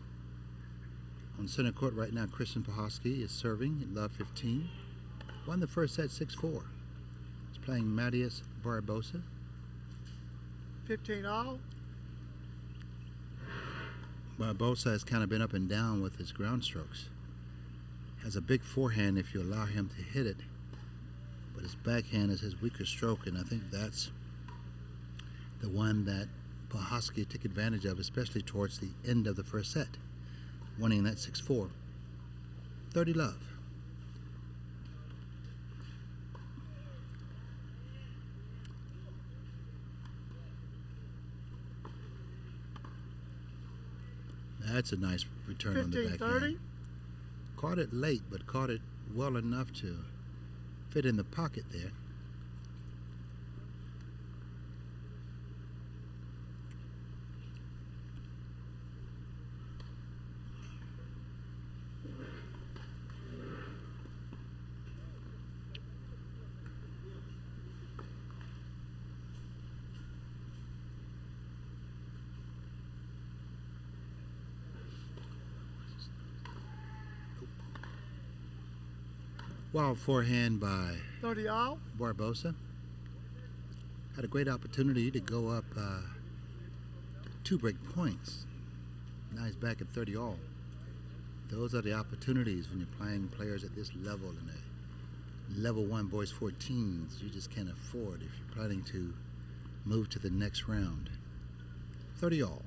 On center court right now, Christian Pahosky is serving at love 15. Won the first set 6-4. He's playing Matías Barbosa. 15 all. Barbosa has kind of been up and down with his ground strokes. Has a big forehand if you allow him to hit it, but his backhand is his weaker stroke, and I think that's the one that Pahosky took advantage of, especially towards the end of the first set, winning that 6-4. 30 love. That's a nice return on the backhand. Caught it late, but caught it well enough to fit in the pocket there. Wild forehand by 30 all. Barbosa. Had a great opportunity to go up 2 break points. Now he's back at 30 all. Those are the opportunities when you're playing players at this level in the level 1 boys 14s. You just can't afford if you're planning to move to the next round. 30 all.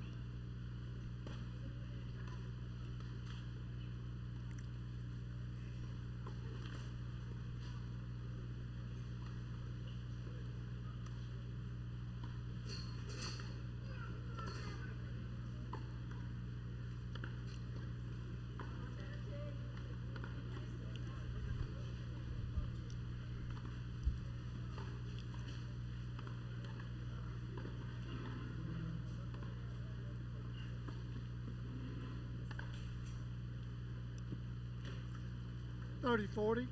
.30-40.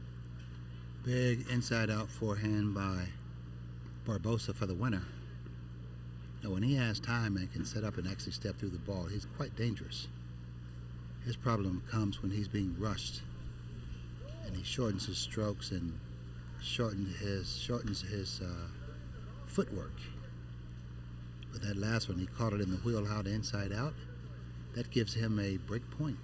Big inside-out forehand by Barbosa for the winner. Now, when he has time and can set up and actually step through the ball, he's quite dangerous. His problem comes when he's being rushed, and he shortens his strokes and shortens his footwork. But that last one, he caught it in the wheel out inside out. That gives him a break point.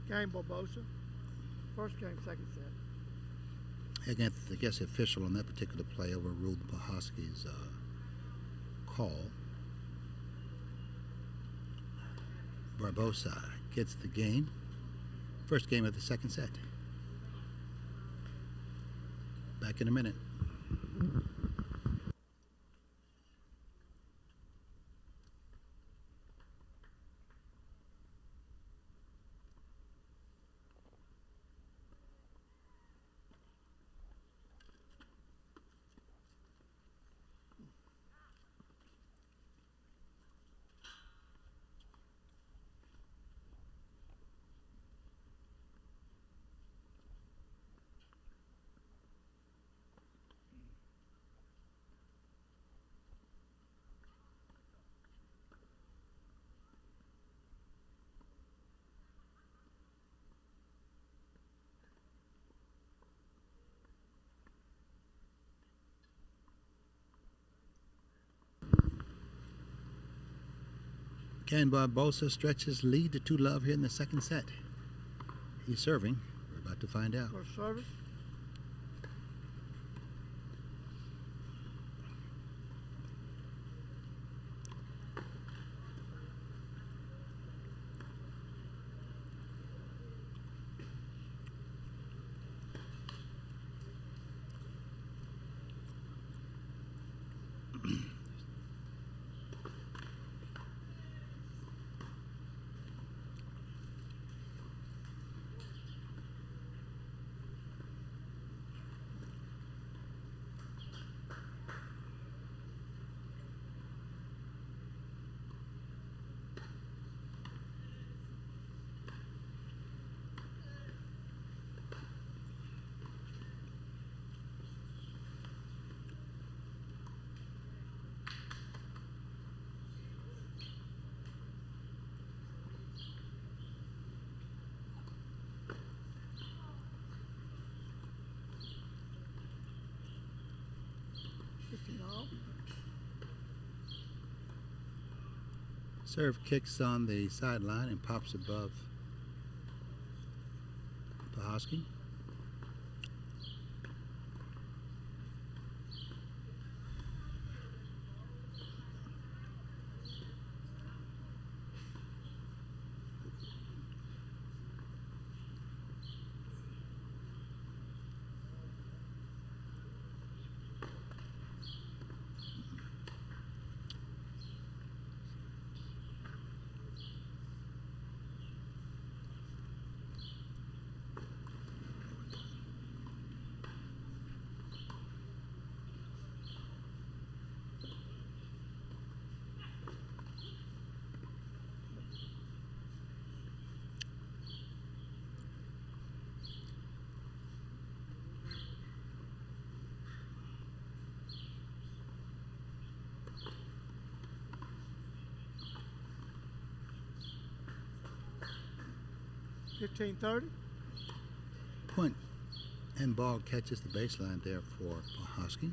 Game Barbosa. First game, second set. Again, I guess the official on that particular play overruled Pahosky's call. Barbosa gets the game. First game of the second set. Back in a minute. Can Barbosa stretch his lead to 2-love here in the second set? He's serving. We're about to find out. First service. Serve kicks on the sideline and pops above Pahosky. $15-30. Point and ball catches the baseline there for Pahosky.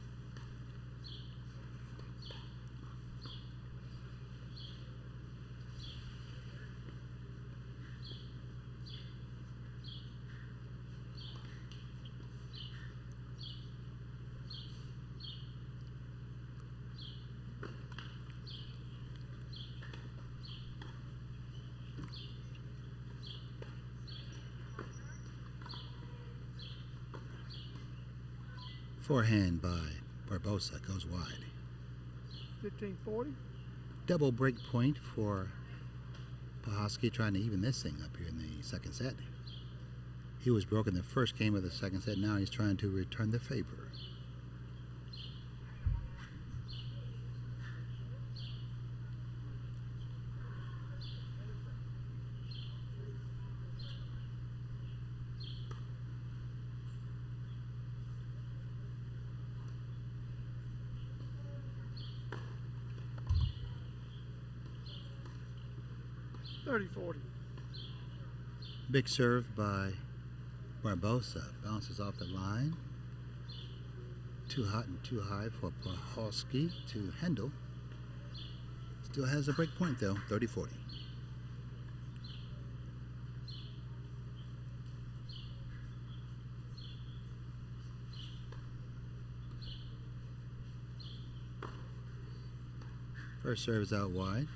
Forehand by Barbosa goes wide. 15-40. Double break point for Pahosky, trying to even this thing up here in the second set. He was broken the first game of the second set. Now he's trying to return the favor. $30-40. Big serve by Barbosa. Bounces off the line. Too hot and too high for Pahosky to handle. Still has a break point though, 30-40. First serve is out wide.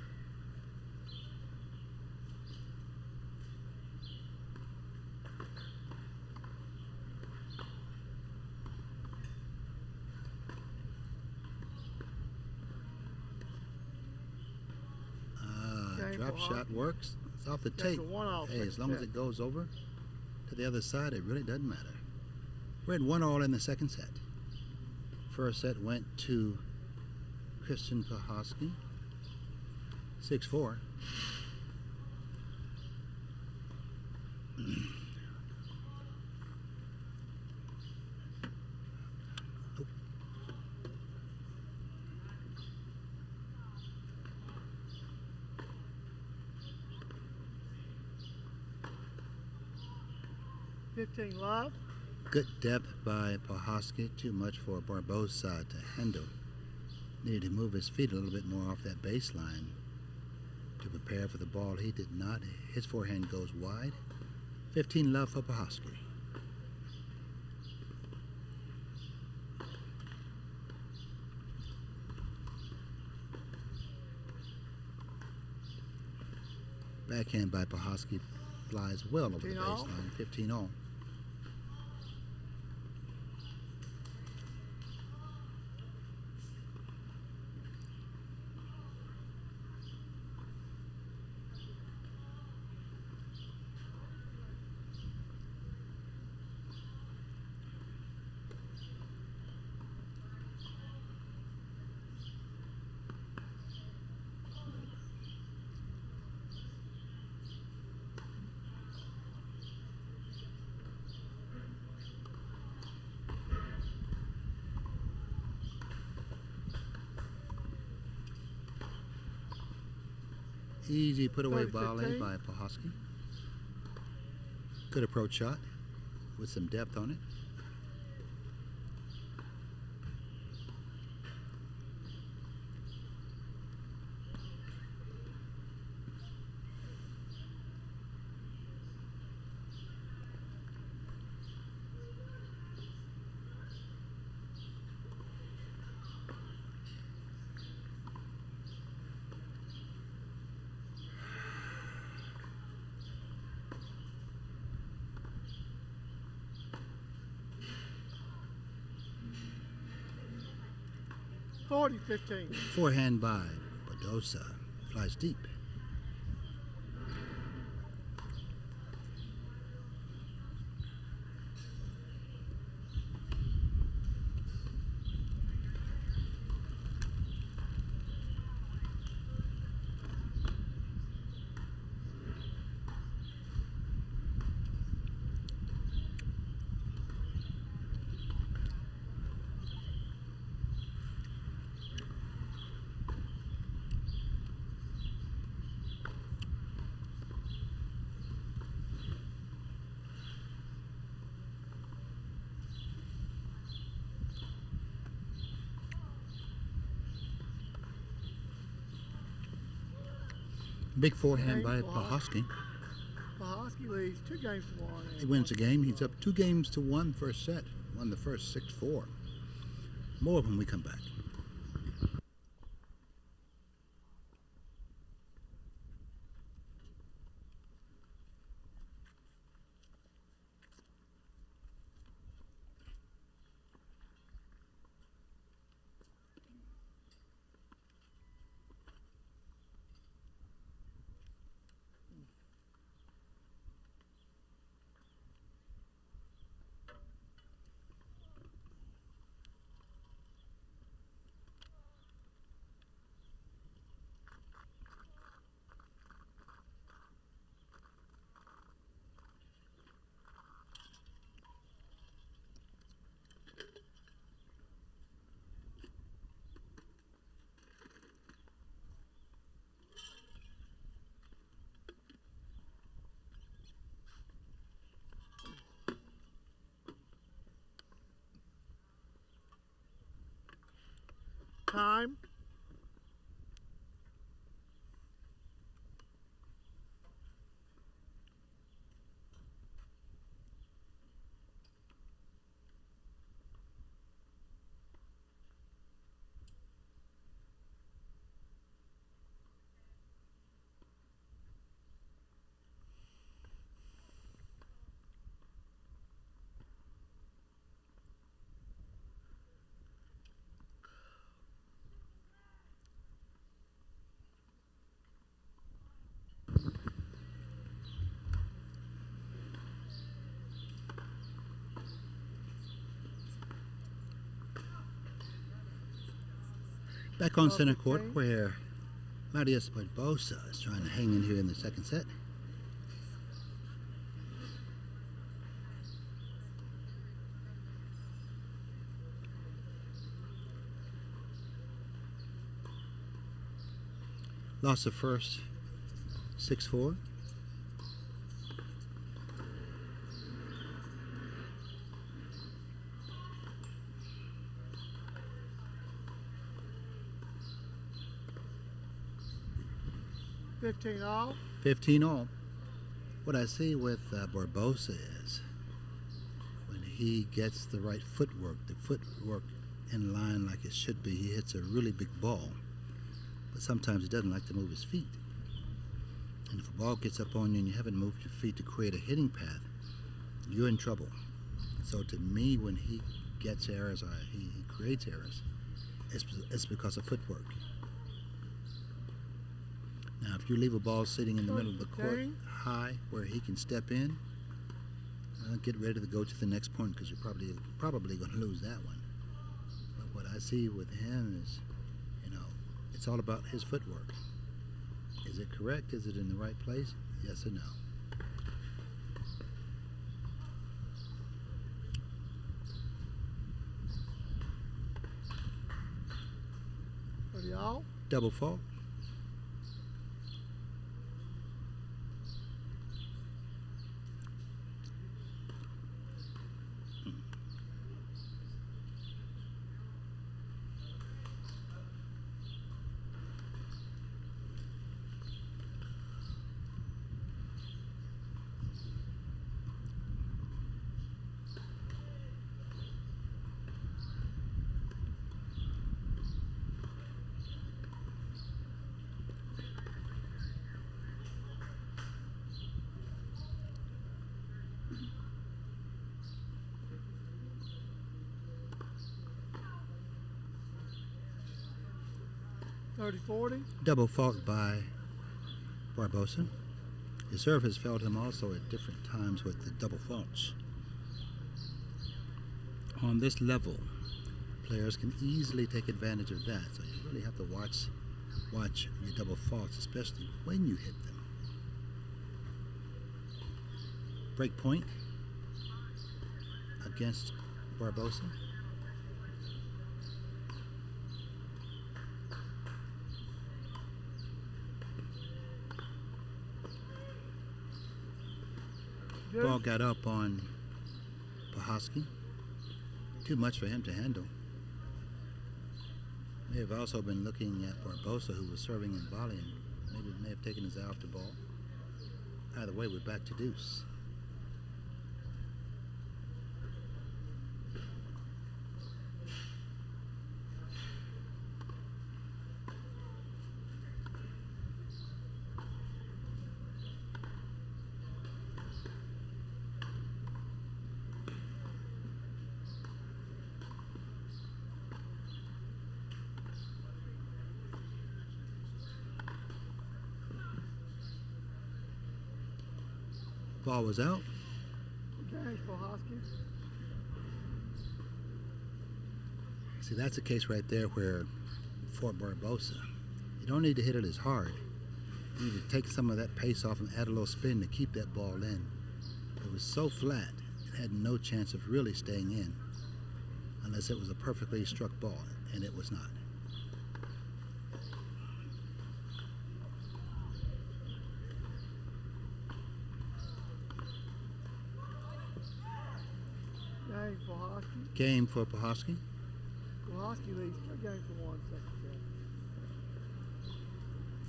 Drop shot works. It's off the tape. Hey, as long as it goes over to the other side, it really doesn't matter. We're at 1-all in the second set. First set went to Christian Pahosky, 6-4. Love. Good depth by Pahosky, too much for Barbosa to handle. Needed to move his feet a little bit more off that baseline to prepare for the ball. He did not. His forehand goes wide. 15 love for Pahoski. Backhand by Pahoski flies well over the 15 all. baseline. 15 all. Easy put away 30, volley 15. by Pahoski. Good approach shot with some depth on it. Forty, 15. Forehand by Badosa. Flies deep. Big forehand by Pahoski. Pahoski leads 2 games to 1. He wins the game. He's up 2 games to 1 first set. Won the first 6-4. More when we come back. Time. Back on center court where Marius Barbosa is trying to hang in here in the second set. Lost the first 6-4. 15 all. 15 all. What I see with Barbosa is when he gets the right footwork, the footwork in line like it should be, he hits a really big ball. But sometimes he doesn't like to move his feet. And if a ball gets up on you and you haven't moved your feet to create a hitting path, you're in trouble. So to me, when he gets errors or he creates errors, it's because of footwork. Now, if you leave a ball sitting in the middle of the court high where he can step in, get ready to go to the next point because you're probably going to lose that one. But what I see with him is, it's all about his footwork. Is it correct? Is it in the right place? Yes or no? Ready all? Double fault. Double fault by Barbosa. His serve has failed him also at different times with the double faults. On this level, players can easily take advantage of that, so you really have to watch your double faults, especially when you hit them. Break point against Barbosa. Ball got up on Pahosky. Too much for him to handle. May have also been looking at Barbosa, who was serving and volleying. Maybe may have taken his eye off the ball. Either way, we're back to deuce. Ball was out. See, that's a case right there where for Barbosa, you don't need to hit it as hard. You need to take some of that pace off and add a little spin to keep that ball in. It was so flat, it had no chance of really staying in unless it was a perfectly struck ball, and it was not. Game for Pahosky. Pahosky leads 3 games to 1 second set.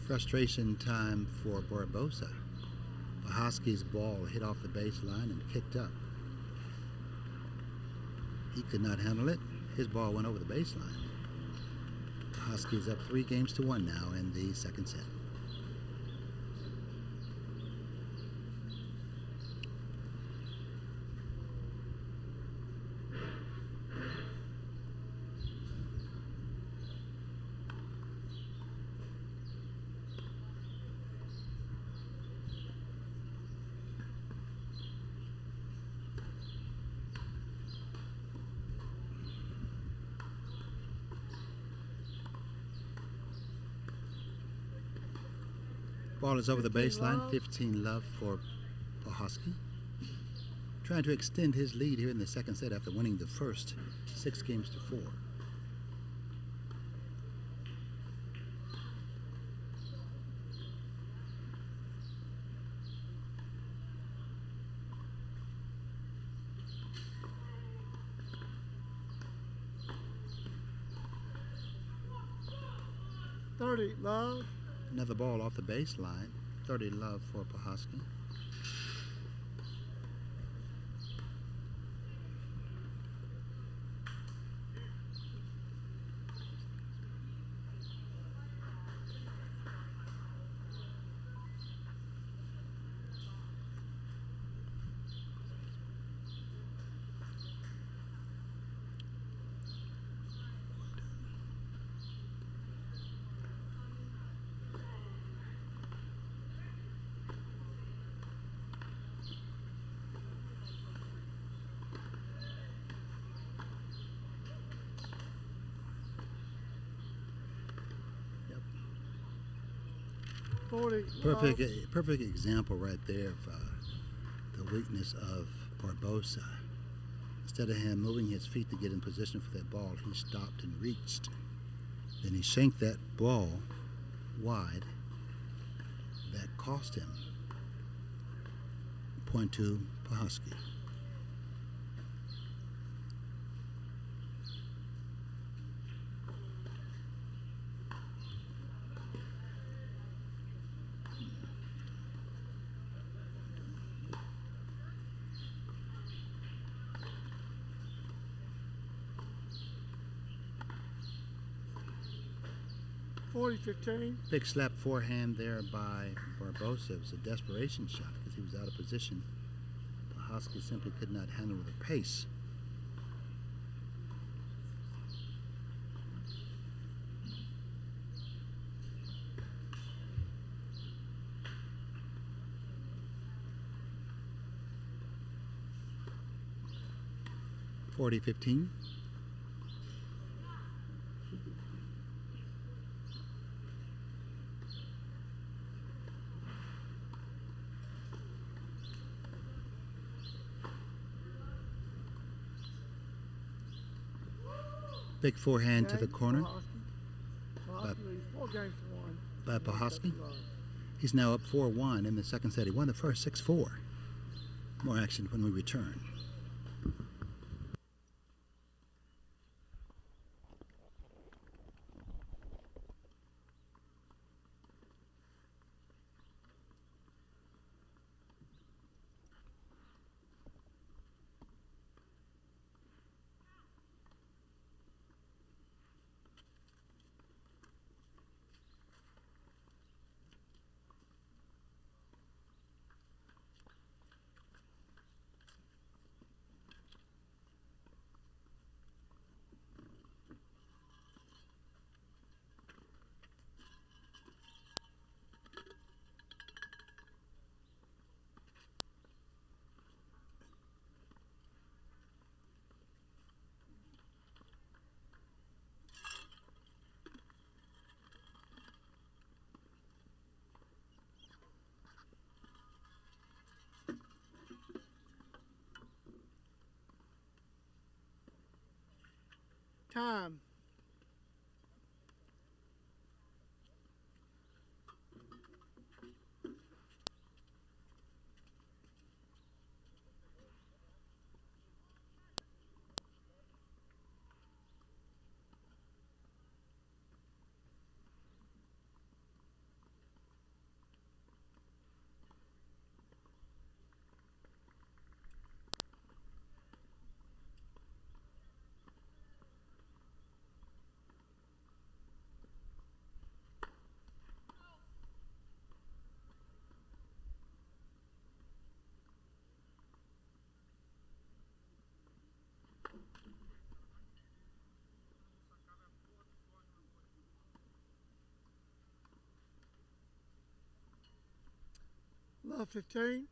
Frustration time for Barbosa. Pahosky's ball hit off the baseline and kicked up. He could not handle it. His ball went over the baseline. Pahosky's up 3 games to 1 now in the second set. Ball is over the baseline, 15 love for Pahosky. Trying to extend his lead here in the second set after winning the first 6 games to 4. Love. Another ball off the baseline. 30 love for Pahosky. Perfect example right there of the weakness of Barbosa. Instead of him moving his feet to get in position for that ball, he stopped and reached. Then he shanked that ball wide. That cost him. Point to Pahosky. Big slap forehand there by Barbosa. It was a desperation shot because he was out of position. Pahosky simply could not handle the pace. (40-15). Big forehand to the corner by Pahosky. He's now up 4-1 in the second set. He won the first 6-4. More action when we return. Time. Love 15.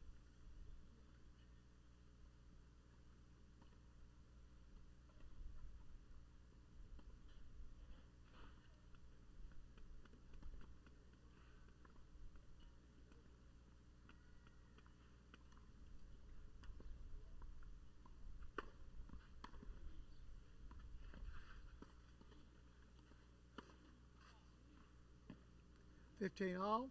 All.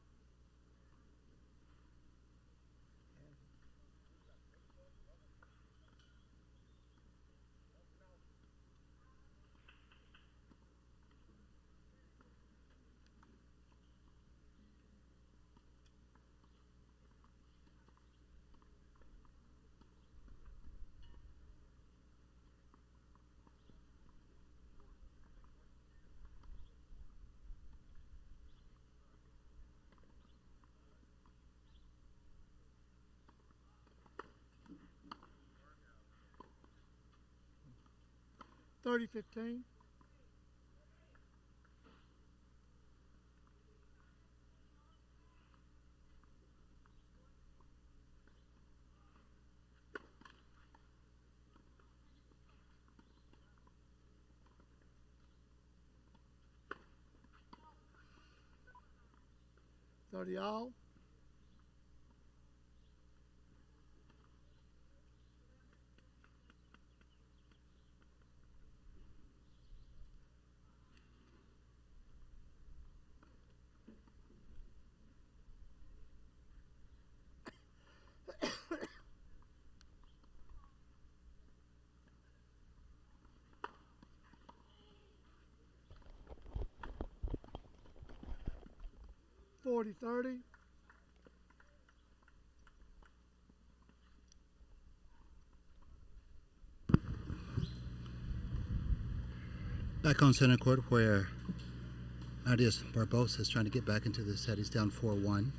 30-15. All. $40-30. Back on center court where Marius Barbosa is trying to get back into the set. He's down 4-1.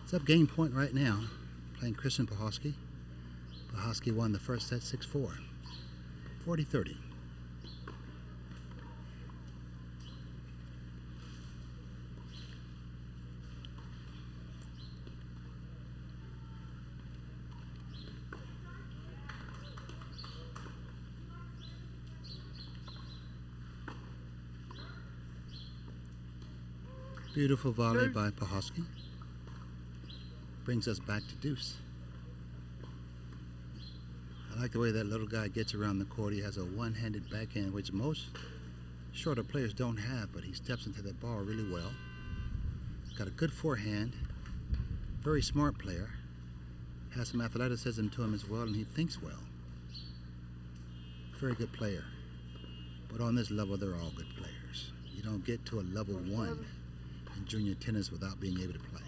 It's up game point right now, playing Christian Pahosky. Pahosky won the first set 6-4, 40-30. Beautiful volley by Pahosky. Brings us back to deuce. I like the way that little guy gets around the court. He has a one-handed backhand, which most shorter players don't have, but he steps into that ball really well. Got a good forehand. Very smart player. Has some athleticism to him as well, and he thinks well. Very good player. But on this level, they're all good players. You don't get to a level 1 in junior tennis without being able to play.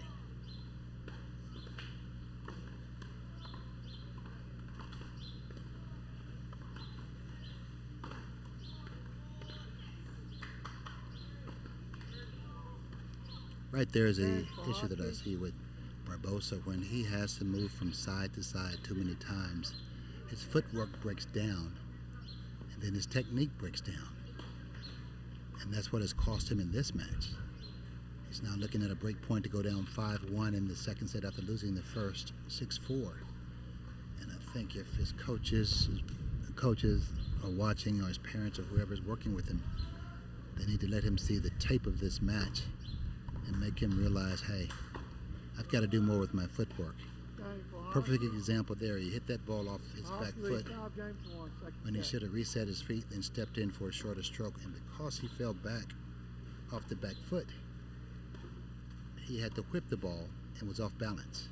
Right there is a issue that I see with Barbosa. When he has to move from side to side too many times, his footwork breaks down, and then his technique breaks down. And that's what has cost him in this match. He's now looking at a break point to go down 5-1 in the second set after losing the first 6-4. And I think if his coaches are watching, or his parents, or whoever's working with him, they need to let him see the tape of this match and make him realize, hey, I've got to do more with my footwork. Perfect example there. He hit that ball off his back foot when he should have reset his feet and stepped in for a shorter stroke. And because he fell back off the back foot, he had to whip the ball and was off balance.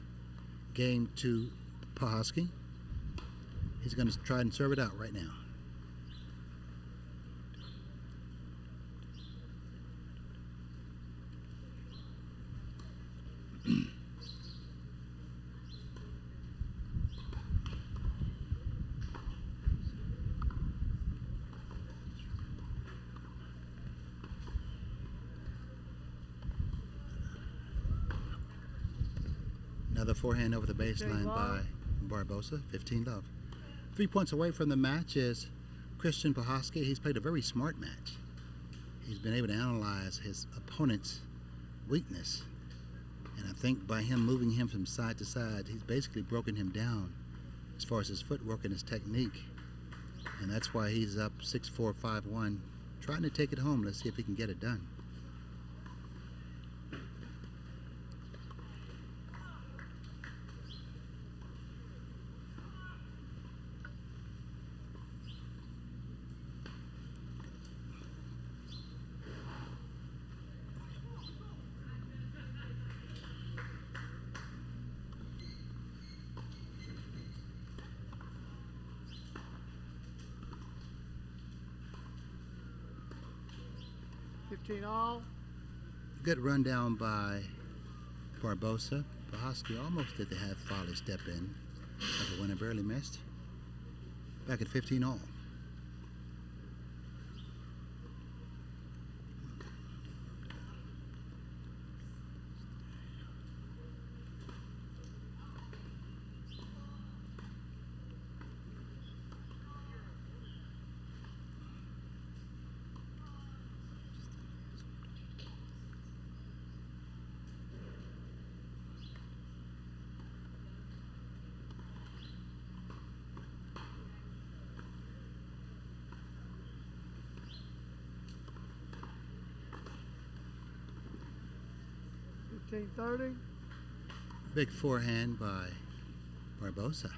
Game to Pahosky. He's going to try and serve it out right now. Another forehand over the baseline by Barbosa, 15-love. 3 points away from the match is Christian Pahosky. He's played a very smart match. He's been able to analyze his opponent's weakness. And I think by him moving him from side to side, he's basically broken him down as far as his footwork and his technique. And that's why he's up 6-4, 5-1, trying to take it home. Let's see if he can get it done. All. Good rundown by Barbosa. Pahosky almost did the half volley step in, but the winner barely missed. Back at 15 all. 15-30. Big forehand by Barbosa.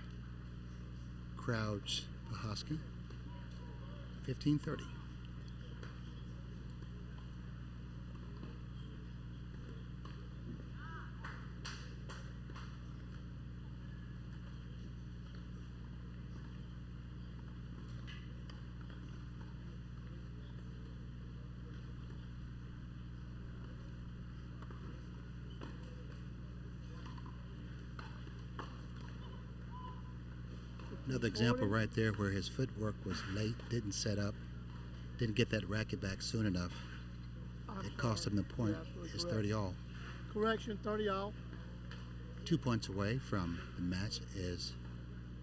Crouch Pahosky. 15-30. Another example right there where his footwork was late, didn't set up, didn't get that racket back soon enough. It cost him the point. It's 30 all. Correction, 30 all. 2 points away from the match is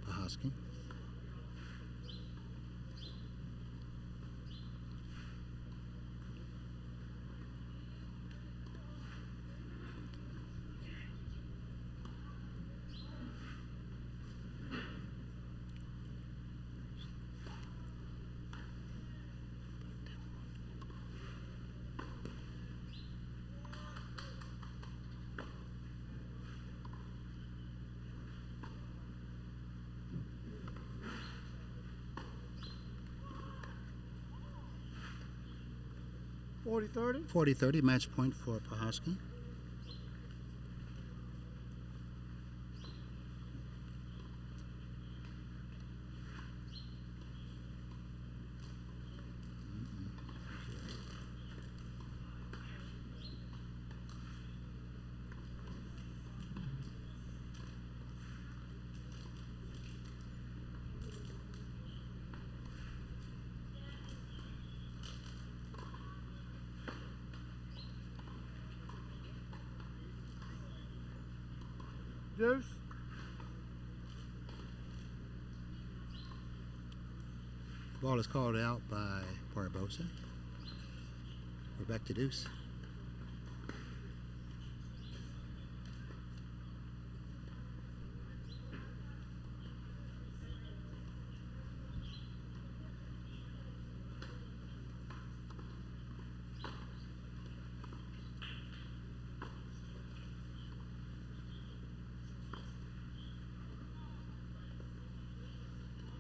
Pahosky. $40-30. 40-30, match point for Pahosky. Deuce. Ball is called out by Barbosa. We're back to deuce.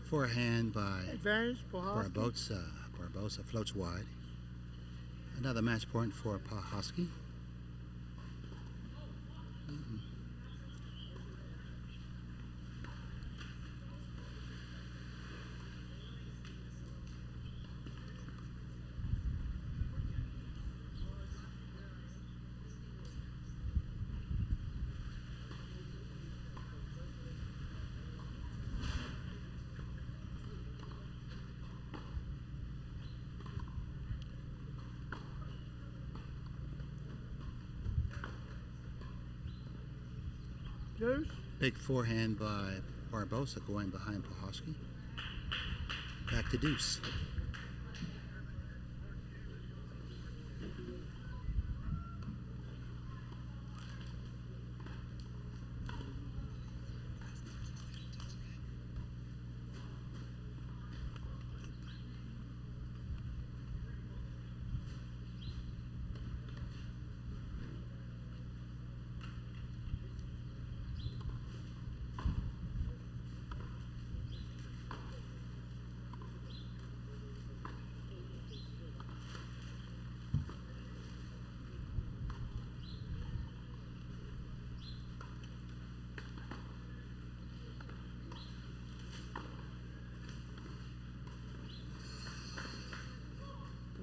Forehand by Advantage, Pahosky. Barbosa. Barbosa floats wide. Another match point for Pahosky. Deuce. Big forehand by Barbosa going behind Pahosky. Back to deuce.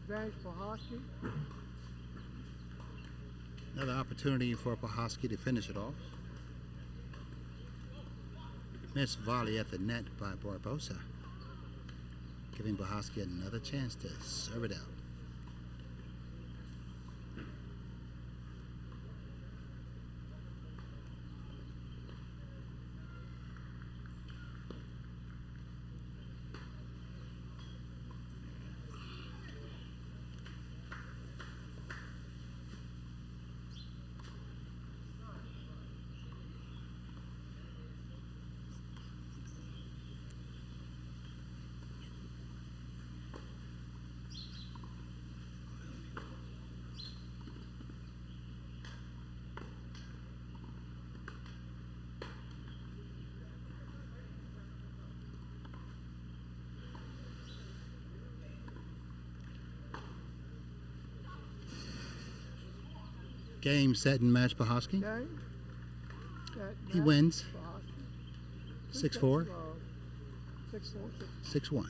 Advantage, Pahosky. Another opportunity for Pahosky to finish it off. Missed volley at the net by Barbosa, giving Pahosky another chance to serve it out. Game, set, and match Pahosky. Game, set, He match, wins Pahosky. 6-4, 6-4, 6-1.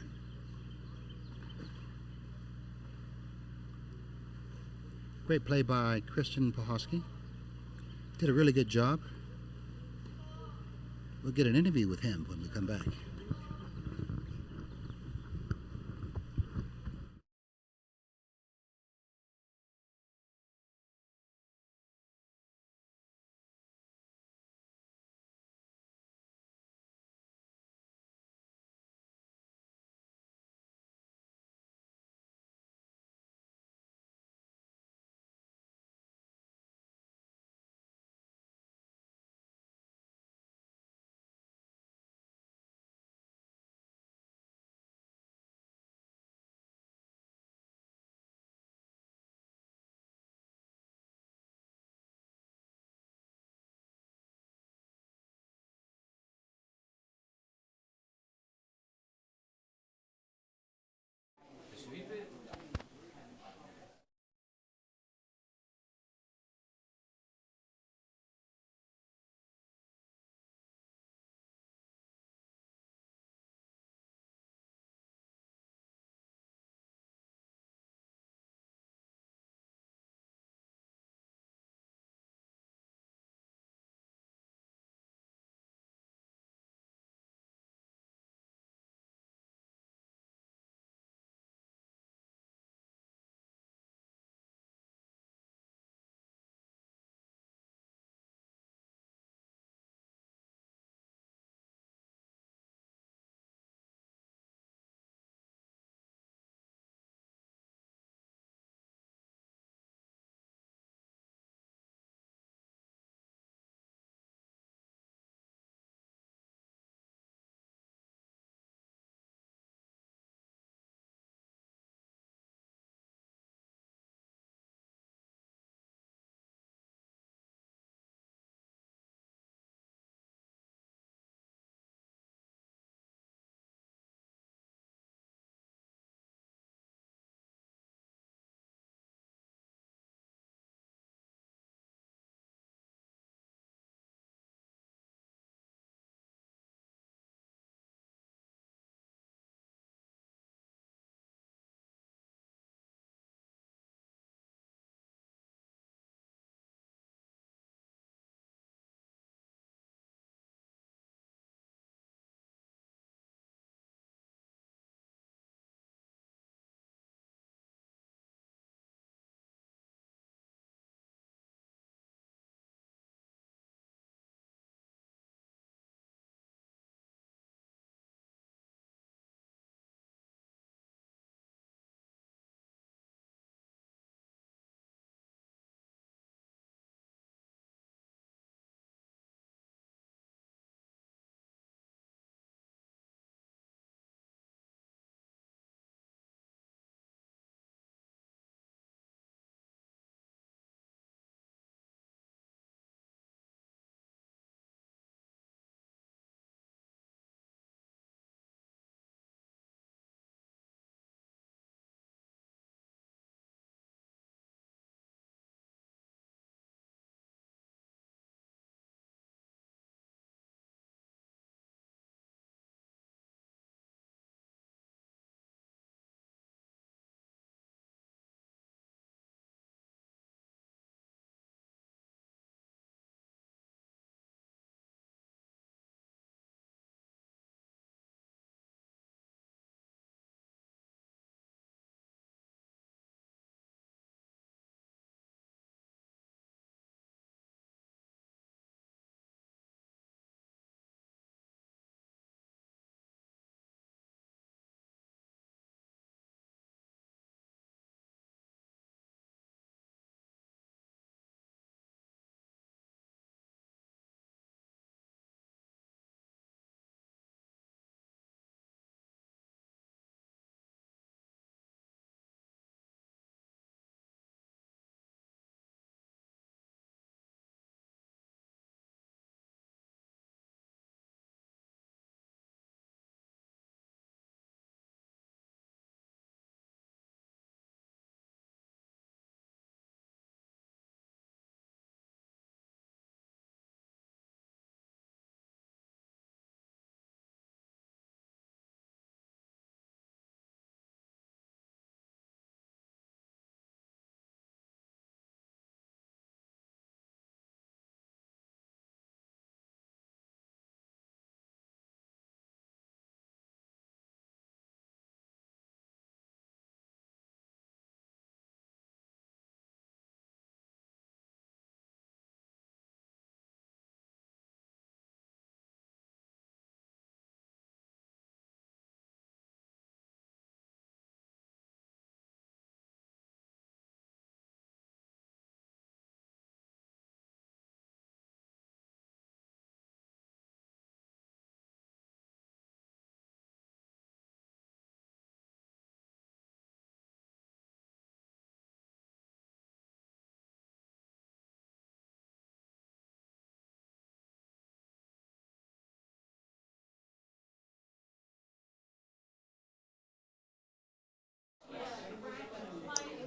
Great play by Christian Pahosky. Did a really good job. We'll get an interview with him when we come back.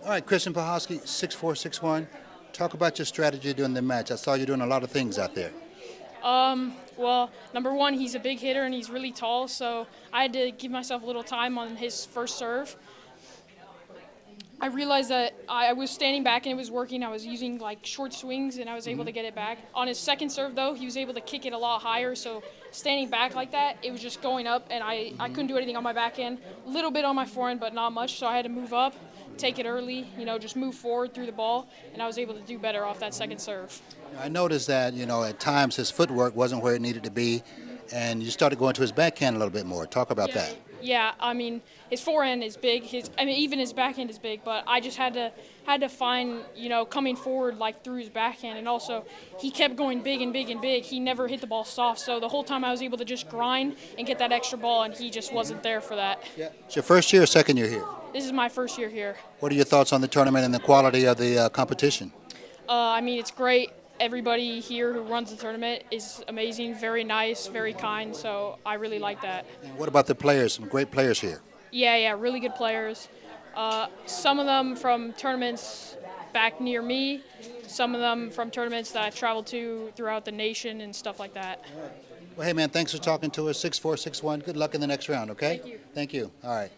All right, Christian Pahosky, 6'4", 6'1". Talk about your strategy during the match. I saw you doing a lot of things out there. Well, number one, he's a big hitter and he's really tall, so I had to give myself a little time on his first serve. I realized that I was standing back and it was working. I was using like short swings and I was able to get it back. On his second serve, though, he was able to kick it a lot higher, so standing back like that, it was just going up and I couldn't do anything on my backhand. A little bit on my forehand, but not much, so I had to move up, take it early, just move forward through the ball, and I was able to do better off that second serve. I noticed that, at times his footwork wasn't where it needed to be, and you started going to his backhand a little bit more. Talk about that. Yeah, I mean, his forehand is big. Even his backhand is big. But I just had to find, coming forward like through his backhand, and also he kept going big and big and big. He never hit the ball soft. So the whole time I was able to just grind and get that extra ball, and he just wasn't there for that. Yeah. It's your first year or second year here? This is my first year here. What are your thoughts on the tournament and the quality of the competition? It's great. Everybody here who runs the tournament is amazing, very nice, very kind, so I really like that. And what about the players? Some great players here. Yeah, really good players. Some of them from tournaments back near me, some of them from tournaments that I've traveled to throughout the nation and stuff like that. Well, hey, man, thanks for talking to us. 6'4", 6'1". Good luck in the next round, okay? Thank you. Thank you. All right.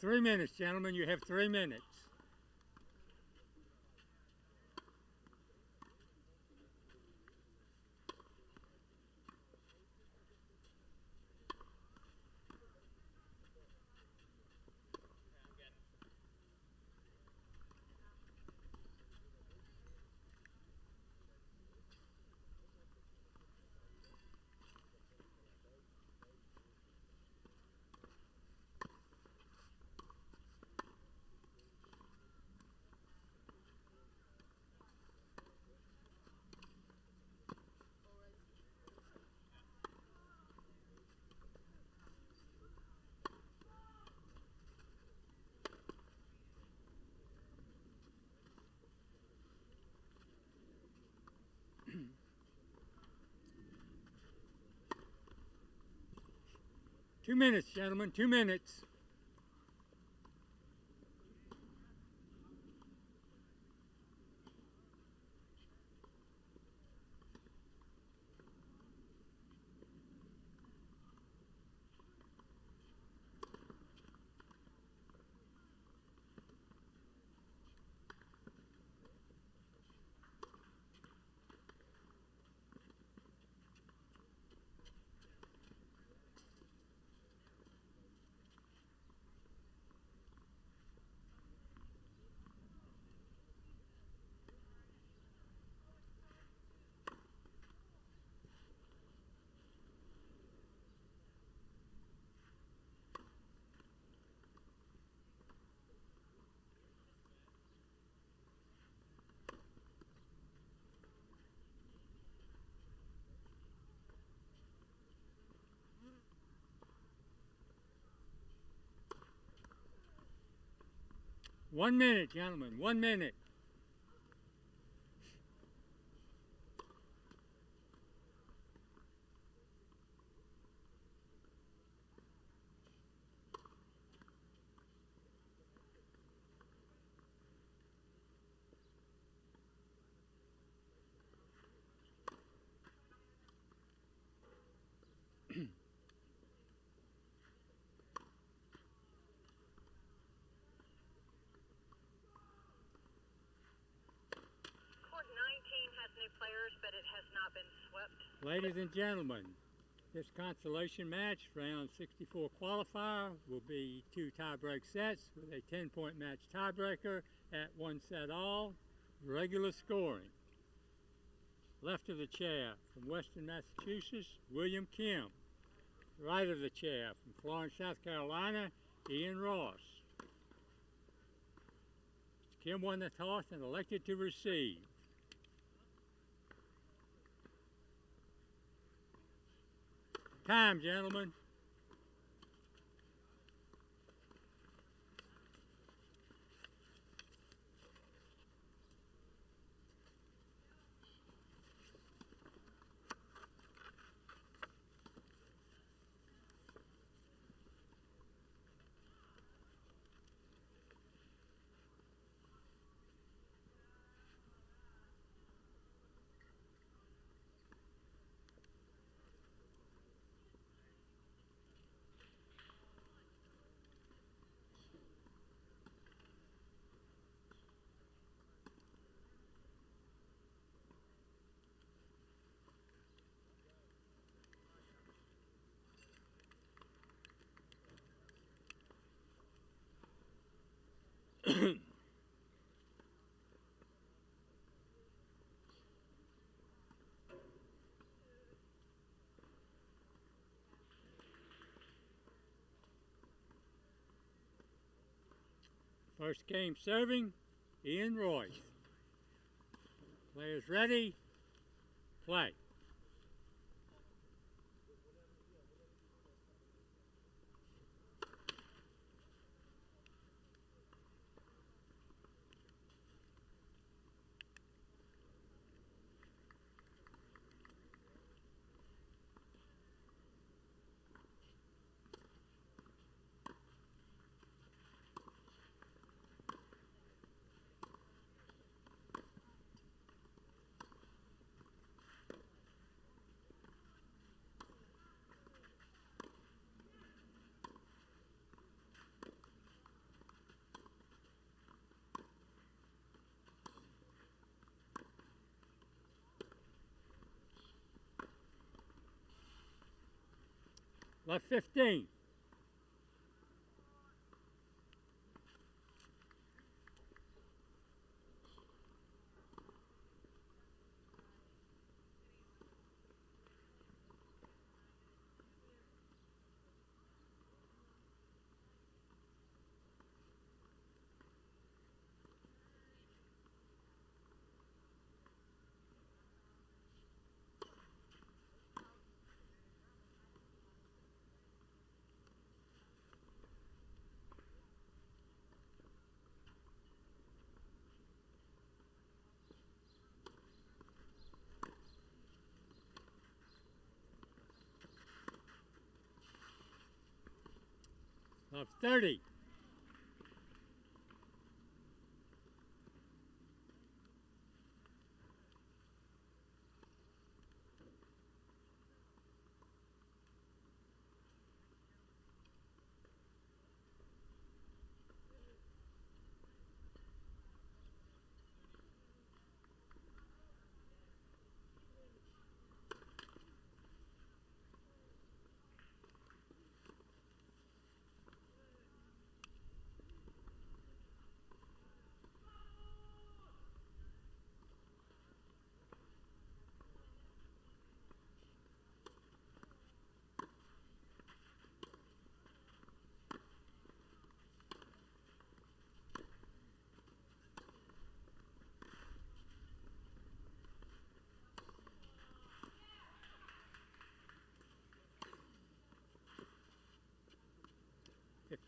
3 minutes, gentlemen. You have 3 minutes. Two minutes, gentlemen, 2 minutes. One minute, gentlemen, 1 minute. Court 19 has new players, but it has not been swept. Ladies and gentlemen, this consolation match, round 64 qualifier, will be 2 tiebreak sets with a 10-point match tiebreaker at 1 set all, regular scoring. Left of the chair from Western Massachusetts, William Kim. Right of the chair from Florence, South Carolina, Ian Ross. Kim won the toss and elected to receive. Time, gentlemen. First game serving, Ian Royce. Players ready, play. Left 15. Left 30.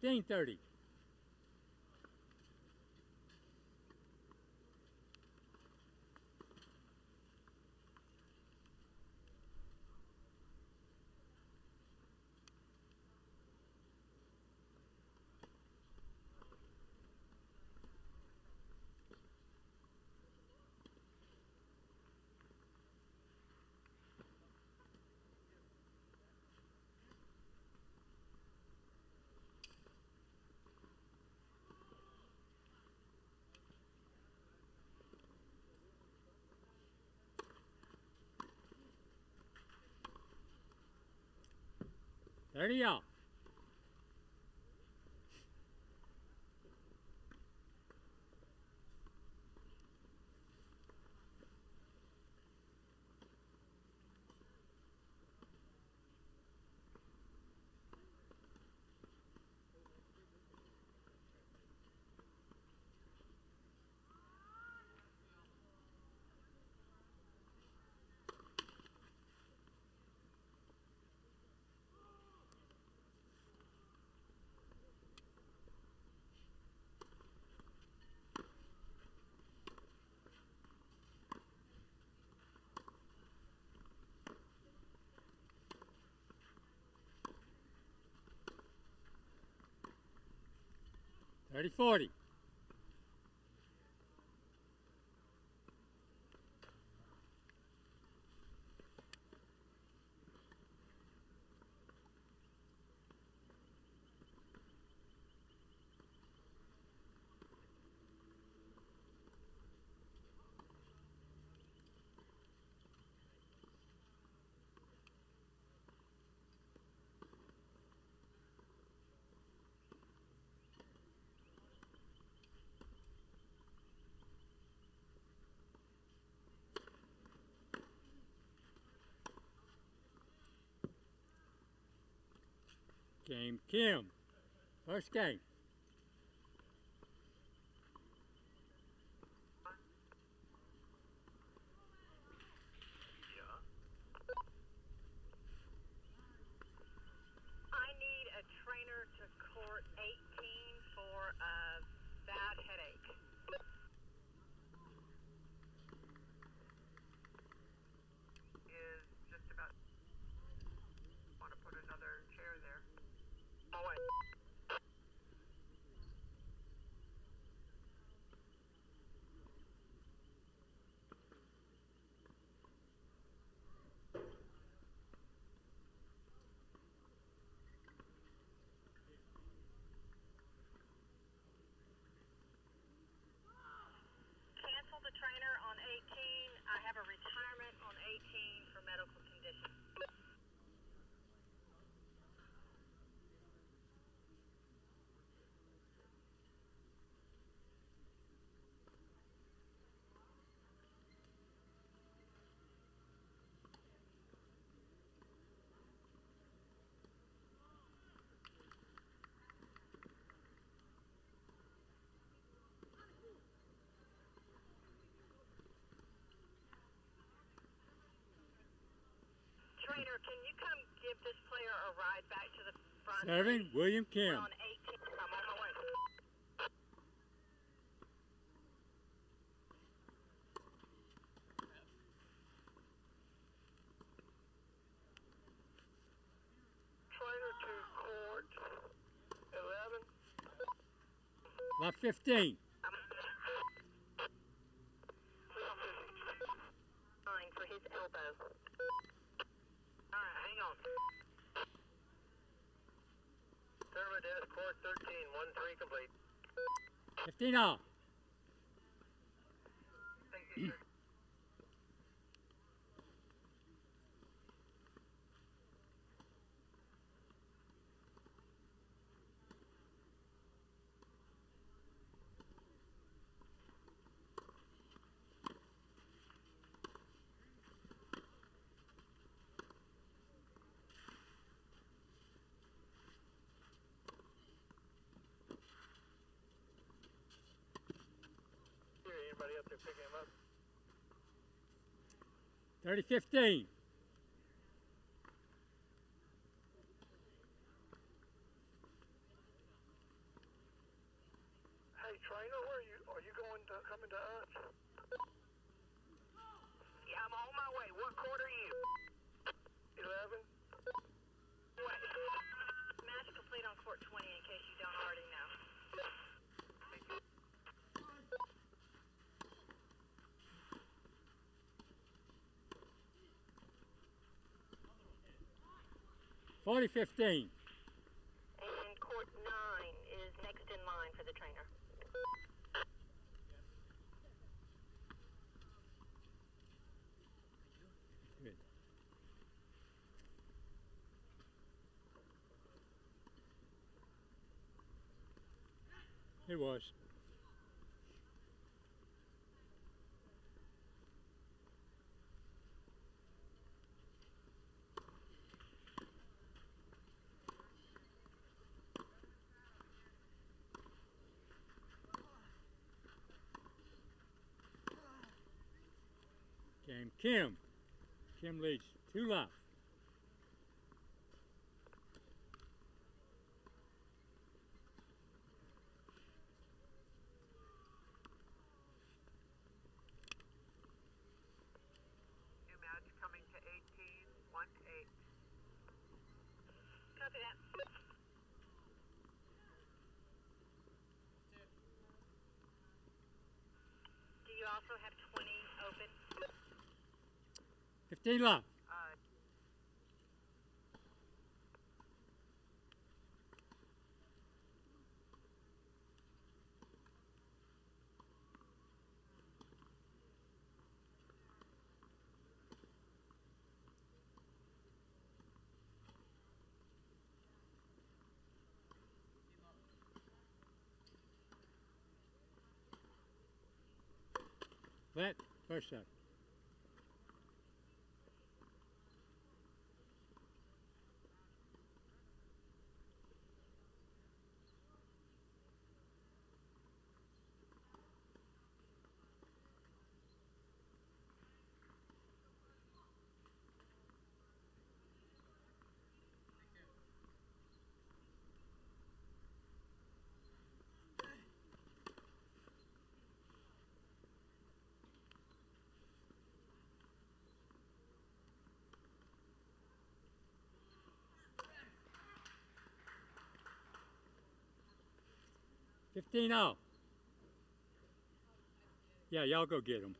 $15.30. $30. $30.40. Game Kim. First game. I need a trainer to court 18 for a bad headache. Is just about want to put another chair there. Oh wait. Cancel the trainer on 18. I have a retirement on 18 for medical condition. ride back to the front. Serving, William Kim. On 18. I'm on my way. Trainer to court 11. Lot 15. Fine for his elbow. All right, hang on. Server desk, court 13, 1-3 complete. 15 all. Thank you, sir. Anybody up there picking him up? 30-15. Hey, trainer, where are you coming to us? Yeah, I'm on my way. What court are you? 11. What? Match complete on court 20 in case you don't already know. Thank you. 40-15. And court 9 is next in line for the trainer. Good. It was. Game Kim. Kim leads 2 left. New match coming to 18, 1-8. Copy that. Do you also have 20 open? 15 left. Let first shot. $15 out. Yeah, y'all go get them.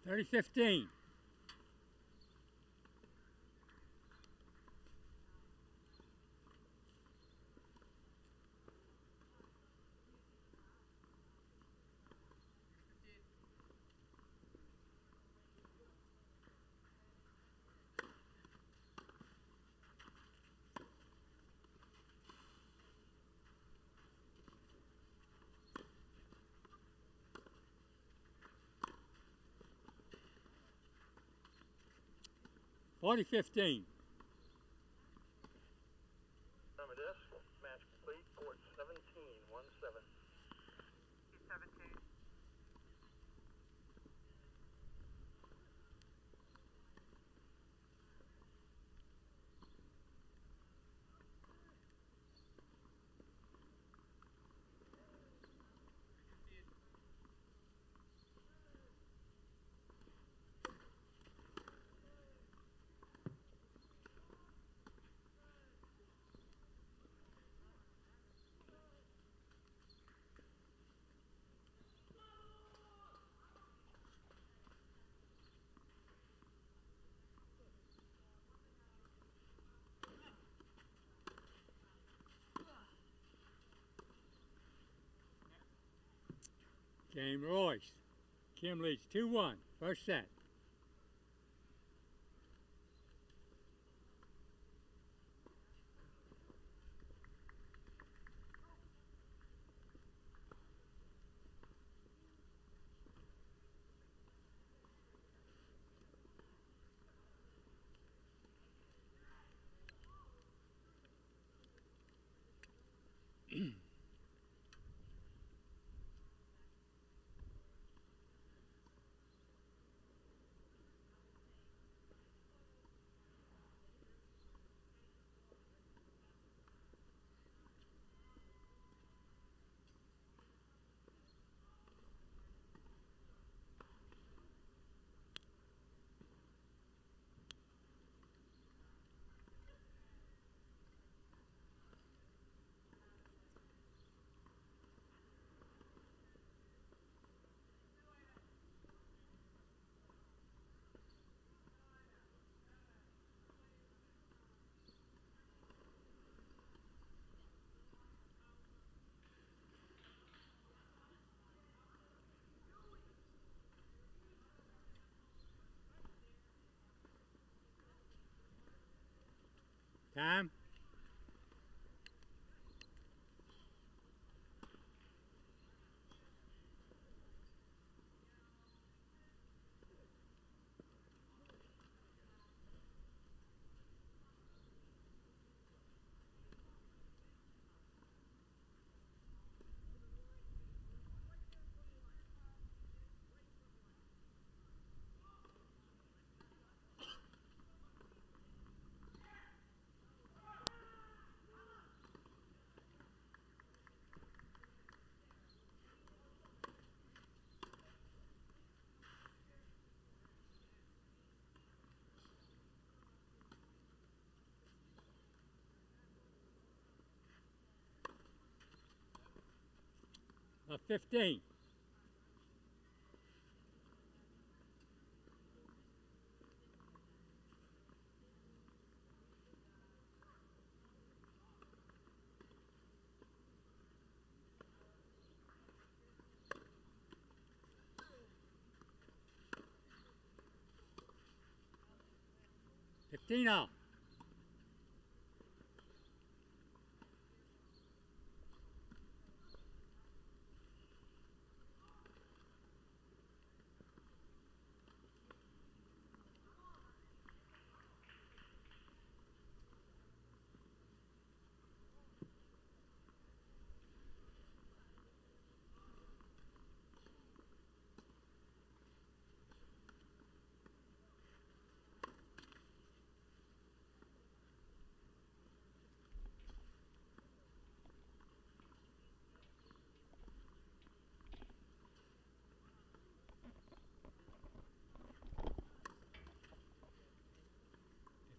30-15. Forty 15. Time of this, match complete, court 17, 1-7. 17. Game Royce. Kim leads 2-1. First set. Time. A 15. All.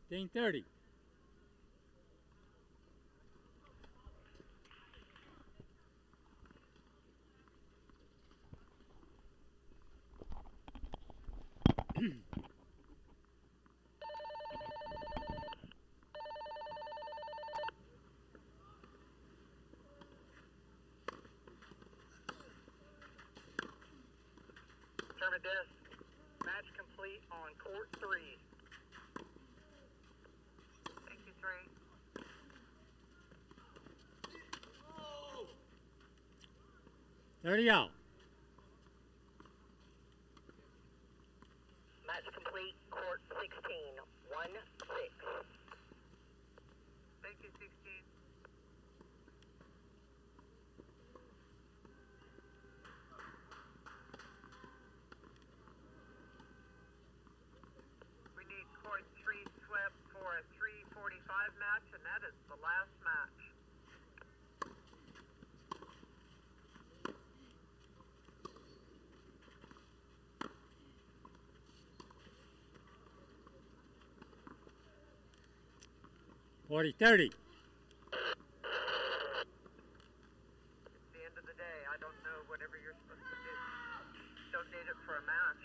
15-30. the disc. Match complete on court 3. Thank you, 3. Oh. 30 out. Match complete, court 16, 1-6. Thank you, 16. We need court 3 swept for a 3:45 match, and that is the last match. $40-30. It's the end of the day. I don't know whatever you're supposed to do. Don't need it for a match.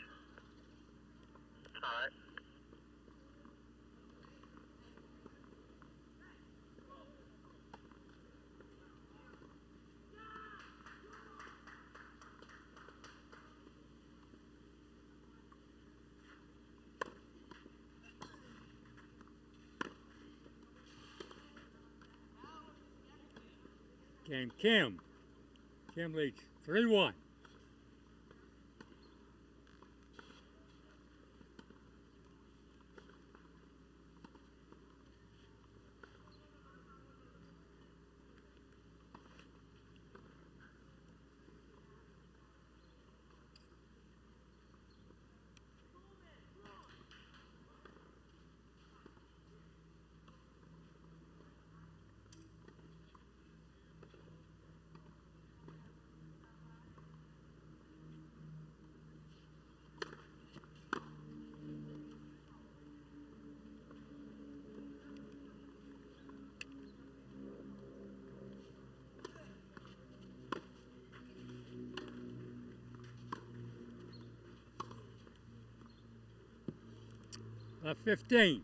All right. Game Kim. Kim leads 3-1. Left 15.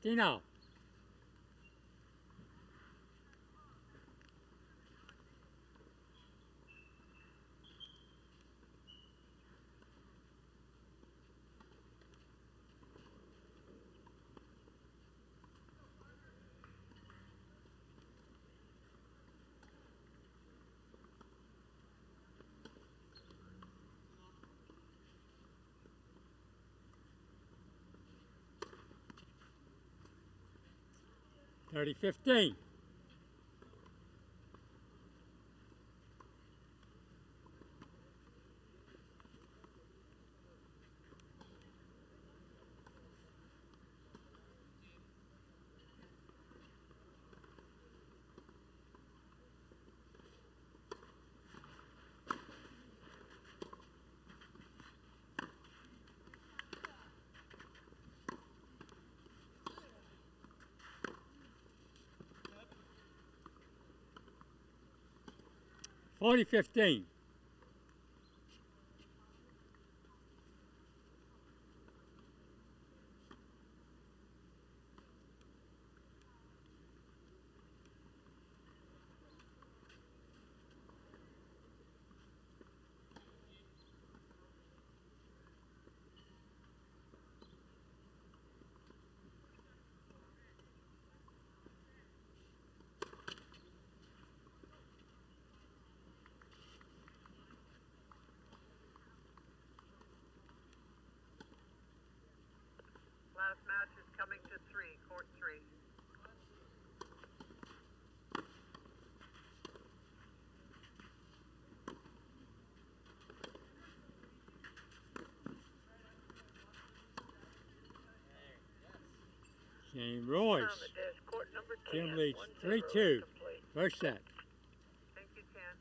Dino. $30-15. $40-15. Last match is coming to 3, court 3. Shane Royce. On the disc, court number 2. Jim leads 3-2. First set. Thank you, Ken.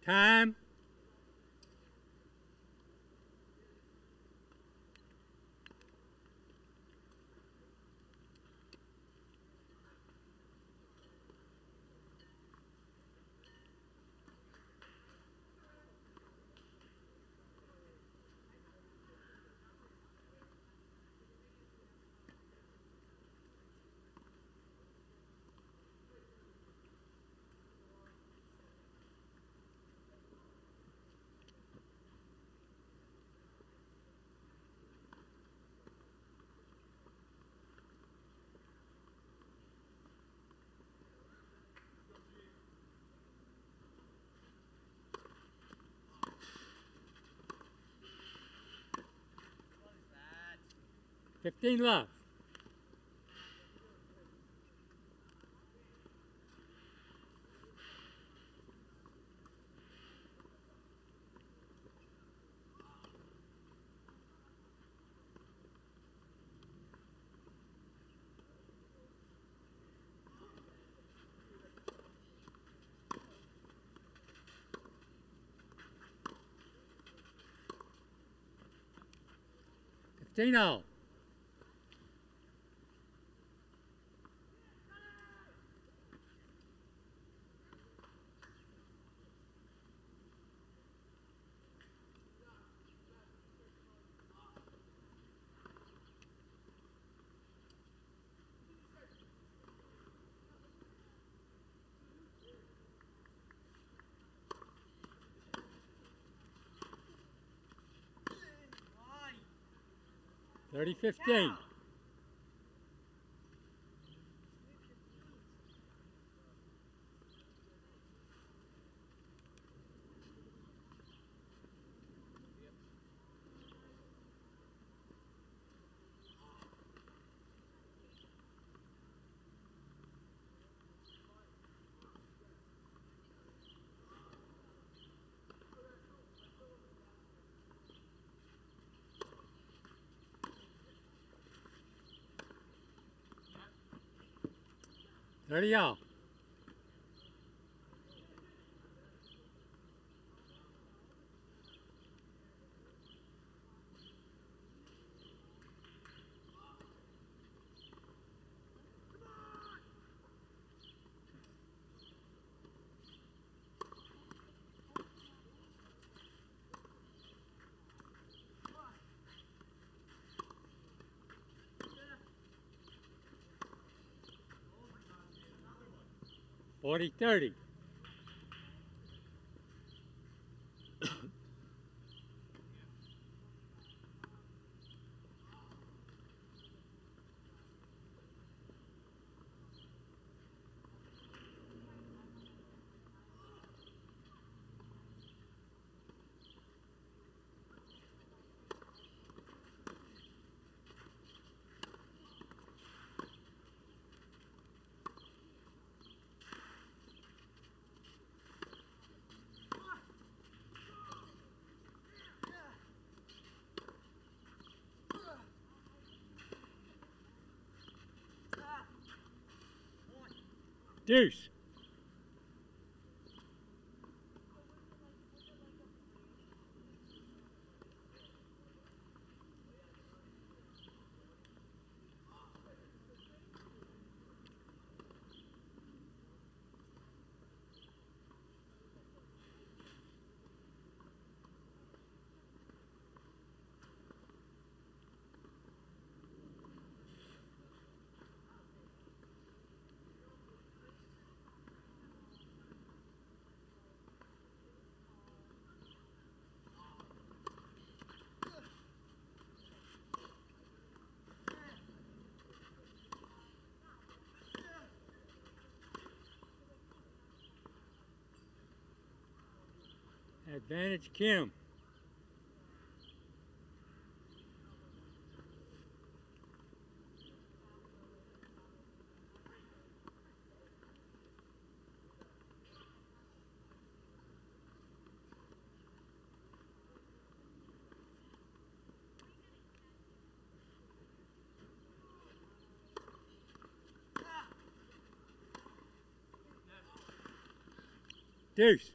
Time. $15 left. $15. $30-15. $30. $40-30. Deuce. Advantage Kim. Deuce.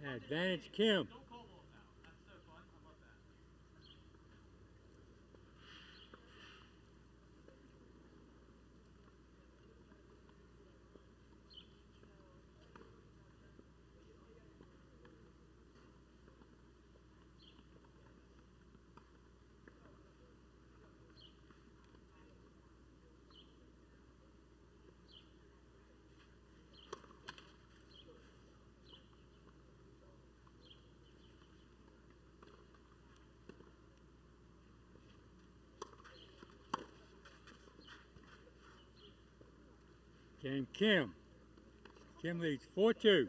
Advantage Kim. Game Kim. Kim leads 4-2.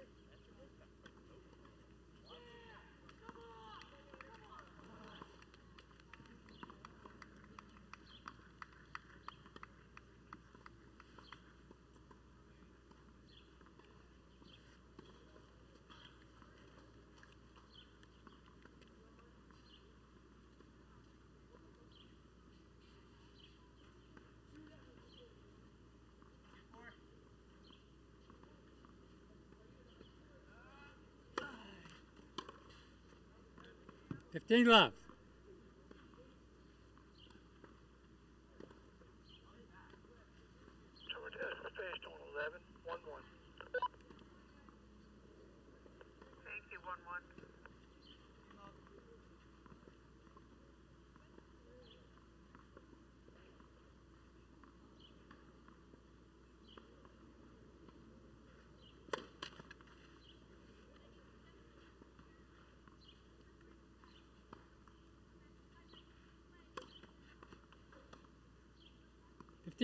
Fifteen left. So it is finished on 11, 1-1. Thank you, 1-1.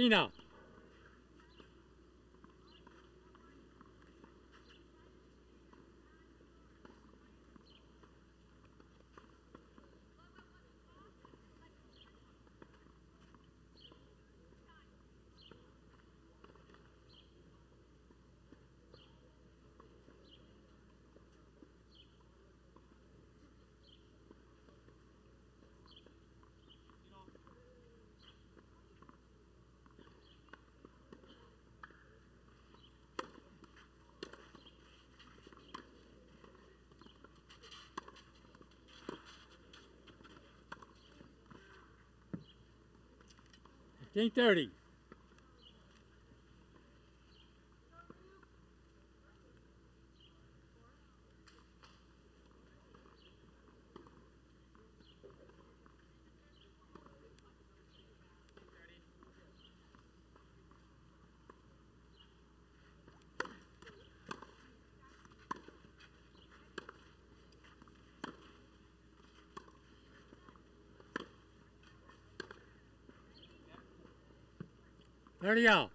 Now. $15.30. $30.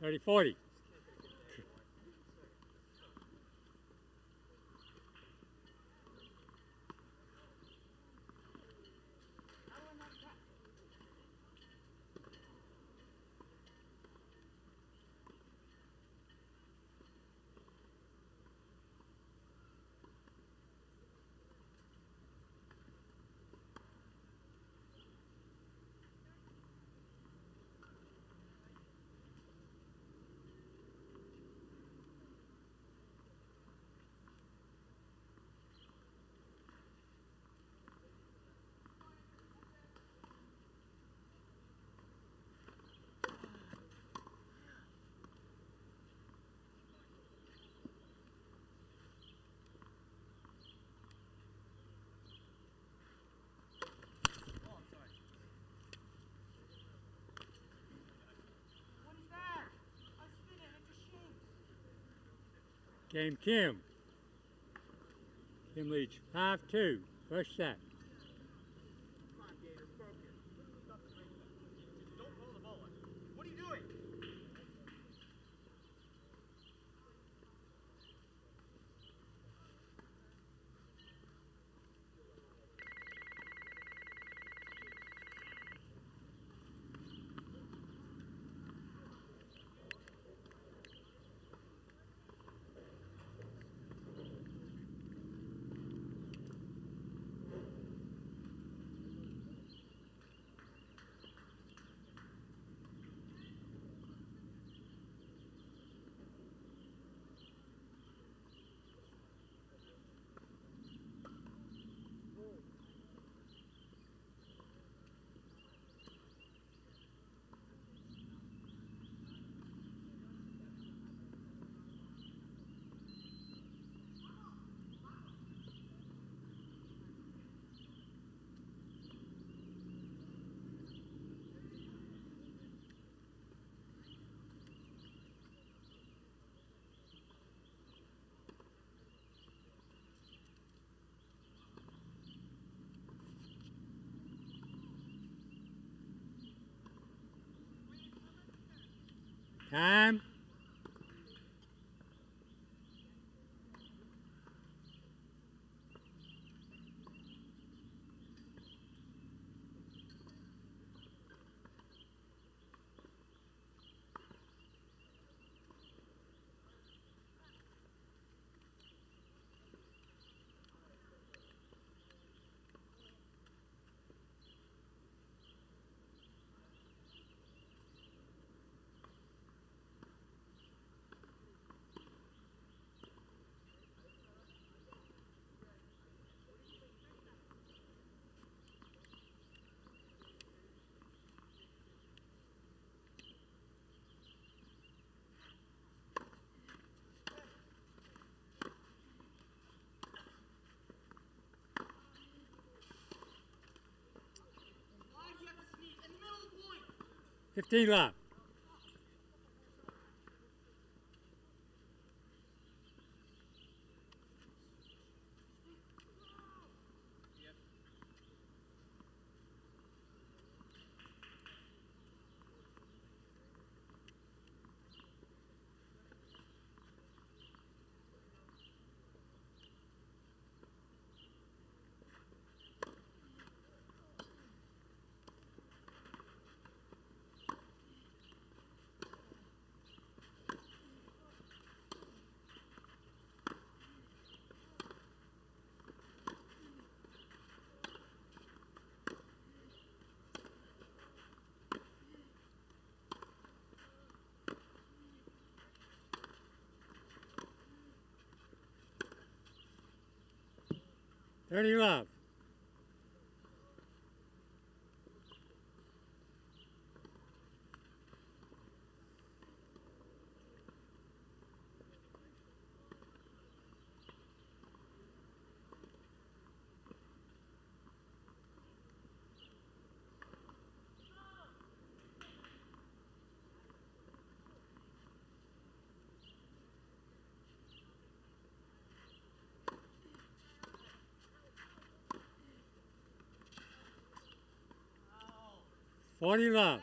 30-40. Game Kim. Kim leads 5-2. First set. Time. In the middle of the point. 15 left. Thirty love. Forty love.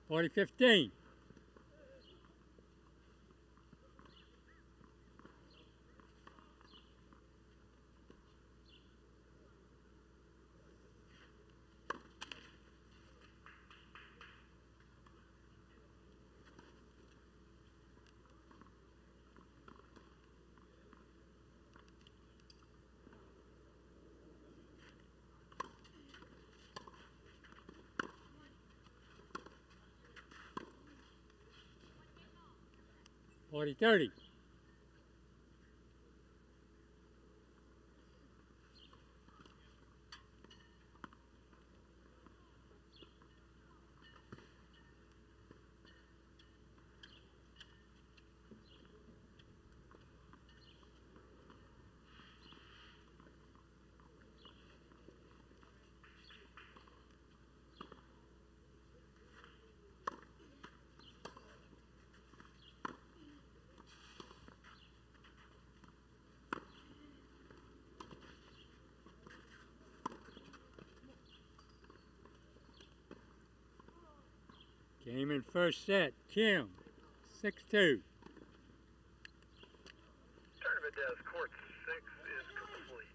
40-15. (40-30). Game in first set. Kim, 6-2. Tournament desk, court 6 is complete.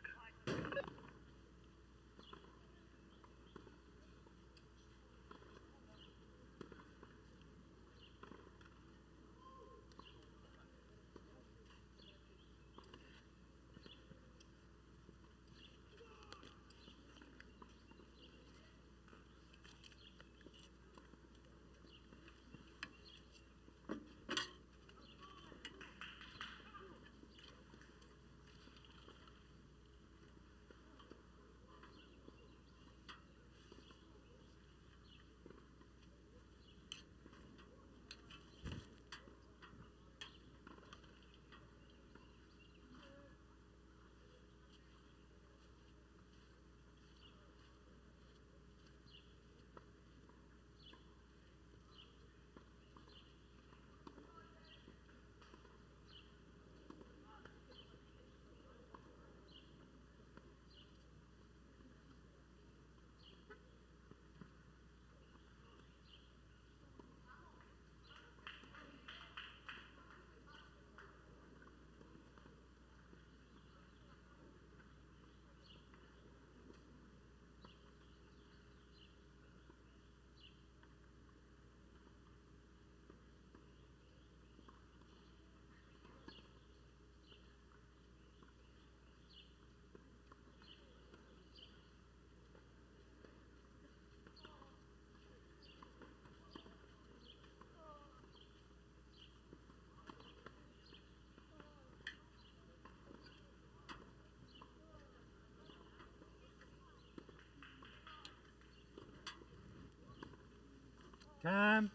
Time.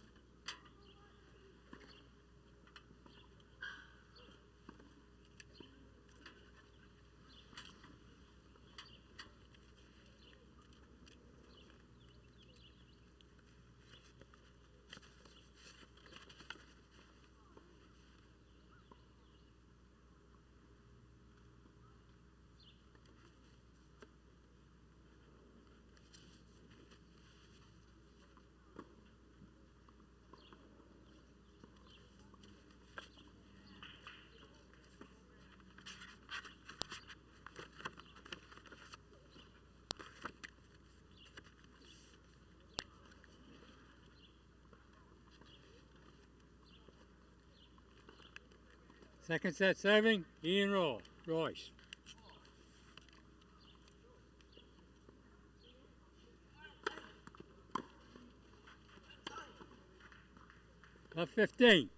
Second set serving, Ian Royce. Up 15.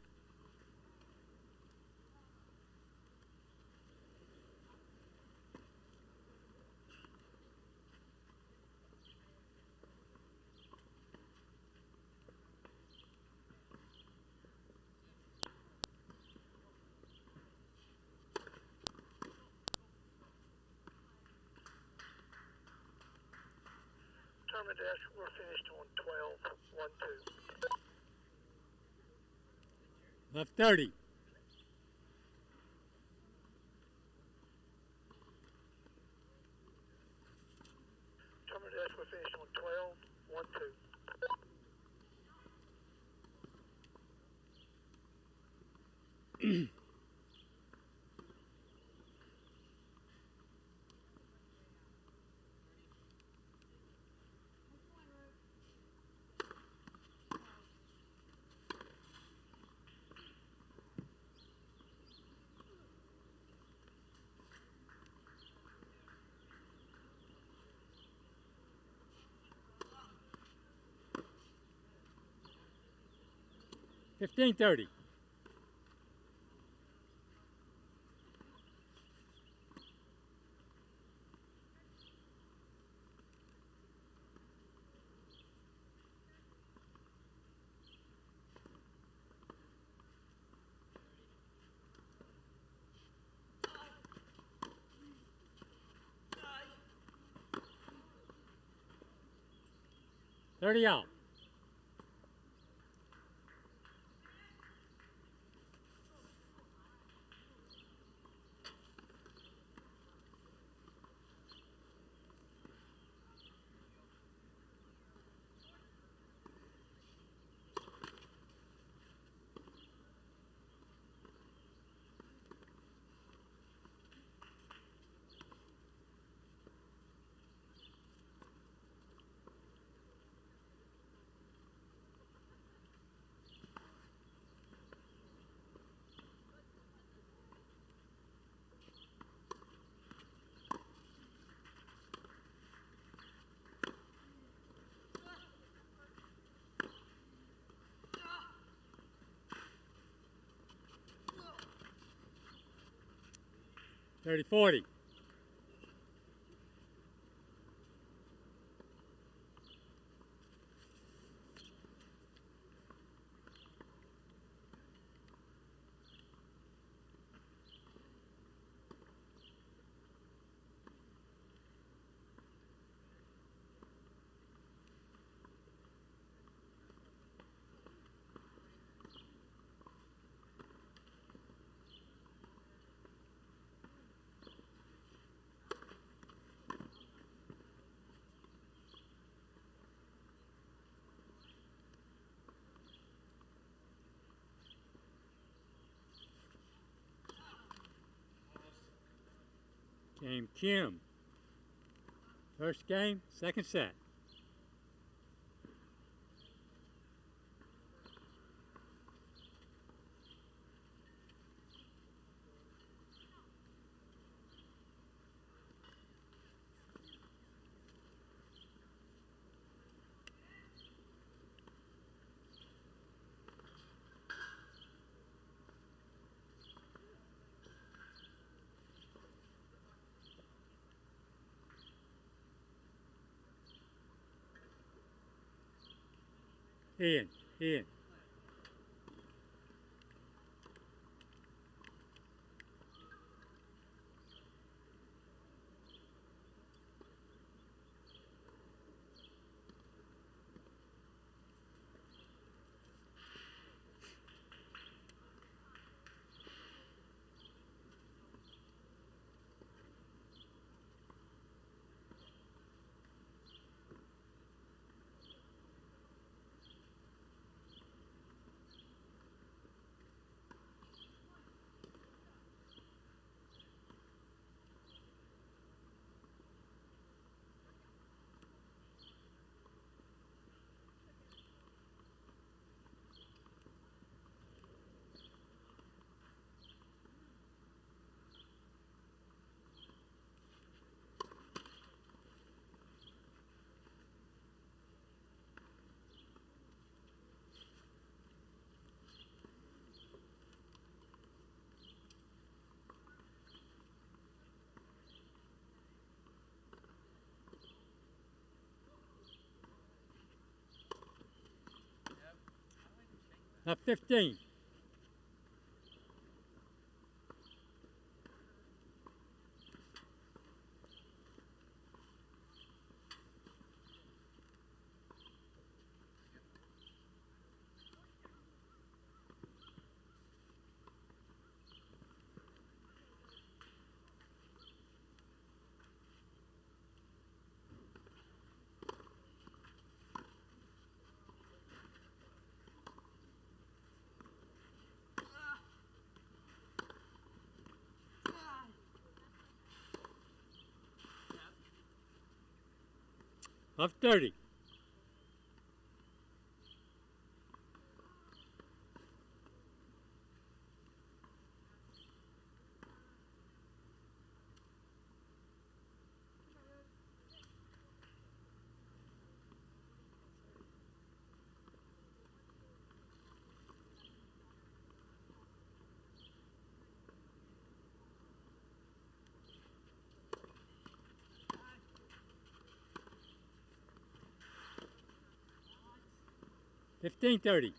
Tournament desk, we're finished on 12-1-2. Left 30. Tournament desk, we're finished on 12-1-2. 15-30. Out. $30-40. Game Kim. First game, second set. Ian. Up 15. of 30. $15.30.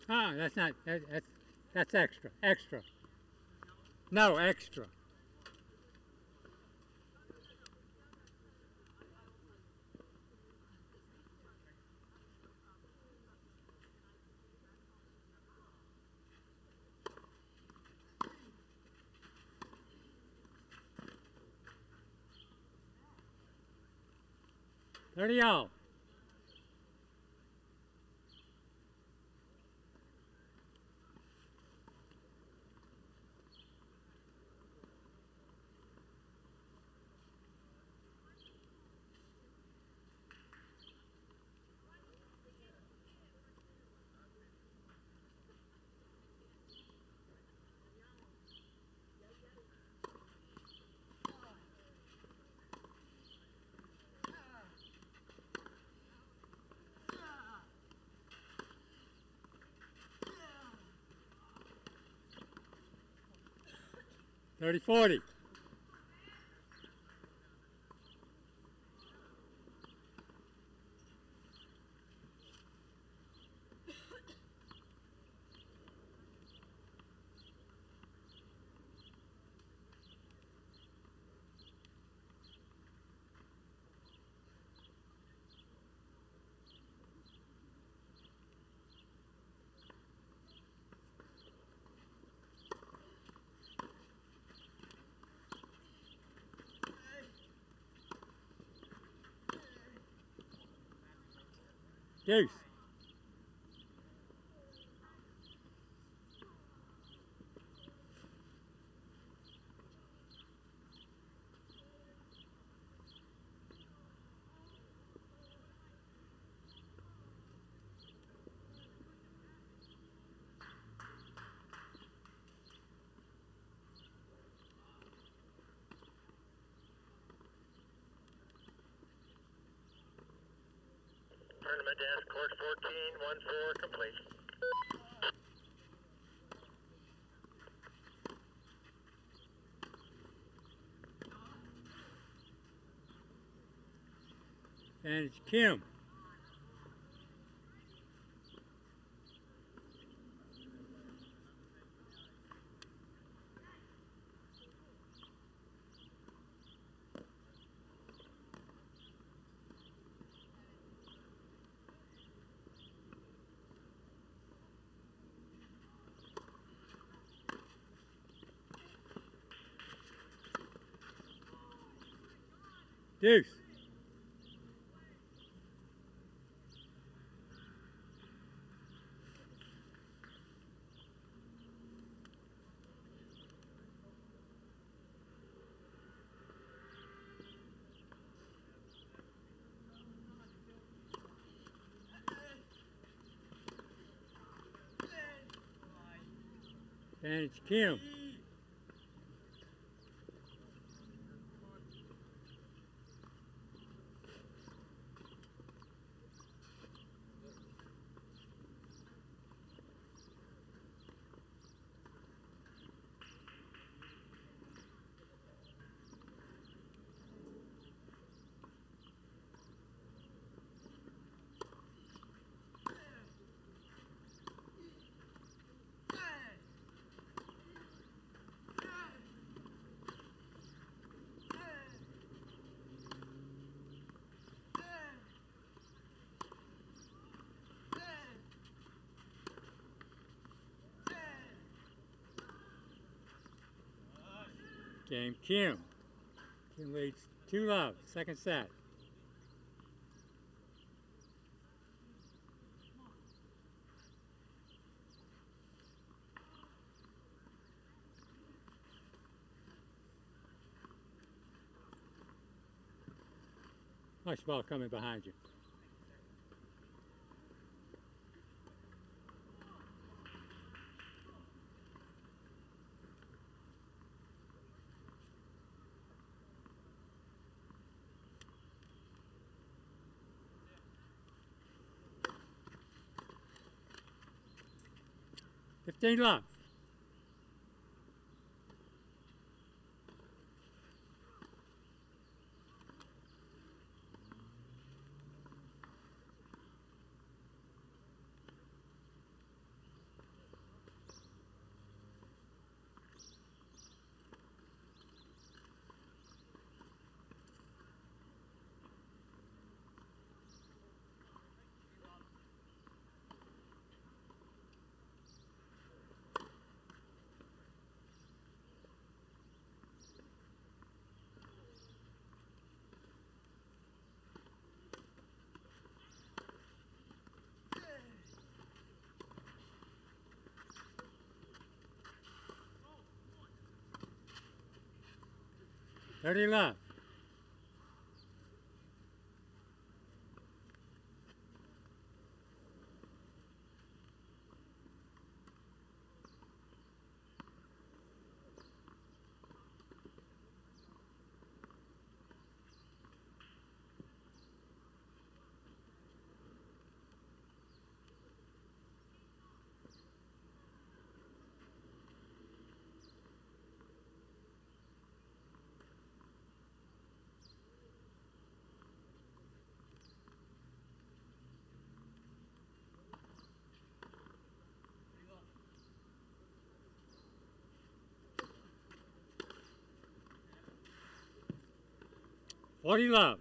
Ah, that's not, that's extra, extra. No, extra. $30. $30.40. Deuce. Tournament desk, court 14, 1-4, complete. And it's Kim. Deuce. And it's Kim. Game Kim. Kim leads 2-love, second set. Hush ball coming behind you. Fifteen love. Thirty love. What do you love?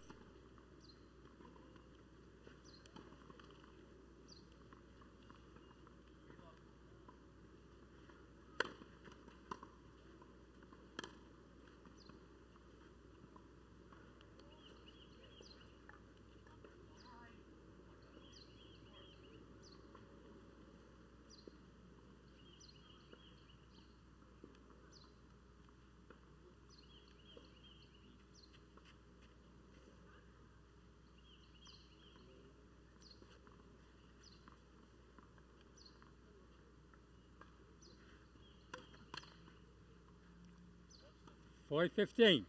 Boy 15.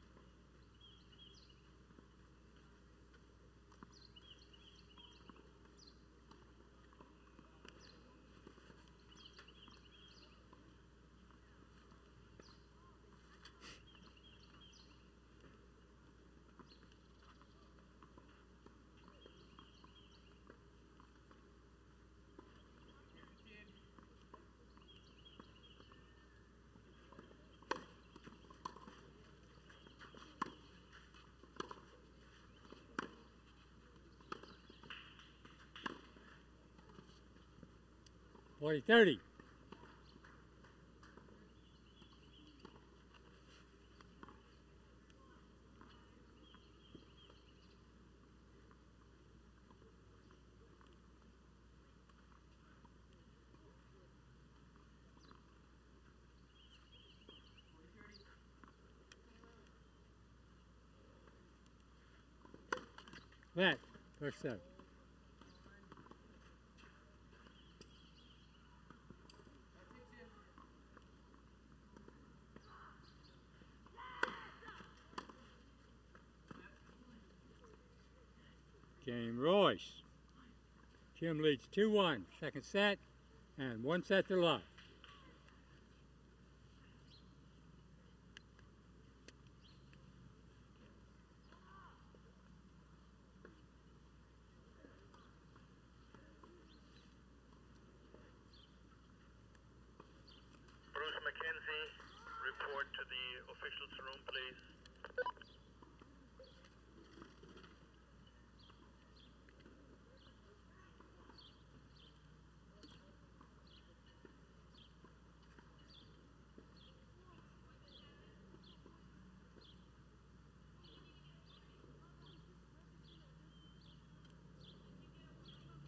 Boy 30. That, first serve. Game Royce. Jim leads 2-1, second set, and 1 set to love. Bruce McKenzie, report to the officials' room, please.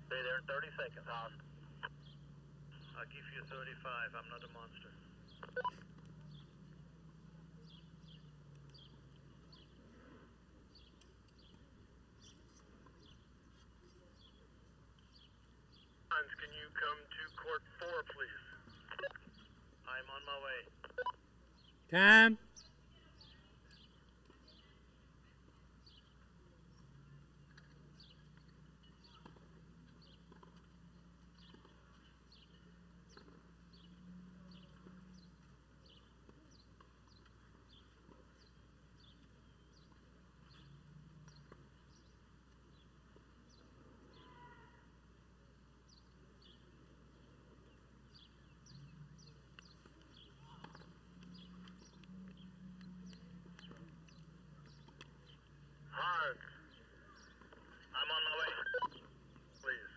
Stay there in 30 seconds, House. I'll give you 35. I'm not a monster. Hans, can you come to court 4, please? I'm on my way. Time. Hans, I'm on my way. Please.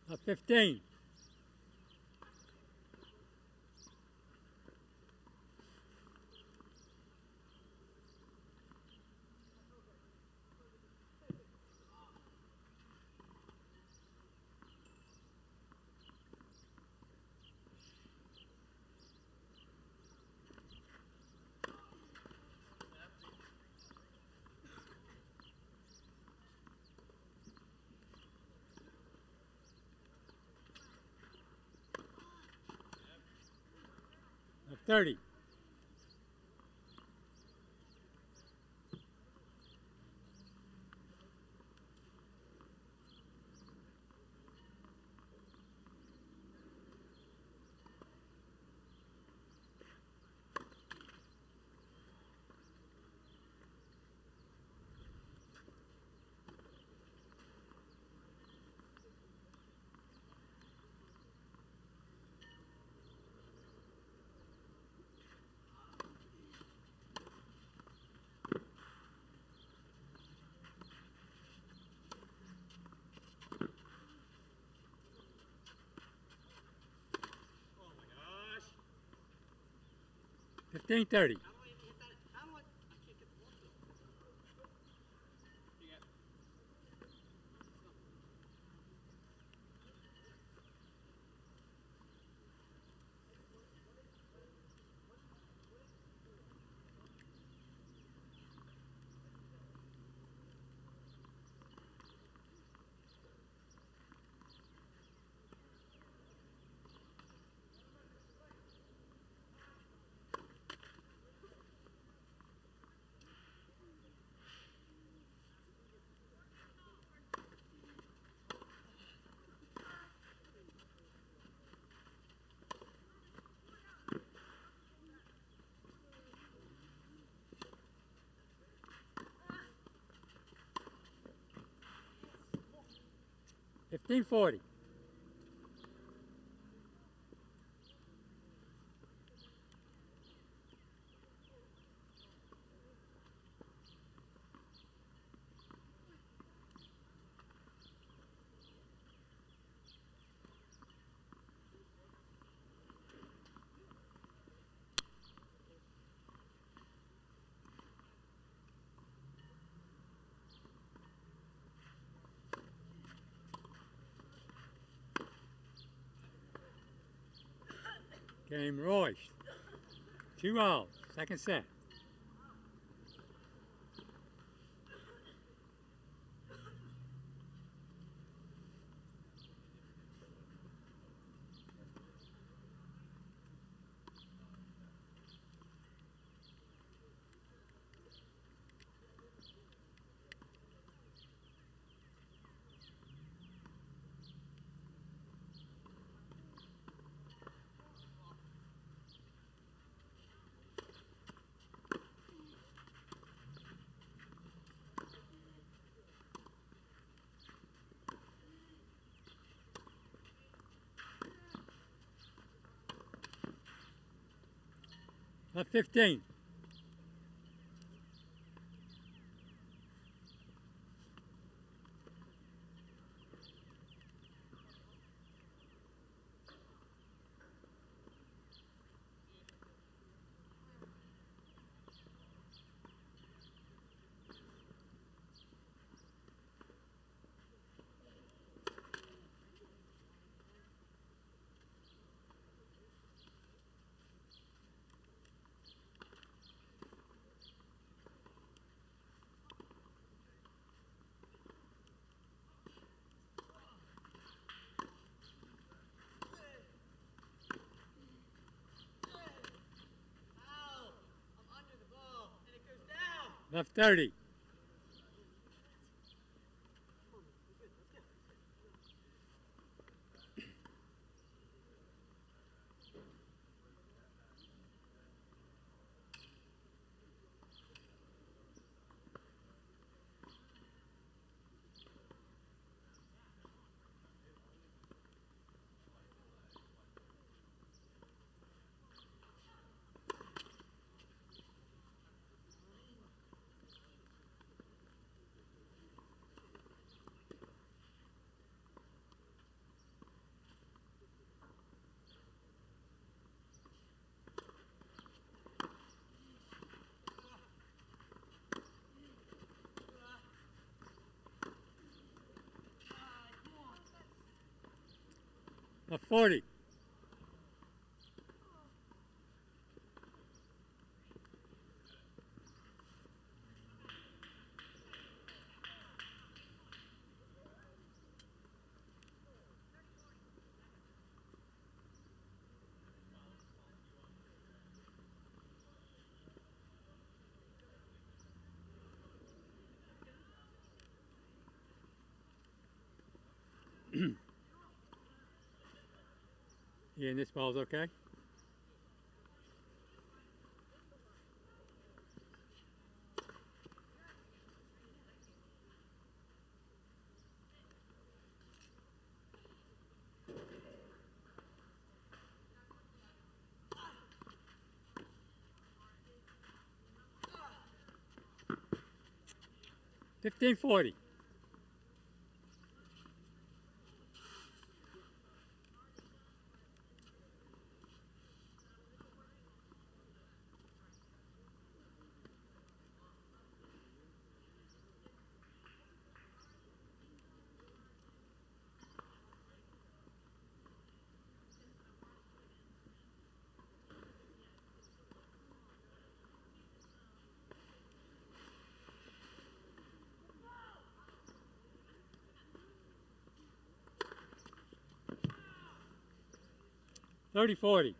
A 15. A 30. Oh 15-30. $15.40. Game Royce. 2-all, second set. Up 15. Left 30. Left 40. Yeah, and this ball's okay? $15.40. $30.40.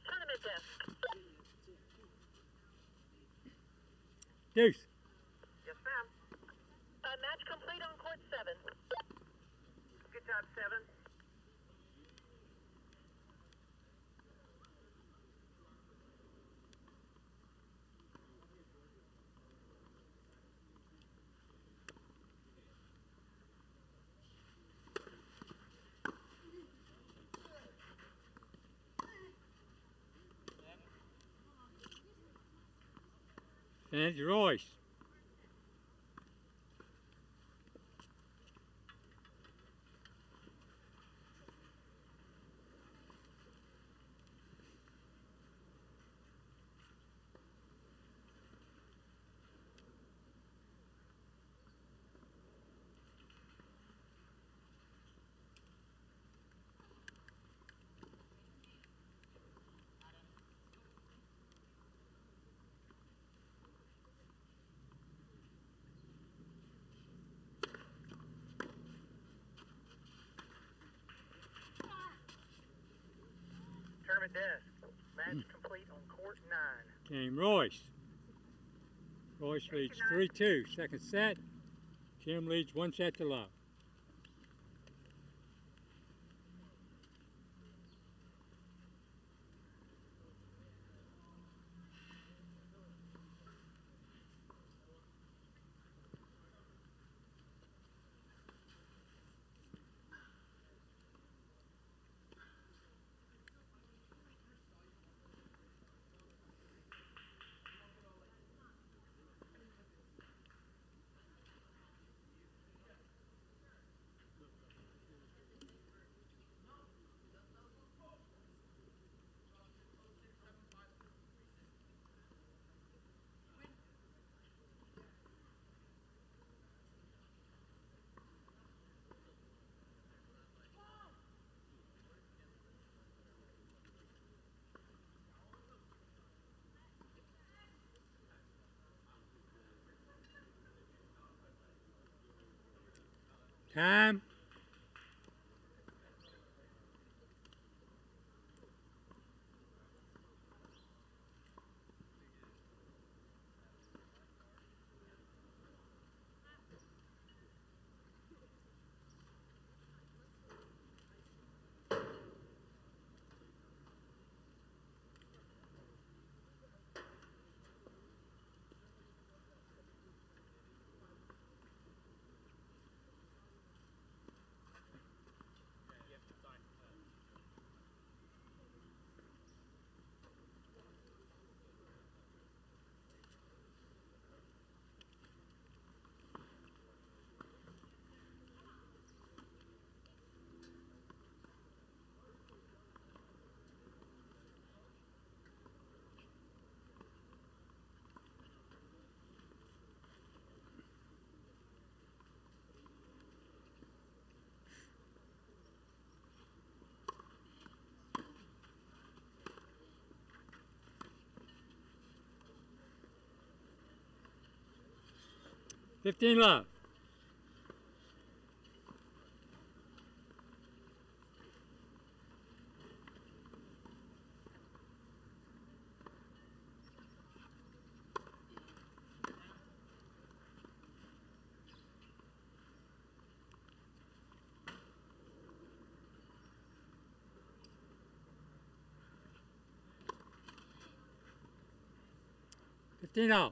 Tournament desk. Deuce. Yes, ma'am. Match complete on court 7. Good job, 7. And Royce. Tournament desk. Match complete on court 9. Came Royce. Royce leads 3-2. Second set. Kim leads 1 set to love. Time. Fifteen love. Fifteen all.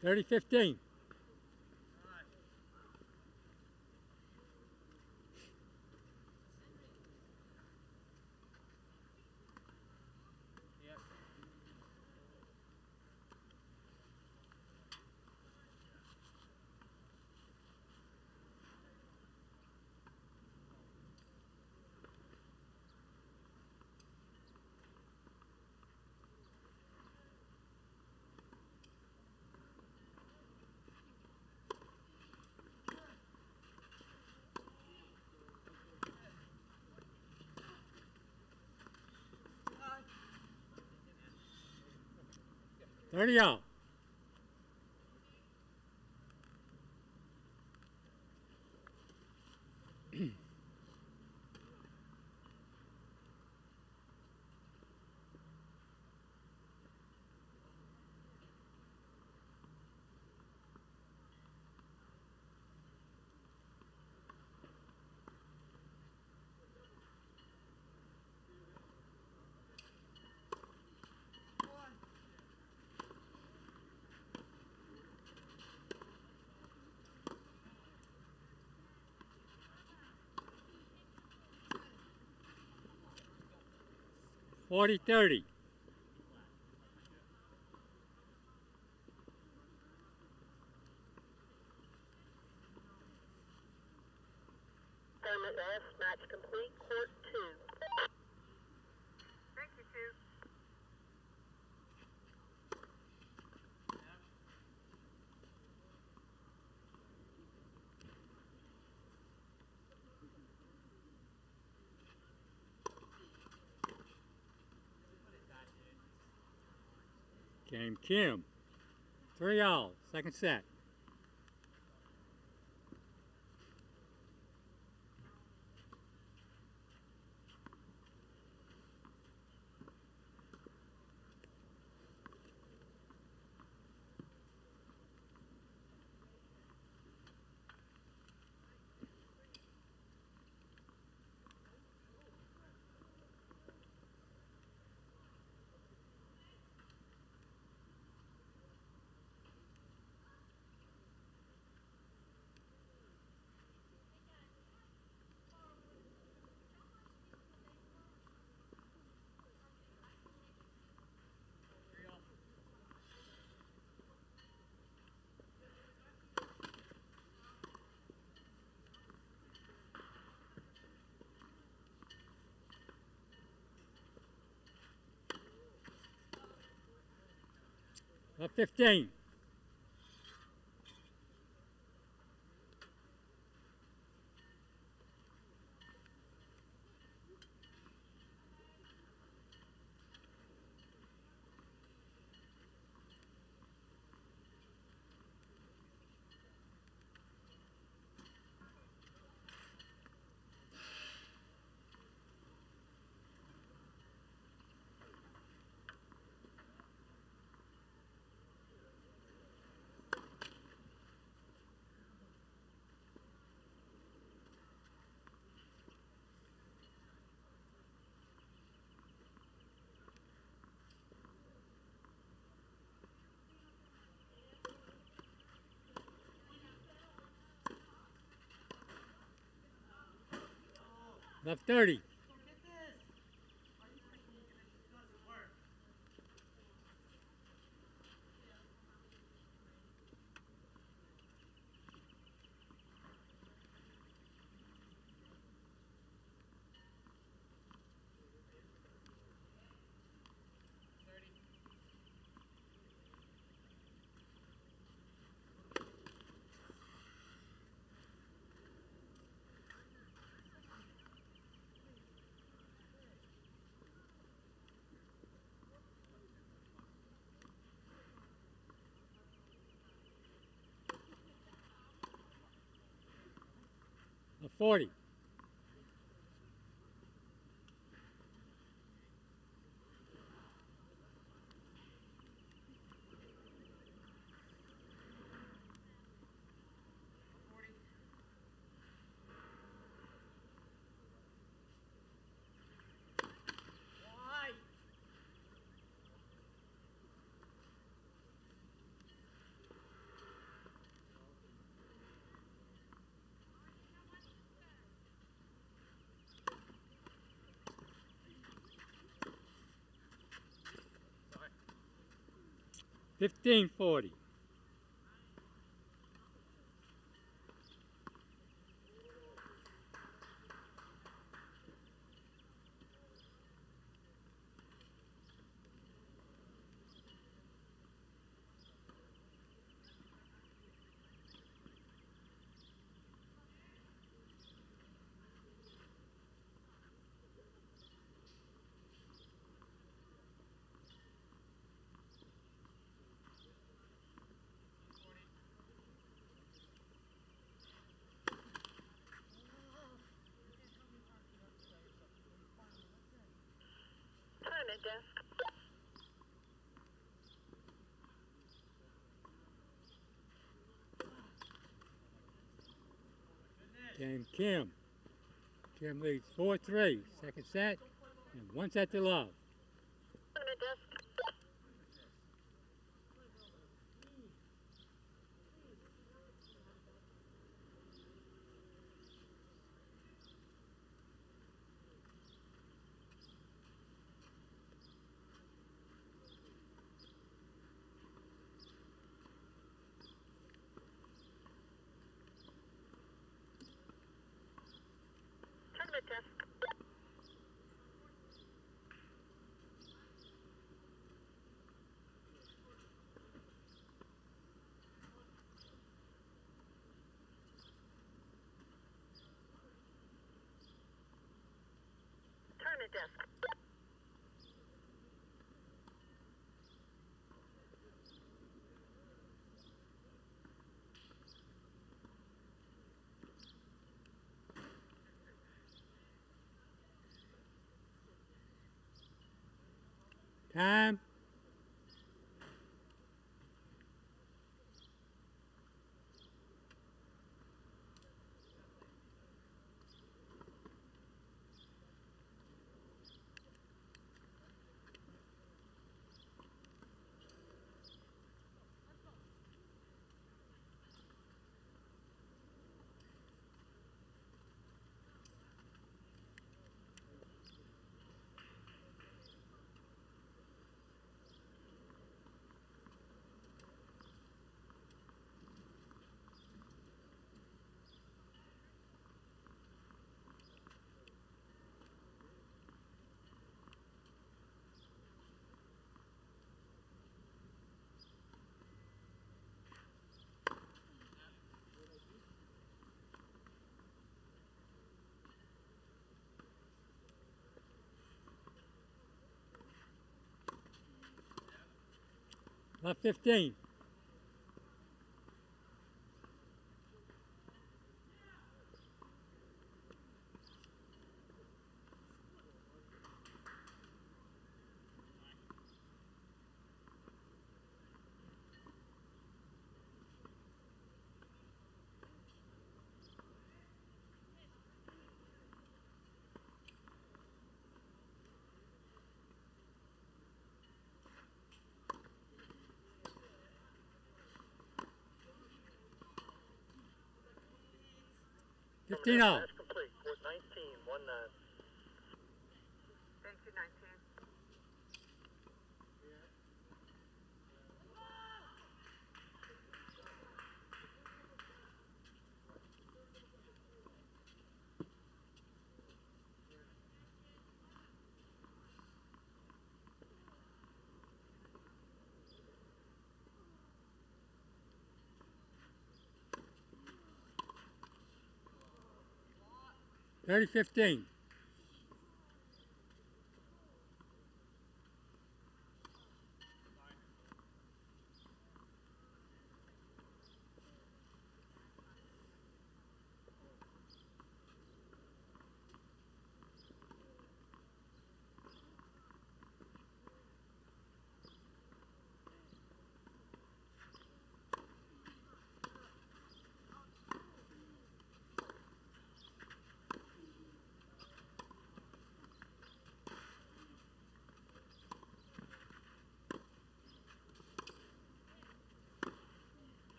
Thirty 15. Thirty all. Forty 30. Tournament S, match complete, court 2. Thank you, 2. Game Kim. 3 all. Second set. 15. Left 30. A 40. Fifteen 40. Tournament desk. And Kim. Kim leads 4-3. Second set, and 1 set to love. Tournament desk. Tournament desk. Tournament desk. Time. Left 15. Fifteen all. Match complete. Court 19, 1-9. Thank you, 19. Thirty 15.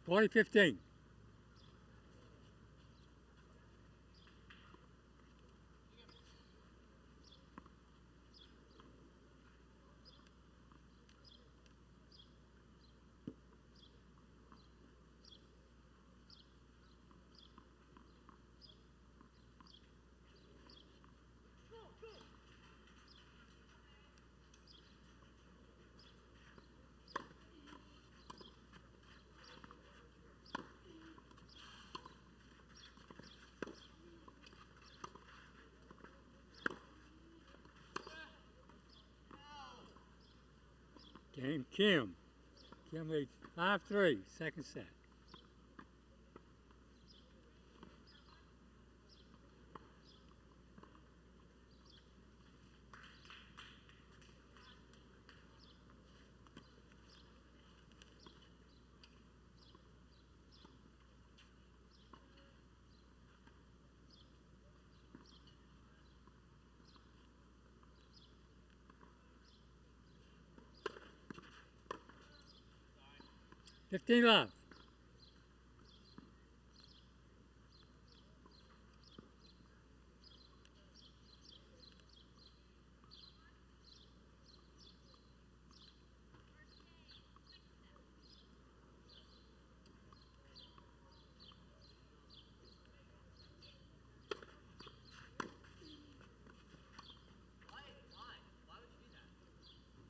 Forty 15. Game Kim. Kim leads 5-3, second set. Fifteen love.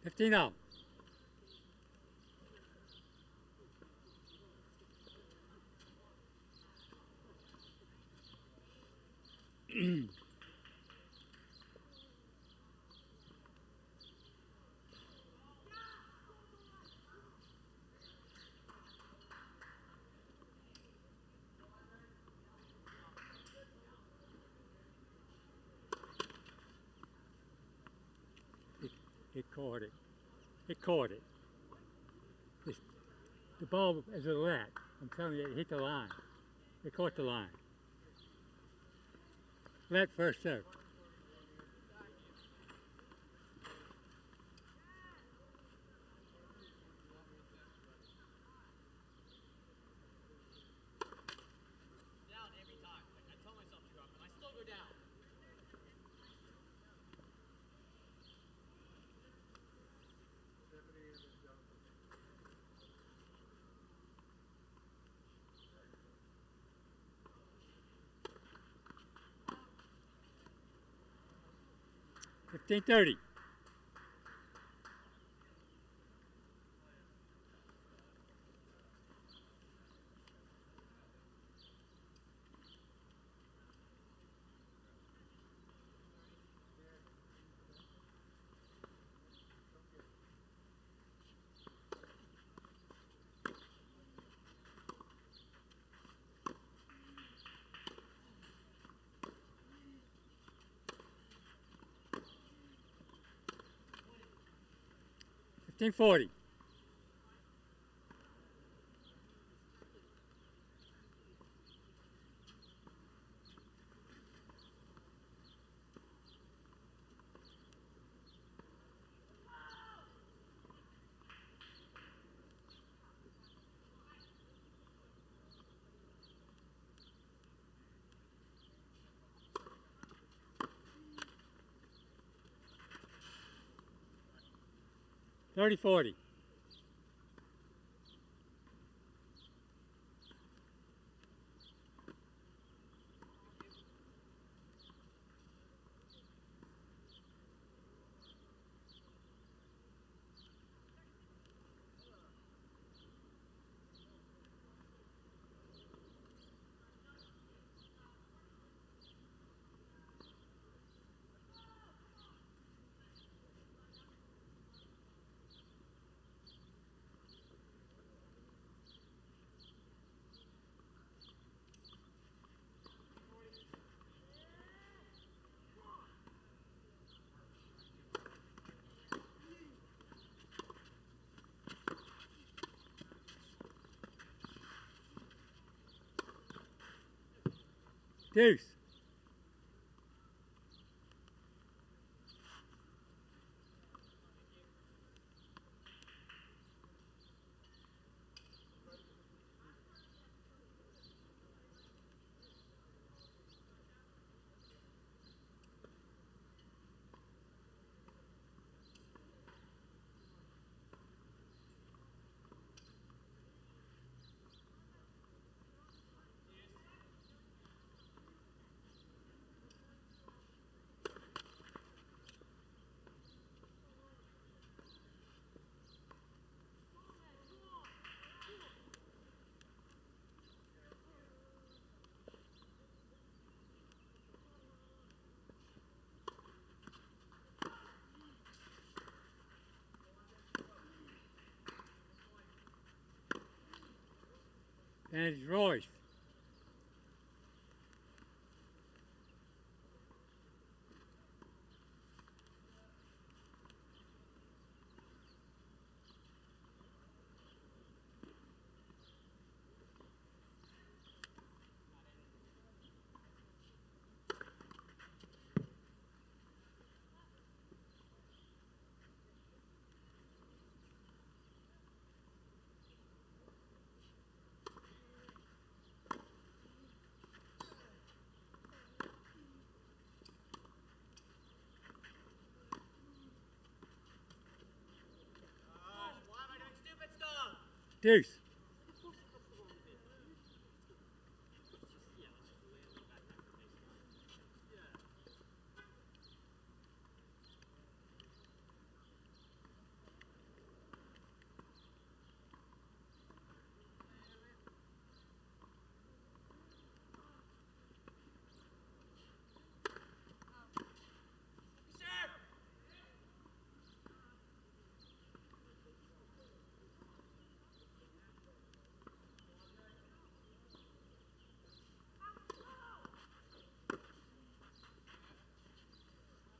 Fifteen all. It caught it. It caught it. The ball is a lat. I'm telling you, it hit the line. It caught the line. Let first serve. Down every time. Like, I tell myself to drop, and I still go down. $15-30. 14-40. $30-40. Deuce. And Royce. Deuce.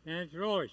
And Royce.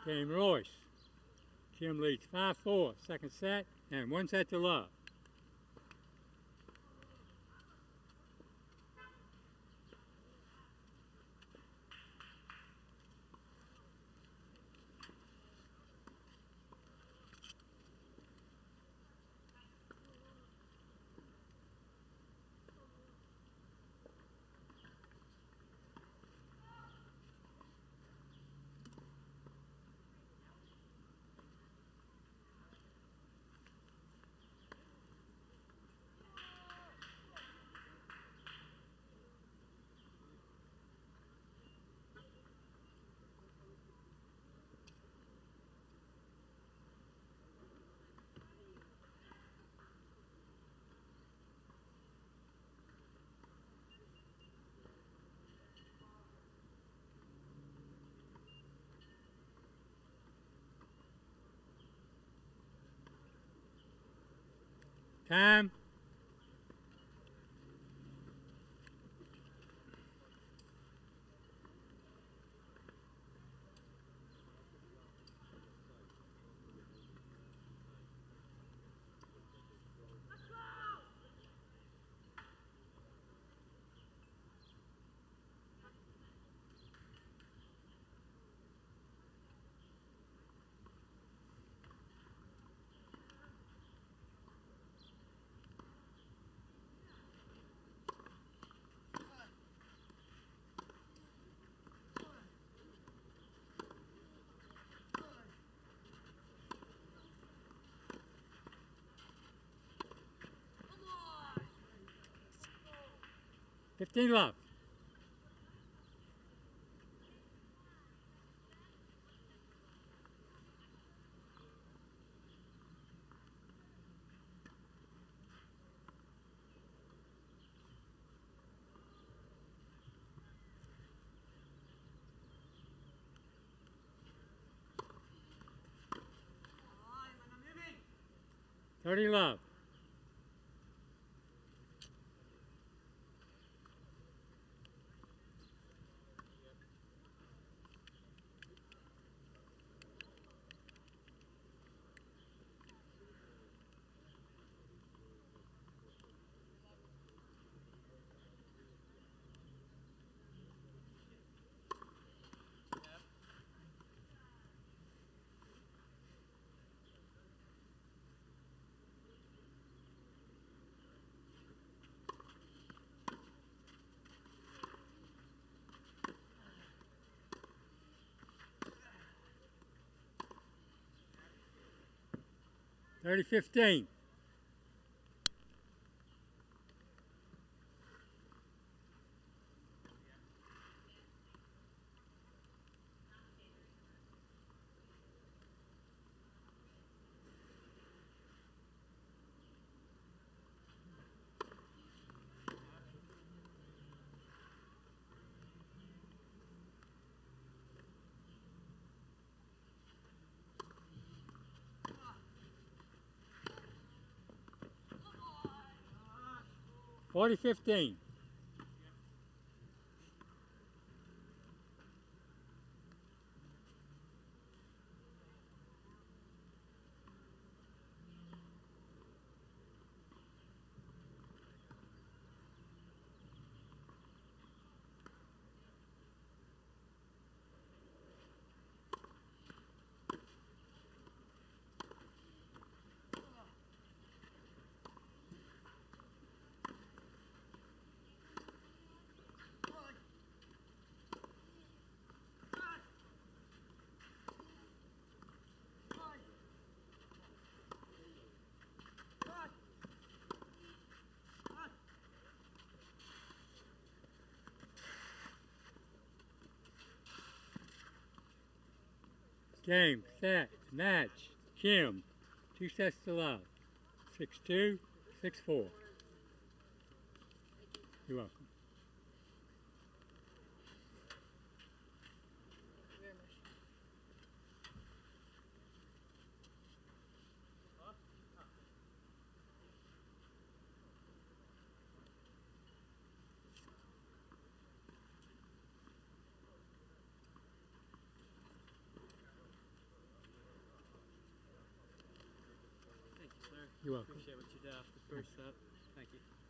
Game Royce. Kim leads 5-4, second set, and 1 set to love. Time. $15 left. $30 left. $30-15. $40-15. Game, set, match, Jim. 2 sets to love. 6-2, 6-4. You're welcome. Thank you, sir. You're welcome. Appreciate what you did after the first set. Thank you.